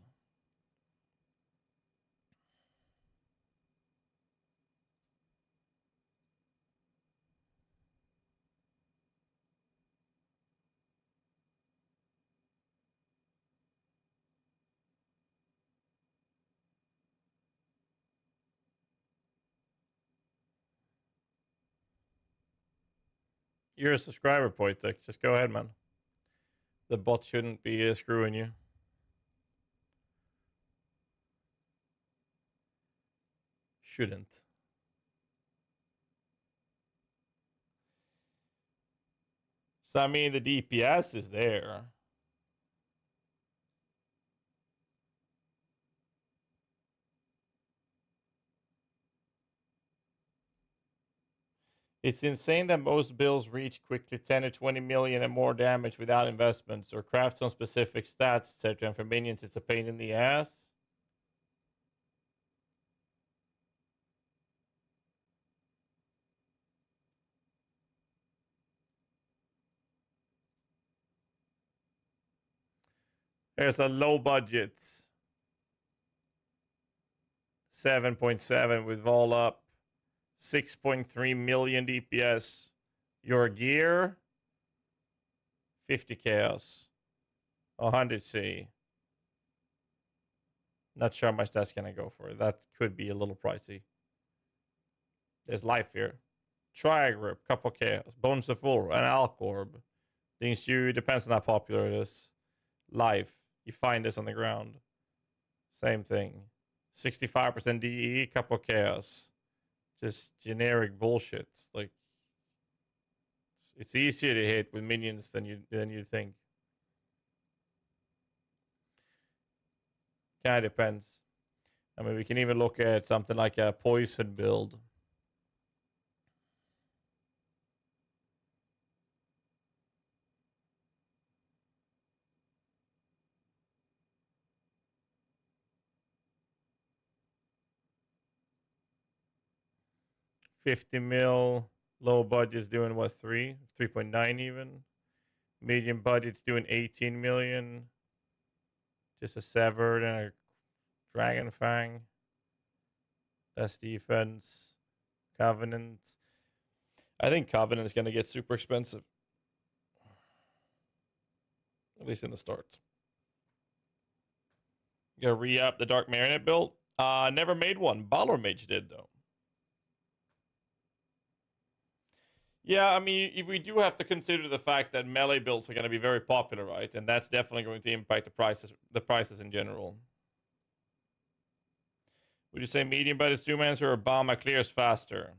You're a subscriber, Poitek. Just go ahead, man. The bot shouldn't be screwing you. Shouldn't. So, I mean, the DPS is there. It's insane that most builds reach quickly 10 to 20 million and more damage without investments or crafts on specific stats, etc. And for minions, it's a pain in the ass. There's a low budget 7.7 with vol up. 6.3 million DPS. Your gear, 50 chaos. 100 C. Not sure how much that's gonna go for. That could be a little pricey. There's life here. Tri-grip, couple chaos. Bones of War, an Alcorb. Things you depends on how popular it is. Life. You find this on the ground. Same thing. 65% DE, couple chaos. Just generic bullshit. Like it's easier to hit with minions than you think. Kind of depends. I mean, we can even look at something like a poison build. $50 million. Low budget's doing what, 3.9 even. Medium budget's doing 18 million. Just a Severed and a Dragon Fang. That's defense. Covenant. I think Covenant is going to get super expensive. At least in the start. You gotta re-up the Dark Marionette build. Never made one. Baller Mage did though. Yeah, I mean, we do have to consider the fact that melee builds are going to be very popular, right? And that's definitely going to impact the prices in general. Would you say medium budget Zoomancer or Bomber clears faster?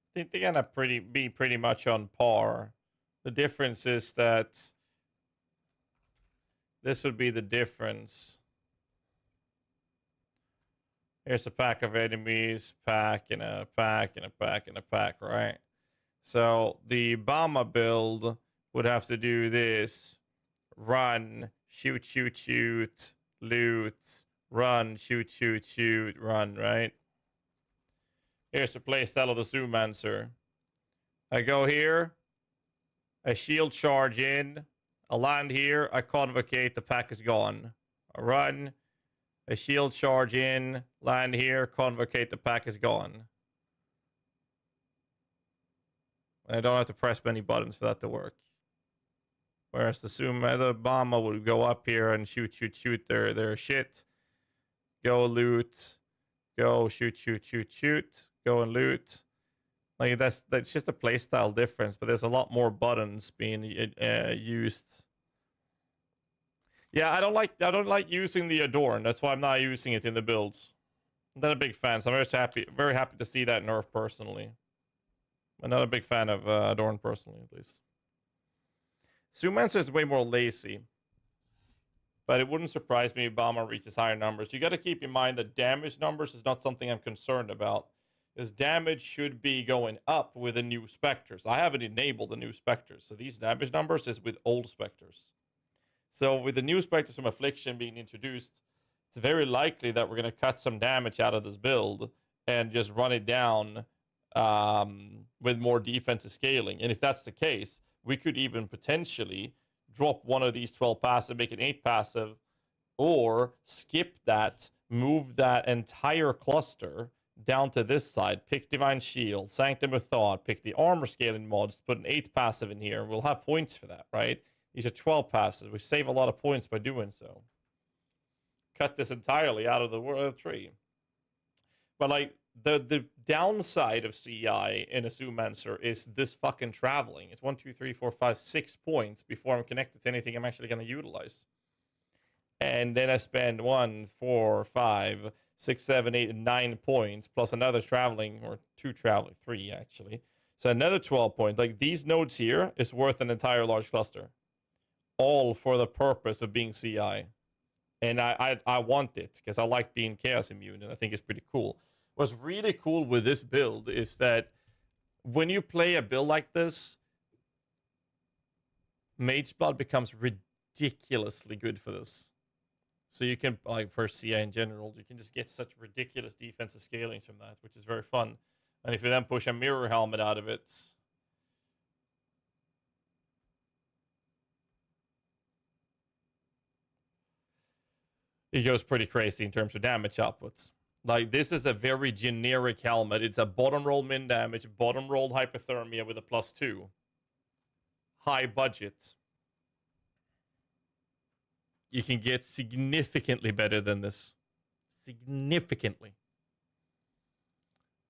I think they're gonna be pretty much on par. The difference is that this would be the difference. Here's a pack of enemies, pack and a pack and a pack and a pack, right? So the bomber build would have to do this. Run, shoot, shoot, shoot, loot, run, shoot, shoot, shoot, run, right? Here's the playstyle of the Zoomancer. I go here, I shield charge in, I land here, I convocate, the pack is gone. I run, a shield charge in, land here, convocate, the pack is gone. And I don't have to press many buttons for that to work. Whereas the bomber would go up here and shoot, shoot, shoot their shit. Go loot, go shoot, shoot, shoot, shoot, go and loot. Like that's just a playstyle difference, but there's a lot more buttons being used. Yeah, I don't like using the Adorn. That's why I'm not using it in the builds. I'm not a big fan, so I'm very happy to see that nerf personally. I'm not a big fan of Adorn personally, at least. Zoomancer is way more lazy, but it wouldn't surprise me if Bomber reaches higher numbers. You got to keep in mind that damage numbers is not something I'm concerned about. Because damage should be going up with the new Spectres. I haven't enabled the new Spectres, so these damage numbers is with old Spectres. So with the new Spectres from Affliction being introduced, it's very likely that we're going to cut some damage out of this build and just run it down with more defensive scaling. And if that's the case, we could even potentially drop one of these 12 passive, make it 8 passive, or skip that, move that entire cluster down to this side, pick Divine Shield, Sanctum of Thought, pick the armor scaling mods, put an 8 passive in here, and we'll have points for that, right? These are 12 passives. We save a lot of points by doing so. Cut this entirely out of the tree. But like, the downside of CI in a Zoomancer is this fucking traveling. It's 1, 2, 3, 4, 5, 6 points before I'm connected to anything I'm actually going to utilize. And then I spend 1, 4, 5, 6, 7, 8, and 9 points, plus another traveling, or 2 traveling, 3 actually. So another 12 points. Like these nodes here is worth an entire large cluster. All for the purpose of being CI. And I want it, because I like being Chaos Immune, and I think it's pretty cool. What's really cool with this build is that when you play a build like this, Mage Blood becomes ridiculously good for this. So you can, like for CI in general, you can just get such ridiculous defensive scalings from that, which is very fun. And if you then push a mirror helmet out of it, it goes pretty crazy in terms of damage outputs. Like, this is a very generic helmet. It's a bottom roll min damage, bottom roll hypothermia with a +2. High budget. You can get significantly better than this. Significantly.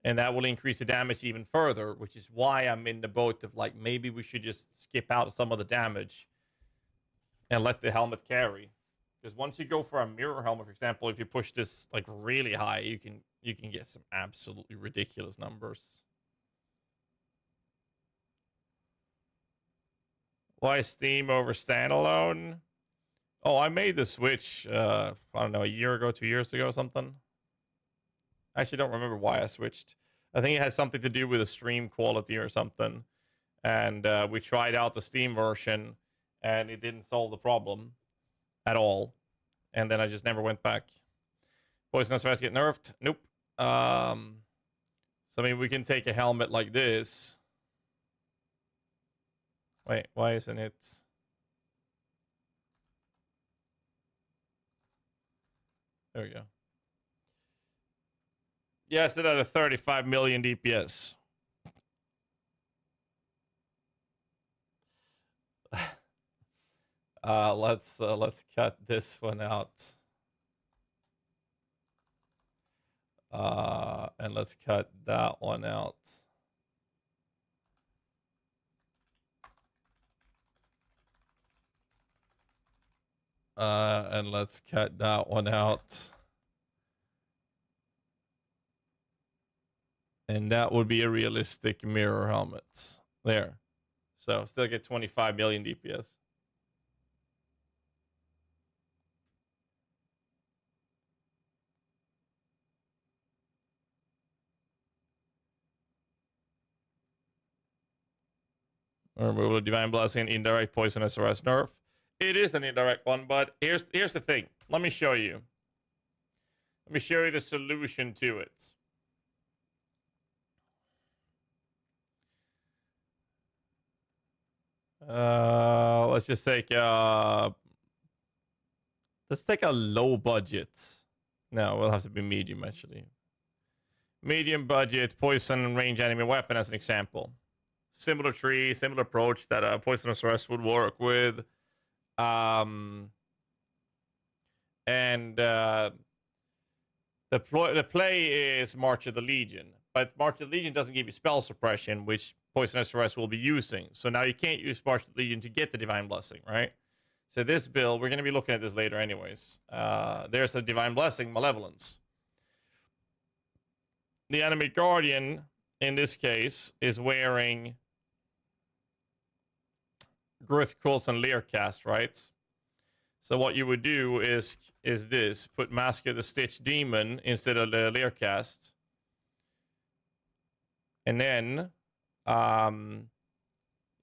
And that will increase the damage even further, which is why I'm in the boat of, like, maybe we should just skip out some of the damage and let the helmet carry. Because once you go for a mirror helmet, for example, if you push this like really high, you can get some absolutely ridiculous numbers. Why Steam over standalone? Oh, I made the switch, I don't know, a year ago, 2 years ago or something. I actually don't remember why I switched. I think it had something to do with the stream quality or something. And we tried out the Steam version, and it didn't solve the problem at all. And then I just never went back. Poisonous Rest get nerfed? Nope. So, I mean, we can take a helmet like this. Wait, why isn't it? There we go. Yes, it had a 35 million DPS. Let's cut this one out. And let's cut that one out. And let's cut that one out. And that would be a realistic mirror helmet. There. So still get 25 million DPS. Removal of Divine Blessing, indirect poisonous arrest nerf. It is an indirect one, but here's the thing. Let me show you. Let me show you the solution to it. Let's just take let's take a low budget. No, we'll have to be medium actually. Medium budget poison and range enemy weapon as an example. Similar tree, similar approach that a poisonous rest would work with. And the play is March of the Legion, but March of the Legion doesn't give you spell suppression, which poisonous rest will be using. So now you can't use March of the Legion to get the Divine Blessing, right? So this build, we're going to be looking at this later anyways. There's a Divine Blessing, Malevolence. The enemy Guardian, in this case, is wearing Growth Quills and Leercast, right? So what you would do is this. Put Mask of the Stitch Demon instead of the Leercast. And then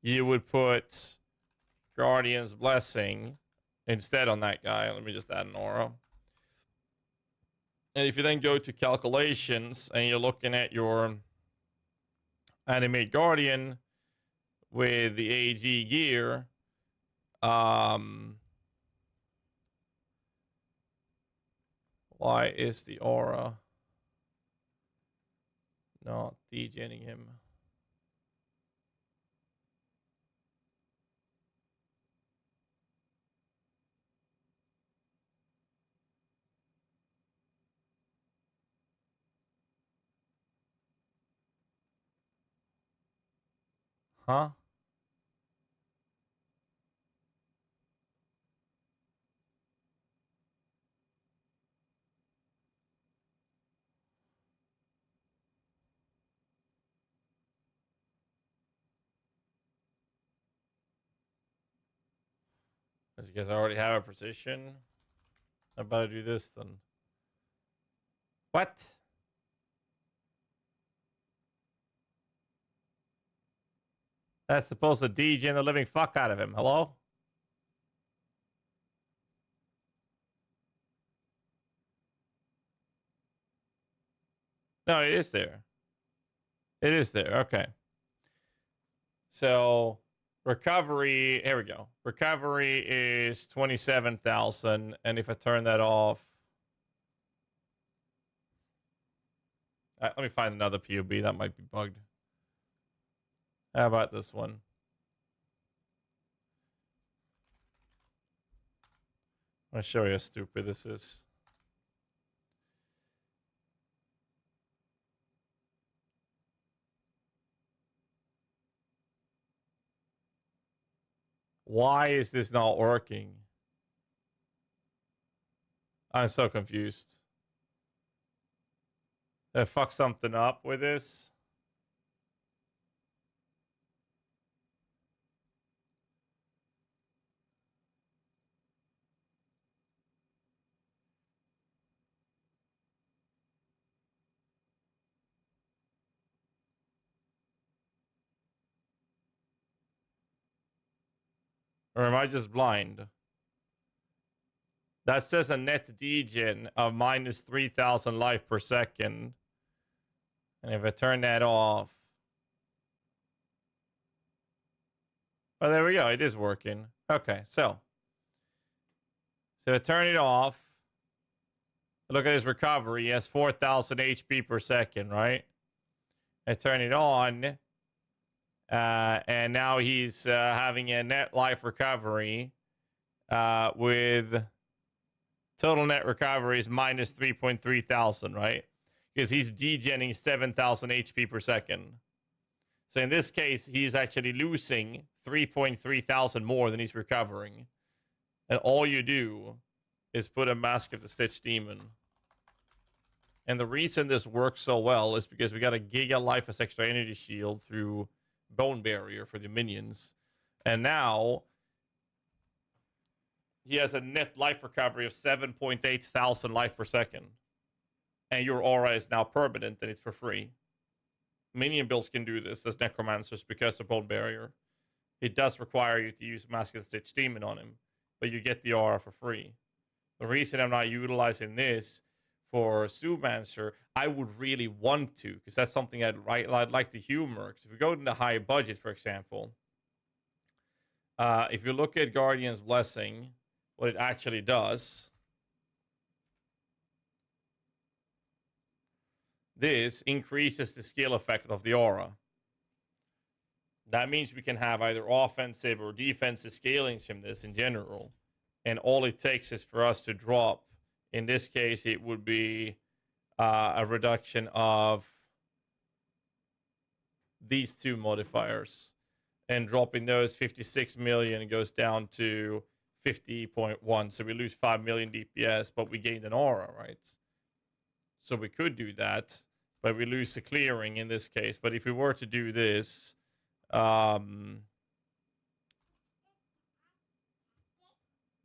you would put Guardian's Blessing instead on that guy. Let me just add an aura. And if you then go to calculations and you're looking at your Animate Guardian with the AG gear, why is the aura not degenning him? Huh? As you guys already have a precision. I better do this then. What? That's supposed to degen the living fuck out of him. Hello? No, it is there. It is there. Okay. So recovery, here we go. Recovery is 27,000. And if I turn that off, let me find another POB that might be bugged. How about this one? I'll show you how stupid this is. Why is this not working? I'm so confused. Did I fuck something up with this? Or am I just blind? That says a net degen of minus 3,000 life per second. And if I turn that off... Oh, there we go. It is working. Okay, so I turn it off. Look at his recovery. He has 4,000 HP per second, right? I turn it on. And now he's having a net life recovery with total net recovery is minus 3.3 thousand, right? Because he's degenning 7,000 HP per second. So in this case, he's actually losing 3.3 thousand more than he's recovering. And all you do is put a Mask of the Stitch Demon. And the reason this works so well is because we got a Giga Life as extra energy shield through Bone Barrier for the minions. And now he has a net life recovery of 7.8 thousand life per second. And your aura is now permanent and it's for free. Minion builds can do this as necromancers because of Bone Barrier. It does require you to use Mask of the Stitch Demon on him, but you get the aura for free. The reason I'm not utilizing this for Zoomancer, I would really want to, because that's something I'd like to humor. Because if we go into high budget, for example, if you look at Guardian's Blessing, what it actually does, this increases the skill effect of the aura. That means we can have either offensive or defensive scalings from this in general. And all it takes is for us to drop. In this case, it would be a reduction of these two modifiers. And dropping those 56 million goes down to 50.1. So we lose 5 million DPS, but we gained an aura, right? So we could do that, but we lose the clearing in this case. But if we were to do this, as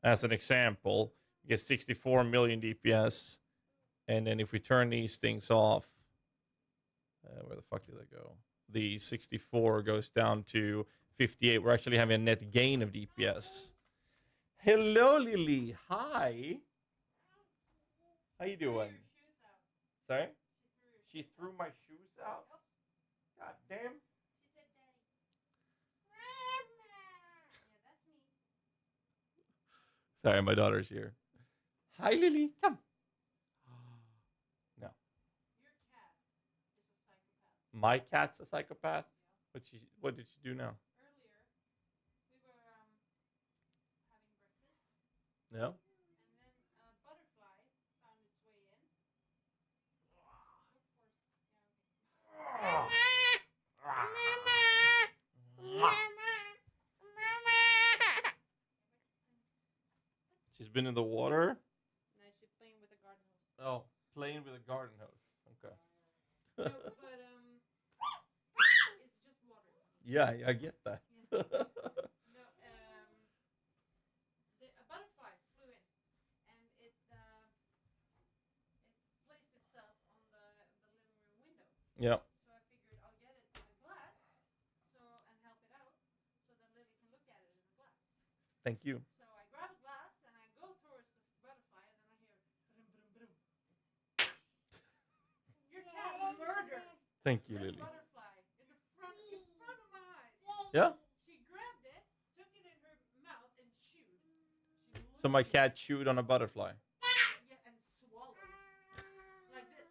an example, we get 64 million DPS. And then if we turn these things off, where the fuck did they go? The 64 goes down to 58. We're actually having a net gain of DPS. Hello, Lily. Hi. How you doing? Sorry? She threw my shoes out? God damn. Sorry, my daughter's here. Hi, Lily. Come. No. My cat's a psychopath? What did she do now? No? She's been in the water? No, she's playing with a garden hose. Oh, playing with a garden hose. Okay. No, but it's just water. Yeah, I get that. Yeah. No, a butterfly flew in, and it placed itself on the living room window. Yeah. So I figured I'll get it to the glass, and help it out, so that Lily can look at it in the glass. Thank you. So I grab a glass and I go towards the butterfly, and then I hear brum brum brum. Your cat is murder. Thank you, This Lily. butterfly Yeah. She grabbed it, took it in her mouth, and chewed. So my cat chewed on a butterfly. Yeah, and swallowed. Like this.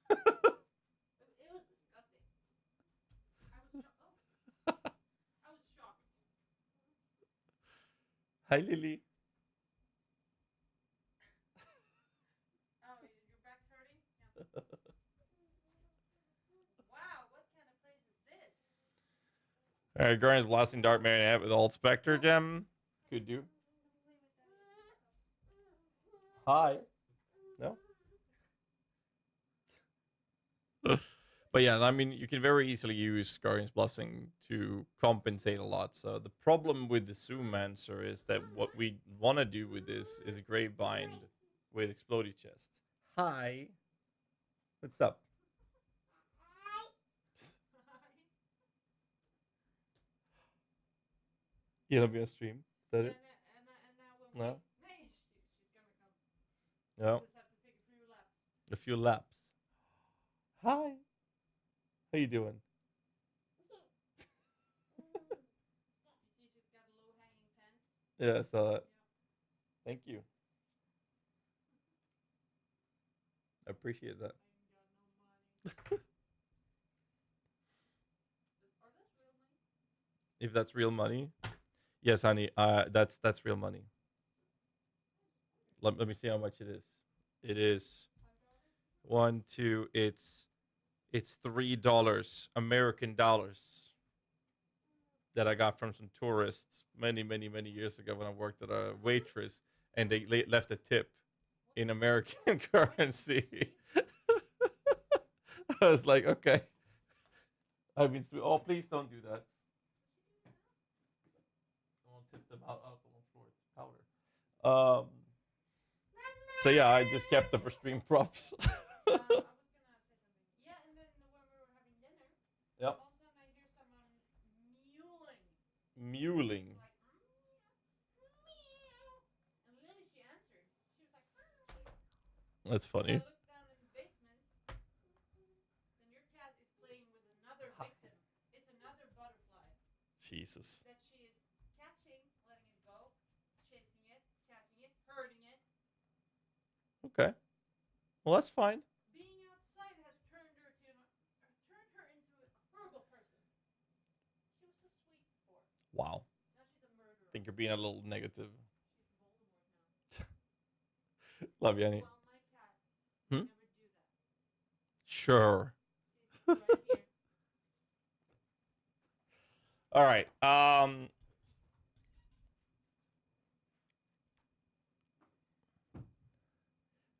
It was disgusting. I was shocked. Oh. I was shocked. Hi, Lily. Oh, your back's hurting? Yeah. Wow, what kind of place is this? Alright, Guardian's blasting Dark Marionette with Old Spectre gem. Could do. Hi. No? But yeah, I mean, you can very easily use Guardian's Blessing to compensate a lot. So the problem with the Zoomancer is that what we want to do with this is a Grave Bind with Explodey Chests. Hi. What's up? You gonna be on stream? Is that it? No? No. A few laps. Hi. How you doing? Yeah, I saw that. Thank you. I appreciate that. If that's real money. Yes, honey. That's real money. Let me see how much it is. It is it's $3 American dollars that I got from some tourists many years ago when I worked at a waitress, and they left a tip in American currency. I was like, okay. I mean, oh, please don't do that. Don't tip them out on the floor. It's powder. So yeah, I just kept them for stream props. Yeah, and then when we were having dinner, Yep. all of a sudden I hear someone mewling. Mewling. Like, meow. And Lily, she answered. She was like, hi. That's funny. I looked down in the basement, and your cat is playing with another victim. It's another butterfly. Jesus. That she is catching, letting it go, chasing it, catching it, hurting it. Okay. Well, that's fine. Being outside has turned her into a horrible person. She was so sweet before. Wow. Now she's a murderer. I think you're being a little negative. She's Voldemort now. Love you, honey. Well, my cat never do that. Sure. She's right here. All right.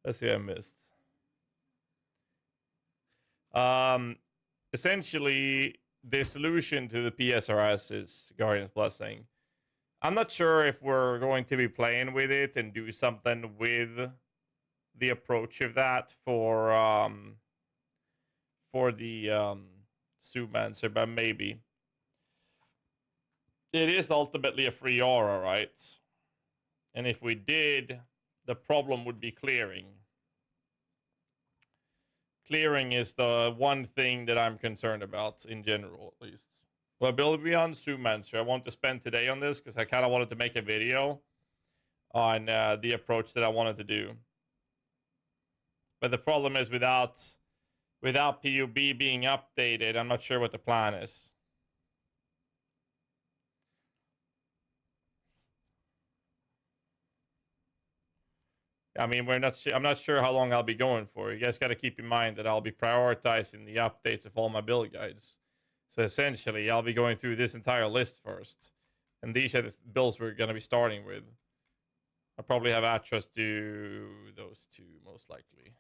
Let's see what I missed. Essentially, the solution to the PSRS is Guardian's Blessing. I'm not sure if we're going to be playing with it and do something with the approach of that for the Zoomancer, but maybe. It is ultimately a free aura, right? And if we did, the problem would be clearing. Clearing is the one thing that I'm concerned about in general, at least. Well, build beyond Zoomancer. I want to spend today on this because I kind of wanted to make a video on the approach that I wanted to do. But the problem is without PUB being updated, I'm not sure what the plan is. I mean, I'm not sure how long I'll be going for. You guys got to keep in mind that I'll be prioritizing the updates of all my build guides. So essentially, I'll be going through this entire list first. And these are the builds we're going to be starting with. I'll probably have Atros do those two, most likely.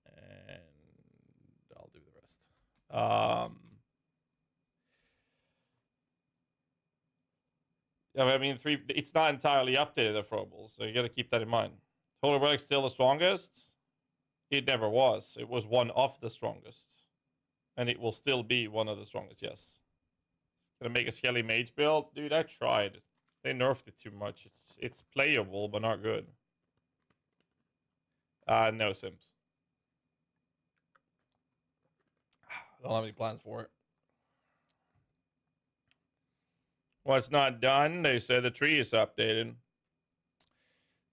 And I'll do the rest. Yeah, I mean, it's not entirely updated, the throwables, so you got to keep that in mind. Holy Relic's still the strongest? It never was. It was one of the strongest. And it will still be one of the strongest, yes. Gonna make a Skelly Mage build? Dude, I tried. They nerfed it too much. It's playable, but not good. No Sims. I don't have any plans for it. What's not done? They said the tree is updated.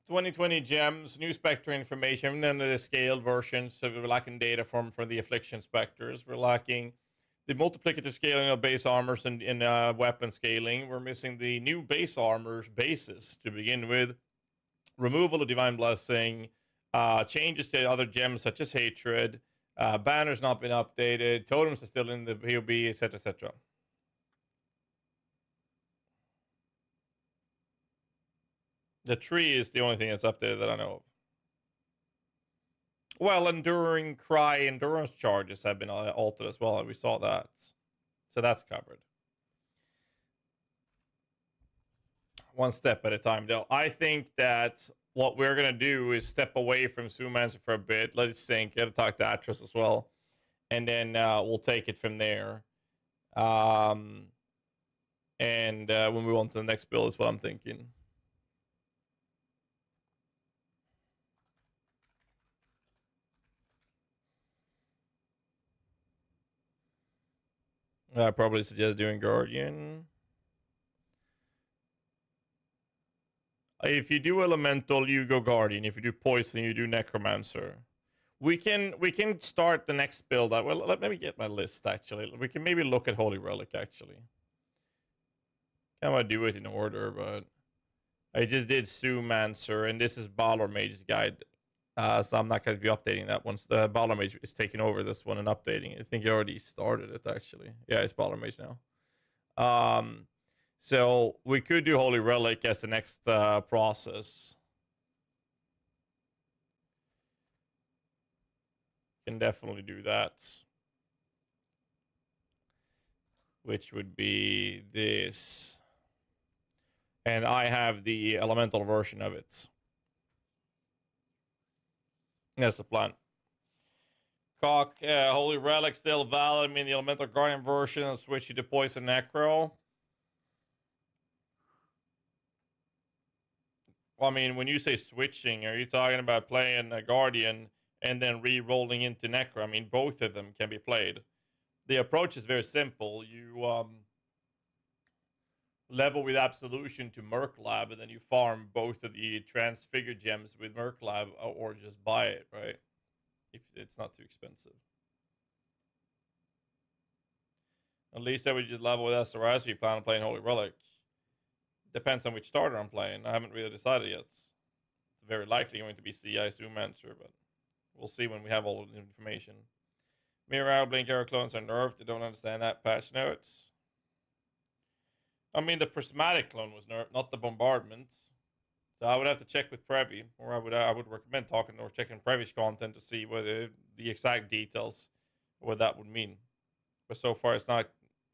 2020 gems, new spectre information, and then the scaled versions. So we're lacking data from the affliction specters. We're lacking the multiplicative scaling of base armors and weapon scaling. We're missing the new base armors bases to begin with. Removal of divine blessing, changes to other gems such as hatred, banners not been updated, totems are still in the PoB, etc., etc. The tree is the only thing that's updated that I know of. Well, endurance charges have been altered as well. We saw that. So that's covered. One step at a time, though. I think that what we're going to do is step away from Zoomancer for a bit. Let it sink. Gotta talk to Atros as well. And then we'll take it from there. And we'll move on to the next build is what I'm thinking. I probably suggest doing Guardian. If you do Elemental, you go Guardian. If you do Poison, you do Necromancer. We can start the next build. Well, let me get my list, actually. We can maybe look at Holy Relic, actually. I'm going to do it in order, but... I just did Zoomancer, and this is Balor Mage's guide. So I'm not going to be updating that once the Balor Mage is taking over this one and updating it. I think you already started it, actually. Yeah, it's Balor Mage now. So we could do Holy Relic as the next process. Can definitely do that. Which would be this. And I have the elemental version of it. That's the plan. Cock, Holy Relic still valid. I mean, the Elemental Guardian version and switch you to Poison Necro. Well, I mean, when you say switching, are you talking about playing a Guardian and then re-rolling into Necro? I mean, both of them can be played. The approach is very simple. You level with Absolution to Merc Lab, and then you farm both of the Transfigure gems with Merc Lab, or just buy it, right? If it's not too expensive. At least I would just level with SRS if you plan on playing Holy Relic. Depends on which starter I'm playing. I haven't really decided yet. It's very likely going to be CI Zoomancer, but we'll see when we have all the information. Mirror, Blink Arrow clones are nerfed. They don't understand that. Patch notes. I mean, the Prismatic clone was nerfed, not the Bombardment. So I would have to check with Previ, or I would recommend talking or checking Previ's content to see whether the exact details, what that would mean. But so far, it's not,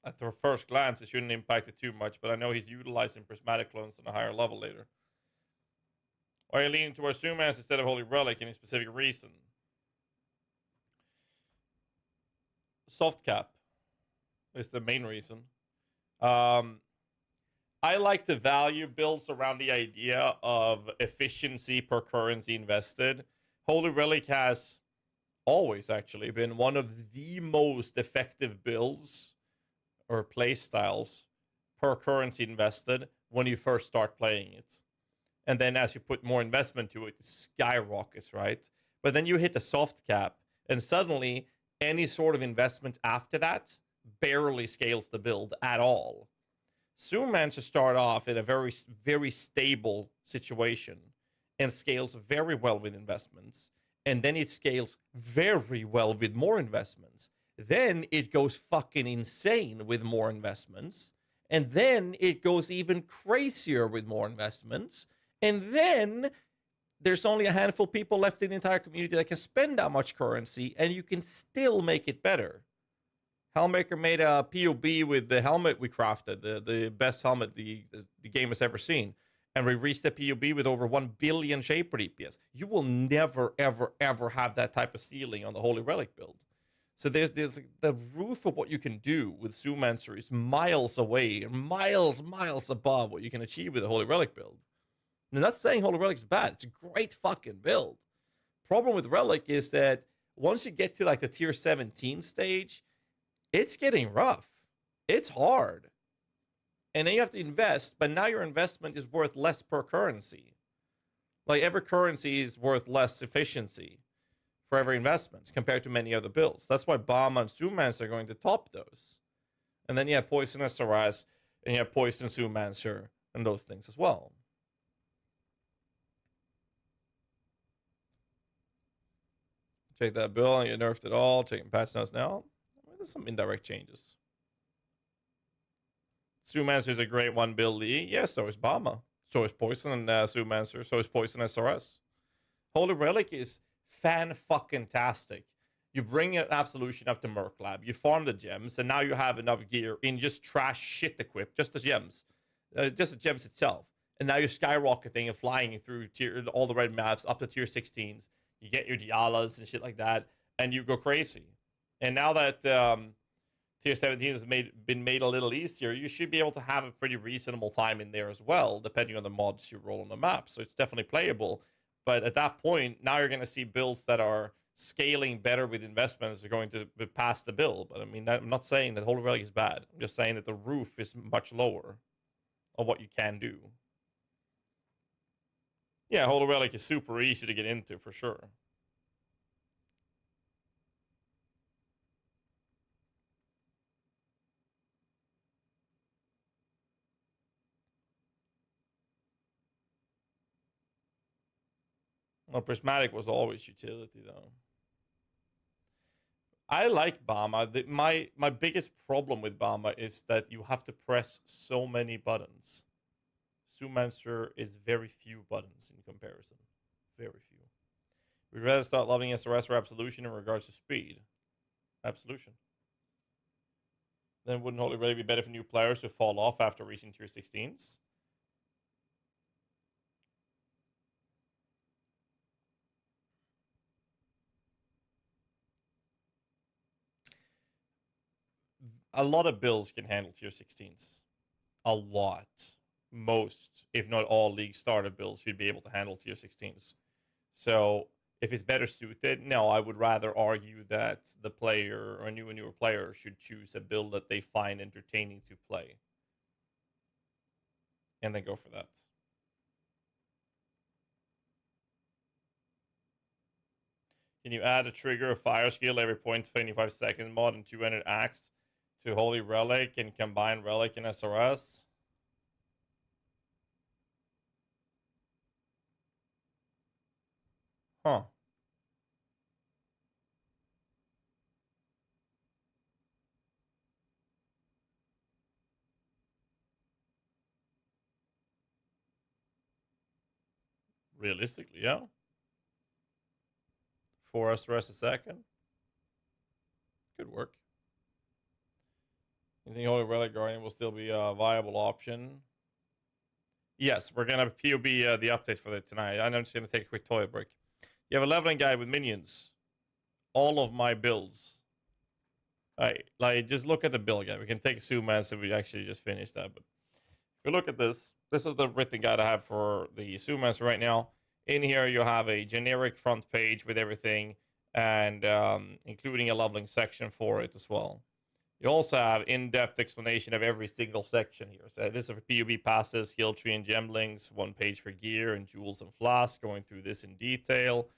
at the first glance, it shouldn't impact it too much, but I know he's utilizing Prismatic clones on a higher level later. Are you leaning towards Zoomancer instead of Holy Relic? Any specific reason? Soft cap is the main reason. I like to value builds around the idea of efficiency per currency invested. Holy Relic has always actually been one of the most effective builds or play styles per currency invested when you first start playing it. And then as you put more investment to it, it skyrockets, right? But then you hit the soft cap, and suddenly any sort of investment after that barely scales the build at all. Zoomancer start off in a very, very stable situation and scales very well with investments. And then it scales very well with more investments. Then it goes fucking insane with more investments. And then it goes even crazier with more investments. And then there's only a handful of people left in the entire community that can spend that much currency, and you can still make it better. Helmmaker made a PoB with the helmet we crafted, the best helmet the game has ever seen. And we reached the PoB with over 1 billion Shaper DPS. You will never, ever, ever have that type of ceiling on the Holy Relic build. So there's the roof of what you can do with Zoomancer is miles away, and miles above what you can achieve with the Holy Relic build. And I'm not saying Holy Relic is bad. It's a great fucking build. Problem with Relic is that once you get to like the tier 17 stage, it's getting rough. It's hard. And then you have to invest, but now your investment is worth less per currency. Like every currency is worth less efficiency for every investment compared to many other builds. That's why Bomb and Zoomancer are going to top those. And then you have Poison SRS, and you have Poison Zoomancer, and those things as well. Take that bill and you nerfed it all, taking patch notes now. There's some indirect changes. Zoomancer is a great one build league. Yes, so is Bama. So is Poison and Zoomancer. So is Poison SRS. Holy Relic is fan-fucking-tastic. You bring an Absolution up to Merc Lab, you farm the gems, and now you have enough gear in just trash shit equipped, just the gems. Just the gems itself. And now you're skyrocketing and flying through all the red maps up to tier 16s. You get your Dialas and shit like that, and you go crazy. And now that tier 17 has been made a little easier, you should be able to have a pretty reasonable time in there as well, depending on the mods you roll on the map. So it's definitely playable. But at that point, now you're going to see builds that are scaling better with investments are going to pass the build. But I mean, I'm not saying that Holy Relic is bad. I'm just saying that the roof is much lower of what you can do. Yeah, Holy Relic is super easy to get into for sure. Well, Prismatic was always utility, though. I like Bama. My biggest problem with Bama is that you have to press so many buttons. Zoomancer is very few buttons in comparison. Very few. We'd rather start loving SRS or Absolution in regards to speed. Absolution. Then wouldn't Holy Relic be better for new players who fall off after reaching tier 16s? A lot of builds can handle tier 16s. A lot. Most, if not all, league starter builds should be able to handle tier 16s. So if it's better suited, no, I would rather argue that the player or a newer player should choose a build that they find entertaining to play. And then go for that. Can you add a trigger of fire skill every 0.25 second mod and 200 axe to Holy Relic and combine Relic and SRS? Huh. Realistically, yeah. 4 SRS a second. Could work. You think Holy Relic Guardian will still be a viable option? Yes, we're going to POB the update for that tonight. I'm just going to take a quick toilet break. You have a leveling guide with minions. All of my builds. Alright, like, just look at the build guide. We can take a zoom as if we actually just finished that. But if you look at this, this is the written guide I have for the Zoomancer right now. In here, you have a generic front page with everything, and including a leveling section for it as well. You also have in-depth explanation of every single section here. So this is for PoB passes, skill tree, and gem links. 1 page for gear and jewels and flasks, going through this in detail.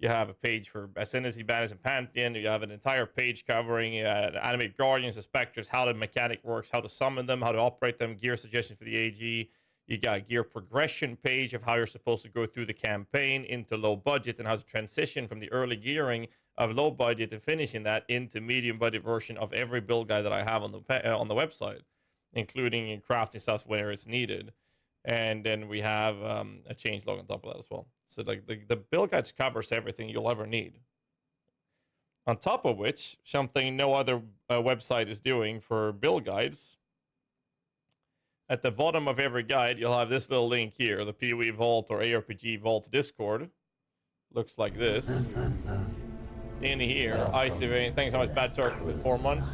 You have a page for Ascendancy, Banners, and Pantheon. You have an entire page covering animate guardians, the specters, how the mechanic works, how to summon them, how to operate them, gear suggestions for the AG. You got a gear progression page of how you're supposed to go through the campaign into low budget and how to transition from the early gearing of low budget to finishing that into medium budget version of every build guide that I have on the website, including crafting stuff where it's needed. And then we have a change log on top of that as well. So like the build guides covers everything you'll ever need. On top of which, something no other website is doing for build guides. At the bottom of every guide, you'll have this little link here, the PoE Vault or ARPG Vault Discord. Looks like this. In here, Icy Veins, thanks so much, Bad Turk, with 4 months.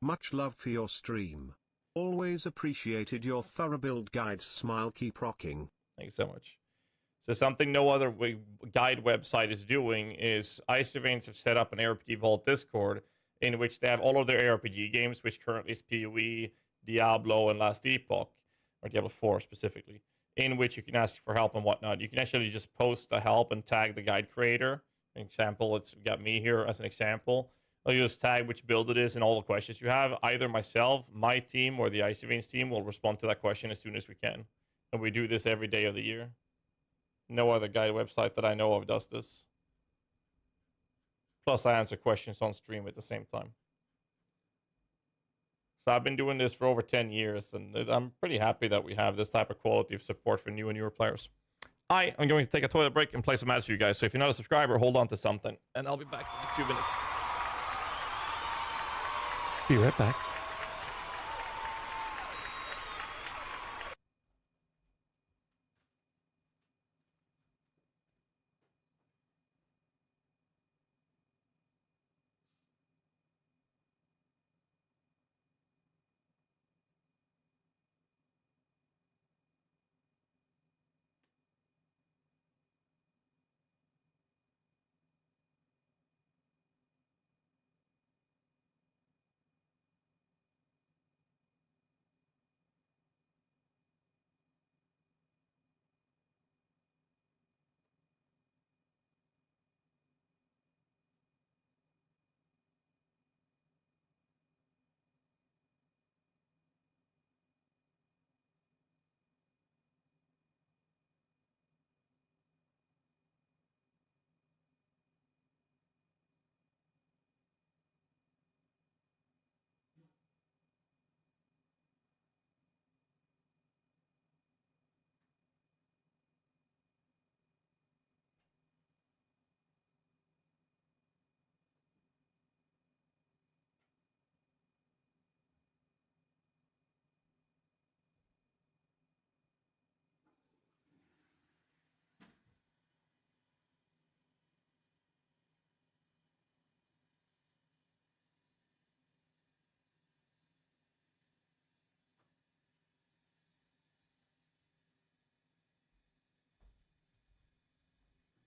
Much love for your stream. Always appreciated your thorough build guides. Smile, keep rocking. Thank you so much. So something no other guide website is doing is Icy Veins have set up an ARPG Vault Discord in which they have all of their ARPG games, which currently is PoE, Diablo and Last Epoch, or Diablo 4 specifically, in which you can ask for help and whatnot. You can actually just post a help and tag the guide creator. For example, it's got me here as an example. I'll just tag which build it is and all the questions you have. Either myself, my team, or the Icy Veins team will respond to that question as soon as we can. And we do this every day of the year. No other guide website that I know of does this. Plus, I answer questions on stream at the same time. So I've been doing this for over 10 years, and I'm pretty happy that we have this type of quality of support for new and newer players. I'm going to take a toilet break and play some ads for you guys. So if you're not a subscriber, hold on to something. And I'll be back in like 2 minutes. Be right back.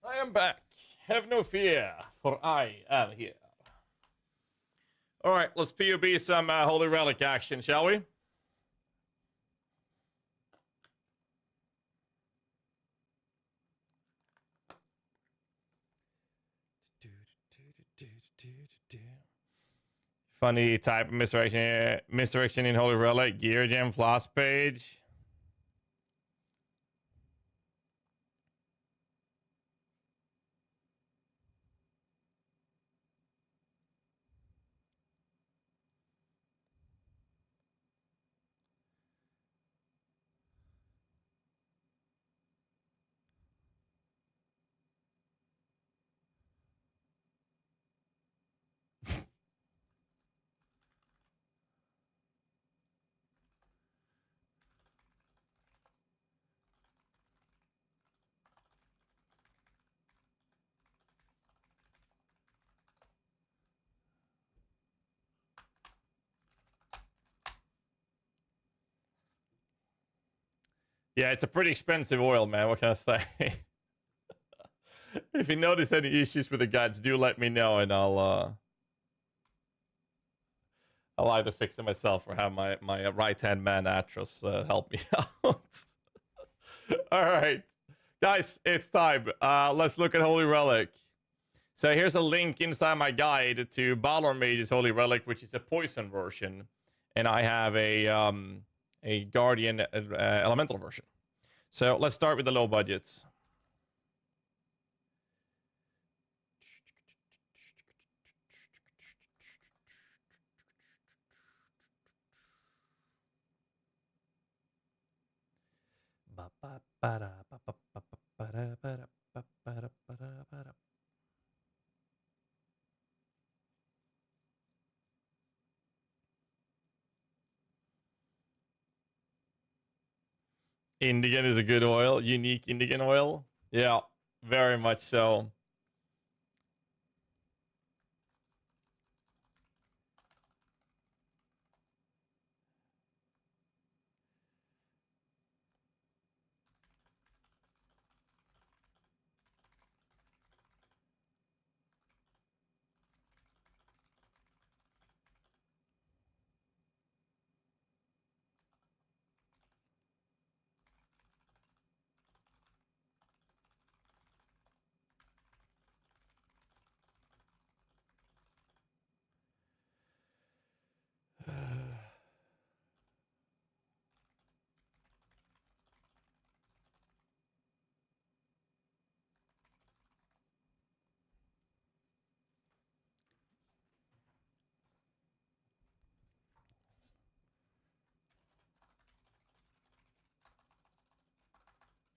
I am back. Have no fear, for I am here. All right, let's POB some Holy Relic action, shall we? Funny type of misdirection in Holy Relic, Gear Gem, Floss page. Yeah, it's a pretty expensive oil, man. What can I say? If you notice any issues with the guides, do let me know, and I'll either fix it myself or have my right-hand man Atros help me out. All right, guys, it's time. Let's look at Holy Relic. So here's a link inside my guide to Balor Mage's Holy Relic, which is a poison version, and I have a Guardian elemental version. So let's start with the low budgets. Indigan is a good oil, unique Indigan oil. Yeah, very much so.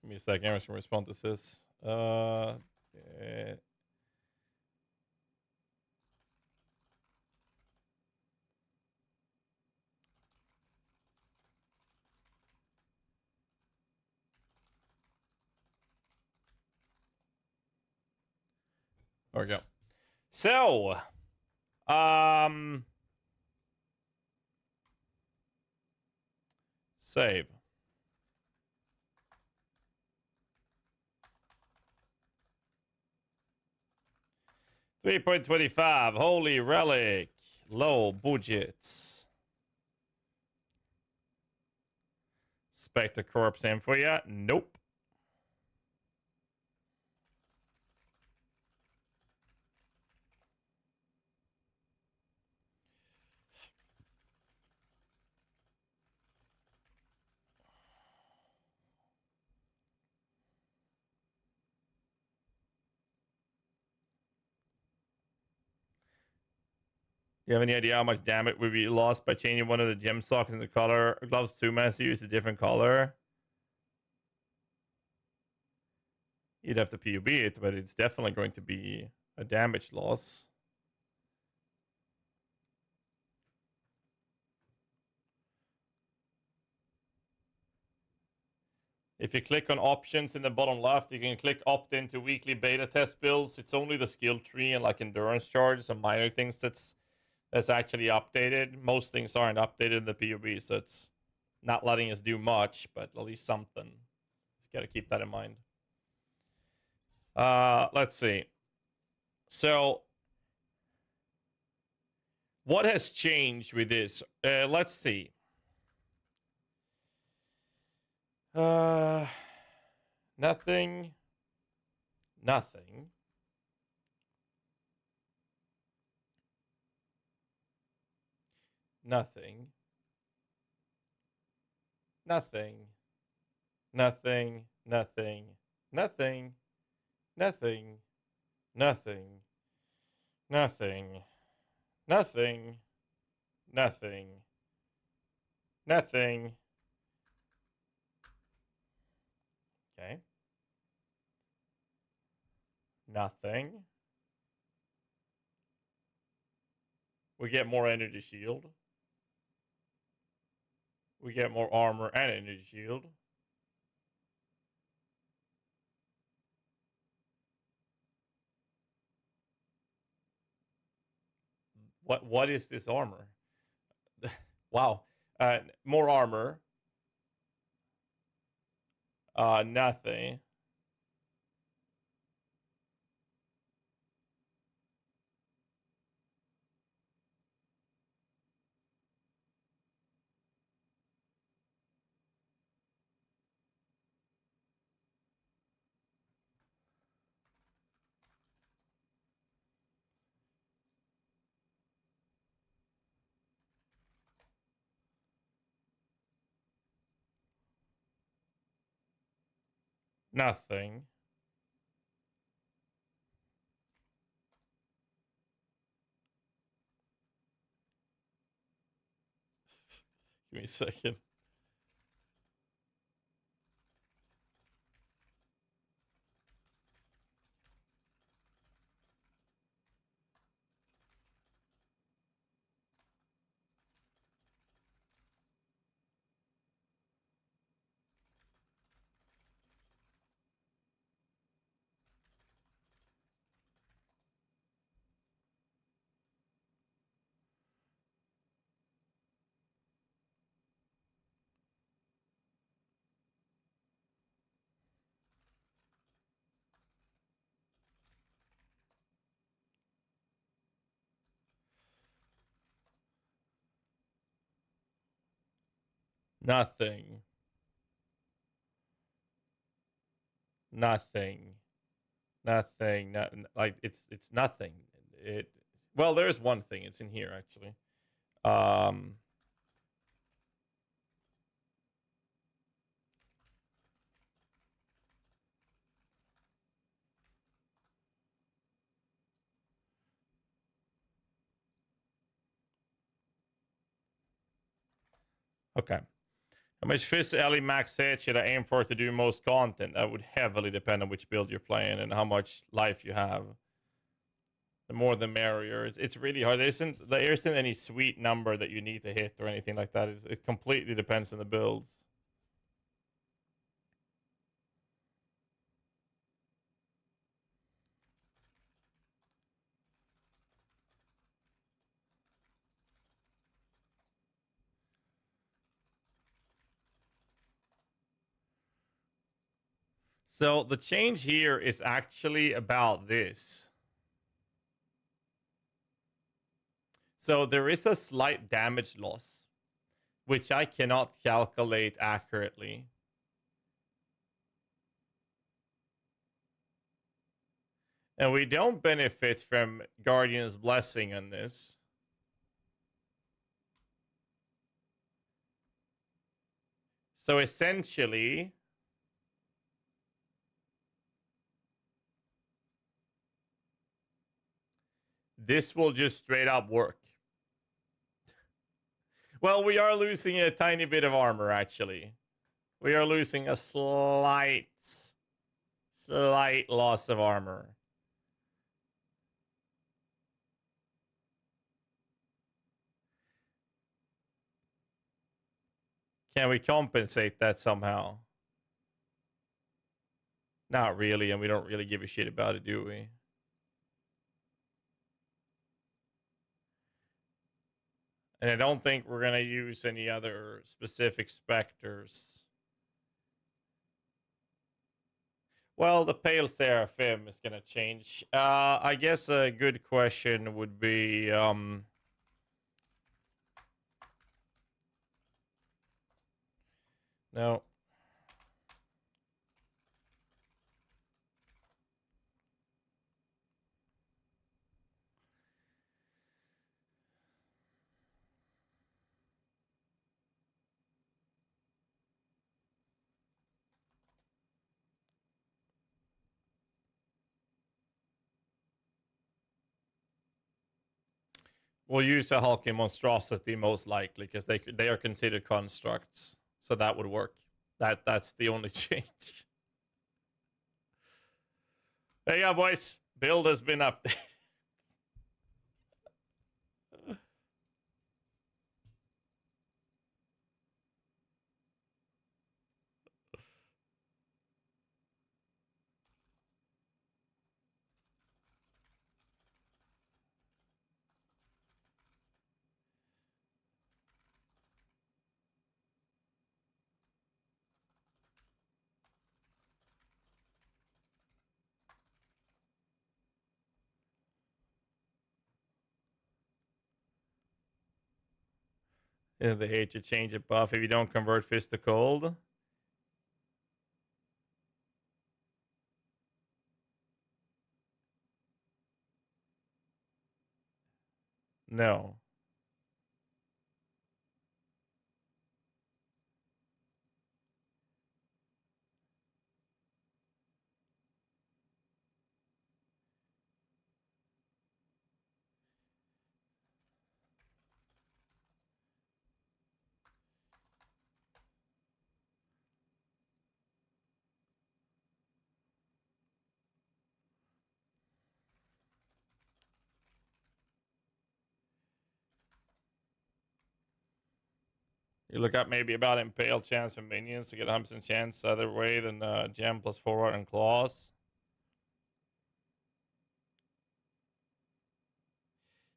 Give me a second. I'm just gonna respond to this. There we go. So, save. $3.25. Holy relic. Low budgets. Spectre Corpse in for ya? Nope. You have any idea how much damage would be lost by changing one of the gem sockets in the color? Gloves 2 master use a different color. You'd have to PUB it, but it's definitely going to be a damage loss. If you click on options in the bottom left, you can click opt into weekly beta test builds. It's only the skill tree and like endurance charge, some minor things that's actually updated. Most things aren't updated in the PUB, so it's not letting us do much, but at least something. Just got to keep that in mind. Let's see. So, what has changed with this? Let's see. Nothing. Nothing. Nothing. Nothing. Nothing. Nothing. Nothing. Nothing. Nothing. Nothing. Nothing. Nothing. Nothing. Okay. Nothing. We get more energy shield. We get more armor and energy shield. What is this armor? Wow. More armor. Nothing. Nothing. Give me a second. Nothing. Nothing. Nothing. Like it's nothing. Well, there is one thing. It's in here actually. Okay. How much Fizz Ellie max hit should I aim for to do most content? That would heavily depend on which build you're playing and how much life you have. The more the merrier. It's really hard. There isn't any sweet number that you need to hit or anything like that. It completely depends on the builds. So the change here is actually about this. So there is a slight damage loss, which I cannot calculate accurately. And we don't benefit from Guardian's Blessing on this. So essentially, this will just straight up work. Well, we are losing a tiny bit of armor, actually. We are losing a slight loss of armor. Can we compensate that somehow? Not really, and we don't really give a shit about it, do we? And I don't think we're going to use any other specific specters. Well, the Pale Seraphim is going to change. I guess a good question would be... No. We'll use a hulking monstrosity most likely because they are considered constructs, so that would work. That's the only change. There you go, boys. Build has been updated. Yeah, they hate to change a buff if you don't convert Fist to Cold. No. You look up maybe about Impale chance for minions to get 100% chance other way than gem plus forward and claws.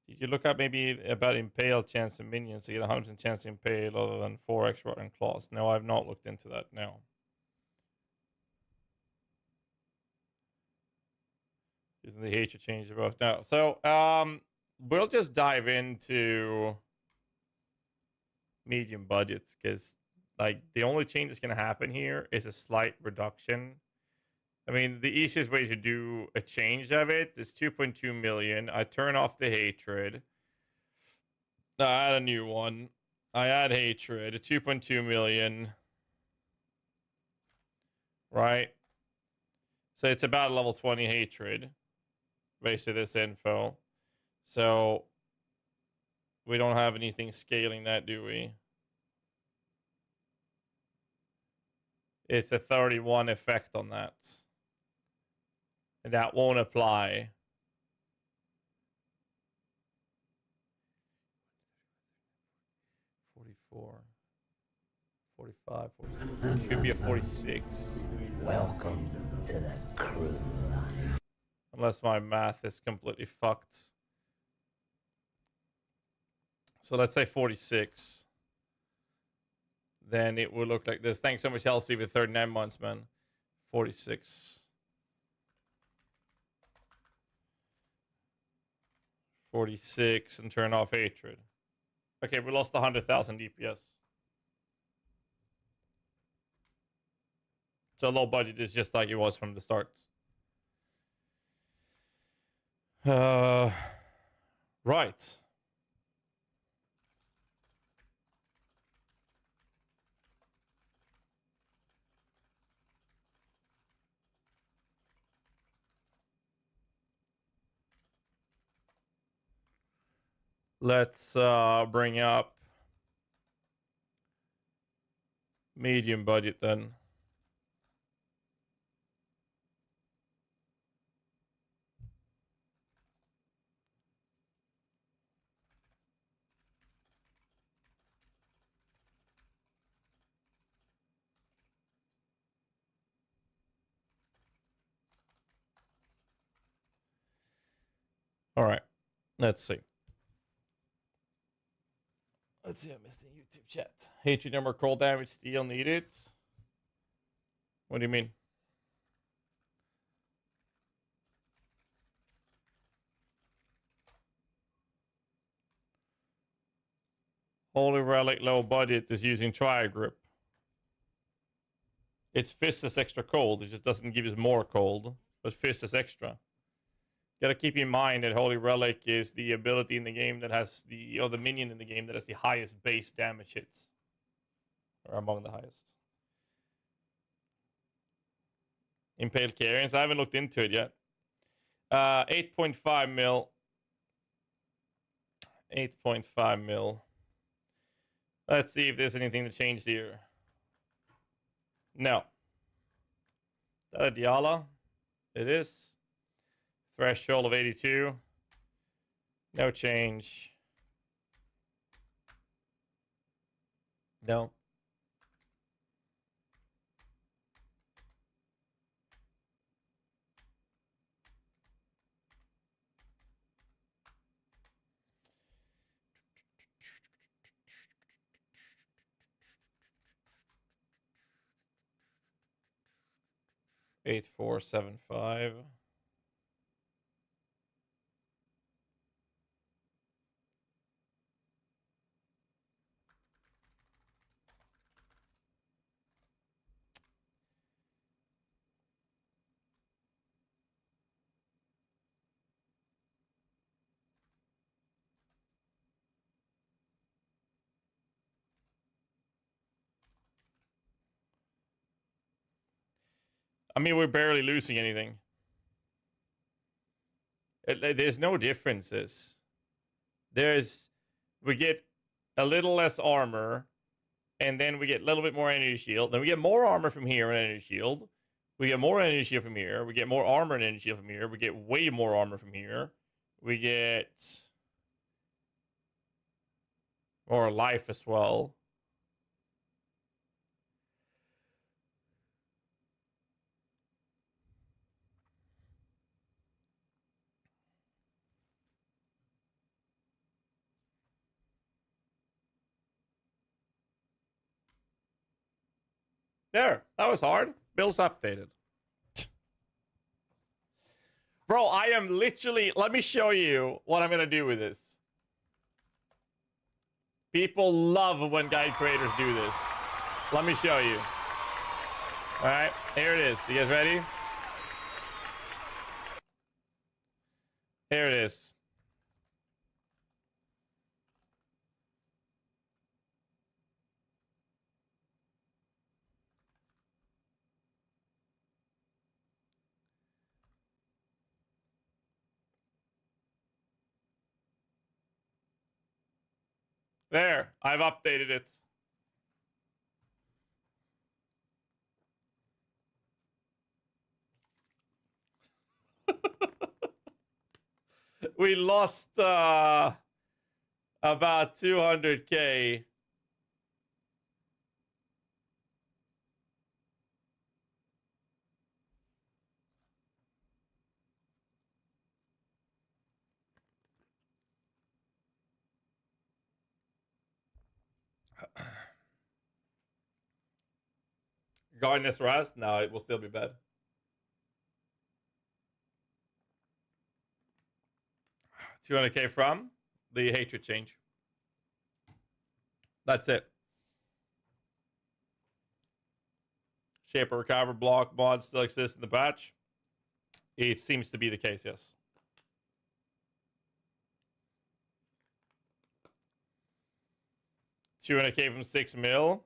You could look up maybe about Impale chance of minions to get 100% chance to Impale other than 4x rod and claws. No, I've not looked into that, no. Isn't the hate to change the buff? No. So, we'll just dive into medium budgets because, like, the only change that's going to happen here is a slight reduction. I mean, the easiest way to do a change of it is 2.2 million. I turn off the hatred. I add a new one. I add hatred, 2.2 million. Right? So it's about level 20 hatred. Basically this info. So we don't have anything scaling that, do we? it's a 31 effect on that. And that won't apply. $44, $45, $46. Could be a 46. Welcome to the crew line. Unless my math is completely fucked. So let's say 46. Then it will look like this. Thanks so much, Elsie, with 39 months, man. 46. 46 and turn off hatred. Okay, we lost 100,000 DPS. So low budget is just like it was from the start. Right. Let's bring up medium budget then. All right, let's see. Let's see, I missed the YouTube chat. Hatred number, cold damage, steel needed. What do you mean? Holy Relic low budget is using Tri-Grip. Its fist is extra cold. It just doesn't give us more cold, but fist is extra. Gotta keep in mind that Holy Relic is the ability in the game that has the minion in the game that has the highest base damage hits. Or among the highest. Impaled Carrions, I haven't looked into it yet. 8.5 mil. 8.5 mil. Let's see if there's anything to change here. No. Is that a Diala? It is. Threshold of 82. No change. No. Eight, 4, 7, 5. I mean, we're barely losing anything. There's no differences. We get a little less armor, and then we get a little bit more energy shield. Then we get more armor from here and energy shield. We get more energy shield from here. We get more armor and energy shield from here. We get way more armor from here. We get more life as well. There, that was hard. Bill's updated. Bro, I am literally... Let me show you what I'm going to do with this. People love when guide creators do this. Let me show you. Alright, here it is. You guys ready? Here it is. There, I've updated it. We lost about 200K. Guardness Raz? No, it will still be bad. $200K from the hatred change. That's it. Shaper recover block mod still exists in the patch. It seems to be the case, yes. $200K from 6 mil.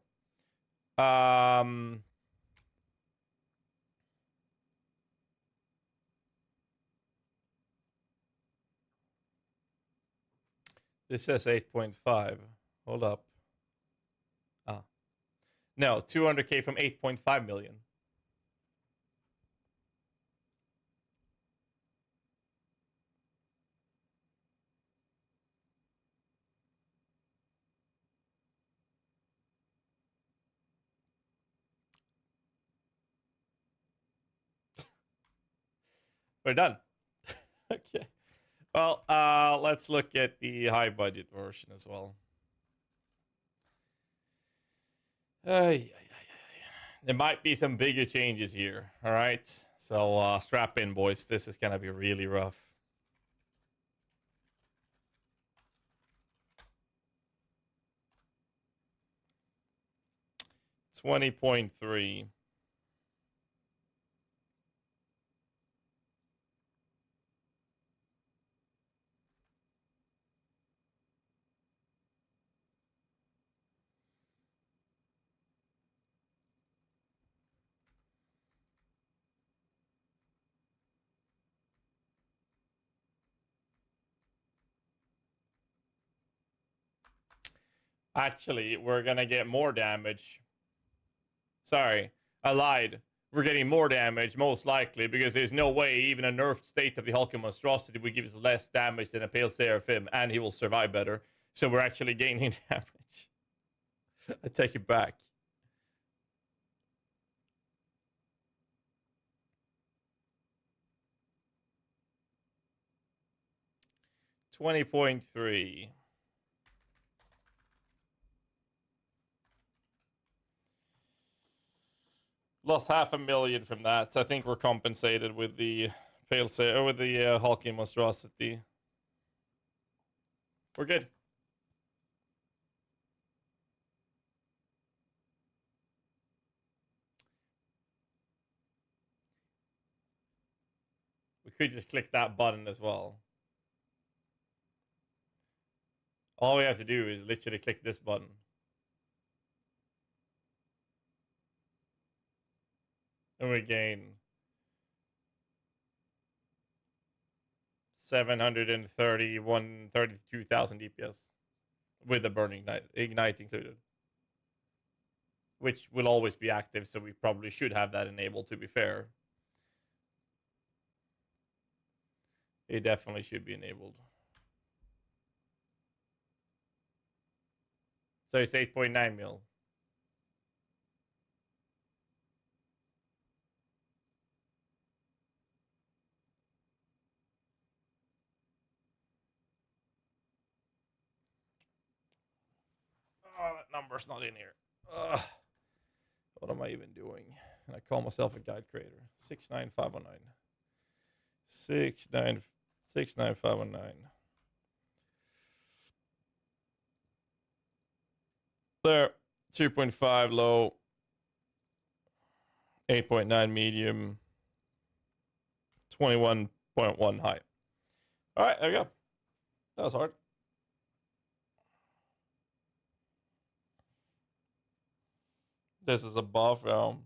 This says 8.5. Hold up. No, 200K from 8.5 million. We're done. Okay. Well, let's look at the high budget version as well. There might be some bigger changes here. All right. So strap in, boys. This is going to be really rough. $20.3. Actually, we're going to get more damage. Sorry, I lied. We're getting more damage, most likely, because there's no way even a nerfed state of the Hulking Monstrosity would give us less damage than a Pale Seraphim, and he will survive better. So we're actually gaining damage. I take it back. $20.3. Lost $500,000 from that. I think we're compensated with the with the Hulking Monstrosity. We're good. We could just click that button as well. All we have to do is literally click this button. And we gain 32,000 DPS with the burning ignite included, which will always be active. So we probably should have that enabled. To be fair, it definitely should be enabled. So it's 8.9 mil. Oh, that number's not in here. Ugh. What am I even doing? And I call myself a guide creator. 69519. 69519. There. 2.5 low. 8.9 medium. 21.1 high. All right, there we go. That was hard. This is a buff. If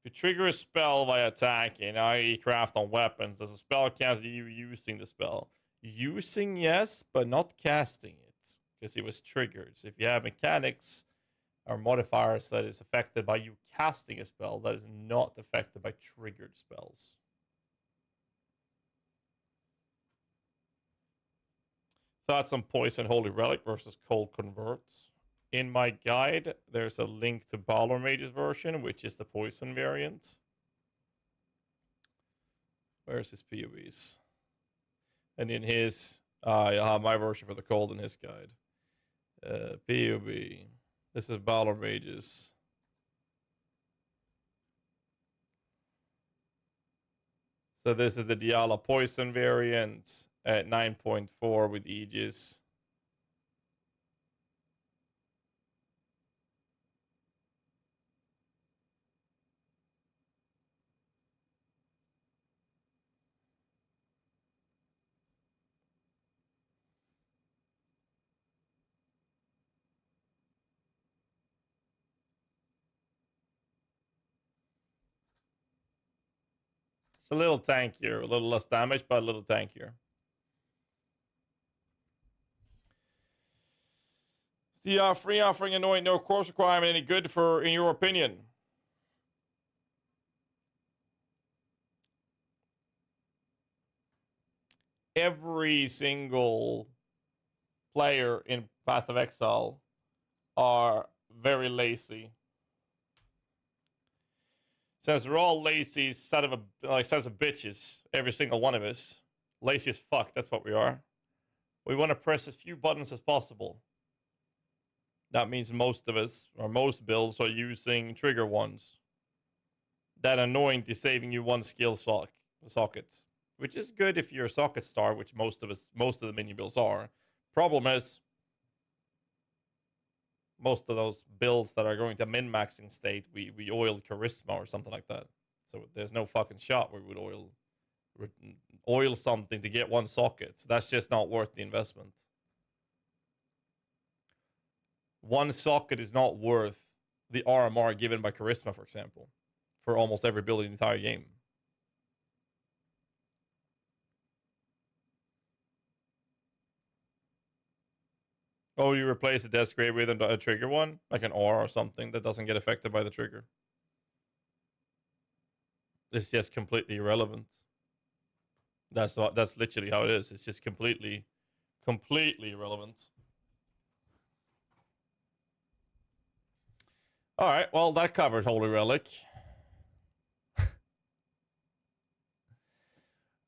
you trigger a spell by attacking, i.e. craft on weapons, does a spell count you using the spell? Using, yes, but not casting it, because it was triggered. So if you have mechanics or modifiers that is affected by you casting a spell, that is not affected by triggered spells. Thoughts on Poison Holy Relic versus Cold Converts. In my guide, there's a link to Balor Mage's version, which is the Poison variant. Where's his POVs? And in his, I have my version for the Cold in his guide. POV. This is Balor Mage's. So this is the Diala Poison variant at 9.4 with Aegis. It's a little tankier, a little less damage, but a little tankier. Is the free offering annoying no course requirement any good for, in your opinion? Every single player in Path of Exile are very lazy. Since we're all lazy sons of bitches, every single one of us. Lazy as fuck, that's what we are. We want to press as few buttons as possible. That means most of us, or most builds, are using trigger ones. That annoying to saving you one skill socket. Which is good if you're a socket star, which most of the minion builds are. Problem is, most of those builds that are going to min-maxing state, we oil charisma or something like that. So there's no fucking shot where we would oil something to get one socket. So that's just not worth the investment. One socket is not worth the RMR given by charisma, for example, for almost every build in the entire game. Oh, you replace a Death Grave with a trigger one? Like an R or something that doesn't get affected by the trigger. It's just completely irrelevant. That's literally how it is. It's just completely irrelevant. Alright, well that covers Holy Relic.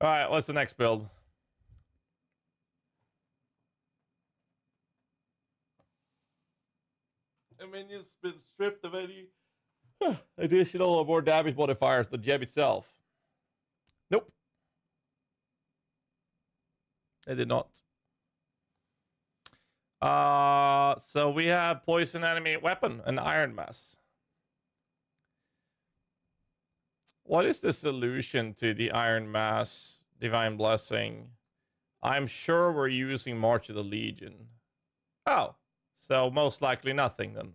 Alright, what's the next build? The minion's been stripped of any additional or more damage modifiers than gem itself. Nope. They did not. So we have Poison Animate Weapon and Iron Mass. What is the solution to the Iron Mass Divine Blessing? I'm sure we're using March of the Legion. Oh. So most likely nothing then.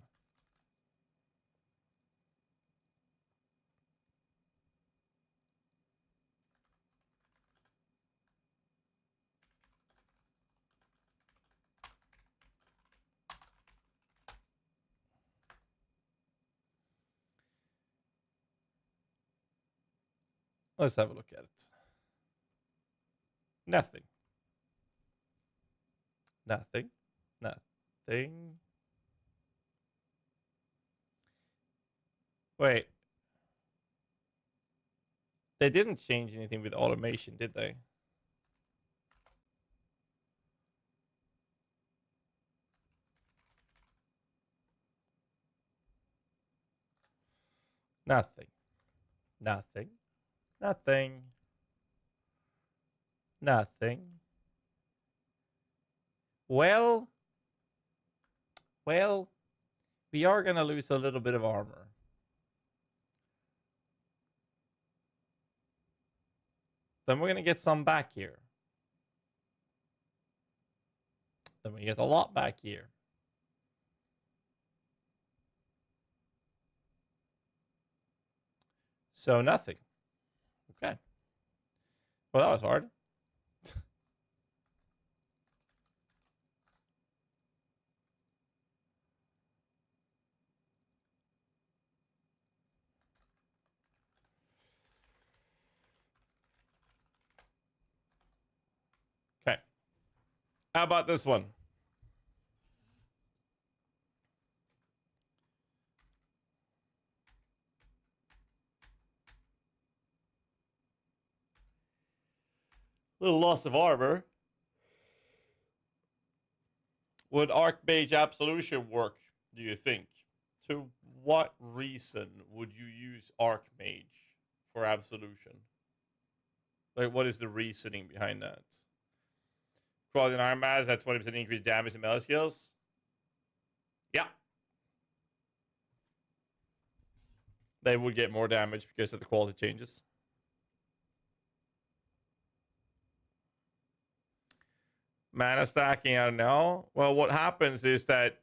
Let's have a look at it. Nothing. Nothing. Nothing. Wait. They didn't change anything with automation, did they? Nothing. Nothing. Nothing. Nothing. Well, we are going to lose a little bit of armor. Then we're going to get some back here. Then we get a lot back here. So nothing. Okay. Well, that was hard. Okay. How about this one? Little loss of armor. Would Archmage Absolution work, do you think? To what reason would you use Archmage for Absolution? Like, what is the reasoning behind that? Quality and armor has that 20% increased damage and melee skills? Yeah. They would get more damage because of the quality changes. Mana stacking, I don't know. Well, what happens is that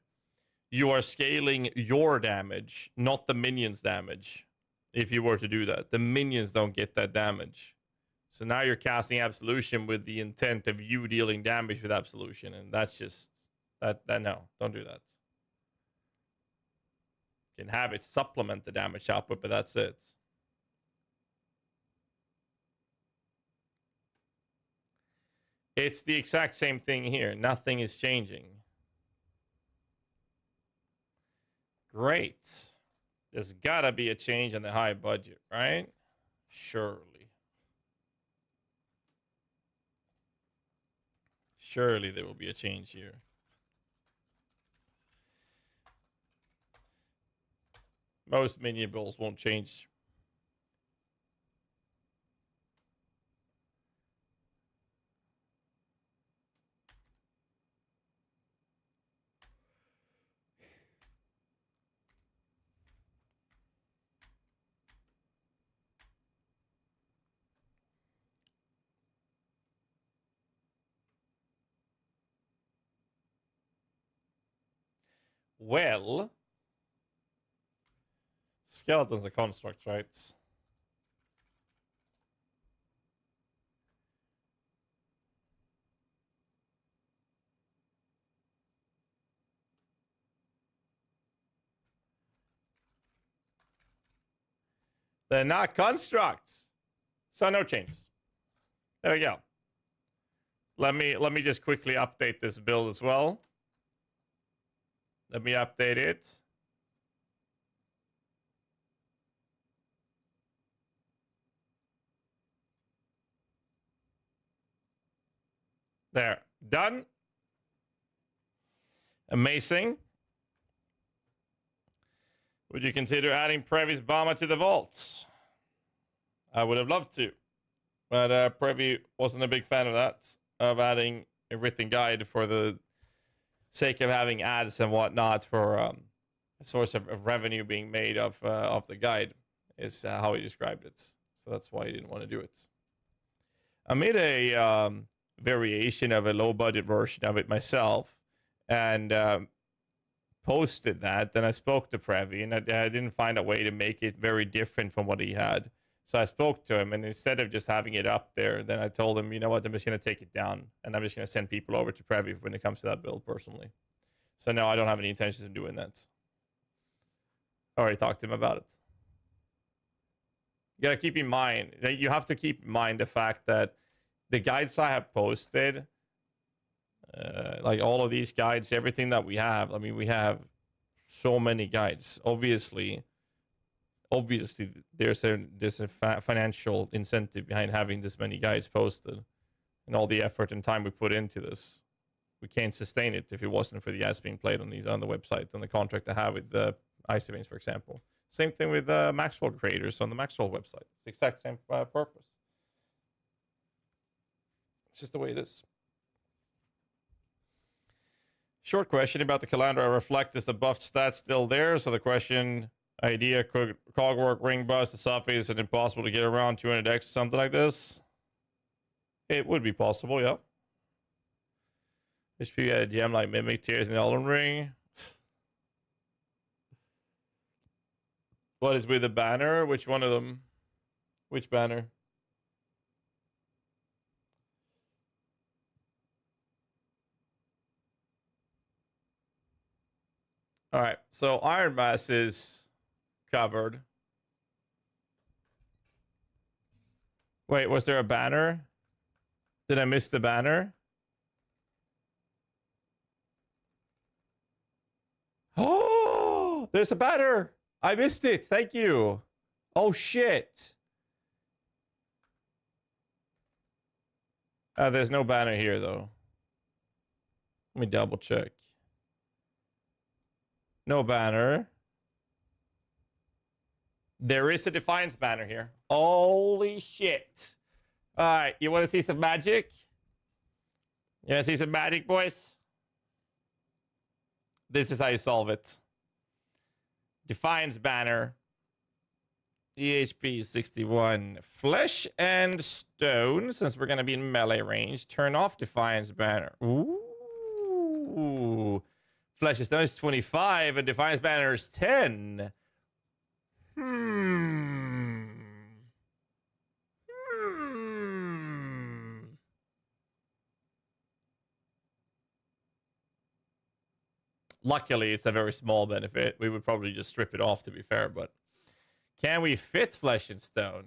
you are scaling your damage, not the minions' damage. If you were to do that, the minions don't get that damage. So now you're casting Absolution with the intent of you dealing damage with Absolution, and that's just that no, don't do that. You can have it supplement the damage output, but that's it. It's the exact same thing here. Nothing is changing. Great. There's gotta be a change in the high budget, right? Surely. Surely there will be a change here. Most minion builds won't change. Well, skeletons are constructs, right? They're not constructs. So no changes. There we go. Let me just quickly update this build as well. Let me update it. There. Done. Amazing. Would you consider adding Previ's Bomber to the vaults? I would have loved to. But Previ wasn't a big fan of that. Of adding a written guide for the sake of having ads and whatnot for a source of revenue being made of the guide is how he described it. So that's why he didn't want to do it. I made a variation of a low budget version of it myself and posted that. Then I spoke to Previ and I didn't find a way to make it very different from what he had. So I spoke to him, and instead of just having it up there, then I told him, you know what, I'm just going to take it down, and I'm just going to send people over to Previ when it comes to that build personally. So no, I don't have any intentions of doing that. I already talked to him about it. You got to keep in mind, you have to keep in mind the fact that the guides I have posted, like all of these guides, everything that we have, I mean, we have so many guides. Obviously there's a financial incentive behind having this many guides posted and all the effort and time we put into this. We can't sustain it if it wasn't for the ads being played on the website and the contract I have with the Ice Events, for example. Same thing with Maxwell creators on the Maxwell website. It's the exact same purpose. It's just the way it is. Short question about the calendar. I reflect, is the buffed stat still there? So the question... idea, cogwork, ring bust, the soft is it impossible to get around 200x or something like this? It would be possible, yeah. HP had a gem like Mimic, Tears, and Elden Ring. What is with the banner? Which one of them? Which banner? Alright, so Iron Mass is covered. Wait, was there a banner? Did I miss the banner? Oh, there's a banner. I missed it. Thank you. Oh, shit. There's no banner here, though. Let me double check. No banner. There is a Defiance banner here. Holy shit. All right, you want to see some magic? You want to see some magic, boys? This is how you solve it. Defiance banner. EHP 61. Flesh and stone, since we're going to be in melee range. Turn off Defiance banner. Ooh. Flesh and stone is 25, and Defiance banner is 10. Luckily, it's a very small benefit. We would probably just strip it off, to be fair, but can we fit flesh and stone?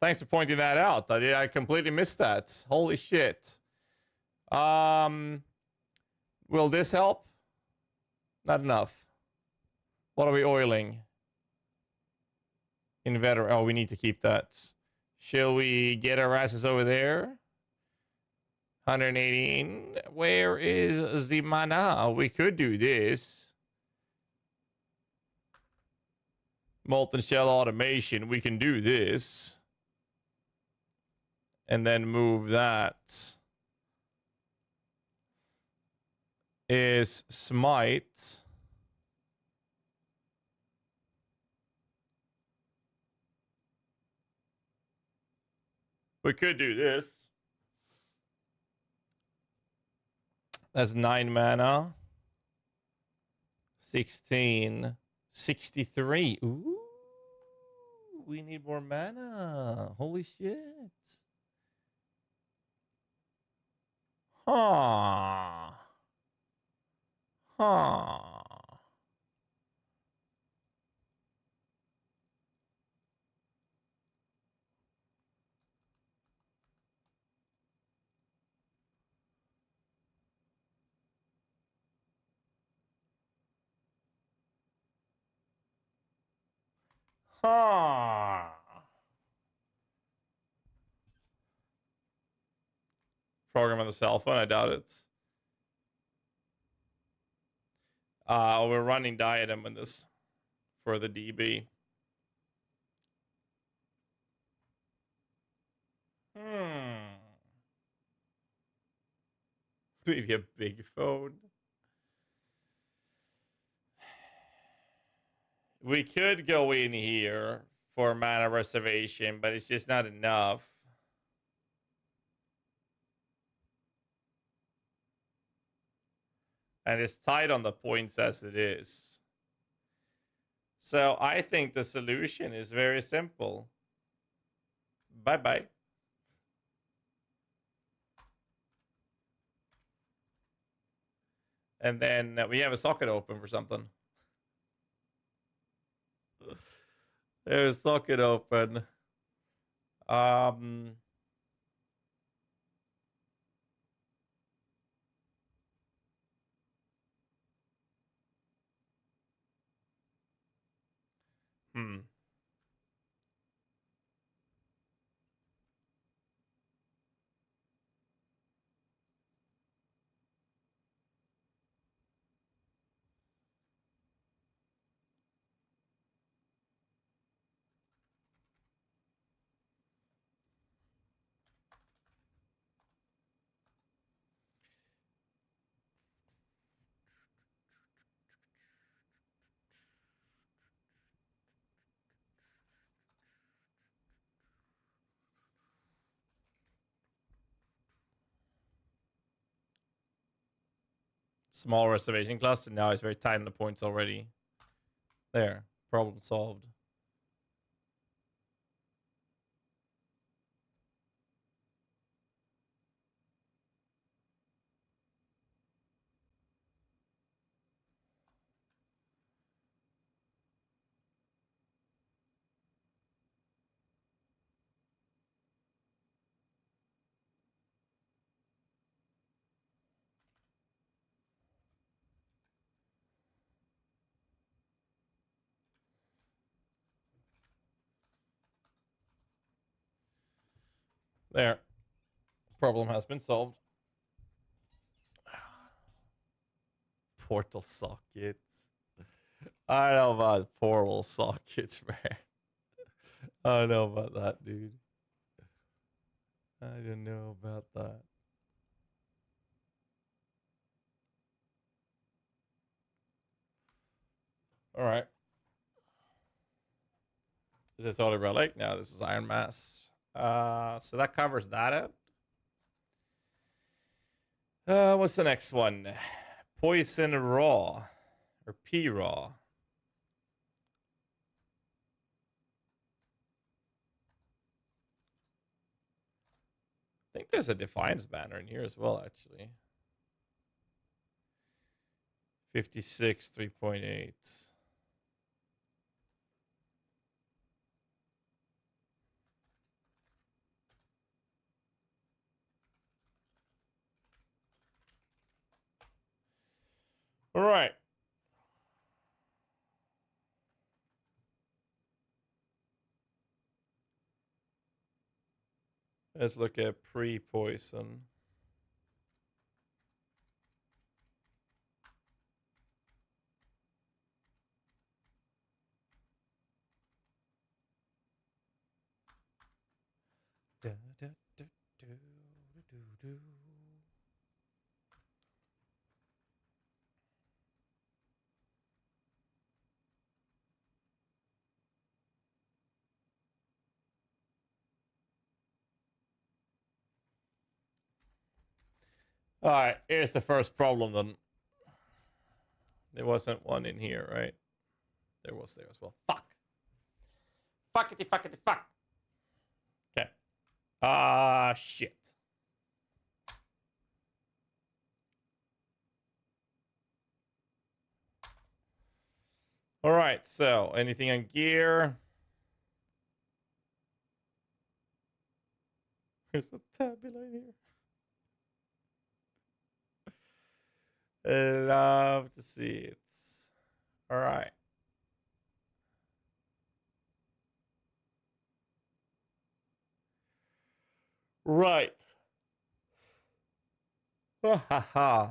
Thanks for pointing that out. I completely missed that. Holy shit. Will this help? Not enough. What are we oiling? Inveterate. Oh, we need to keep that. Shall we get our asses over there? 118. Where is the mana? We could do this. Molten Shell Automation. We can do this. And then move that. Is Smite. We could do this. That's 9 mana. 16. 63. Ooh. We need more mana. Holy shit. Huh. Huh. Huh. Program on the cell phone? I doubt it. We're running Diadem in this for the DB. Maybe a big phone. We could go in here for mana reservation, but it's just not enough. And it's tight on the points as it is. So I think the solution is very simple. Bye-bye. And then we have a socket open for something. There's a socket open. Small reservation cluster. Now it's very tight on the points already. There. Problem solved. There. Problem has been solved. Portal sockets. I don't know about portal sockets, man. I don't know about that, dude. I don't know about that. All right. Is this Holy Relic? No, this is Iron Mass. So that covers that out. What's the next one? Poison Raw. Or P Raw. I think there's a Defiance banner in here as well, actually. 56, 3.8. All right. Let's look at pre-poison. All right, here's the first problem then. There wasn't one in here, right? There was there as well. Fuck. Fuckity, fuckity, fuck. Okay. Shit. All right, so anything on gear? There's a tabula here. Love to see it. All right. Right. Ha ha ha.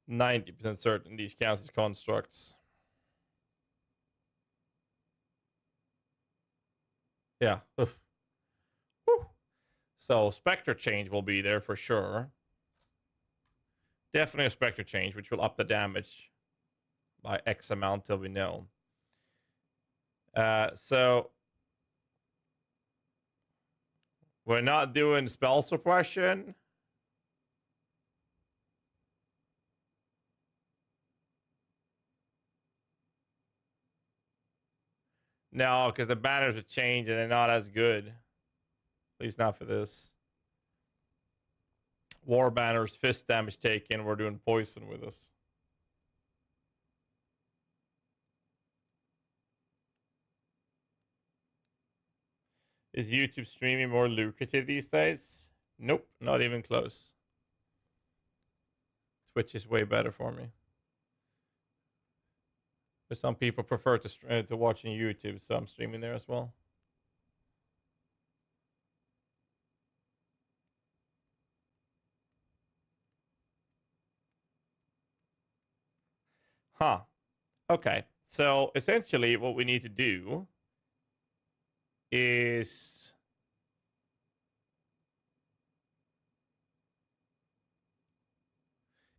%90 certain these counts as constructs. Yeah. Oof. Whew. So Spectre change will be there for sure. Definitely a Spectre change, which will up the damage by X amount till we know. So we're not doing spell suppression. No, because the banners are changed and they're not as good. At least not for this. War banners, fist damage taken. We're doing poison with us. Is YouTube streaming more lucrative these days? Nope, not even close. Twitch is way better for me. But some people prefer to watching YouTube, so I'm streaming there as well. Huh. Okay. So essentially what we need to do is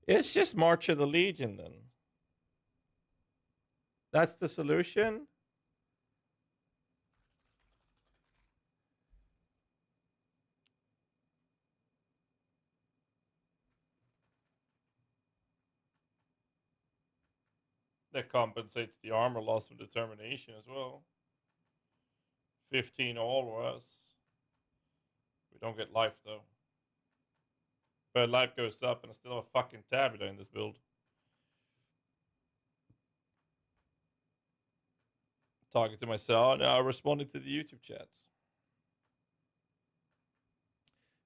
it's just March of the Legion then. That's the solution. That compensates the armor loss from determination as well. 15 all or else. We don't get life though. But life goes up and I still have a fucking tabula in this build. Talking to myself, now responding to the YouTube chats.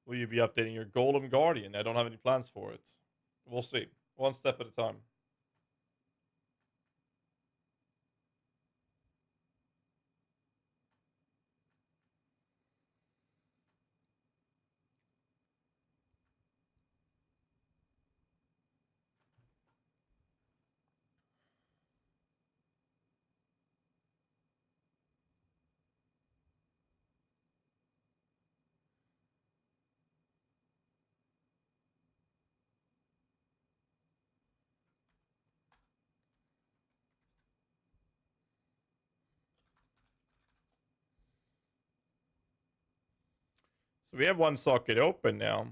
Will you be updating your Golem Guardian? I don't have any plans for it. We'll see. One step at a time. So we have one socket open now.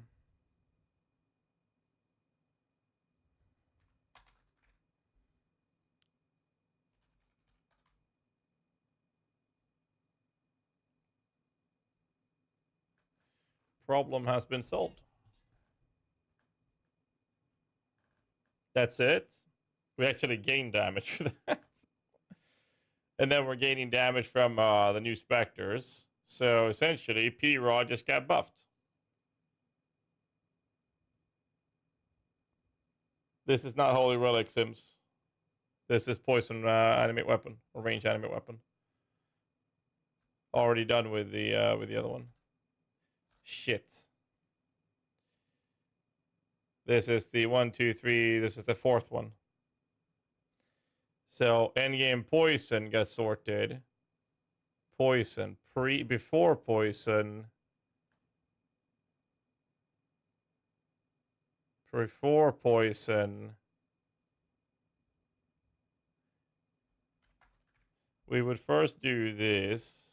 Problem has been solved. That's it. We actually gained damage for that. And then we're gaining damage from the new specters. So essentially, P-Rod just got buffed. This is not Holy Relic, Sims. This is poison animate weapon or range animate weapon. Already done with the other one. Shit. This is the 1, 2, 3. This is the fourth one. So endgame poison got sorted. Poison before poison. Before poison. We would first do this.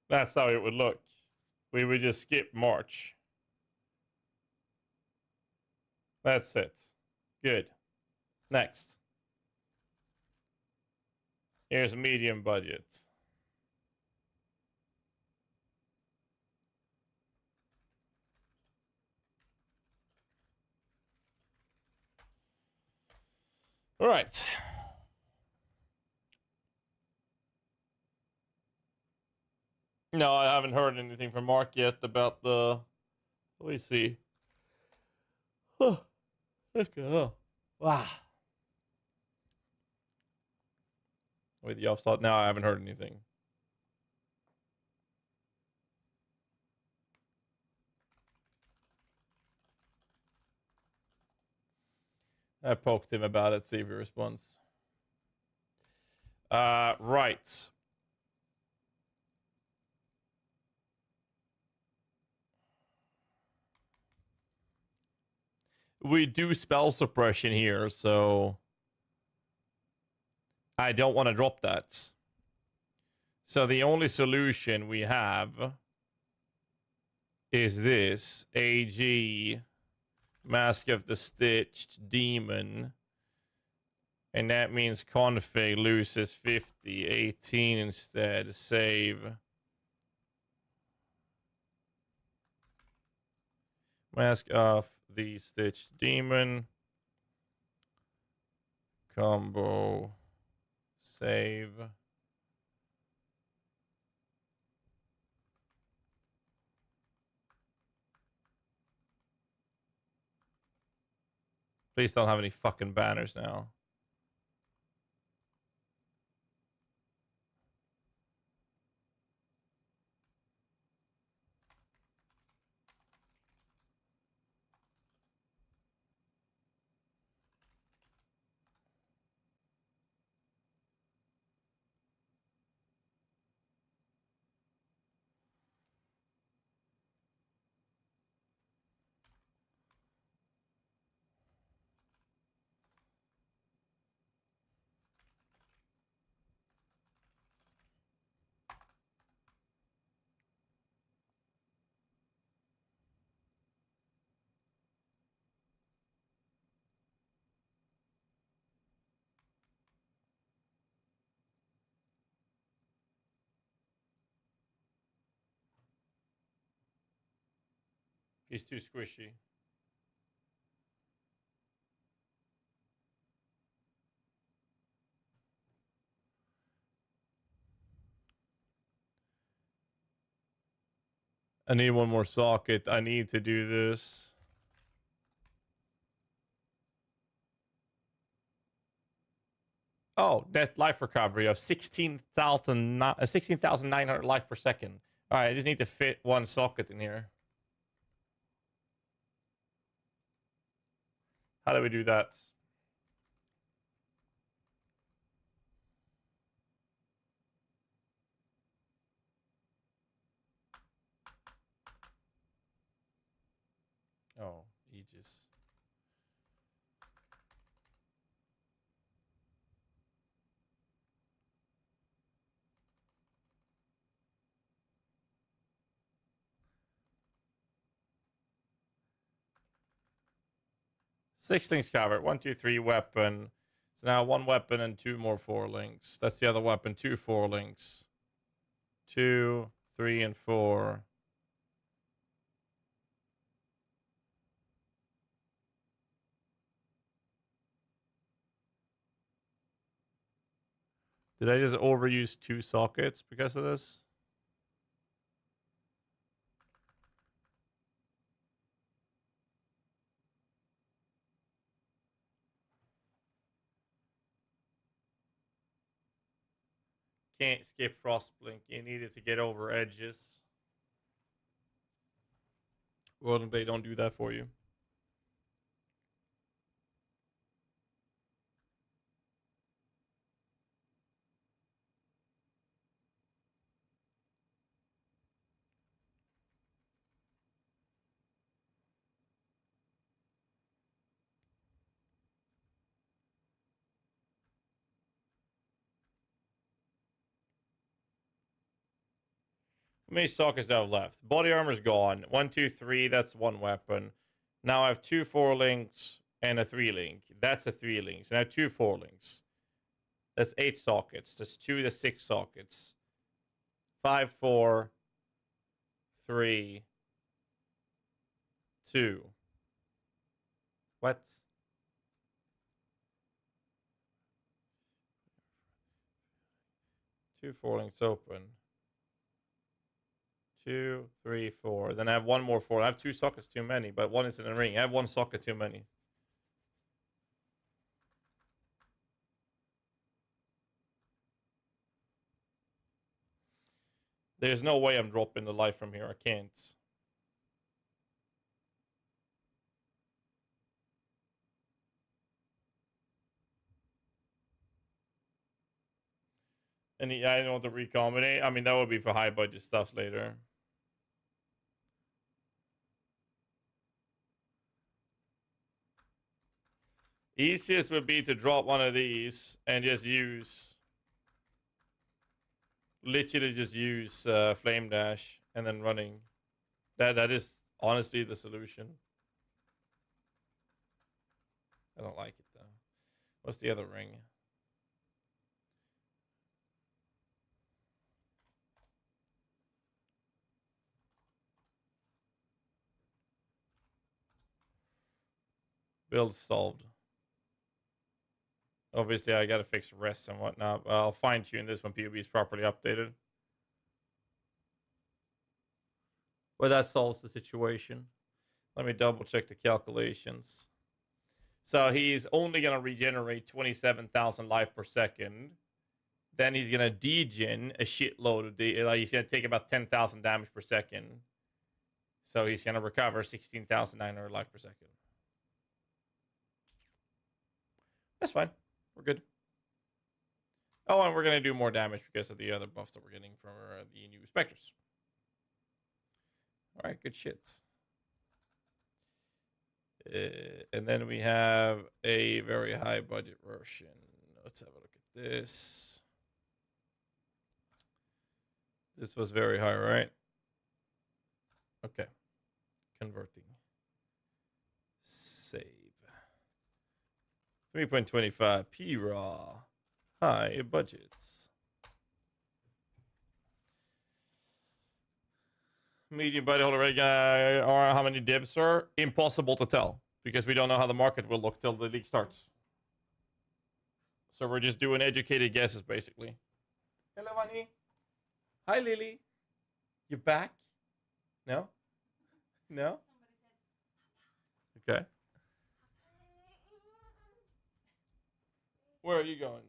That's how it would look. We would just skip March. That's it. Good. Next. Here's medium budget. All right. No, I haven't heard anything from Mark yet about the... Let me see. Oh, okay. Wow. With the offstart. No, I haven't heard anything. I poked him about it, see if he responds. Right. We do spell suppression here, so I don't want to drop that. So the only solution we have is this. AG, Mask of the Stitched Demon. And that means config loses 50, 18 instead. Save. Mask of the Stitched Demon. Combo. Save. Please don't have any fucking banners now. He's too squishy. I need one more socket. I need to do this. Oh, net life recovery of 16,900 life per second. All right, I just need to fit one socket in here. How do we do that? Oh, aegis. Six links covered. 1, 2, 3 weapon. So now one weapon and two more 4 links. That's the other weapon. 2 4 links. 2, 3, and 4. Did I just overuse 2 sockets because of this? Can't skip Frostblink. You needed to get over edges. Well, they don't do that for you. How many sockets do I have left? Body armor's gone. 1, 2, 3. That's one weapon. Now I have 2 4 links and a 3 link. That's a 3 links. And I have 2 4 links. That's 8 sockets. That's 2 to 6 sockets. 5, 4, 3, 2. What? Two 4 links open. 2, 3, 4. Then I have one more 4. I have 2 sockets too many, but one is in a ring. I have 1 socket too many. There's no way I'm dropping the life from here. I can't. And I don't want to recombinate. I mean, that would be for high budget stuff later. Easiest would be to drop one of these and just use, literally just use Flame Dash and then running. That is honestly the solution. I don't like it though. What's the other ring? Build solved. Obviously, I gotta fix rests and whatnot. But I'll fine tune this when PoB is properly updated. Well, that solves the situation. Let me double check the calculations. So he's only gonna regenerate 27,000 life per second. Then he's gonna degen a shitload of he's gonna take about 10,000 damage per second. So he's gonna recover 16,900 life per second. That's fine. We're good. Oh, and we're going to do more damage because of the other buffs that we're getting from the new Spectres. All right, good shit. And then we have a very high budget version. Let's have a look at this. This was very high, right? Okay. Converting. Save. 3.25 P-Raw. High budgets. Medium body holder guy, or how many divs are impossible to tell because we don't know how the market will look till the league starts. So we're just doing educated guesses basically. Hello, honey. Hi, Lily. You back? No? No? Okay. Where are you going?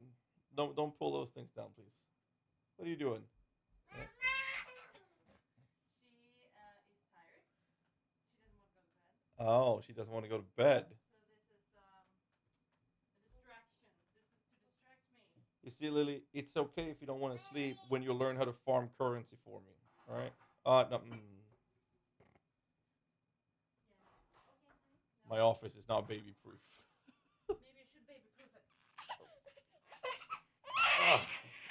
Don't pull those things down, please. What are you doing? Yeah. Oh, she doesn't want to go to bed. You see, Lily, it's okay if you don't want to sleep when you learn how to farm currency for me. All right? No. My office is not baby proof. Maybe I should baby proof it.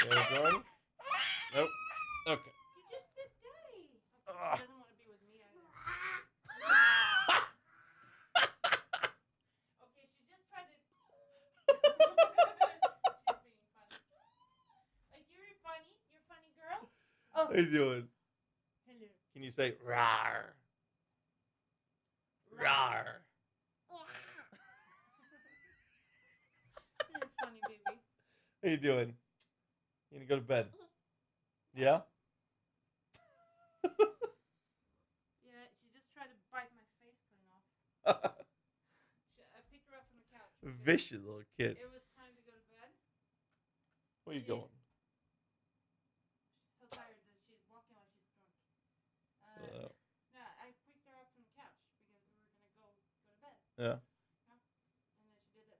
Yeah, Jordan? Nope. Okay. You just said daddy. Okay, he doesn't want to be with me either. Okay, she just tried to. She's being funny. Like, you're funny. You're a funny girl. Oh. How you doing? Hello. Can you say rawr? Rawr. You're funny, baby. How you doing? You gonna go to bed? Yeah? Yeah, she just tried to bite my face clean off. I picked her up from the couch. Vicious little kid. It was time to go to bed. Where you going? She's so tired that she's walking like she's drunk. No, I picked her up from the couch because we were gonna go to bed. Yeah. And then she did it.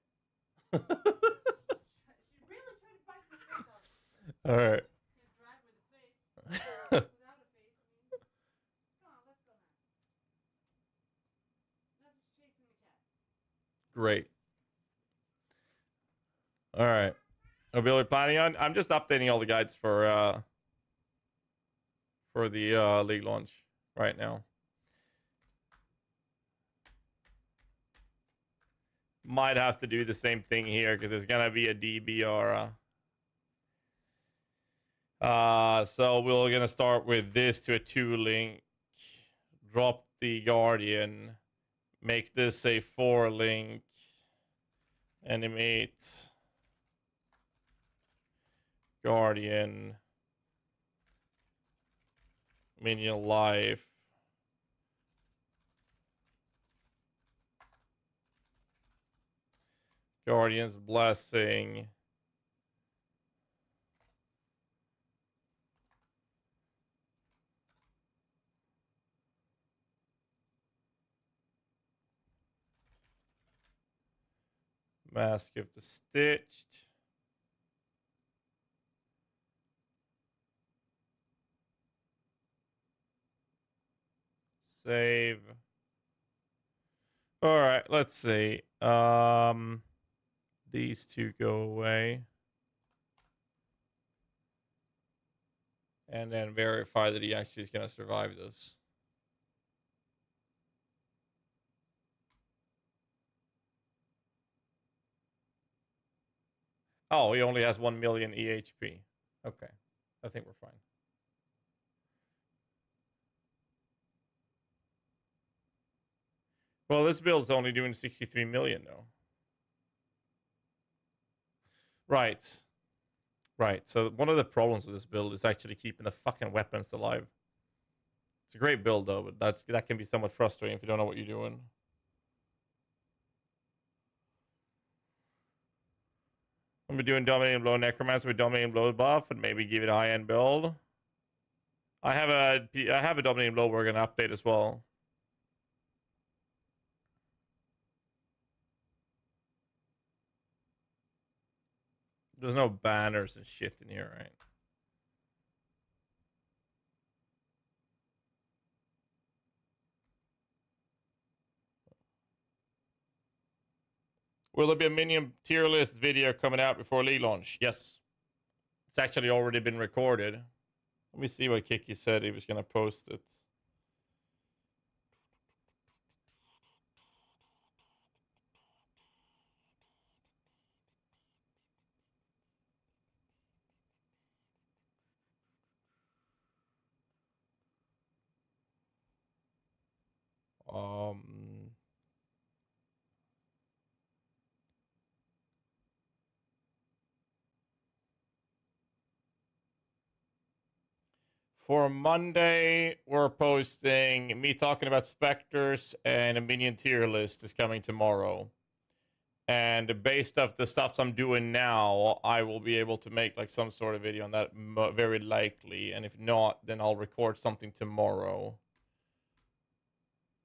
She really tried to bite my face off. All right. Can't drive with a face. Without a face, I mean. Come on, let's go now. Now she's chasing the cat. Great. All right. Are we planning on? I'm just updating all the guides for the league launch right now. Might have to do the same thing here because there's gonna be a DBR. So we're gonna start with this to a 2 link. Drop the Guardian. Make this a 4 link. Animate. Guardian. Minion life. Guardian's blessing. Mask of the Stitched. Save. All right, let's see. These two go away. And then verify that he actually is going to survive this. Oh, he only has 1 million EHP. Okay. I think we're fine. Well, this build's only doing 63 million, though. Right. Right. So one of the problems with this build is actually keeping the fucking weapons alive. It's a great build, though, but that can be somewhat frustrating if you don't know what you're doing. I'm gonna be doing Dominating Blow Necromancer with Dominating Blow buff and maybe give it a high-end build. I have a Dominating Blow we're gonna update as well. There's no banners and shit in here, right? Will there be a Minion tier list video coming out before league launch? Yes. It's actually already been recorded. Let me see what Kiki said he was going to post it. For Monday, we're posting me talking about Spectres, and a Minion tier list is coming tomorrow. And based off the stuff I'm doing now, I will be able to make like some sort of video on that very likely. And if not, then I'll record something tomorrow.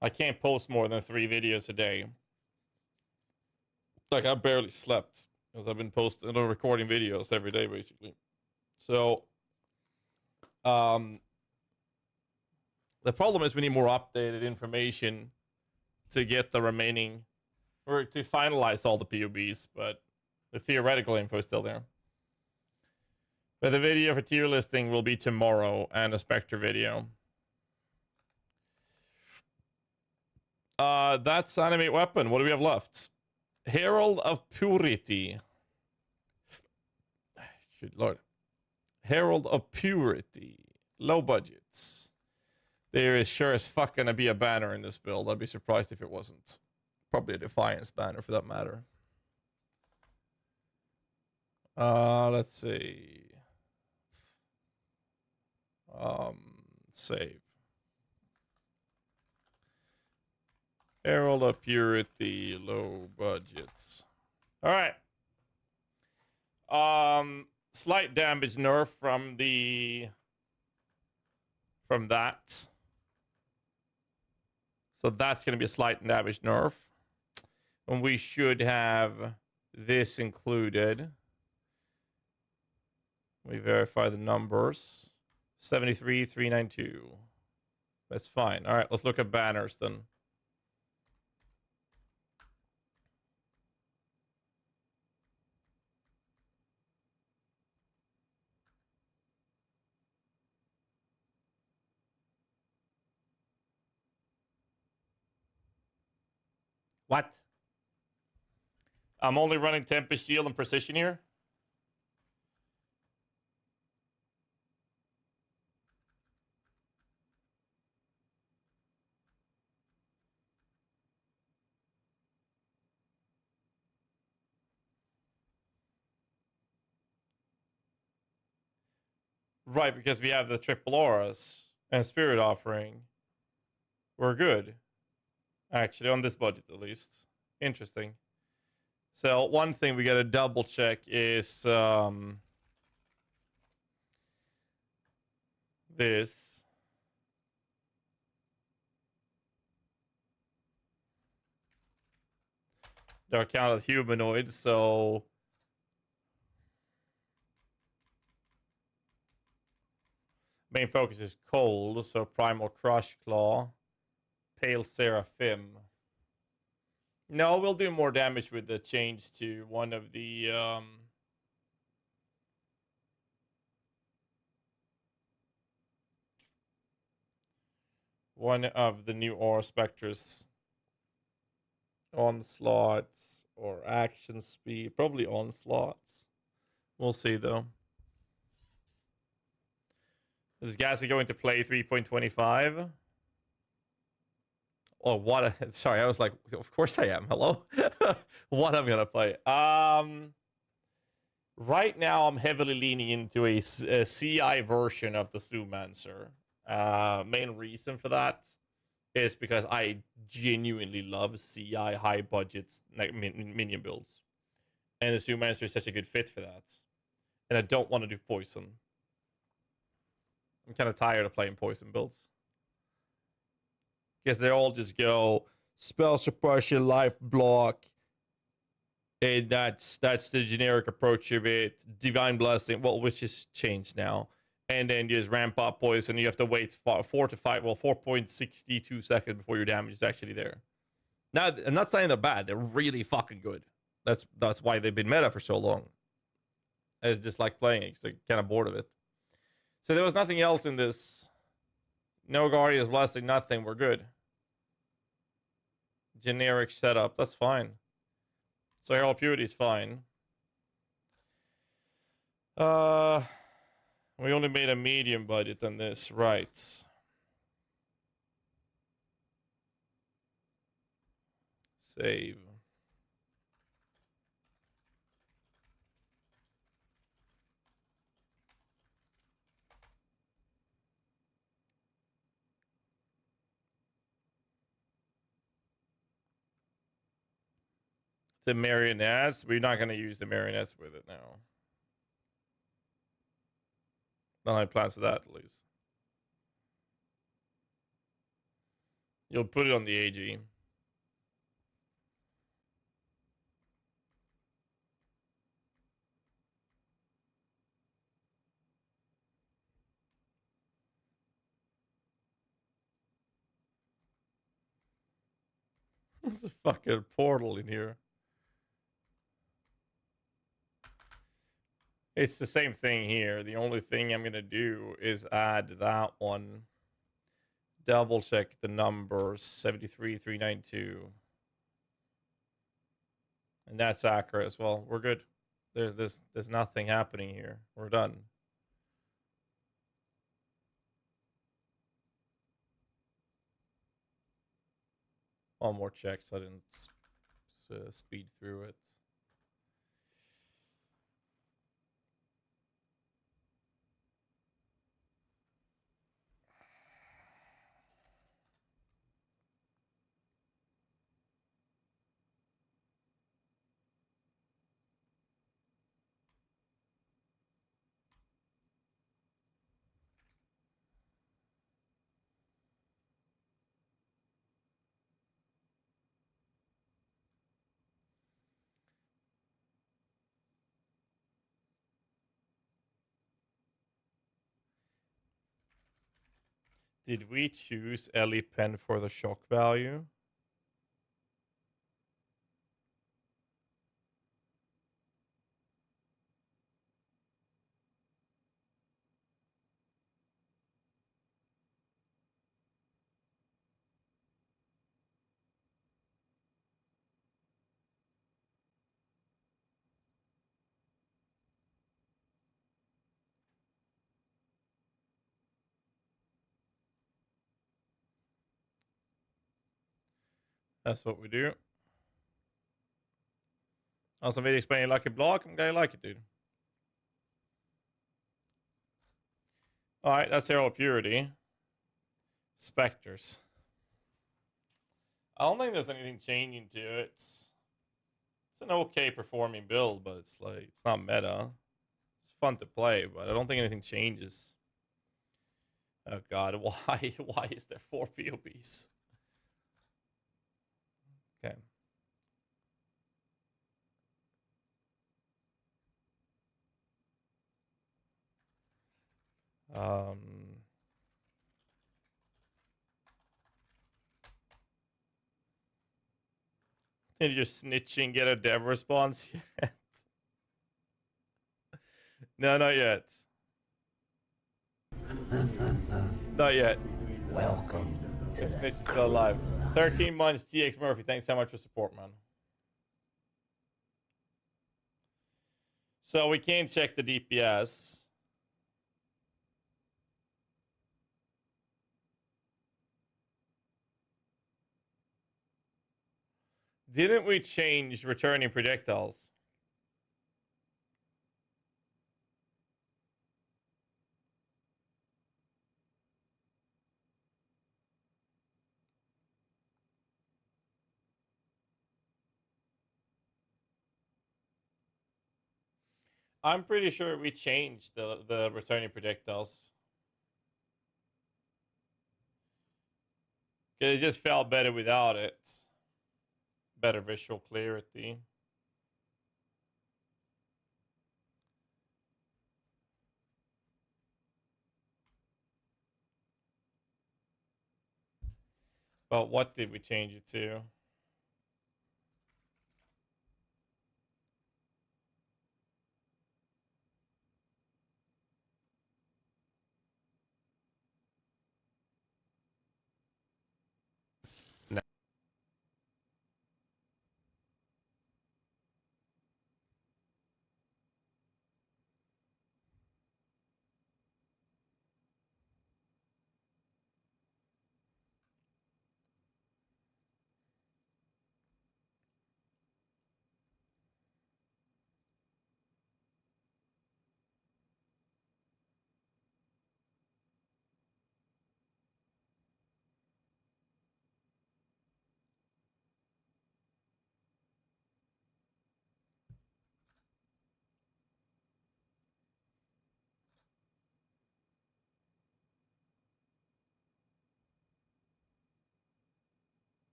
I can't post more than 3 videos a day. Like, I barely slept because I've been posting or recording videos every day, basically. So, the problem is we need more updated information to get the remaining, or to finalize all the POBs, but the theoretical info is still there. But the video for tier listing will be tomorrow, and a Spectre video. That's animate weapon. What do we have left? Herald of Purity. Good lord. Herald of Purity. Low budgets. There is sure as fuck gonna be a banner in this build. I'd be surprised if it wasn't. Probably a Defiance banner for that matter. Let's see. Save. Herald of Purity, low budgets. All right. Slight damage nerf from that. So that's going to be a slight damage nerf. And we should have this included. We verify the numbers. 73,392. That's fine. All right, let's look at banners then. What? I'm only running Tempest Shield and Precision here? Right, because we have the triple auras and Spirit Offering. We're good. Actually, on this budget at least. Interesting. So one thing we gotta double check is this. They're counted as humanoids, so main focus is cold, so Primal Crush Claw. Pale Seraphim. No, we'll do more damage with the change to one of the new Aura Spectres. Onslaughts or action speed. Probably onslaughts. We'll see though. Is GHAZZY going to play 3.25? Oh, what? Sorry, I was like, of course I am. Hello? What I'm gonna play? Right now, I'm heavily leaning into a CI version of the Zoomancer. Main reason for that is because I genuinely love CI high budgets like minion builds, and the Zoomancer is such a good fit for that. And I don't want to do poison. I'm kind of tired of playing poison builds. Because they all just go spell suppression, life block, and that's the generic approach of it. Divine blessing, well, which is changed now, and then you just ramp up poison. You have to wait 4.62 seconds before your damage is actually there. Now, I'm not saying they're bad; they're really fucking good. That's why they've been meta for so long. I just like playing it because they're kind of bored of it. So there was nothing else in this. No Guardian's Blessing, nothing. We're good. Generic setup. That's fine. So Herald Purity is fine. We only made a medium budget on this. Right. Save. to marionettes. We're not going to use the marionettes with it now. Don't have plans for that, at least. You'll put it on the AG. There's a fucking portal in here. It's the same thing here. The only thing I'm going to do is add that one. Double check the numbers. 73392. And that's accurate as well. We're good. There's nothing happening here. We're done. One more check so I didn't speed through it. Did we choose Ellie Pen for the shock value? That's what we do. Also, video explaining Lucky Block. I'm gonna like it, dude. Alright, that's Hero Purity. Spectres. I don't think there's anything changing to it. It's an okay performing build, but it's like it's not meta. It's fun to play, but I don't think anything changes. Oh god, why is there 4 POBs? Okay. Did your snitching get a dev response yet? No, not yet. Not yet. Welcome to the snitch is still alive. 13 months, TX Murphy. Thanks so much for support, man. So we can check the DPS. Didn't we change returning projectiles? I'm pretty sure we changed the returning projectiles. It just felt better without it. Better visual clarity. But what did we change it to? No.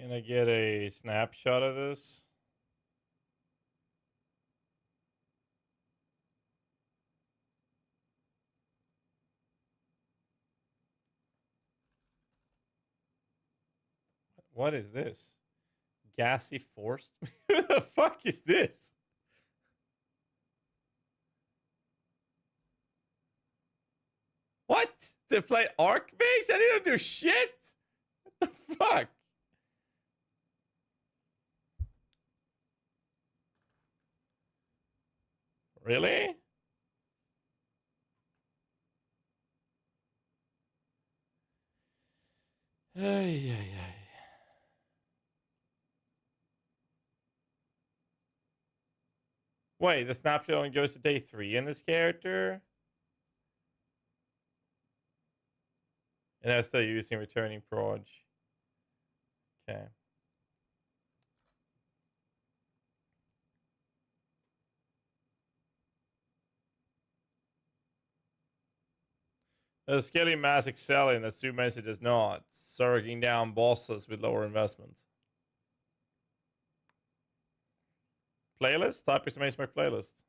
Can I get a snapshot of this? What is this? Gassy Force? Who the fuck is this? What? To play Arc Base? I didn't do shit? What the fuck? Really? Ay, ay, ay. Wait, the snapshot only goes to day 3 in this character? And I'm still using returning proj. Okay. The scaling mass excelling that Sumacy does not, surging down bosses with lower investment. Playlist? Type exclamation mark playlist.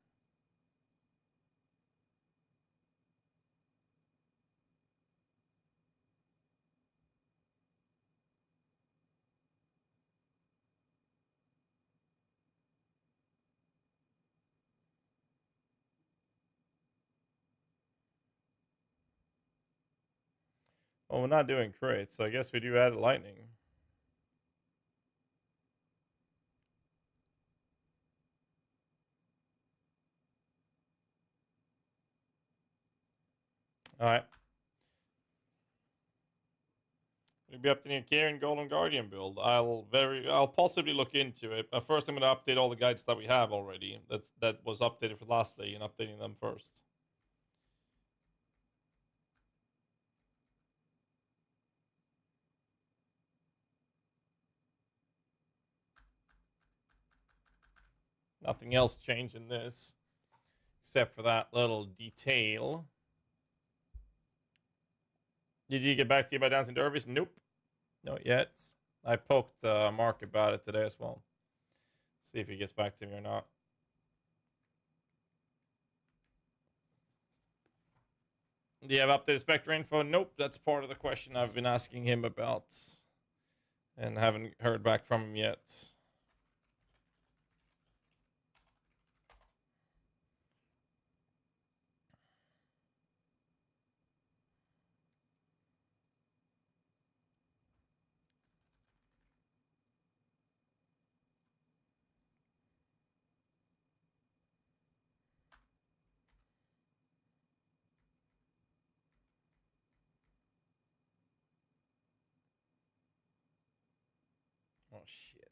Oh, we're not doing crits, so I guess we do add lightning. Alright. We'll be updating a Karen Golden Guardian build. I'll possibly look into it. But first I'm gonna update all the guides that we have already. That was updated for last league and updating them first. Nothing else changed in this, except for that little detail. Did you get back to you about Dancing Dervies? Nope. Not yet. I poked Mark about it today as well. See if he gets back to me or not. Do you have updated Spectre info? Nope. That's part of the question I've been asking him about. And haven't heard back from him yet. Oh, shit.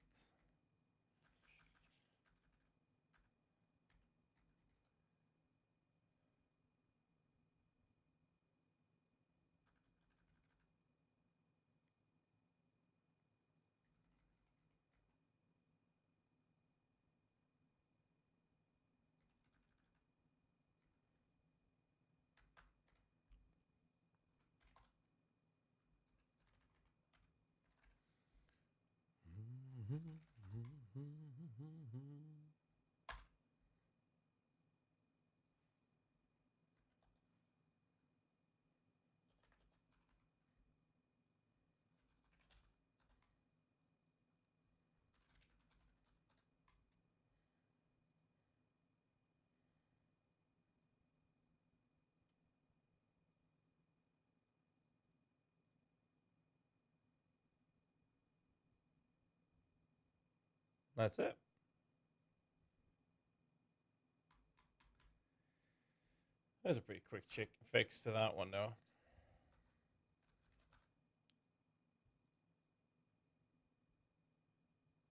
That's it. There's a pretty quick fix to that one, though.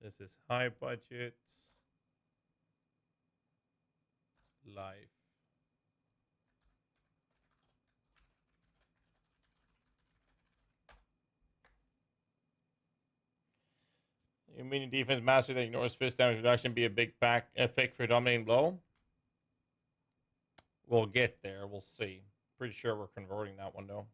This is high budget life. You mean defense master that ignores fist damage reduction be a big pick for dominating blow? We'll get there. We'll see. Pretty sure we're converting that one, though.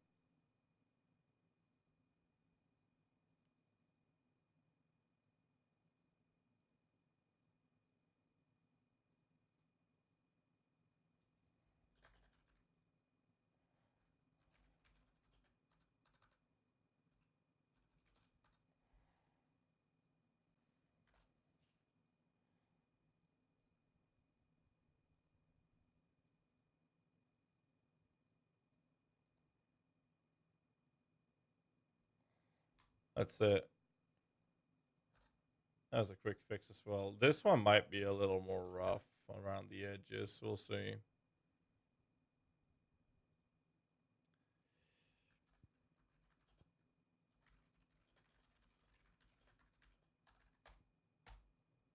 That's it. That was a quick fix as well. This one might be a little more rough around the edges. We'll see.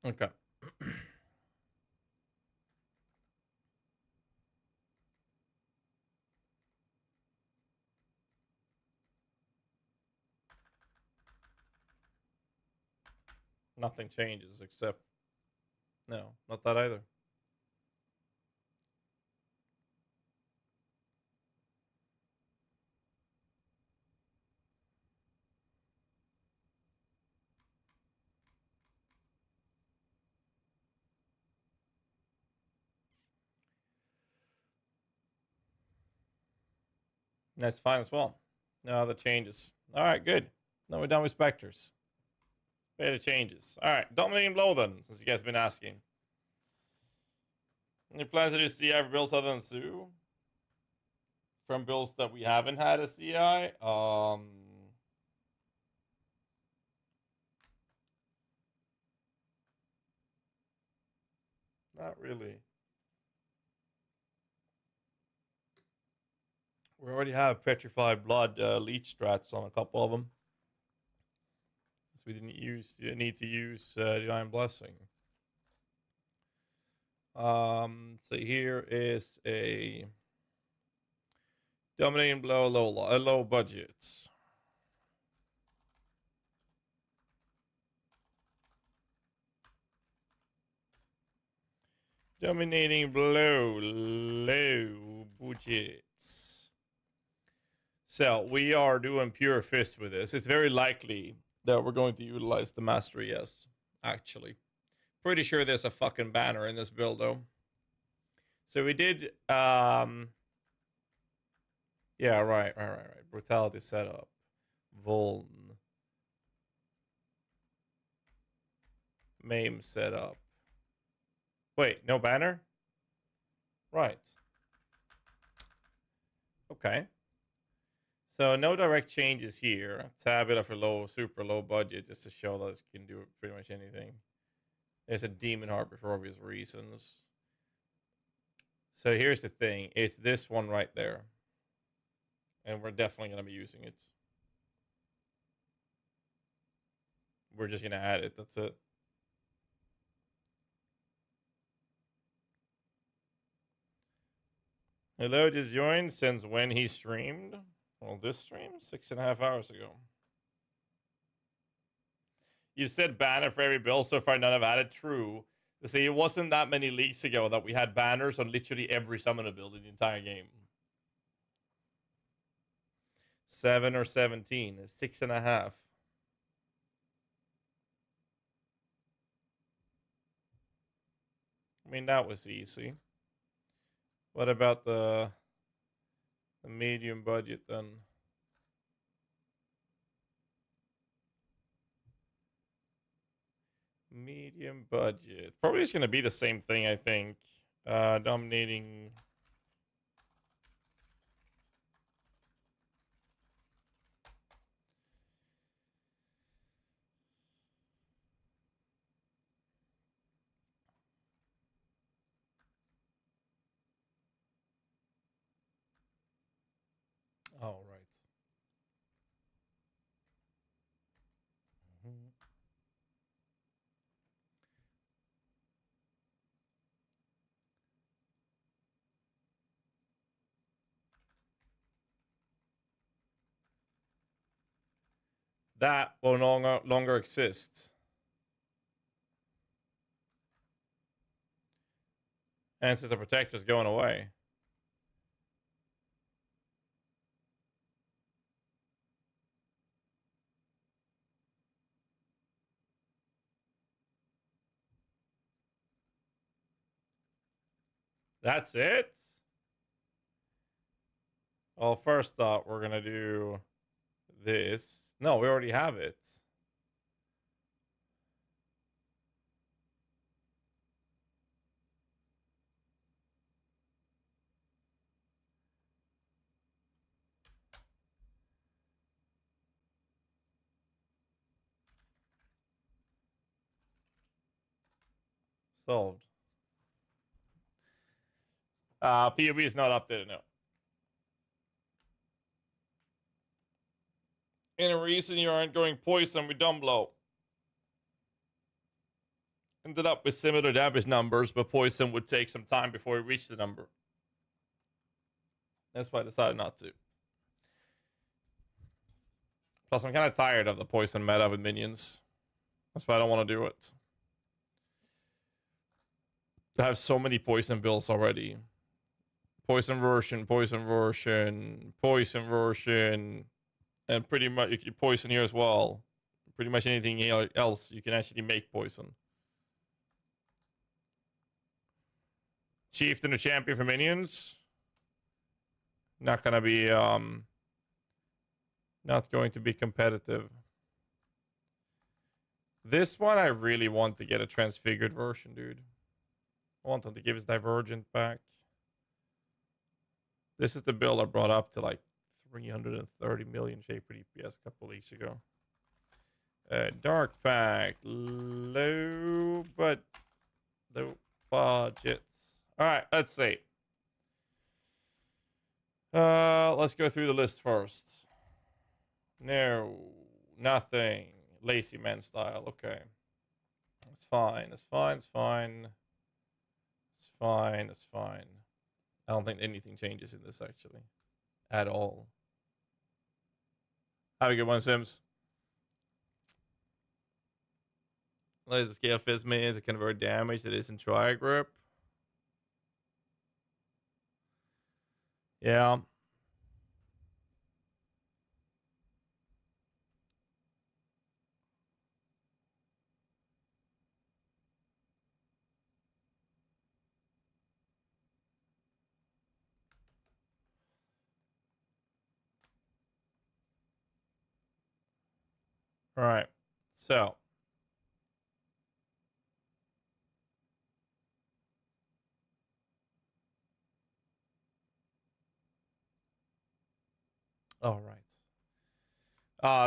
Okay. Nothing changes except... No, not that either. That's fine as well. No other changes. All right, good. Now we're done with Spectres. Better changes. All right, Dominating Blow then, since you guys have been asking. Any plans to do CI for builds other than Sue? From builds that we haven't had a CI? Not really. We already have Petrified Blood leech strats on a couple of them. So we didn't need to use Divine Blessing. So here is a Dominating Blow low budget. Dominating Blow low budgets. So we are doing Pure Fist with this. It's very likely that we're going to utilize the Mastery, yes, actually. Pretty sure there's a fucking banner in this build, though. So we did, yeah, right. Brutality setup. Vuln. Maim setup. Wait, no banner? Right. Okay. So no direct changes here. Tab it for super low budget, just to show that it can do pretty much anything. There's a Demon Harper for obvious reasons. So here's the thing. It's this one right there. And we're definitely going to be using it. We're just going to add it. That's it. Hello, just joined. Since when he streamed? Well, this stream? 6.5 hours ago. You said banner for every build. So far, none have added. True. See, it wasn't that many leaks ago that we had banners on literally every summoner build in the entire game. 7 or 17. 6.5. I mean, that was easy. What about the medium budget then? Medium budget. Probably just going to be the same thing, I think. Dominating... Oh, right. That will no longer exist. And since the protector's going away. That's it? Well, first thought, we're going to do this. No, we already have it. Solved. POB is not updated now. Any reason you aren't going poison with Dumblow? Ended up with similar damage numbers, but poison would take some time before we reach the number. That's why I decided not to. Plus, I'm kind of tired of the poison meta with minions. That's why I don't want to do it. I have so many poison builds already. Poison version, poison version, poison version, and pretty much you can poison here as well. Pretty much anything else you can actually make poison. Chieftain or champion for minions. Not gonna be not going to be competitive. This one I really want to get a transfigured version, dude. I want them to give his divergent back. This is the build I brought up to like 330 million shaper DPS a couple weeks ago. Dark pack, low budgets. All right, let's see. Let's go through the list first. No, nothing. Lazy man style. Okay, it's fine. It's fine. It's fine. It's fine. It's fine. I don't think anything changes in this actually, at all. Have a good one, Sims. Laser scale fizz means it convert damage that isn't tri grip. Yeah. All right. So. All right.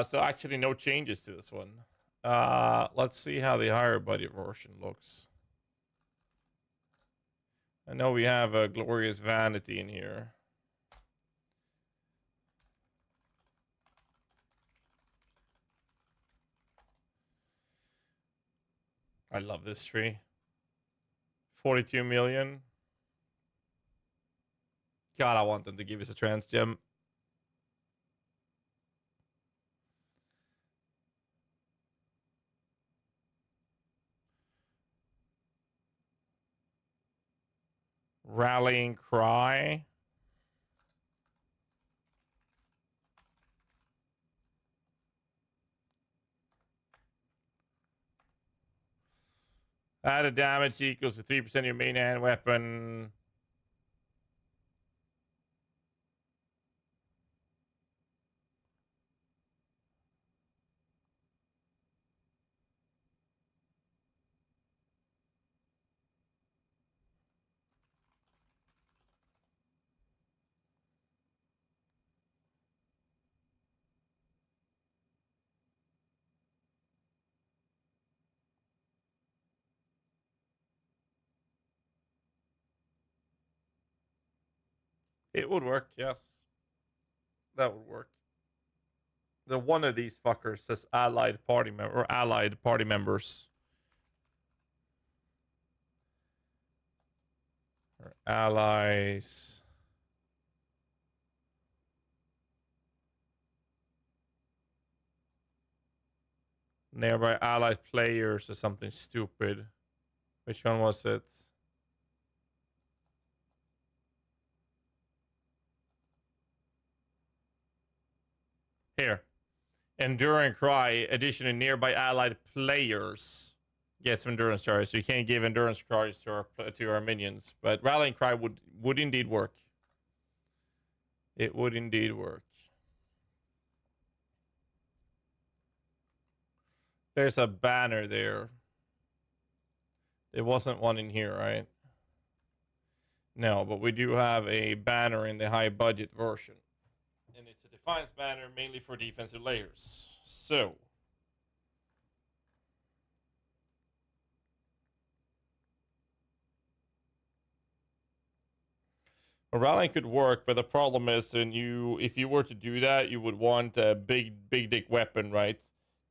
So actually no changes to this one. Let's see how the higher budget version looks. I know we have a glorious vanity in here. I love this tree. 42 million. God, I want them to give us a trans gem. Rallying cry. Added damage equals to 3% of your main hand weapon. It would work, yes. That would work. The one of these fuckers says allied party member or allied party members. Or allies. Nearby allied players or something stupid. Which one was it? Here. Enduring Cry, additionally nearby allied players get some endurance charge. So you can't give endurance charge to our minions. But Rallying Cry would indeed work. It would indeed work. There's a banner there. There wasn't one in here, right? No, but we do have a banner in the high budget version. And it's a Defiance banner mainly for defensive layers. So. A rallying could work, but the problem is, if you were to do that, you would want a big dick weapon, right?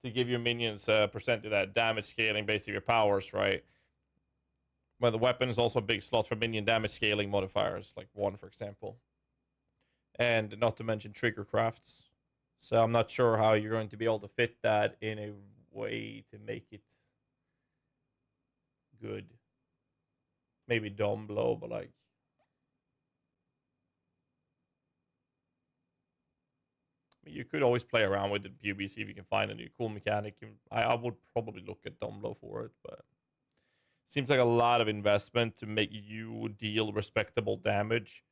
To give your minions percent of that damage scaling based on your powers, right? But the weapon is also a big slot for minion damage scaling modifiers, like 1, for example. And not to mention trigger crafts. So I'm not sure how you're going to be able to fit that in a way to make it good. Maybe dome blow, but like... You could always play around with the PoB, see if you can find a new cool mechanic. I would probably look at dome blow for it, but... Seems like a lot of investment to make you deal respectable damage.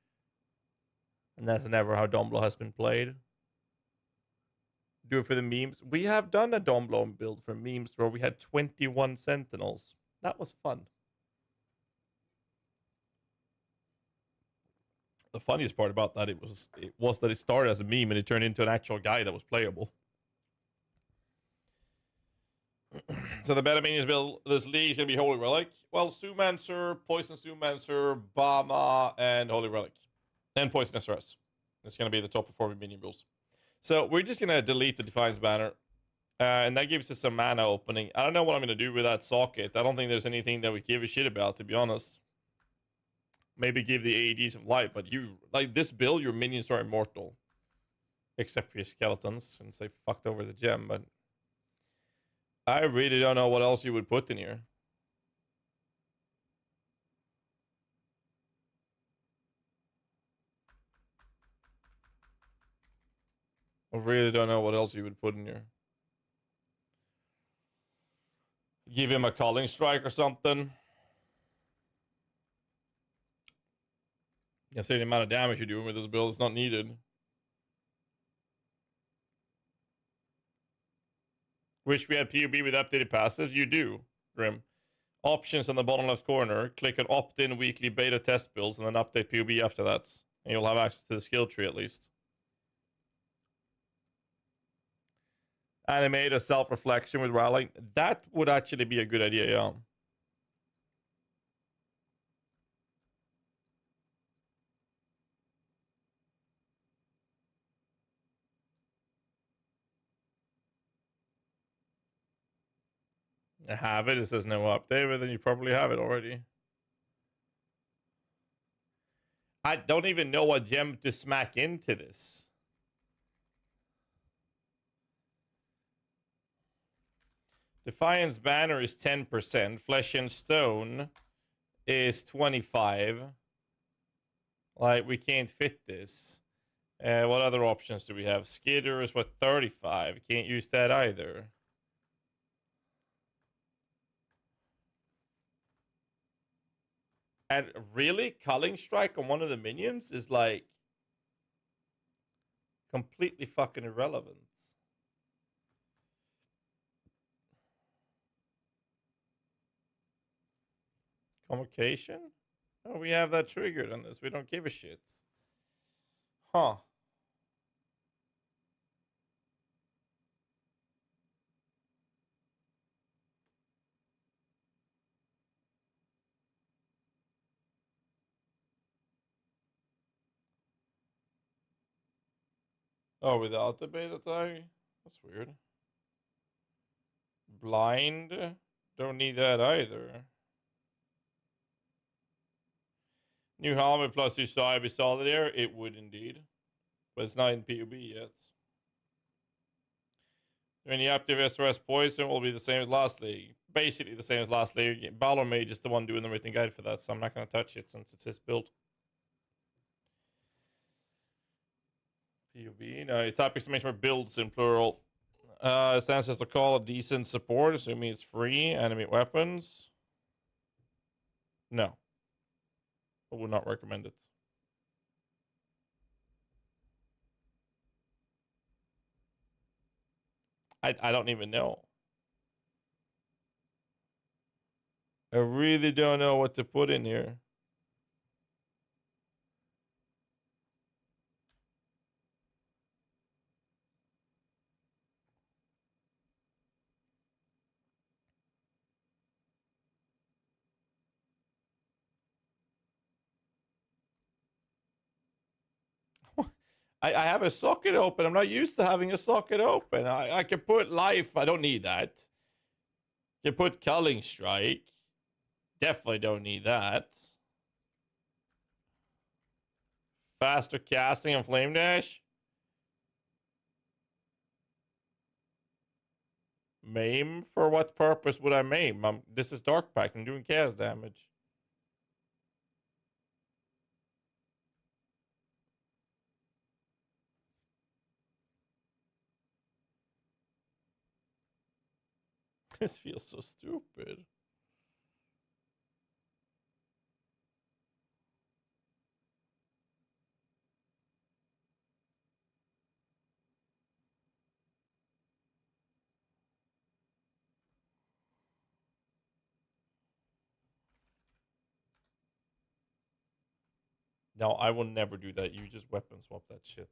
And that's never how dome blow has been played. Do it for the memes. We have done a dome blow build for memes where we had 21 sentinels. That was fun. The funniest part about that was that it started as a meme and it turned into an actual guy that was playable. So the better minions build this league is gonna be Holy Relic. Well, Zoomancer, Poison Zoomancer, Bama, and Holy Relic. And Poison SRS. It's gonna be the top performing minion builds. So we're just gonna delete the Defiance banner. And that gives us some mana opening. I don't know what I'm gonna do with that socket. I don't think there's anything that we give a shit about, to be honest. Maybe give the AED some light, but like this build, your minions are immortal. Except for your skeletons, since they fucked over the gem, but I really don't know what else you would put in here. I really don't know what else you would put in here. Give him a calling strike or something. I say the amount of damage you're doing with this build is not needed. Wish we had PoB with updated passives. You do, Grim. Options on the bottom left corner. Click on opt-in weekly beta test builds and then update PoB after that. And you'll have access to the skill tree at least. Animate a self-reflection with rallying. That would actually be a good idea, yeah. I have it. It says no update, but then you probably have it already. I don't even know what gem to smack into this. Defiance banner is 10%. Flesh and Stone is 25. Like, we can't fit this. What other options do we have? Skidder is what, 35. Can't use that either. And really, Culling Strike on one of the minions is like completely fucking irrelevant. Convocation? Oh, we have that triggered on this. We don't give a shit. Huh. Oh, without the beta tag? That's weird. Blind? Don't need that either. New helmet plus you saw be solid air? It would indeed. But it's not in PoB yet. When you active SRS Poison will be the same as last league. Basically the same as last league. Balor Mage is the one doing the written guide for that, so I'm not going to touch it since it's his build. PoB? No, type exclamation mark builds in plural. Stands as a call of decent support, assuming it's free. Animate weapons. No. I would not recommend it. I don't even know. I really don't know what to put in here. I have a socket open. I'm not used to having a socket open. I can put life. I don't need that. You put Culling Strike. Definitely don't need that. Faster casting and Flame Dash. Maim? For what purpose would I maim? This is Dark Pact. I'm doing chaos damage. This feels so stupid. No, I will never do that. You just weapon swap that shit.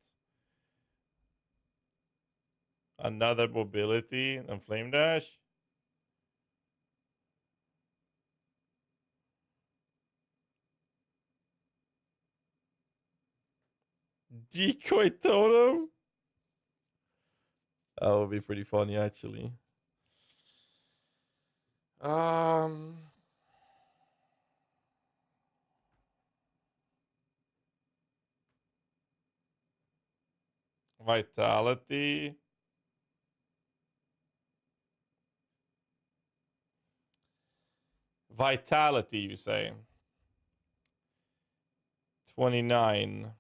Another mobility and Flame Dash. Decoy Totem? That would be pretty funny, actually. Vitality. Vitality, you say? 29.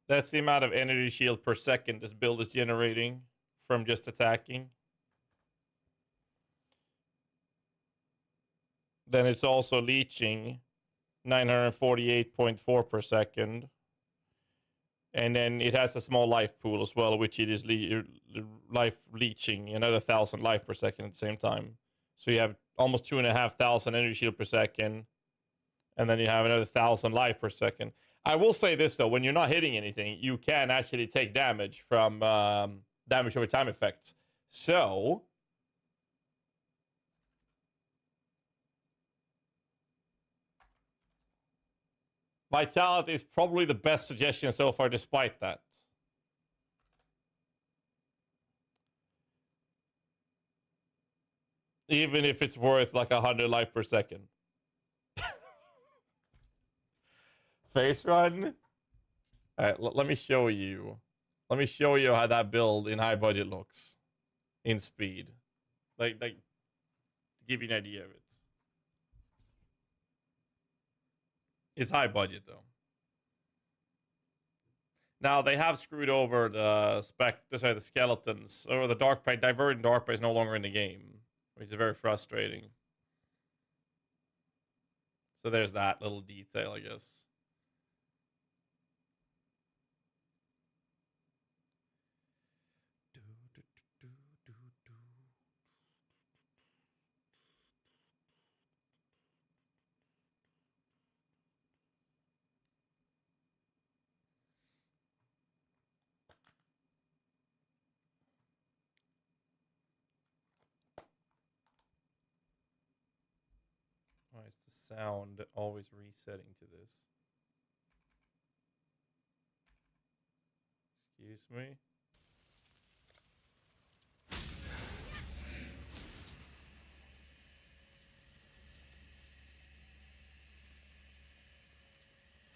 That's the amount of energy shield per second this build is generating from just attacking. Then it's also leeching 948.4 per second. And then it has a small life pool as well, which it is life leeching another 1,000 life per second at the same time. So you have almost 2,500 energy shield per second. And then you have another 1,000 life per second. I will say this, though. When you're not hitting anything, you can actually take damage from damage over time effects. So Vitality is probably the best suggestion so far, despite that. Even if it's worth like 100 life per second. Face run? Alright, let me show you. Let me show you how that build in high budget looks. In speed. Like to give you an idea of it. It's high budget though. Now they have screwed over the the skeletons, or the Dark Prey. Divergent Dark Prey is no longer in the game, which is very frustrating. So there's that little detail, I guess. Why is the sound always resetting to this? Excuse me?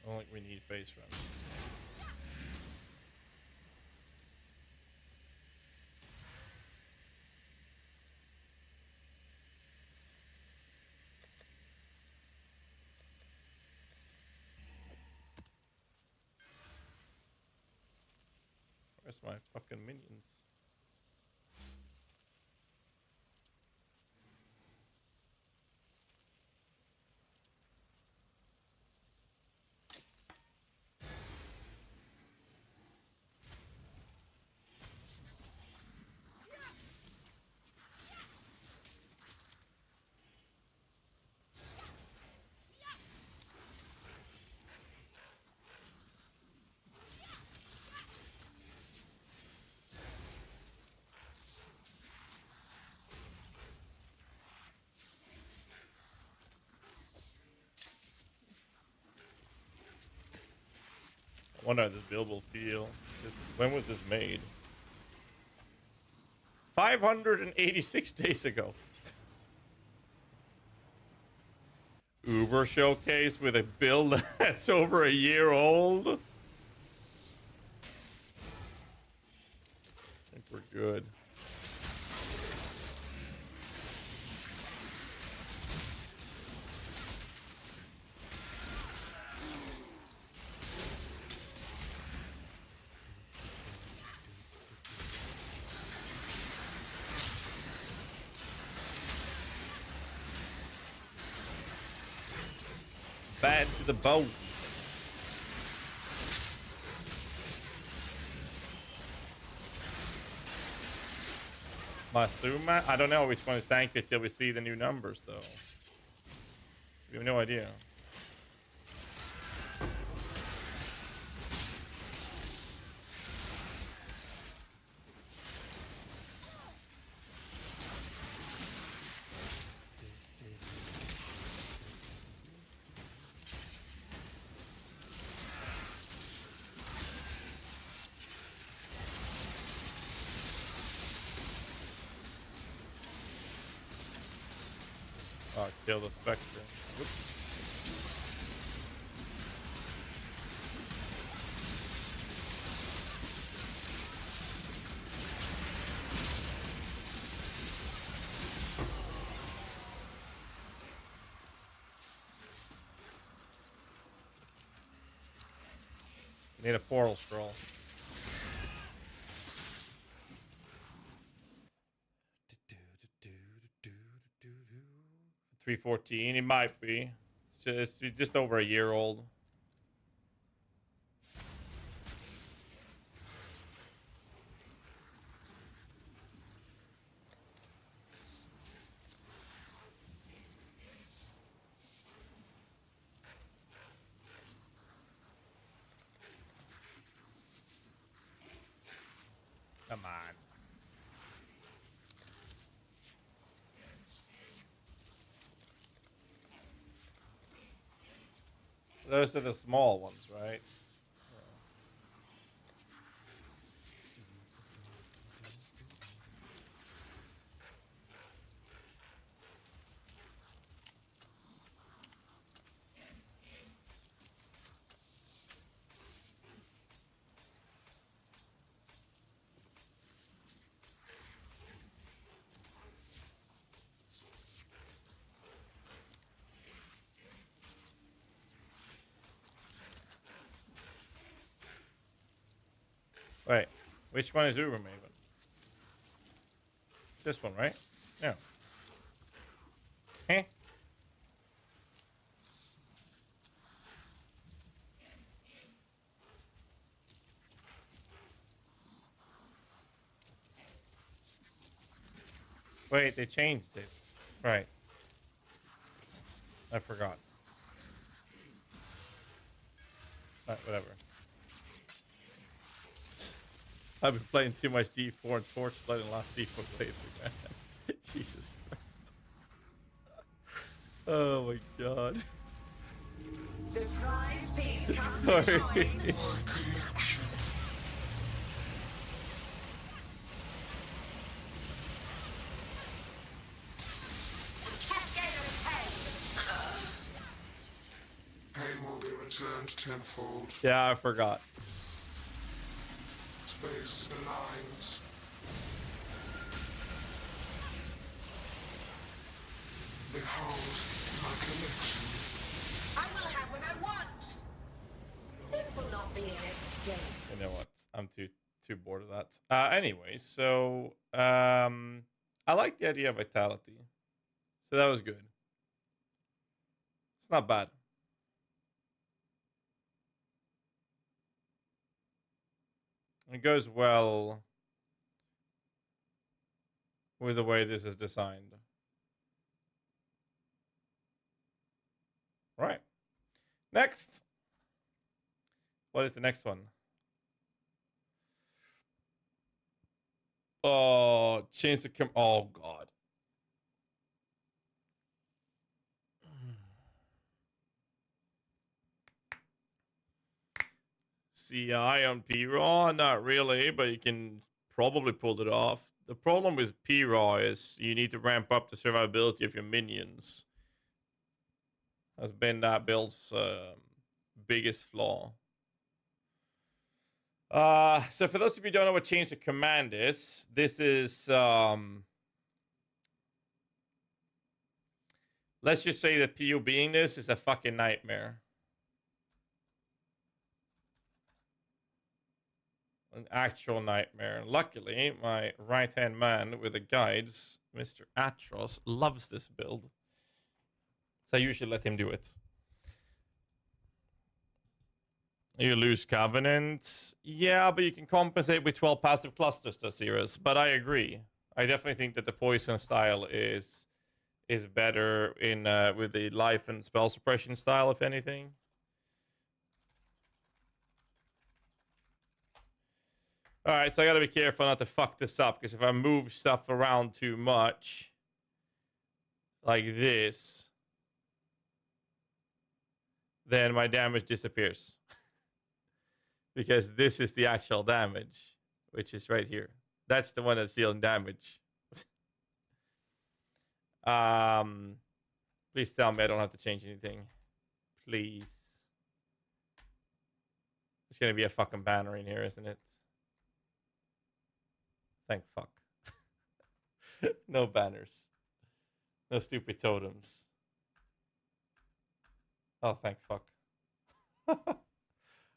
I don't think we need face runs. Where's my fucking minions? wonder how this build will feel. When was this made? 586 days ago. Uber showcase with a build that's over a year old. I think we're good. Bad to the bone. Masuma? I don't know which one is tanky till we see the new numbers, though. We have no idea. Oh, kill the Spectre. Whoops. Need a portal scroll. 314, it might be. It's just over a year old. Come on. Those are the small ones, right? Wait, which one is Uber Maven? This one, right? No. Eh? Wait, they changed it. Right. I forgot. Whatever. I've been playing too much D4 and Torchlight in Last Epoch lately, man. Jesus Christ. Oh my god. The prize piece comes Sorry. to join. Cascade of pain. Pain will be returned tenfold. Yeah, I forgot. Space aligns. Behold my collection. I will have what I want. This will not be an escape. You know what? I'm too bored of that. Anyway, so I like the idea of vitality. So that was good. It's not bad. It goes well with the way this is designed. Right. Next. What is the next one? Oh, change the oh god. CI on P-Raw? Not really, but you can probably pull it off. The problem with P-Raw is you need to ramp up the survivability of your minions. Has been that build's biggest flaw. So for those of you who don't know what change the command is, this is let's just say that PoBing this is a fucking nightmare. An actual nightmare. Luckily, my right-hand man with the guides, Mr. Atros, loves this build. So I usually let him do it. You lose Covenant. Yeah, but you can compensate with 12 passive clusters, Tosiris. But I agree. I definitely think that the poison style is better in with the life and spell suppression style, if anything. Alright, so I gotta be careful not to fuck this up, because if I move stuff around too much, like this, then my damage disappears. Because this is the actual damage, which is right here. That's the one that's dealing damage. Please tell me I don't have to change anything. Please. There's gonna be a fucking banner in here, isn't it? Thank fuck. No banners. No stupid totems. Oh, thank fuck.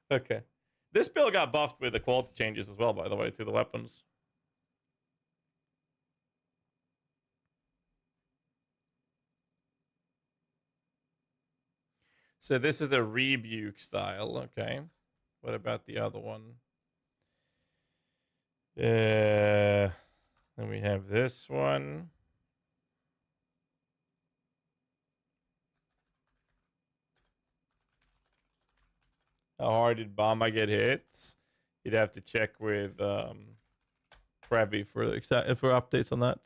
Okay. This build got buffed with the quality changes as well, by the way, to the weapons. So this is the rebuke style, okay. What about the other one? Then we have this one. How hard did Bomba get hit? You'd have to check with Previ for updates on that.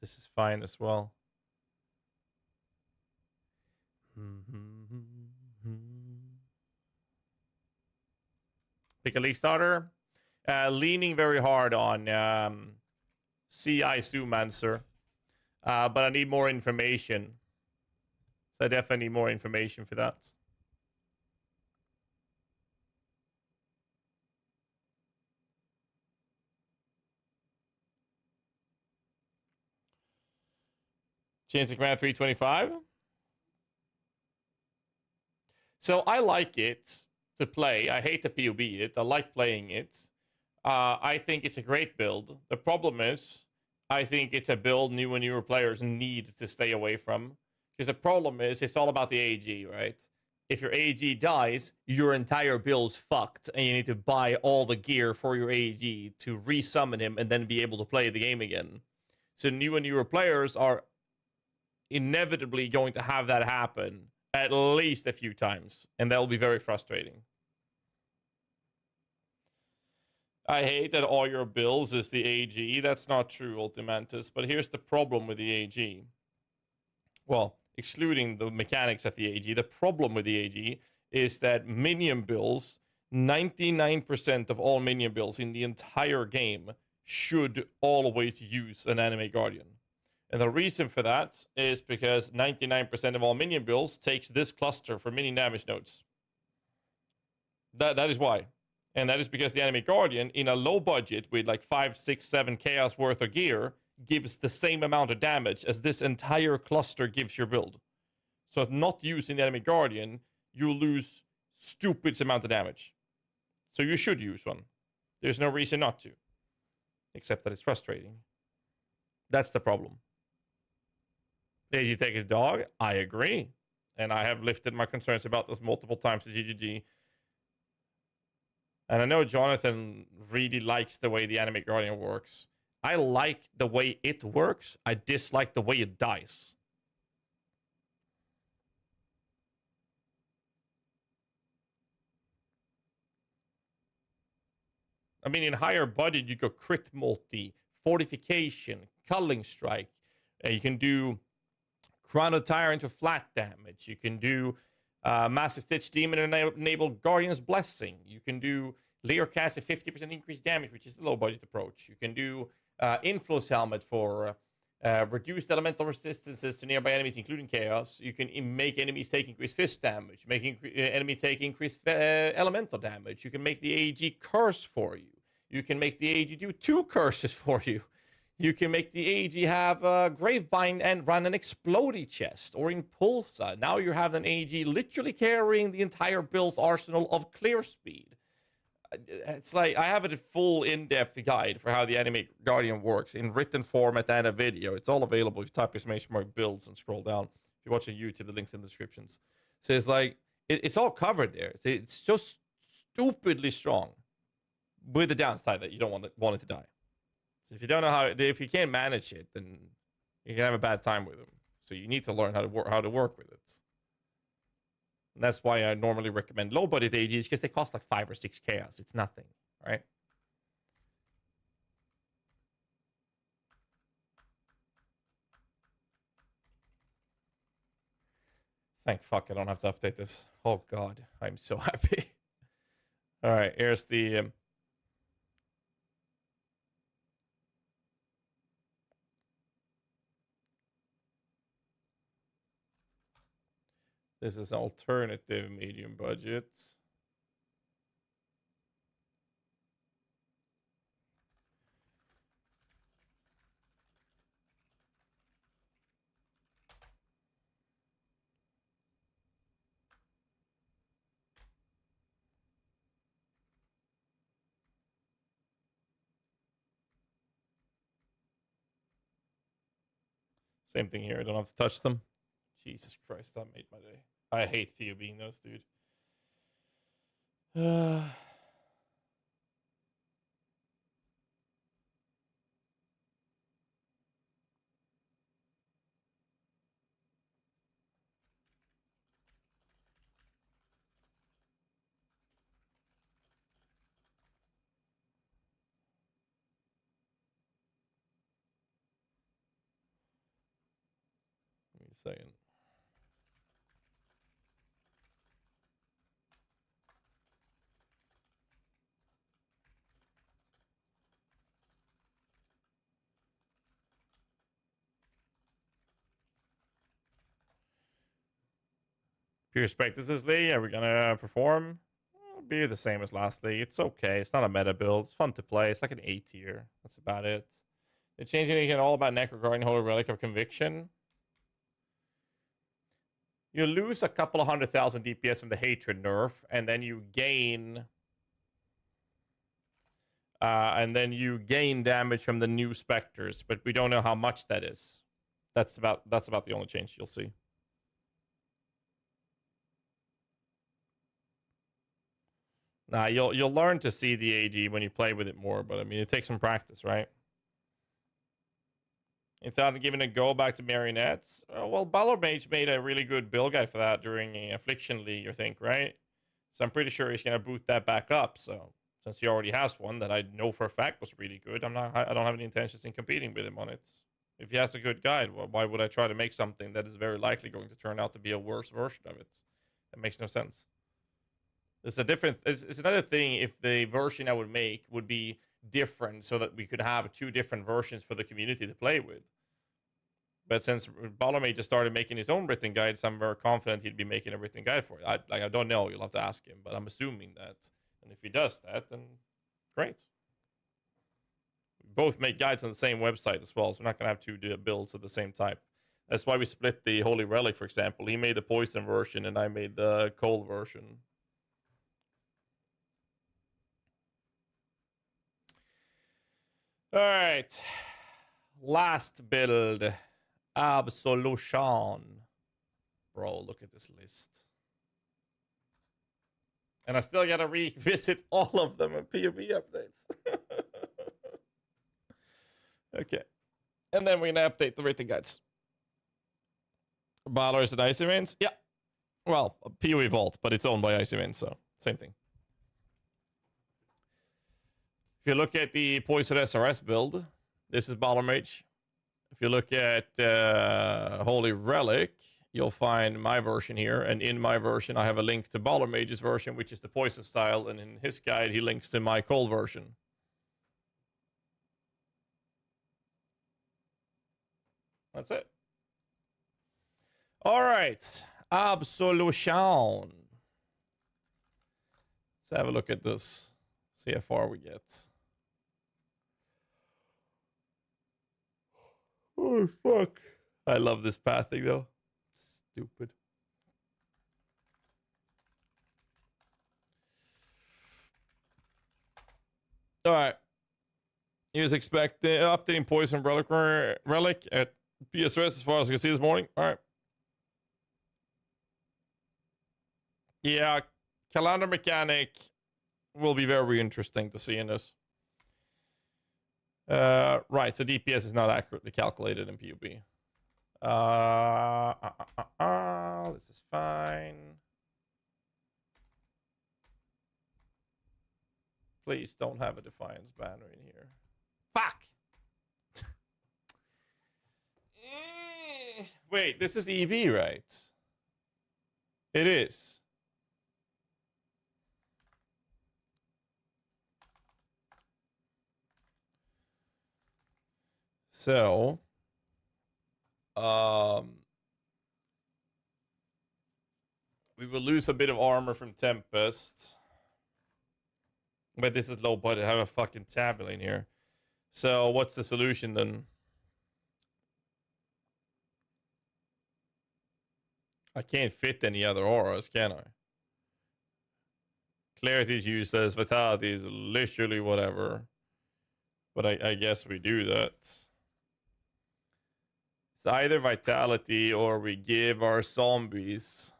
This is fine as well. Pick a league starter. Leaning very hard on CI Zoomancer. But I need more information. So I definitely need more information for that. Change the command 325. So I like it to play. I hate to PoB it. I like playing it. I think it's a great build. The problem is, I think it's a build new and newer players need to stay away from. Because the problem is, it's all about the AG, right? If your AG dies, your entire build's fucked. And you need to buy all the gear for your AG to resummon him and then be able to play the game again. So new and newer players are inevitably going to have that happen at least a few times. And that will be very frustrating. I hate that all your builds is the AG. That's not true, Ultimantus. But here's the problem with the AG. Well, excluding the mechanics of the AG, the problem with the AG is that minion builds, 99% of all minion builds in the entire game should always use an Anime Guardian. And the reason for that is because 99% of all minion builds takes this cluster for minion damage nodes. That is why. And that is because the Anime Guardian, in a low budget with like 5, 6, 7 chaos worth of gear, gives the same amount of damage as this entire cluster gives your build. So if not using the Anime Guardian, you lose stupid amount of damage. So you should use one. There's no reason not to. Except that it's frustrating. That's the problem. Did you take his dog? I agree. And I have lifted my concerns about this multiple times to GGG. And I know Jonathan really likes the way the Anime Guardian works. I like the way it works. I dislike the way it dies. I mean, in higher budget, you go crit multi, fortification, culling strike. You can do Crown of Tyrant into flat damage. You can do Master Stitch Demon enable Guardian's Blessing. You can do Layer Cast at 50% increased damage, which is the low budget approach. You can do Influence Helmet for reduced elemental resistances to nearby enemies, including Chaos. You can make enemies take increased fist damage, making enemies take increased elemental damage. You can make the AG curse for you. You can make the AG do 2 curses for you. You can make the AG have Gravebind and run an Explodey chest or Impulsa. Now you have an AG literally carrying the entire build's arsenal of clear speed. It's like I have a full in-depth guide for how the Animate Guardian works in written format and a video. It's all available if you type exclamation mark builds and scroll down. If you're watching YouTube, the link's in the descriptions. So it's like it's all covered there. It's just stupidly strong, with the downside that you don't want it to die. So if you don't know if you can't manage it, then you can have a bad time with them. So you need to learn how to work with it. And that's why I normally recommend low budget AGs, because they cost like 5 or 6 chaos. It's nothing, right? Thank fuck I don't have to update this. Oh god, I'm so happy. All right, here's the this is alternative medium budget. Same thing here. I don't have to touch them. Jesus Christ, that made my day. I hate PoBing those, dude. Give me a second. Pure Spectacles League, are we gonna perform? It'll be the same as last league. It's okay. It's not a meta build. It's fun to play. It's like an A tier. That's about it. They're changing anything at all about Necromantic Holy Relic of Conviction. You lose a couple of 100,000 DPS from the Hatred nerf, and then you gain damage from the new Spectres, but we don't know how much that is. That's about the only change you'll see. Nah, you'll learn to see the AG when you play with it more, but I mean it takes some practice, right? You thought of giving a go back to marionettes? Well, Balor Mage made a really good build guide for that during a Affliction League, I think, right? So I'm pretty sure he's gonna boot that back up. So since he already has one that I know for a fact was really good, I don't have any intentions in competing with him on it. If he has a good guide, well, why would I try to make something that is very likely going to turn out to be a worse version of it? That makes no sense. It's another thing if the version I would make would be different so that we could have 2 different versions for the community to play with. But since Balor just started making his own written guides, I'm very confident he'd be making a written guide for it. I don't know. You'll have to ask him, but I'm assuming that. And if he does that, then great. We both make guides on the same website as well, so we're not going to have 2 builds of the same type. That's why we split the Holy Relic, for example. He made the poison version, and I made the cold version. All right, last build, Absolution. Bro, look at this list. And I still gotta revisit all of them in PoB updates. Okay, and then we're gonna update the written guides. Balor's and Icy Veins, yeah. Well, a PoE Vault, but it's owned by Icy Veins, so same thing. If you look at the Poison SRS build, this is Baller Mage. If you look at Holy Relic, you'll find my version here. And in my version, I have a link to Baller Mage's version, which is the Poison style. And in his guide, he links to my cold version. That's it. All right. Absolution. Let's have a look at this. See how far we get. Oh, fuck. I love this pathing, though. Stupid. All right. He was expecting updating Poison Relic at PSRS as far as I can see this morning. All right. Yeah, calendar mechanic will be very interesting to see in this. Right, so DPS is not accurately calculated in PoB. This is fine. Please don't have a Defiance banner in here. Fuck! Wait, this is EV, right? It is. So, we will lose a bit of armor from Tempest. But this is low budget. I have a fucking tablet in here. So, what's the solution then? I can't fit any other auras, can I? Clarity is useless. Vitality is literally whatever. But I guess we do that. It's either Vitality or we give our zombies.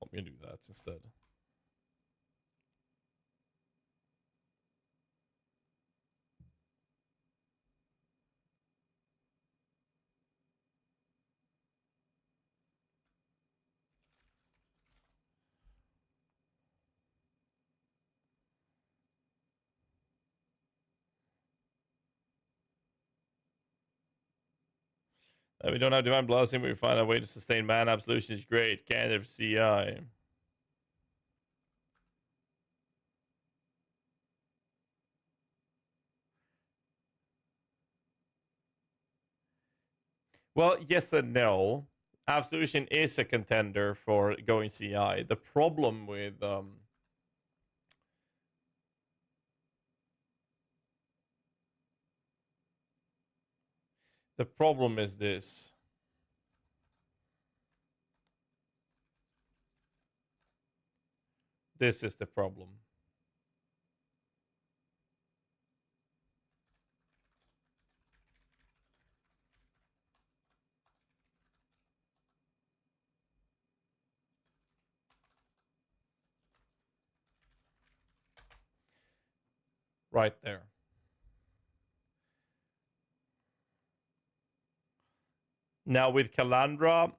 Let me do that instead. We don't have Divine Blessing, but we find a way to sustain mana. Absolution is great. Candidate for CI. Well, yes and no. Absolution is a contender for going CI. The problem with the problem is this. This is the problem. Right there. Now with Calandra,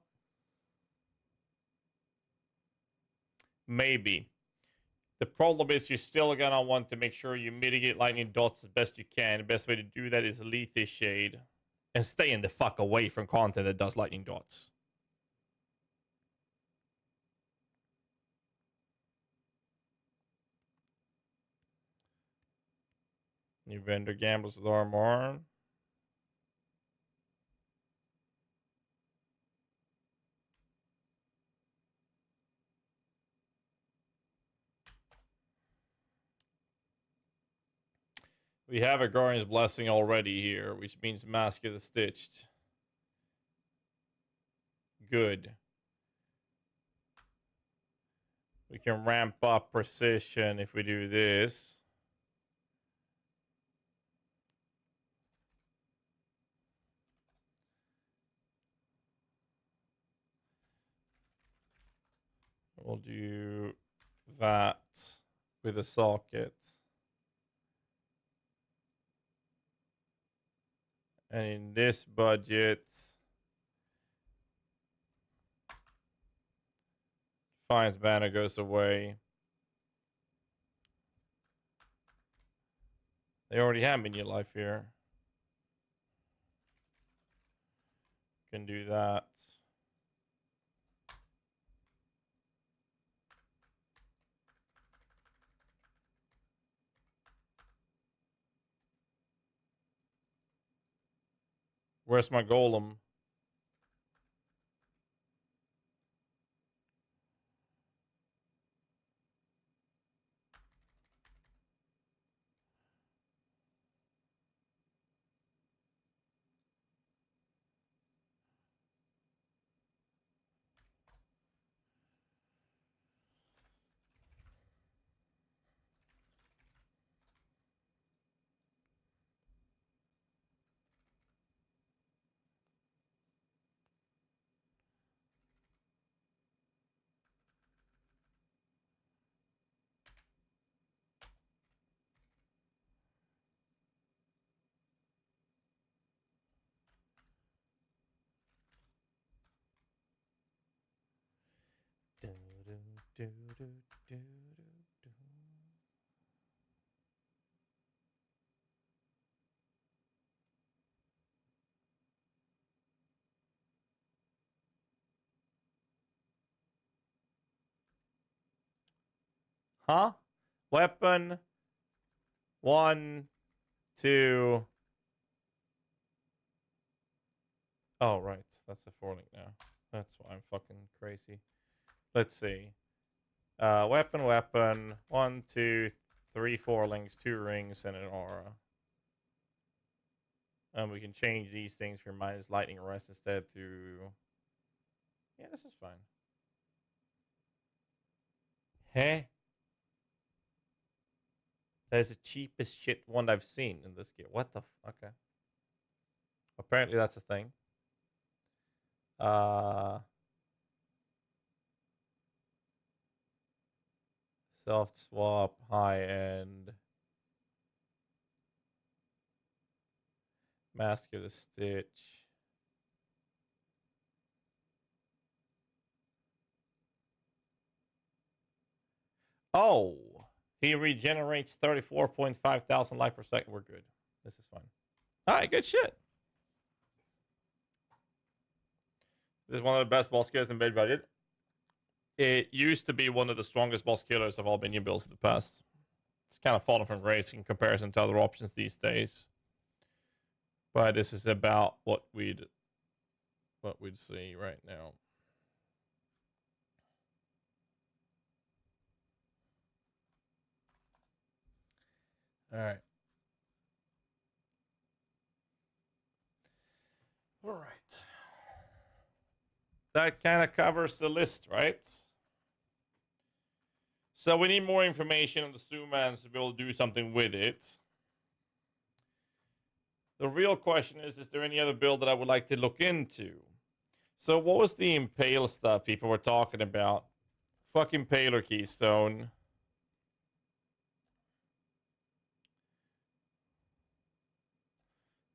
maybe. The problem is you're still gonna want to make sure you mitigate lightning dots as best you can. The best way to do that is Lethe Shade. And staying the fuck away from content that does lightning dots. New vendor gambles with armor. We have a Guardian's Blessing already here, which means Mask of the Stitched. Good. We can ramp up precision if we do this. We'll do that with a socket. And in this budget, Defiance banner goes away. They already have Minion life here. Can do that. Where's my golem? Huh? Weapon. 1, 2. Oh, right. That's a 4-link now. That's why I'm fucking crazy. Let's see. Weapon. 1, 2, 3, 4 links, 2 rings, and an aura. And we can change these things for minus lightning arrest instead to... Yeah, this is fine. Hey? That is the cheapest shit one I've seen in this gear. What the okay. Apparently that's a thing. Soft swap, high end. Mask of the Stitch. Oh, he regenerates 34.5 thousand life per second. We're good. This is fine. All right, good shit. This is one of the best boss killers in mid budget. It used to be one of the strongest boss killers of all minion builds in the past. It's kind of fallen from grace in comparison to other options these days. But this is about what we'd see right now. All right. All right. That kind of covers the list, right? So we need more information on the Sumans to be able to do something with it. The real question is there any other build that I would like to look into? So what was the Impale stuff people were talking about? Fuck Impaler Keystone.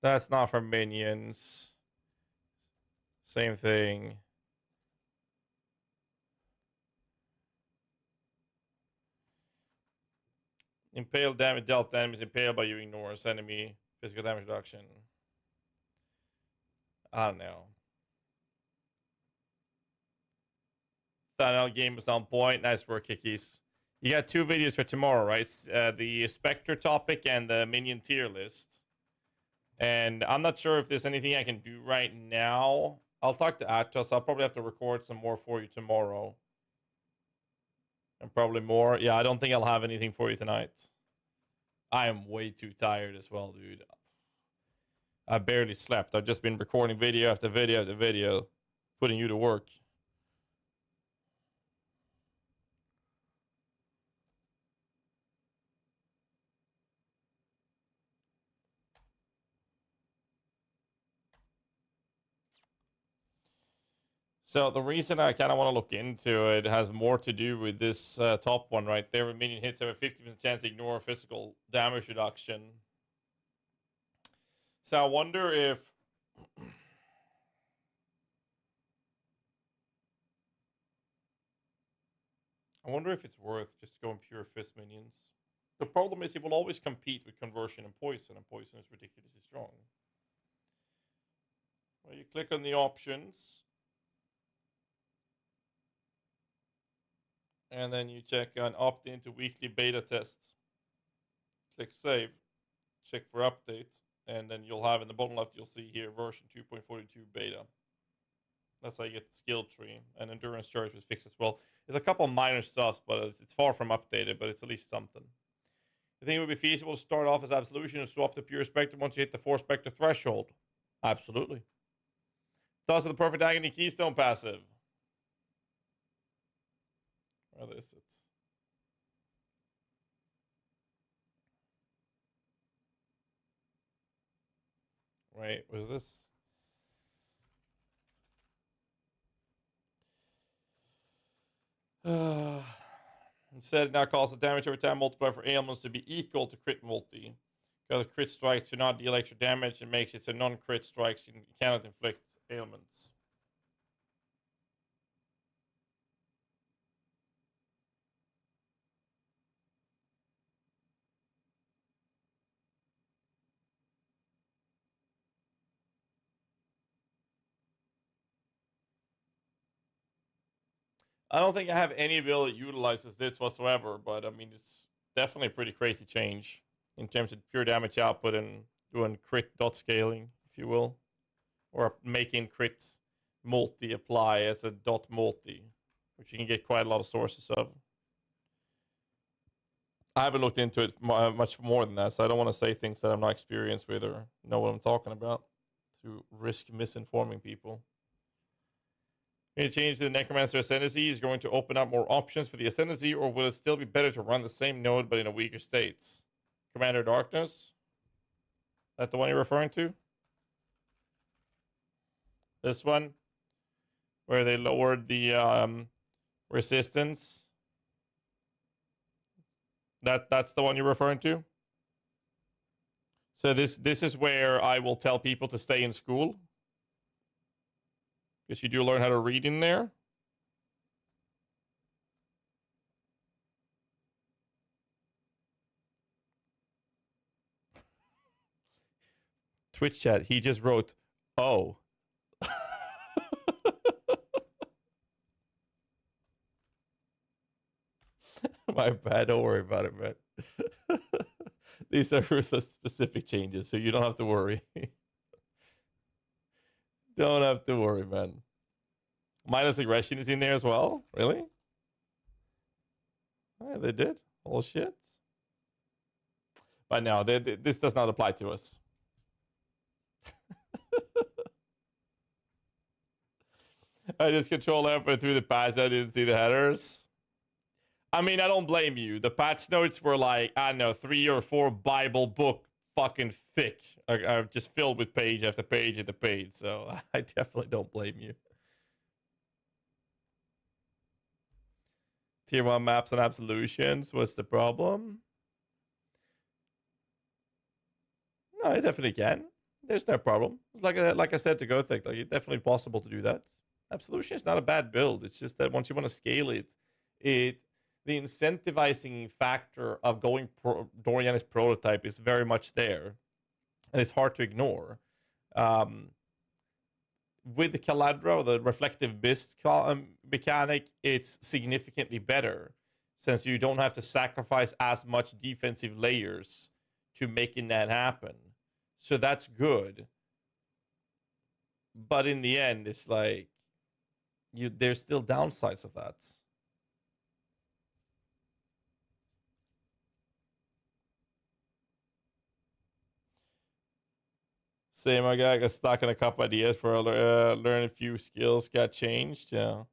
That's not for minions. Same thing. Impale damage dealt enemies impaled by you ignores enemy physical damage reduction. I don't know. Thunnel game was on point. Nice work, Kikis. You got 2 videos for tomorrow, right? The Spectre topic and the Minion tier list. And I'm not sure if there's anything I can do right now. I'll talk to Atos. I'll probably have to record some more for you tomorrow. And probably more. Yeah, I don't think I'll have anything for you tonight. I am way too tired as well, dude. I barely slept. I've just been recording video after video after video, putting you to work. So the reason I kind of want to look into it has more to do with this top one right there. When minion hits have a 50% chance to ignore physical damage reduction. So I wonder if... I wonder if it's worth just going pure fist minions. The problem is it will always compete with conversion and poison is ridiculously strong. Well, you click on the options. And then you check on opt into weekly beta tests. Click save. Check for updates. And then you'll have in the bottom left, you'll see here version 2.42 beta. That's how you get the skill tree. And endurance charge was fixed as well. There's a couple minor stuff, but it's far from updated, but it's at least something. You think it would be feasible to start off as Absolution and swap to Pure Spectre once you hit the 4 Spectre threshold? Absolutely. Thoughts of the Perfect Agony Keystone passive? Where is it? Wait, was this? Instead, it now calls the damage over time multiplier for ailments to be equal to crit multi. Because crit strikes do not deal extra damage, it makes it so non-crit strikes you cannot inflict ailments. I don't think I have any ability that utilizes this whatsoever, but I mean, it's definitely a pretty crazy change in terms of pure damage output and doing crit dot scaling, if you will, or making crit multi apply as a dot multi, which you can get quite a lot of sources of. I haven't looked into it much more than that, so I don't want to say things that I'm not experienced with or know what I'm talking about to risk misinforming people. Any change to the Necromancer Ascendancy is going to open up more options for the Ascendancy, or will it still be better to run the same node but in a weaker state? Commander Darkness? That the one you're referring to? This one? Where they lowered the resistance? That's the one you're referring to? So this is where I will tell people to stay in school? Because you do learn how to read in there. Twitch chat, he just wrote, oh. My bad, don't worry about it, man. These are ruthless specific changes, so you don't have to worry. Don't have to worry, man. Minus aggression is in there as well? Really? Yeah, they did. Oh, shit. But no, this does not apply to us. I just control F through the patch. I didn't see the headers. I mean, I don't blame you. The patch notes were like, I don't know, 3 or 4 Bible book fucking thick. Just filled with page after page after page. So I definitely don't blame you. Tier 1 maps and absolutions. What's the problem? No, it definitely can. There's no problem. It's like I said to GoTech, like it's definitely possible to do that. Absolution is not a bad build. It's just that once you want to scale it, the incentivizing factor of going Dorian's prototype is very much there, and it's hard to ignore. With the Caladra, the reflective beast mechanic, it's significantly better since you don't have to sacrifice as much defensive layers to making that happen. So that's good. But in the end, it's like there's still downsides of that. Same, my guy. I got stuck in a couple ideas for learn a few skills. Got changed. Yeah,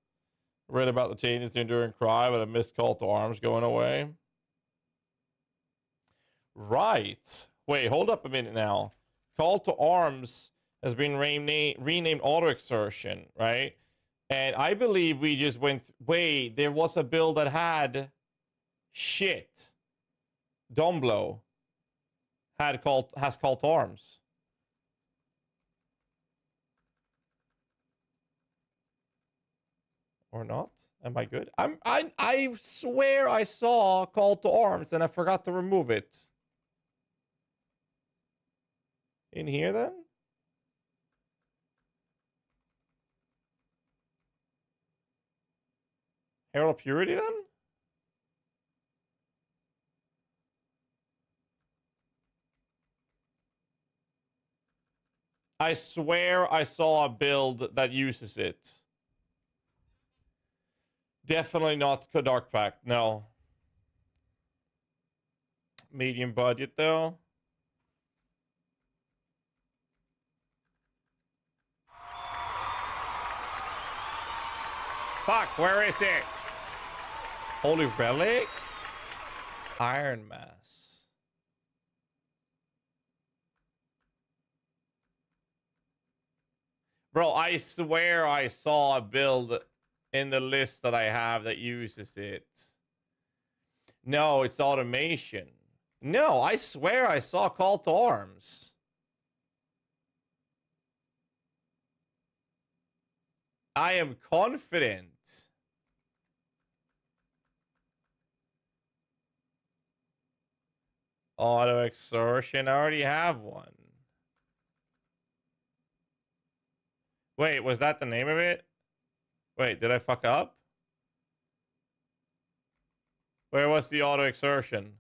read about the changes to Endure and Cry, but I missed Call to Arms going away. Right. Wait, hold up a minute now. Call to Arms has been renamed Auto Exertion, right? And I believe we just went... Wait, there was a build that had... Shit. Domblow. Has call to arms. Or not? Am I good? I swear I saw call to arms and I forgot to remove it. In here then? Herald of Purity then? I swear I saw a build that uses it. Definitely not Dark Pact, no. Medium budget though. Fuck, where is it? Holy Relic? Iron Mass. Bro, I swear I saw a build in the list that I have that uses it. No, it's automation. No, I swear I saw call to arms. I am confident. Auto exertion, I already have one. Wait, was that the name of it? Wait, did I fuck up? Where was the auto exertion?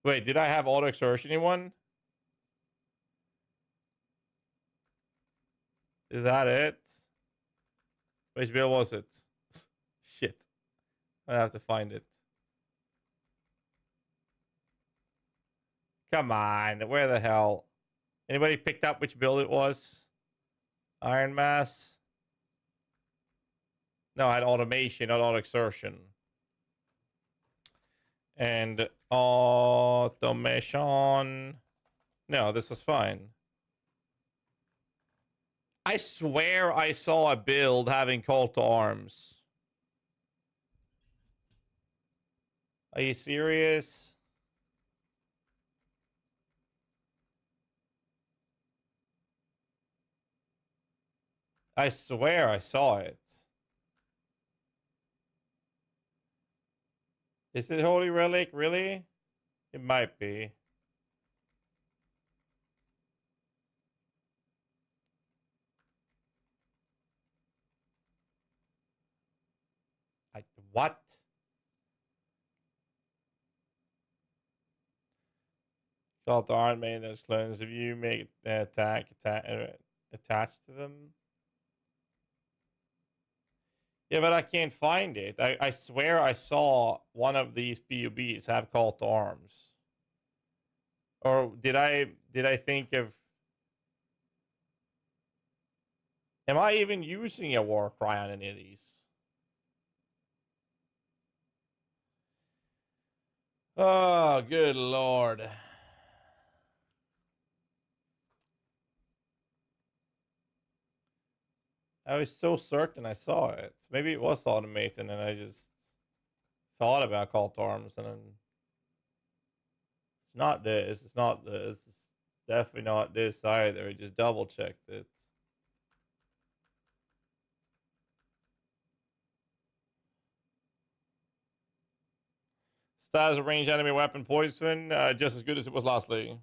Wait, did I have auto exertion in one? Is that it? Which build was it? Shit. I have to find it. Come on, where the hell? Anybody picked up which build it was? Iron Mass? No, I had automation, not auto exertion. And automation. No, this was fine. I swear I saw a build having call to arms. Are you serious? I swear I saw it. Is it Holy Relic? Really? It might be. What? Call to arms made those clones. If you make an attack attached to them. Yeah, but I can't find it. I swear I saw one of these PUBs have call to arms. Or did I think of... Am I even using a war cry on any of these? Oh, good lord. I was so certain I saw it. Maybe it was automated and I just thought about call to arms and then... It's not this. It's not this. It's definitely not this either. I just double checked it. Stats of range enemy weapon poison, just as good as it was last league.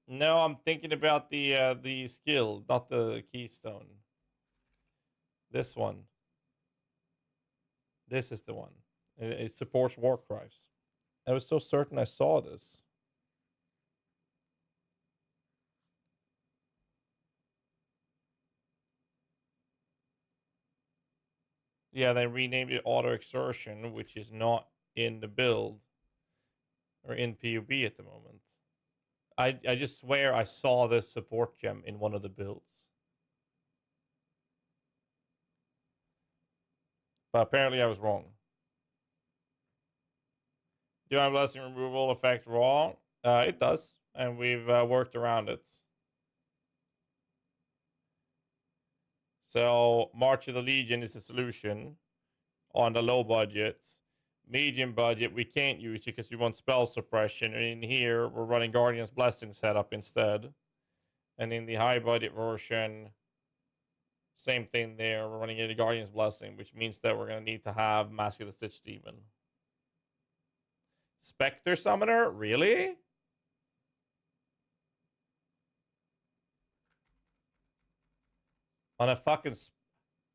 No, I'm thinking about the skill, not the keystone. This one. This is the one. It supports war cries. I was so certain I saw this. Yeah, they renamed it Auto Exertion, which is not in the build or in PUB at the moment. I just swear I saw this support gem in one of the builds. But apparently I was wrong. Divine Blessing removal affect raw? It does. and we've worked around it. So March of the Legion is a solution on the low budget. Medium budget, we can't use it because we want spell suppression. And in here, we're running Guardian's Blessing setup instead. And in the high budget version, same thing there. We're running into Guardian's Blessing, which means that we're going to need to have Mask of the Stitch Demon. Spectre Summoner? Really? On a fucking...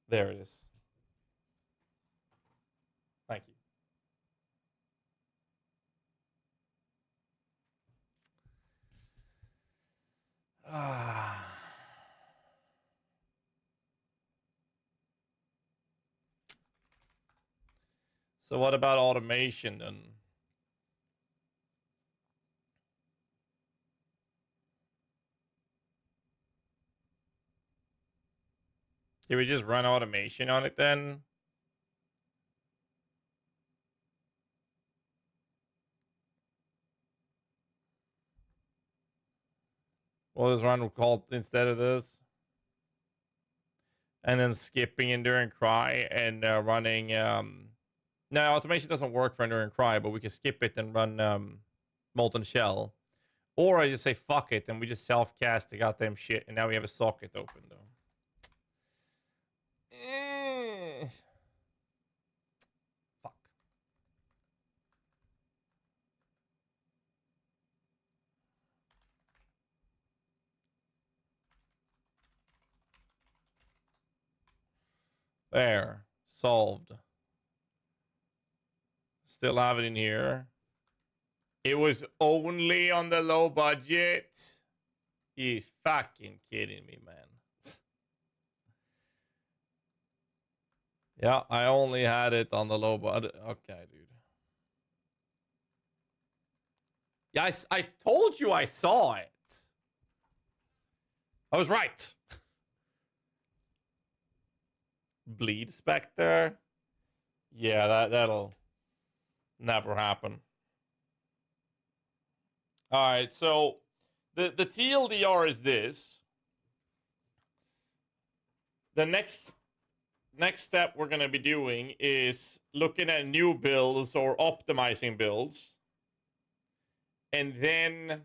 There it is. Thank you. So what about automation then? Can we just run automation on it then? We'll just run call instead of this. And then skipping Enduring Cry and running... No, automation doesn't work for Enduring Cry, but we can skip it and run Molten Shell. Or I just say fuck it and we just self-cast the goddamn shit and now we have a socket open though. Fuck. There. Solved. Still have it in here. It was only on the low budget. He's fucking kidding me, man. Yeah, I only had it on the low budget. Okay, dude. Yeah, I told you I saw it. I was right. Bleed Spectre? Yeah, that'll never happen. Alright, so the TLDR is this. The next step we're going to be doing is looking at new builds or optimizing builds. And then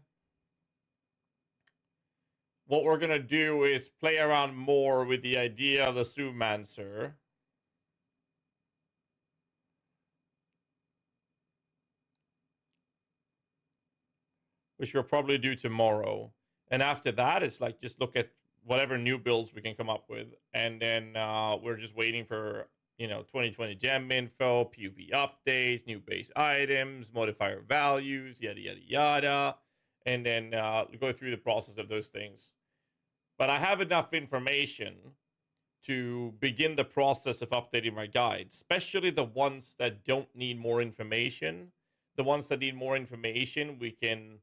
what we're going to do is play around more with the idea of the Zoomancer. Which we'll probably do tomorrow. And after that, it's like just look at whatever new builds we can come up with. And then we're just waiting for, 2020 gem info, PUB updates, new base items, modifier values, yada, yada, yada. And then go through the process of those things. But I have enough information to begin the process of updating my guide, especially the ones that don't need more information. The ones that need more information, we can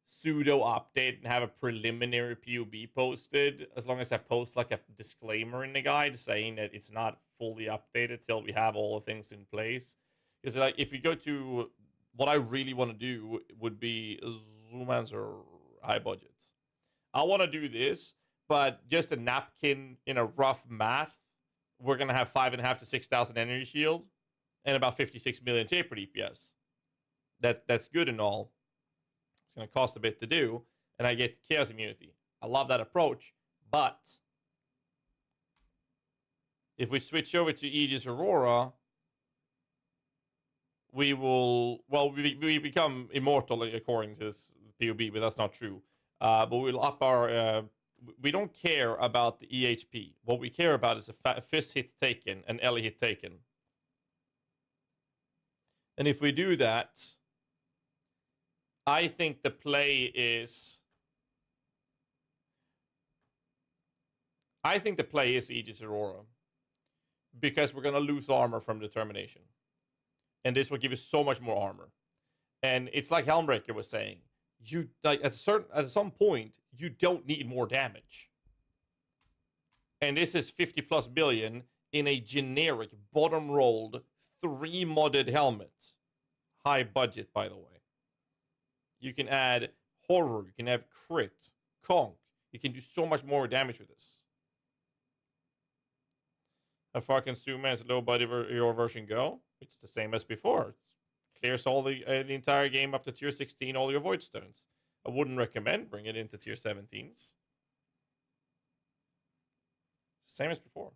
pseudo update and have a preliminary PUB posted, as long as I post like a disclaimer in the guide saying that it's not fully updated till we have all the things in place. Because like if we go to what I really want to do would be Zoomancer high budgets. I want to do this, but just a napkin in a rough math, we're gonna have 5,500 to 6,000 energy shield and about 56 million taper DPS. That's good and all. It's going to cost a bit to do, and I get chaos immunity. I love that approach, but if we switch over to Aegis Aurora, we will, well, we become immortal according to this POB, but that's not true. But we'll up our, we don't care about the EHP. What we care about is a fist hit taken, an LE hit taken. And if we do that, I think the play is Aegis Aurora. Because we're going to lose armor from determination. And this will give you so much more armor. And it's like Helmbreaker was saying. You like at some point, you don't need more damage. And this is 50 plus billion in a generic bottom rolled 3 modded helmet. High budget, by the way. You can add horror. You can have crit, conk. You can do so much more damage with this. How far can Suma as low body your version go? It's the same as before. It clears all the entire game up to tier 16, all your void stones. I wouldn't recommend bringing it into tier 17s. Same as before.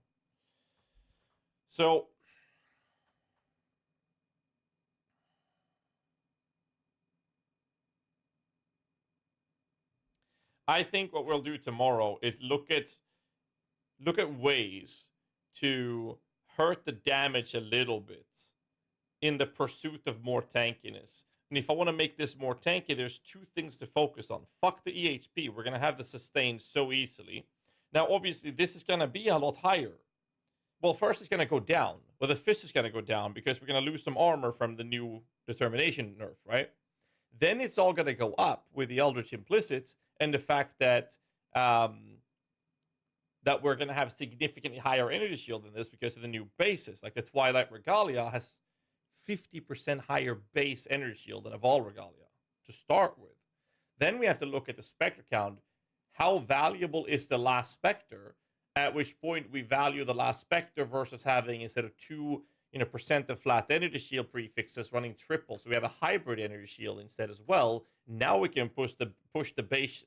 So I think what we'll do tomorrow is look at ways to hurt the damage a little bit in the pursuit of more tankiness. And if I want to make this more tanky, there's two things to focus on. Fuck the EHP. We're going to have the sustain so easily. Now, obviously, this is going to be a lot higher. Well, first it's going to go down. Well, the fist is going to go down because we're going to lose some armor from the new determination nerf, right? Then it's all going to go up with the Eldritch Implicits and the fact that that we're going to have significantly higher energy shield than this because of the new bases. Like the Twilight Regalia has 50% higher base energy shield than a Vol Regalia to start with. Then we have to look at the Spectre count. How valuable is the last Spectre? At which point we value the last Spectre versus having, instead of 2% of flat energy shield prefixes, running triple. So we have a hybrid energy shield instead as well. Now we can push the base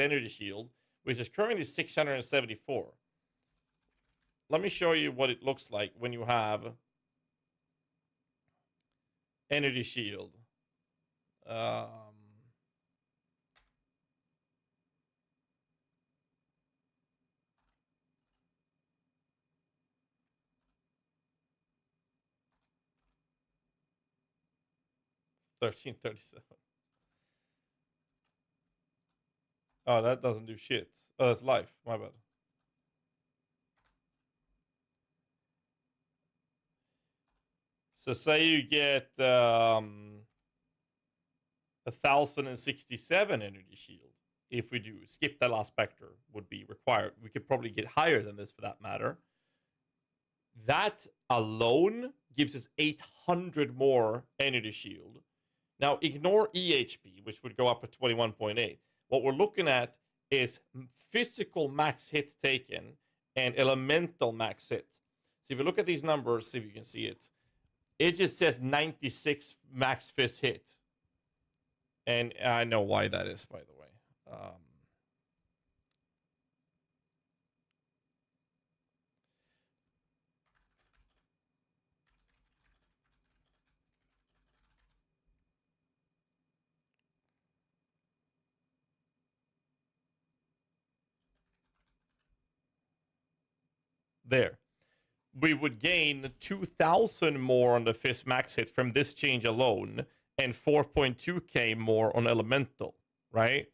energy shield, which is currently 674. Let me show you what it looks like when you have energy shield. 1337. Oh, that doesn't do shit. Oh, that's life. My bad. So say you get 1067 energy shield. If we do skip the last Spectre would be required. We could probably get higher than this for that matter. That alone gives us 800 more energy shield. Now ignore EHP, which would go up to 21.8. What we're looking at is physical max hit taken and elemental max hit. So if you look at these numbers, see if you can see it. It just says 96 max fist hit. And I know why that is, by the way. There. We would gain 2,000 more on the fist max hit from this change alone, and 4.2k more on elemental, right?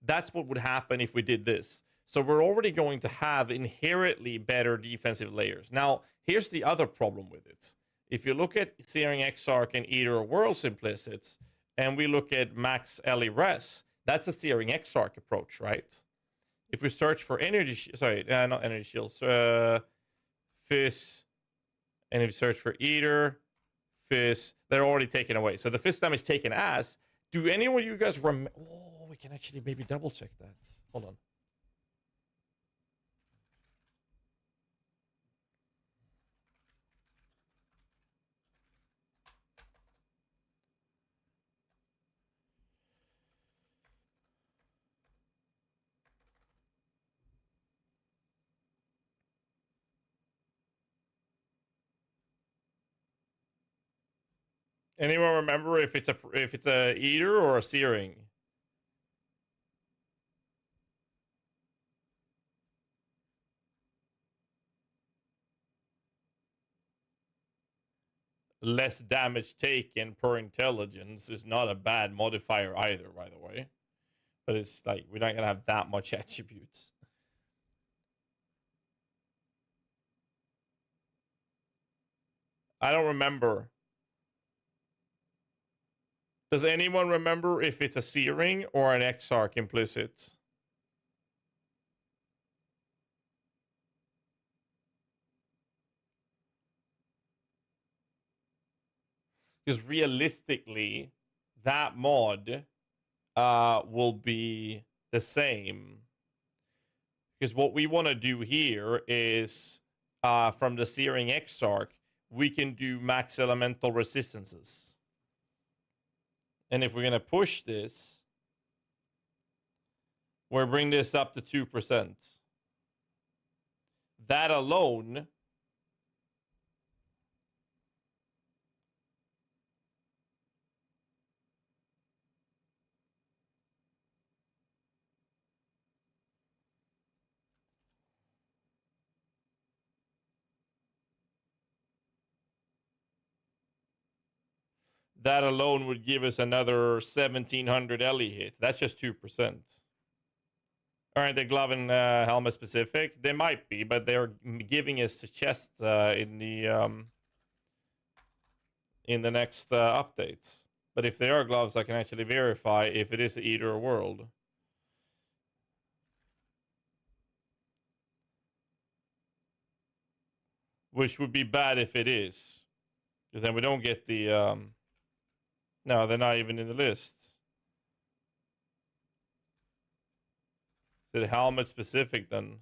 That's what would happen if we did this. So we're already going to have inherently better defensive layers. Now, here's the other problem with it. If you look at Searing Exarch and Eater of Worlds implicits, and we look at max LE res, that's a Searing Exarch approach, right? If we search for energy, not energy shields, Fizz, and if you search for Eater, Fizz, they're already taken away. So the Fizz damage taken as. Do anyone of you guys remember? Oh, we can actually maybe double check that. Hold on. Anyone remember if it's a Eater or a Searing? Less damage taken per intelligence is not a bad modifier either, by the way. But it's like, we're not going to have that much attributes. I don't remember. Does anyone remember if it's a Searing or an Exarch implicit? Because realistically, that mod will be the same. Because what we want to do here is, from the Searing Exarch, we can do max elemental resistances. And if we're going to push this, we'll bring this up to 2%. That alone would give us another 1700 LE hit. That's just 2%. Aren't they glove and helmet specific? They might be, but they're giving us the chest in the next updates. But if they are gloves, I can actually verify if it is either world. Which would be bad if it is. Because then we don't get the... No, they're not even in the list. Is it helmet specific then?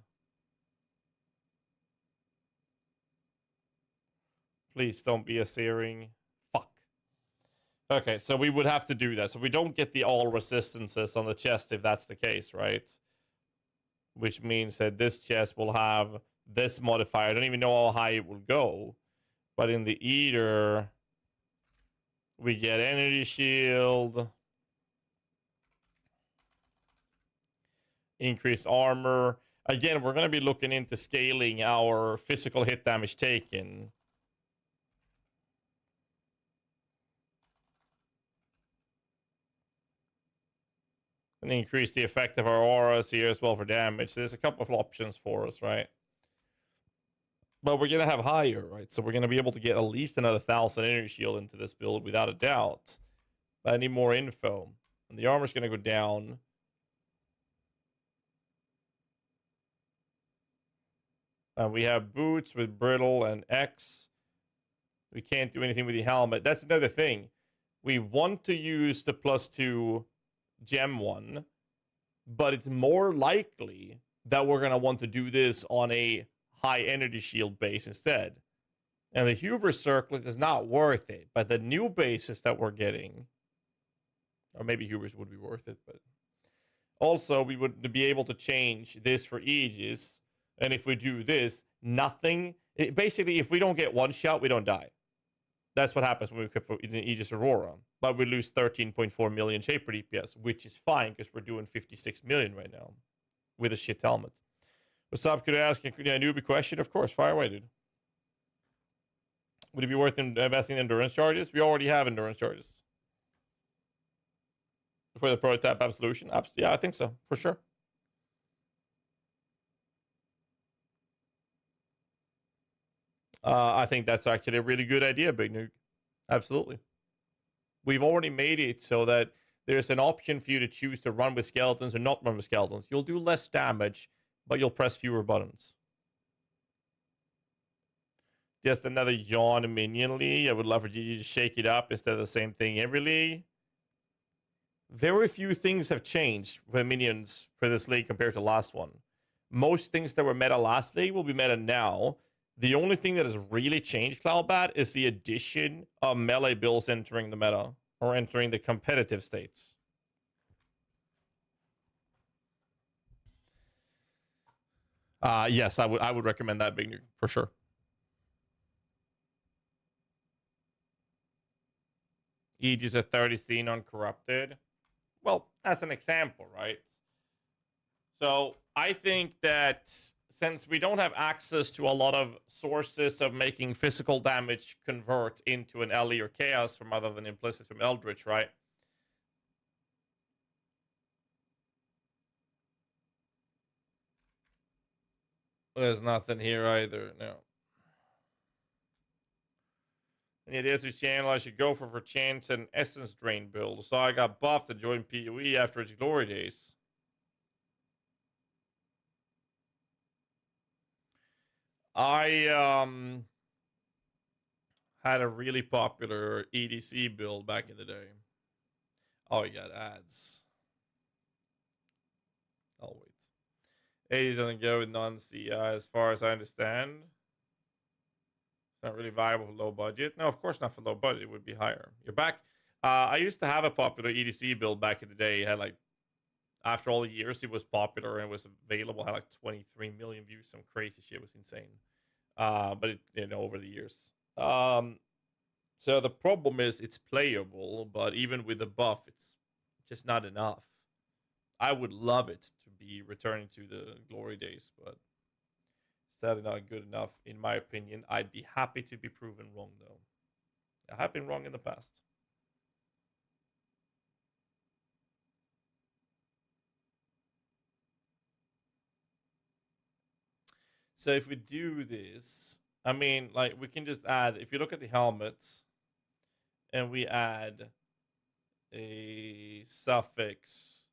Please don't be a searing. Fuck. Okay, so we would have to do that. So we don't get the all resistances on the chest if that's the case, right? Which means that this chest will have this modifier. I don't even know how high it will go. But in the Eater, we get energy shield. Increased armor. Again, we're going to be looking into scaling our physical hit damage taken. And increase the effect of our auras here as well for damage. So there's a couple of options for us, right? But we're going to have higher, right? So we're going to be able to get at least another 1,000 energy shield into this build without a doubt. But I need more info. And the armor's going to go down. We have boots with brittle and X. We can't do anything with the helmet. That's another thing. We want to use the +2 gem one, but it's more likely that we're going to want to do this on a high energy shield base instead. And the Hubris Circlet is not worth it, but the new bases that we're getting, or maybe Hubris would be worth it, but also we would be able to change this for Aegis. And if we do this, nothing... basically, if we don't get one shot, we don't die. That's what happens when we equip an Aegis Aurora. But we lose 13.4 million Shaper DPS, which is fine, because we're doing 56 million right now. With a shit helmet. What's up? Could I ask a newbie question? Of course, fire away, dude. Would it be worth investing in endurance charges? We already have endurance charges. For the prototype absolution? Yeah, I think so, for sure. I think that's actually a really good idea, Big Nuke. Absolutely. We've already made it so that there's an option for you to choose to run with skeletons or not run with skeletons. You'll do less damage, but you'll press fewer buttons. Just another yawn Minion League. I would love for you to shake it up instead of the same thing every league. Very few things have changed for Minions for this league compared to last one. Most things that were meta last league will be meta now. The only thing that has really changed Cloudbat is the addition of melee builds entering the meta or entering the competitive states. Yes, I would recommend that, Big Nuke, for sure. Aegis at 30 seen uncorrupted. Well, as an example, right? So I think that since we don't have access to a lot of sources of making physical damage convert into an LE or chaos from other than implicit from Eldritch, right? There's nothing here either, no. Any ideas which channel I should go for chance and essence drain build? So I got buffed and joined PoE after its glory days. I had a really popular EDC build back in the day. Oh, you got ads. I'll wait. Aegis doesn't go with non-CI as far as I understand. It's not really viable for low budget. No, of course not for low budget. It would be higher. You're back. I used to have a popular EDC build back in the day. It had like, after all the years, it was popular and it was available. It had like 23 million views. Some crazy shit. It was insane. But it, you know, over the years. So the problem is it's playable, but even with the buff, it's just not enough. I would love it to be returning to the glory days, but sadly not good enough, in my opinion. I'd be happy to be proven wrong, though. I have been wrong in the past. So if we do this, I mean, like, we can just add, if you look at the helmet, and we add a suffix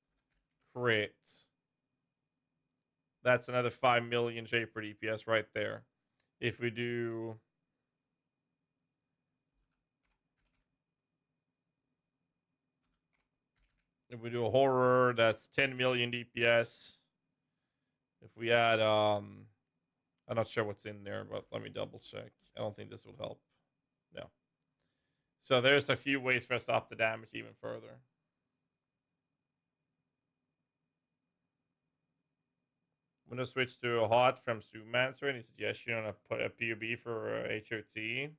crit, that's another 5 million Shaper DPS right there. If we do a horror, that's 10 million DPS. If we add I'm not sure what's in there, but let me double check. I don't think this will help. No. So there's a few ways for us to up the damage even further. I'm going to switch to a hot from Zoomancer. Any suggestion on a PoB for HOT?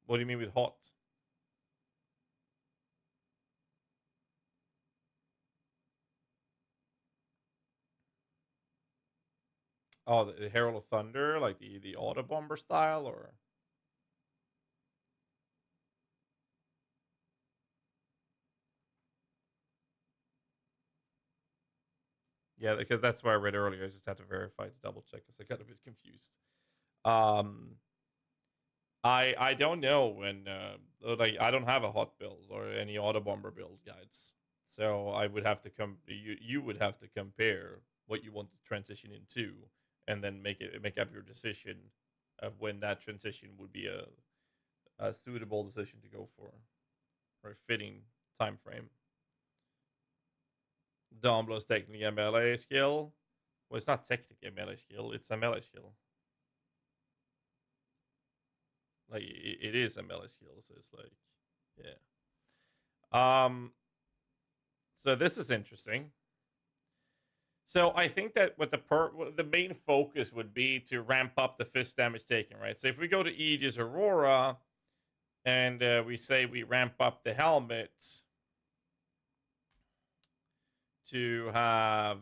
What do you mean with hot? Oh, the Herald of Thunder, like the auto bomber style, or? Yeah, because that's what I read earlier. I just had to verify to double check because I got a bit confused. I don't know when like I don't have a hot build or any auto bomber build guides, so I would have to you would have to compare what you want to transition into, and then make up your decision of when that transition would be a suitable decision to go for, or a fitting time frame. Diablo is technically a melee skill. Well, it's not technically a melee skill. It's a melee skill. Like, it is a melee skill, so it's like, yeah. So this is interesting. So I think that what the main focus would be to ramp up the fist damage taken, right? So if we go to Aegis Aurora, and we say we ramp up the helmet to have,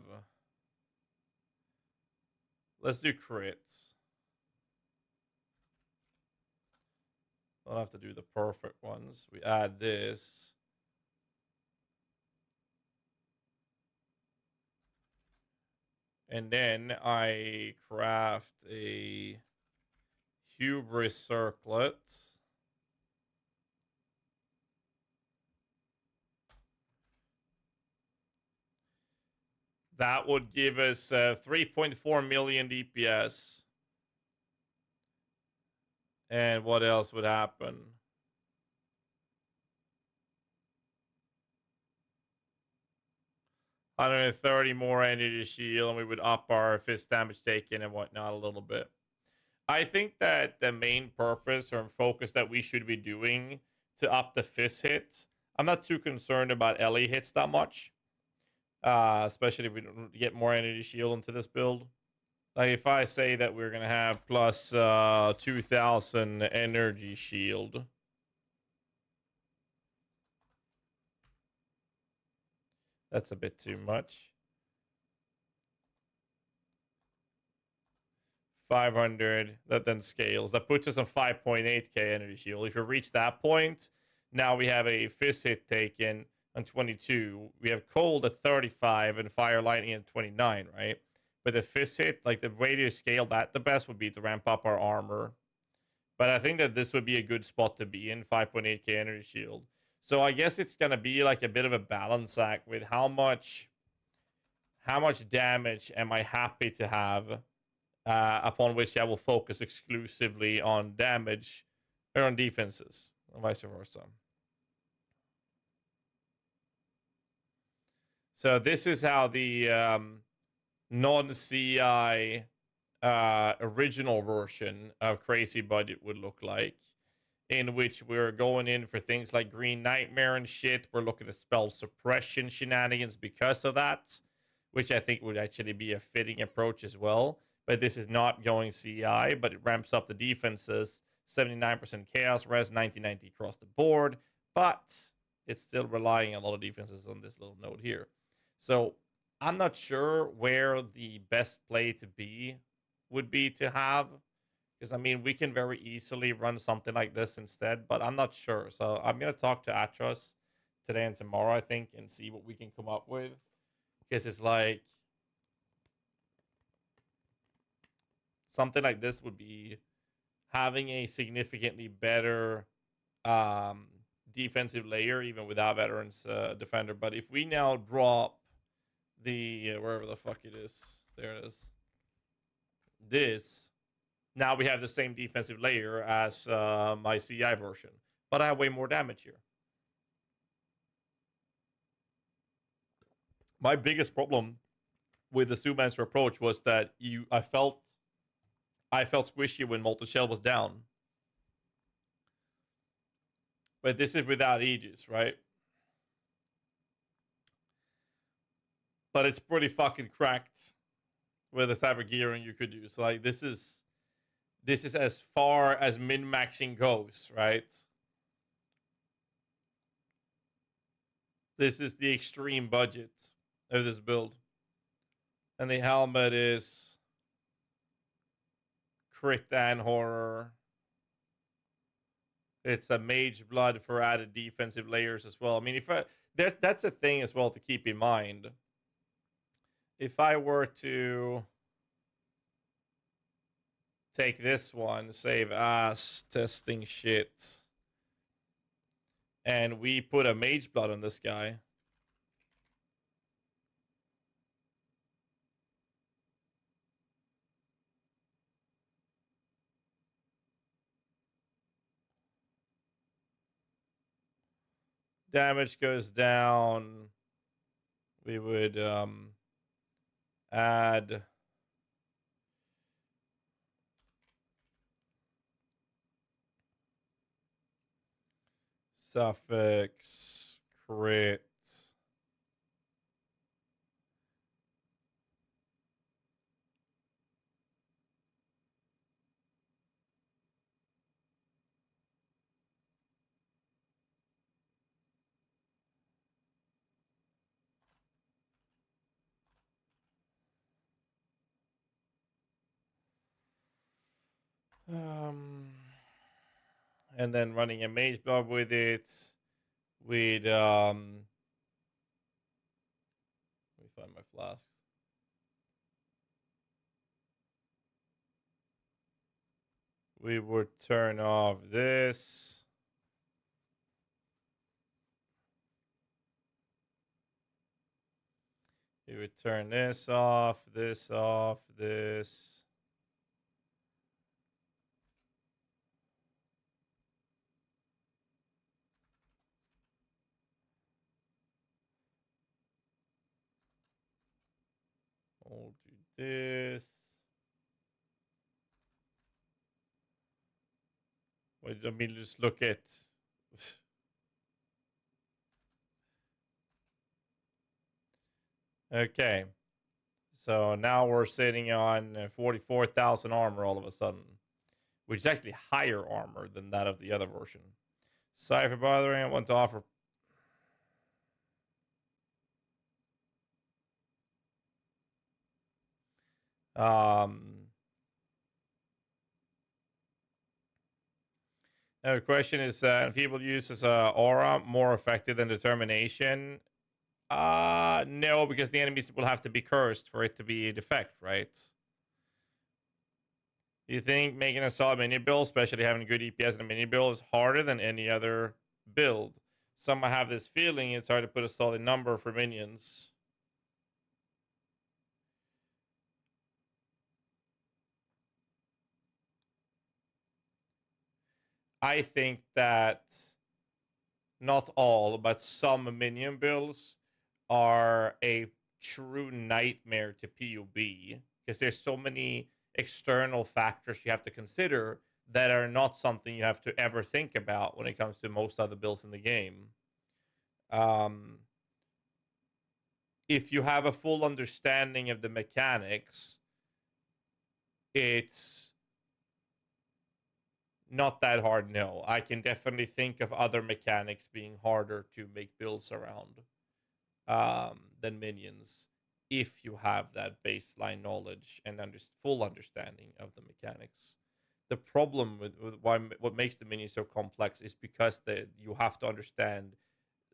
let's do crits. Don't have to do the perfect ones. We add this. And then I craft a hubris circlet. That would give us 3.4 million DPS. And what else would happen? $130 more energy shield, and we would up our fist damage taken and whatnot a little bit. I think that the main purpose or focus that we should be doing to up the fist hits, I'm not too concerned about LE hits that much. Especially if we don't get more energy shield into this build. Like, if I say that we're going to have plus 2,000 energy shield. That's a bit too much. 500, that then scales. That puts us on 5.8k energy shield. If you reach that point, now we have a fist hit taken on 22. We have cold at 35 and fire lightning at 29, right? But the fist hit, like, the way to scale that the best would be to ramp up our armor. But I think that this would be a good spot to be in, 5.8k energy shield. So I guess it's going to be like a bit of a balance act with how much damage am I happy to have, upon which I will focus exclusively on damage or on defenses, or vice versa. So this is how the non-CI original version of Crazy Budget would look like, in which we're going in for things like Green Nightmare and shit. We're looking at spell suppression shenanigans because of that, which I think would actually be a fitting approach as well. But this is not going CI, but it ramps up the defenses. 79% chaos, res 90/90 across the board, but it's still relying on a lot of defenses on this little node here. So I'm not sure where the best play to be would be to have, because I mean we can very easily run something like this instead, but I'm not sure. So I'm gonna talk to Atros today and tomorrow, I think, and see what we can come up with, because it's like something like this would be having a significantly better defensive layer even without veterans defender. But if we now drop the wherever the fuck it is, there it is, this, now we have the same defensive layer as my CI version, but I have way more damage here. My biggest problem with the Zoomancer approach was that I felt squishy when Molten Shell was down. But this is without aegis, right? But it's pretty fucking cracked with the type of gearing you could use. Like this is as far as min-maxing goes, right? This is the extreme budget of this build. And the helmet is crit and horror. It's a mage blood for added defensive layers as well. I mean, that's a thing as well to keep in mind. If I were to take this one, save as testing shit, and we put a mage blood on this guy, damage goes down. We would add suffix crit. And then running a mage blob with it. We'd let me find my flask. We would turn off this. We would turn this off, this off, this. We'll do this. Wait, I mean, just look at. Okay. So now we're sitting on 44,000 armor all of a sudden, which is actually higher armor than that of the other version. Cypher bothering, I want to offer. Now the question is, enfeebled use as a aura more effective than determination? No, because the enemies will have to be cursed for it to be a defect, right? You think making a solid mini build, especially having good EPS in a mini build, is harder than any other build? Some might have this feeling it's hard to put a solid number for minions. I think that not all, but some minion builds are a true nightmare to PoB because there's so many external factors you have to consider that are not something you have to ever think about when it comes to most other builds in the game. If you have a full understanding of the mechanics, it's not that hard, no. I can definitely think of other mechanics being harder to make builds around than minions, if you have that baseline knowledge and full understanding of the mechanics. The problem with what makes the minions so complex is because you have to understand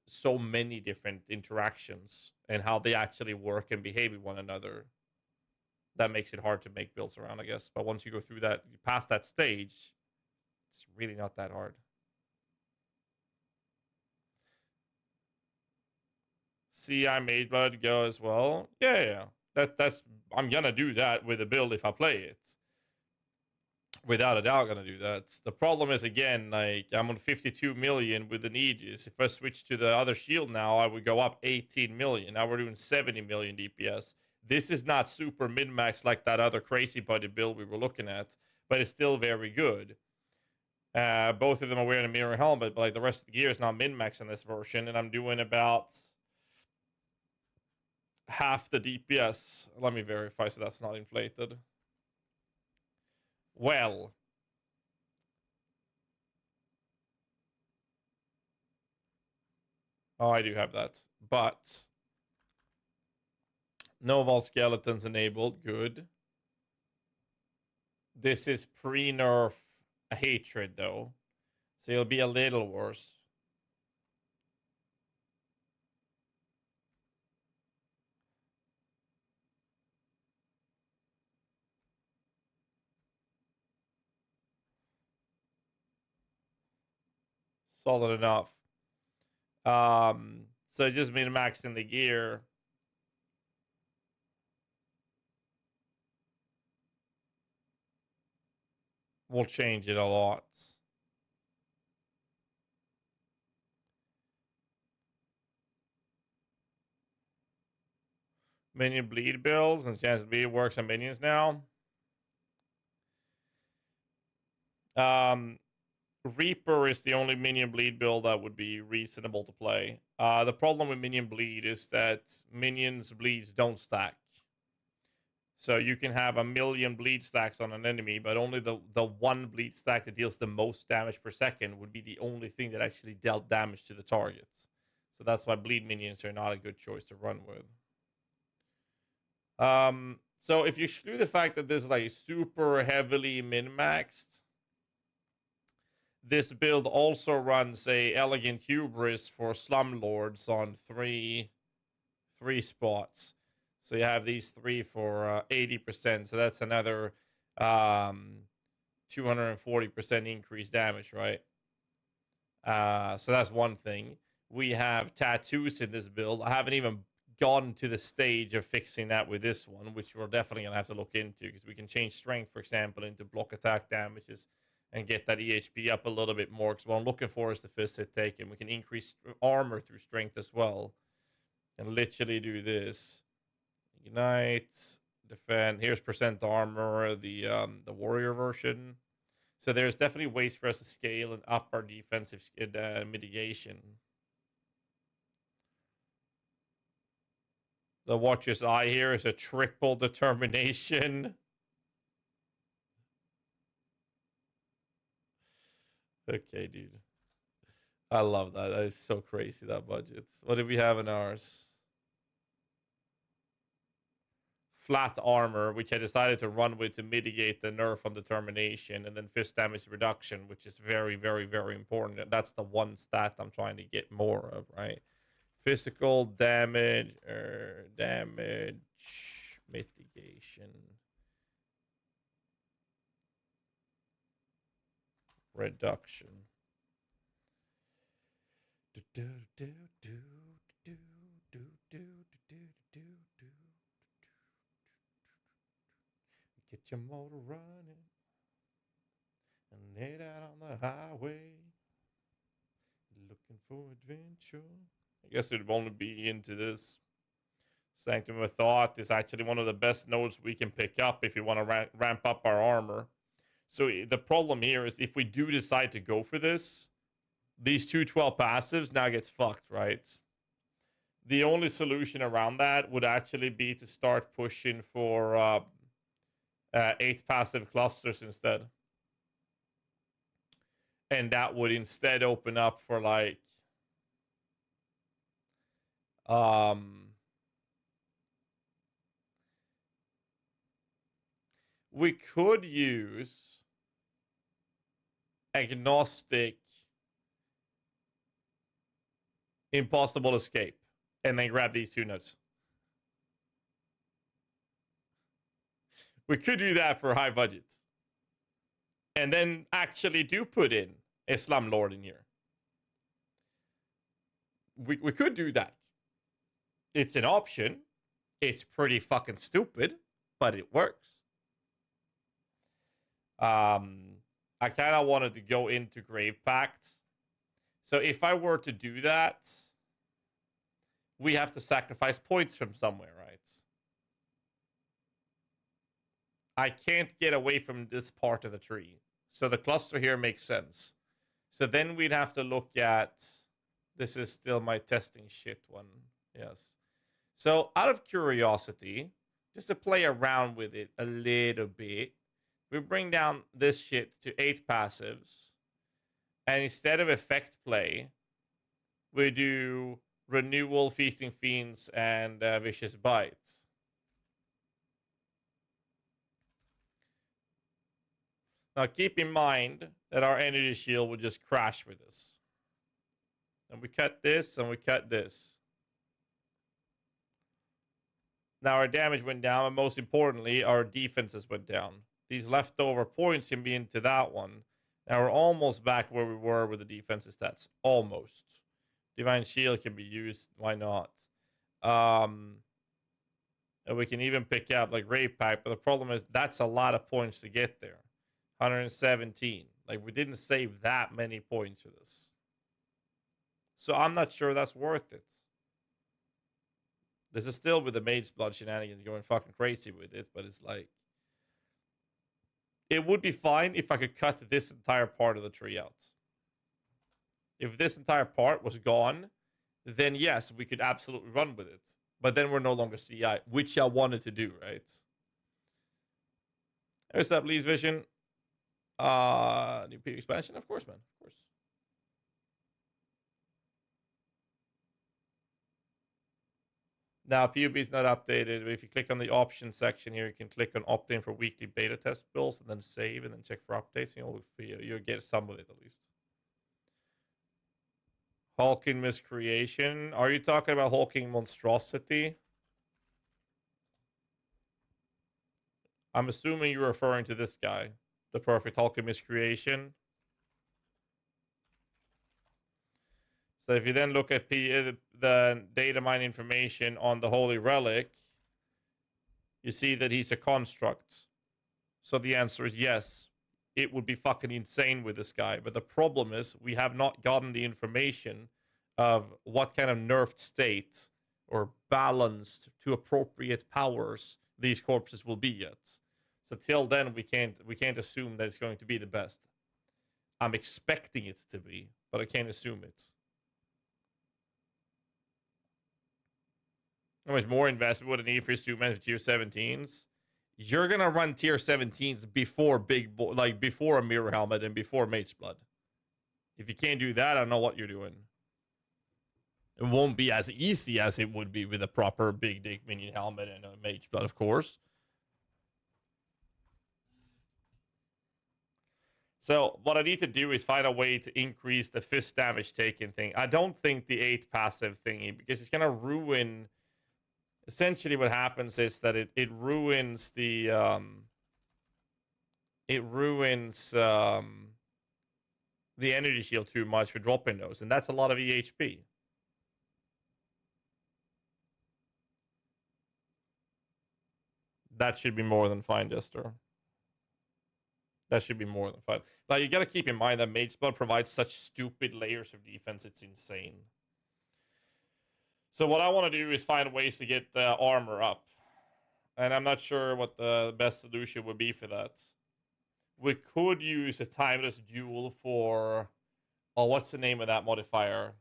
so many different interactions and how they actually work and behave with one another. That makes it hard to make builds around, I guess. But once you go through that, past that stage, it's really not that hard. See, I made blood go as well. Yeah. That's I'm gonna do that with a build if I play it. Without a doubt, gonna do that. The problem is, again, like, I'm on 52 million with an aegis. If I switch to the other shield now, I would go up 18 million. Now we're doing 70 million DPS. This is not super min-max like that other crazy buddy build we were looking at, but it's still very good. Both of them are wearing a mirror helmet, but like the rest of the gear is not min-max in this version, and I'm doing about half the DPS. Let me verify so that's not inflated. Well, oh, I do have that, but no Vol Skeletons enabled. Good. This is pre-nerf hatred, though, so it'll be a little worse. Solid enough. So just min-maxing the gear. Will change it a lot. Minion bleed builds and chance bleed works on minions now. Reaper is the only minion bleed build that would be reasonable to play. The problem with minion bleed is that minions bleeds don't stack. So you can have 1 million bleed stacks on an enemy, but only the one bleed stack that deals the most damage per second would be the only thing that actually dealt damage to the target. So that's why bleed minions are not a good choice to run with. So if you exclude the fact that this is like super heavily min-maxed, this build also runs a Elegant Hubris for Slumlords on three spots. So you have these 3 for 80%. So that's another 240% increased damage, right? So that's one thing. We have tattoos in this build. I haven't even gotten to the stage of fixing that with this one, which we're definitely going to have to look into, because we can change strength, for example, into block attack damages and get that EHP up a little bit more, because what I'm looking for is the fist hit taken. We can increase armor through strength as well, and literally do this. Ignite, defend. Here's percent armor, the warrior version. So there's definitely ways for us to scale and up our defensive mitigation. The Watcher's Eye here is a triple determination. Okay, dude. I love that. That is so crazy, that budget. What do we have in ours? Flat armor, which I decided to run with to mitigate the nerf on determination, and then fist damage reduction, which is very, very, very important. That's the one stat I'm trying to get more of, right? Physical damage, damage mitigation. Reduction. Get your motor running and head out on the highway, looking for adventure. I guess it would only be into this. Sanctum of Thought is actually one of the best nodes we can pick up if we want to ramp up our armor. So the problem here is if we do decide to go for this, these 212 passives now gets fucked, right? The only solution around that would actually be to start pushing for 8 passive clusters instead. And that would instead open up for like we could use agnostic impossible escape and then grab these 2 nodes. We could do that for high budgets. And then actually do put in a Slum Lord in here. We could do that. It's an option. It's pretty fucking stupid, but it works. I kind of wanted to go into Grave Pact. So if I were to do that, we have to sacrifice points from somewhere, right? I can't get away from this part of the tree. So the cluster here makes sense. So then we'd have to look at... This is still my testing shit one. Yes. So out of curiosity, just to play around with it a little bit, we bring down this shit to 8 passives. And instead of effect play, we do Renewal, Feasting Fiends, and Vicious Bites. Now keep in mind that our energy shield would just crash with this. And we cut this, and we cut this. Now our damage went down, and most importantly, our defenses went down. These leftover points can be into that one. Now we're almost back where we were with the defensive stats. Almost. Divine Shield can be used. Why not? And we can even pick up like Grave Pact, but the problem is that's a lot of points to get there. 117. Like, we didn't save that many points for this. So I'm not sure that's worth it. This is still with the Mage's Blood shenanigans going fucking crazy with it, but it's like... It would be fine if I could cut this entire part of the tree out. If this entire part was gone, then yes, we could absolutely run with it. But then we're no longer CI, which I wanted to do, right? There's that Lee's Vision. New P expansion, of course, man. Of course. Now, PUB is not updated. If you click on the options section here, you can click on opt in for weekly beta test builds and then save and then check for updates. You'll get some of it at least. Hulking Miscreation. Are you talking about Hulking Monstrosity? I'm assuming you're referring to this guy. The perfect Hulking Miscreation. So if you then look at the data mine information on the Holy Relic, you see that he's a construct. So the answer is yes. It would be fucking insane with this guy. But the problem is we have not gotten the information of what kind of nerfed state or balanced to appropriate powers these corpses will be yet. So till then, we can't assume that it's going to be the best. I'm expecting it to be, but I can't assume it. How much more investment would it need for Suman for tier 17s? You're gonna run tier 17s before before a mirror helmet and before Mage's Blood. If you can't do that, I don't know what you're doing. It won't be as easy as it would be with a proper big dick minion helmet and a Mage's Blood, of course. So what I need to do is find a way to increase the fist damage taken thing. I don't think the 8 passive thingy, because it's gonna ruin. Essentially, what happens is that it ruins the the energy shield too much for dropping those, and that's a lot of EHP. That should be more than fine, Jester. That should be more than fine. But you gotta keep in mind that Mage's Blood provides such stupid layers of defense, it's insane. So what I want to do is find ways to get the armor up. And I'm not sure what the best solution would be for that. We could use a timeless jewel for... Oh, what's the name of that modifier?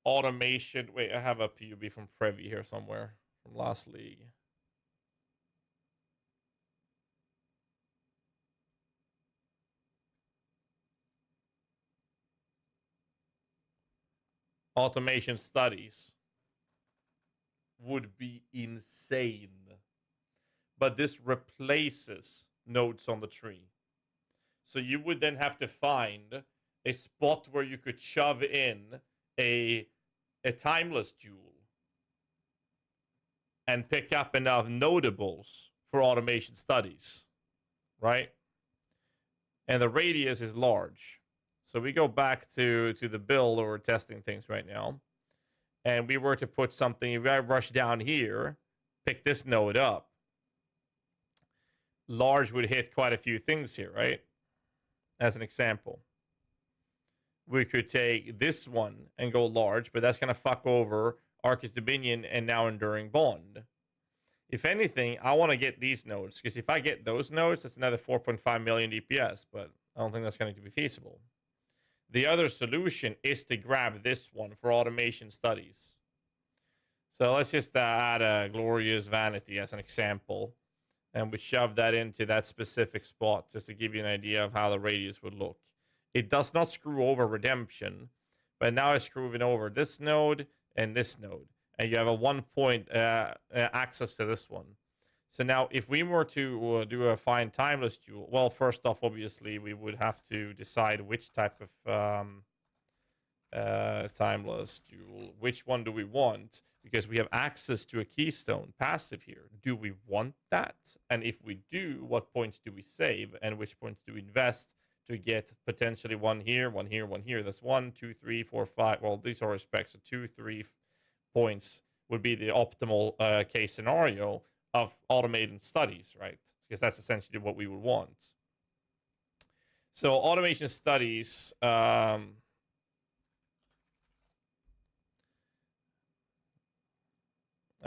Automation. Wait, I have a PUB from Prevy here somewhere. From last league. Automation studies would be insane. But this replaces nodes on the tree. So you would then have to find a spot where you could shove in a timeless jewel and pick up enough notables for automation studies, right? And the radius is large. So we go back to the build where we're testing things right now. And we were to put something, if I rush down here, pick this node up, large would hit quite a few things here, right? As an example. We could take this one and go large, but that's going to fuck over Arcus Dominion and now Enduring Bond. If anything, I want to get these nodes, because if I get those nodes, that's another 4.5 million DPS, but I don't think that's going to be feasible. The other solution is to grab this one for automation studies. So let's just add a Glorious Vanity as an example. And we shove that into that specific spot just to give you an idea of how the radius would look. It does not screw over Redemption, but now it's screwing over this node and this node. And you have a 1 point access to this one. So now if we were to do a fine timeless jewel, well, first off, obviously, we would have to decide which type of timeless jewel, which one do we want? Because we have access to a keystone passive here. Do we want that? And if we do, what points do we save? And which points do we invest to get potentially one here, one here, one here? That's 1, 2, 3, 4, 5. Well, these are specs. So 2, 3 points would be the optimal case scenario of automated studies, right? Because that's essentially what we would want. So automation studies...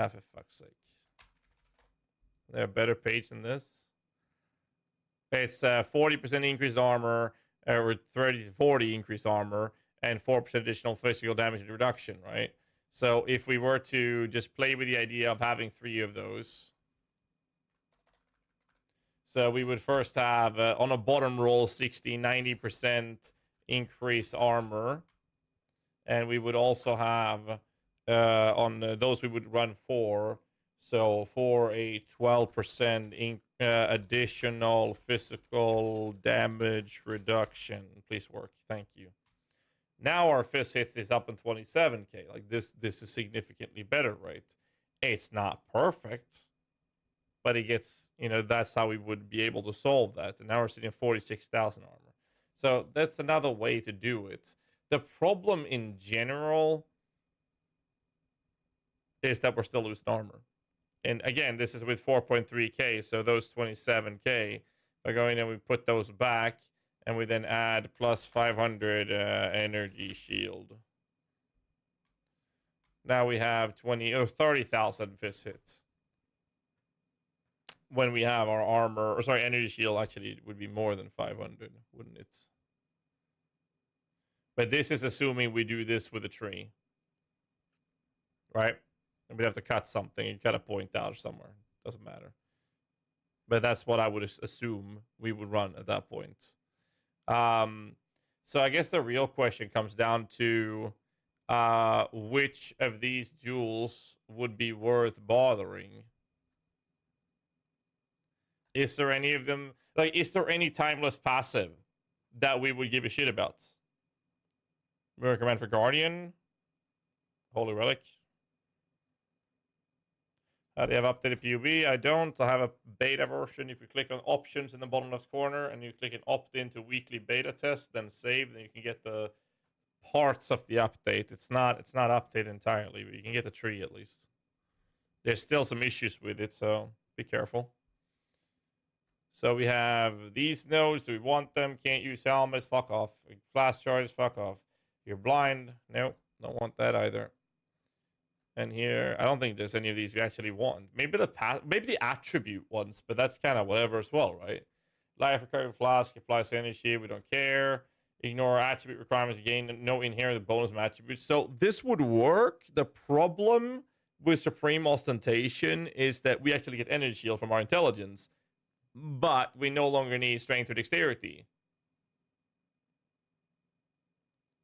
Ah, for fuck's sake. There a better page than this? It's 40% increased armor, or 30 to 40 increased armor, and 4% additional physical damage reduction, right? So if we were to just play with the idea of having 3 of those. So we would first have, on a bottom roll, 90% increased armor. And we would also have... on those we would run 4, so for a 12% additional physical damage reduction. Please work, thank you. Now our fist hit is up in 27k. Like this is significantly better, right? It's not perfect, but it gets, you know, that's how we would be able to solve that. And now we're sitting at 46,000 armor. So that's another way to do it. The problem in general is that we're still losing armor. And again, this is with 4.3k, so those 27k, by going and we put those back, and we then add plus 500 energy shield. Now we have 30,000 fist hits. When we have our armor, or sorry, energy shield actually would be more than 500, wouldn't it? But this is assuming we do this with a tree. Right? And we'd have to cut something and cut a point out somewhere. Doesn't matter. But that's what I would assume we would run at that point. So I guess the real question comes down to which of these jewels would be worth bothering. Is there any of them, like, is there any timeless passive that we would give a shit about? We recommend for Guardian, Holy Relic. Do you have updated PUB? I don't. I have a beta version. If you click on options in the bottom left corner and you click on opt into weekly beta test, then save, then you can get the parts of the update. It's not updated entirely, but you can get the tree at least. There's still some issues with it, so be careful. So we have these nodes. Do we want them? Can't use helmets. Fuck off. Flash charges. Fuck off. You're blind. No, don't want that either. And here, I don't think there's any of these we actually want. Maybe the attribute ones, but that's kind of whatever as well, right? Life recovery flask applies energy. We don't care. Ignore attribute requirements. Gain no inherent bonus from attributes. So this would work. The problem with Supreme Ostentation is that we actually get energy shield from our intelligence, but we no longer need strength or dexterity.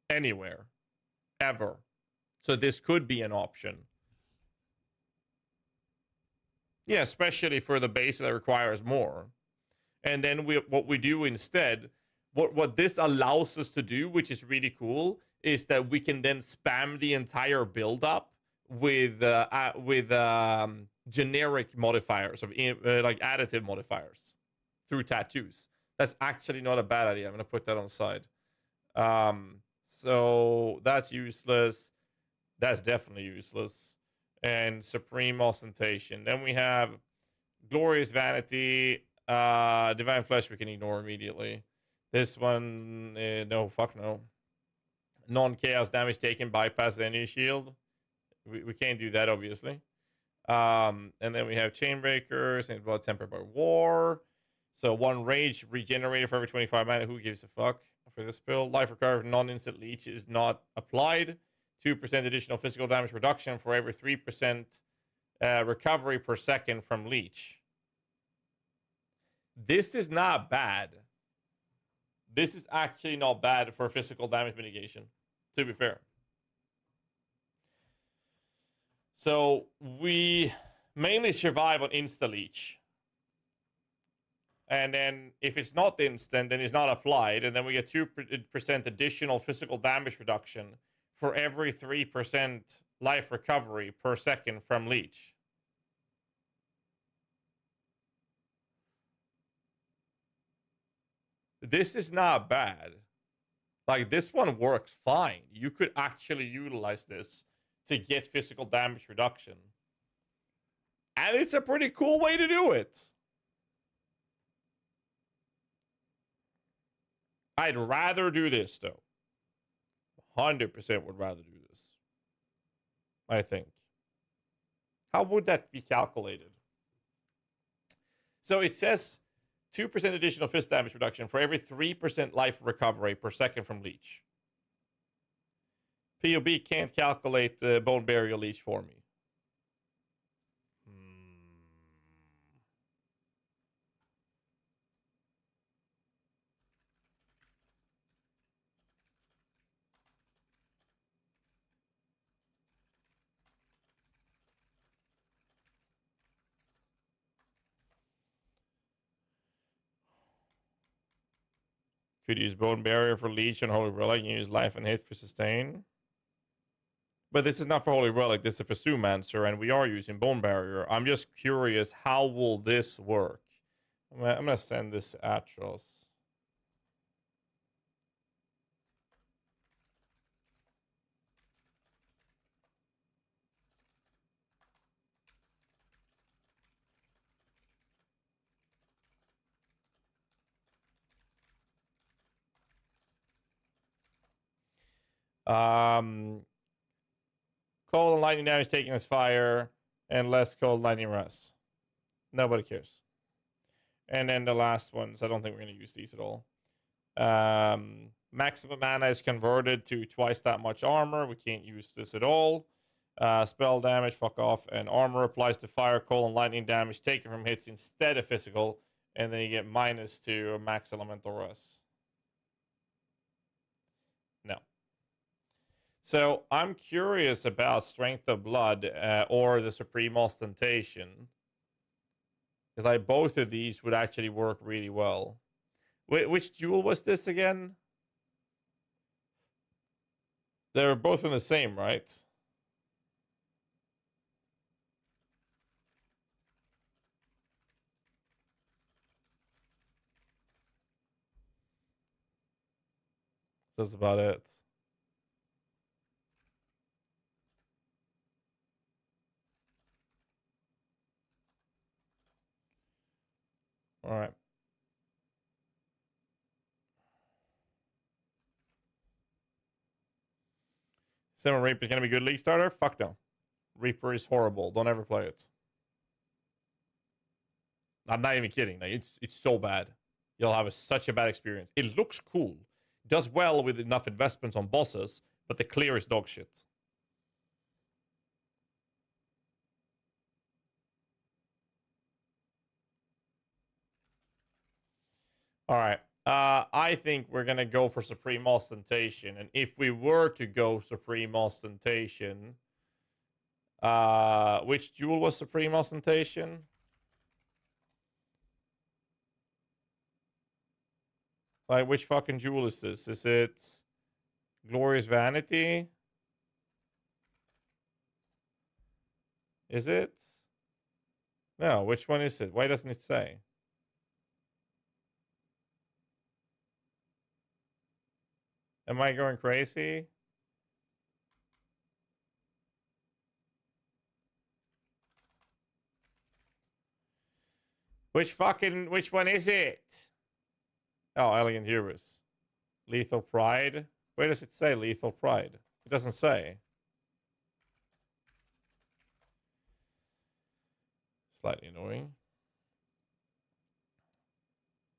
Anywhere. Ever. So this could be an option. Yeah, especially for the base that requires more. And then what we do instead, what this allows us to do, which is really cool, is that we can then spam the entire build-up with generic modifiers, of like additive modifiers through tattoos. That's actually not a bad idea. I'm going to put that on the side. So that's useless. That's definitely useless. And Supreme Ostentation. Then we have Glorious Vanity. Divine Flesh we can ignore immediately. This one, no, fuck no. Non-chaos damage taken, bypass any shield. We can't do that, obviously. And then we have Chainbreakers and Blood Tempered by War. So 1 rage regenerated for every 25 mana. Who gives a fuck for this build? Life recovery non-instant leech is not applied. 2% additional physical damage reduction for every 3% recovery per second from leech. This is not bad. This is actually not bad for physical damage mitigation, to be fair. So we mainly survive on insta-leech. And then if it's not instant, then it's not applied. And then we get 2% additional physical damage reduction for every 3% life recovery per second from leech. This is not bad. Like, this one works fine. You could actually utilize this to get physical damage reduction. And it's a pretty cool way to do it. I'd rather do this, though. 100% would rather do this. I think. How would that be calculated? So it says 2% additional fist damage reduction for every 3% life recovery per second from leech. PoB can't calculate the bone burial leech for me. Could use Bone Barrier for Leech and Holy Relic and use Life and Hit for Sustain. But this is not for Holy Relic, this is for Zoomancer, and we are using Bone Barrier. I'm just curious, how will this work? I'm going to send this Atros. Cold and lightning damage taken as fire, and less cold lightning rest. Nobody cares. And then the last ones, I don't think we're going to use these at all. Maximum mana is converted to twice that much armor. We can't use this at all. Spell damage, fuck off. And armor applies to fire, cold, and lightning damage taken from hits instead of physical. And then you get -2 max elemental rest. No. So I'm curious about Strength of Blood or the Supreme Ostentation. Because like both of these would actually work really well. Which jewel was this again? They're both in the same, right? That's about it. All right. Seven Rape is going to be a good league starter? Fuck no. Reaper is horrible. Don't ever play it. I'm not even kidding. Like, it's so bad. You'll have such a bad experience. It looks cool. Does well with enough investments on bosses, but the clear is dog shit. All right. I think we're going to go for Supreme Ostentation. And if we were to go Supreme Ostentation... which jewel was Supreme Ostentation? Like, which fucking jewel is this? Is it Glorious Vanity? Is it? No, which one is it? Why doesn't it say? Am I going crazy? Which one is it? Oh, Elegant Hubris. Lethal Pride? Where does it say Lethal Pride? It doesn't say. Slightly annoying.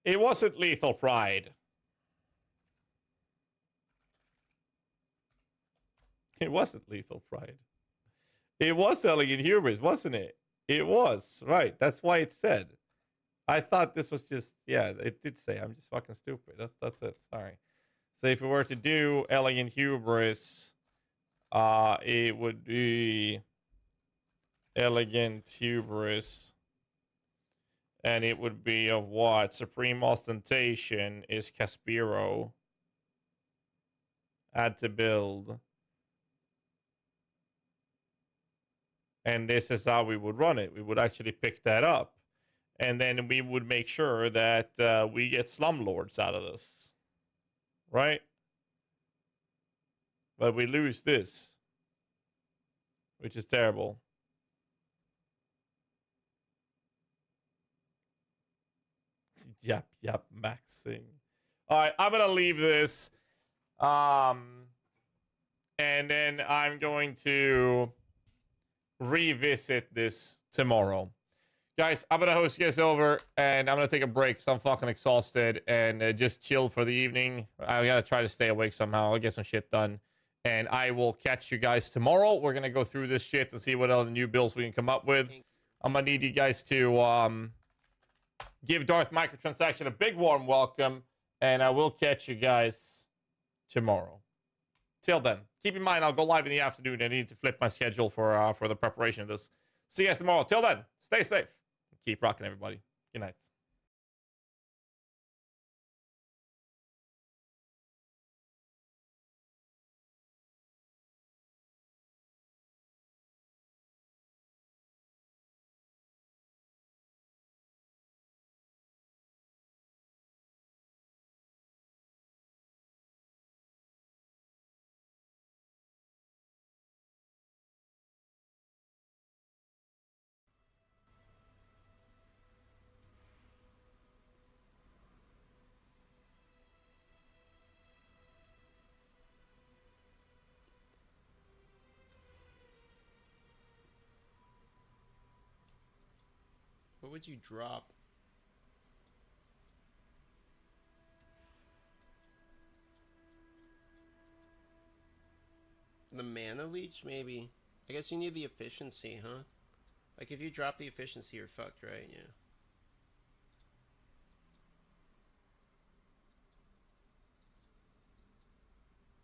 It wasn't Lethal Pride. It wasn't Lethal Pride. It was Elegant Hubris, wasn't it? It was. Right. That's why it said. I thought this was just... Yeah, it did say. I'm just fucking stupid. That's it. Sorry. So if we were to do Elegant Hubris, it would be Elegant Hubris. And it would be of what? Supreme Ostentation is Caspiro. Add to build. And this is how we would run it. We would actually pick that up. And then we would make sure that we get Slumlords out of this. Right? But we lose this. Which is terrible. Yep, maxing. Alright, I'm gonna leave this. And then I'm going to revisit this tomorrow. Guys, I'm gonna host you guys over, and I'm gonna take a break because I'm fucking exhausted, and just chill for the evening. I gotta try to stay awake somehow. I'll get some shit done, and I will catch you guys tomorrow. We're gonna go through this shit to see what other new builds we can come up with. I'm gonna need you guys to give Darth Microtransaction a big warm welcome, and I will catch you guys tomorrow. Till then, keep in mind I'll go live in the afternoon. I need to flip my schedule for the preparation of this. See you guys tomorrow. Till then, stay safe. Keep rocking, everybody. Good night. What would you drop? The mana leech, maybe. I guess you need the efficiency, huh? Like, if you drop the efficiency, you're fucked, right? Yeah.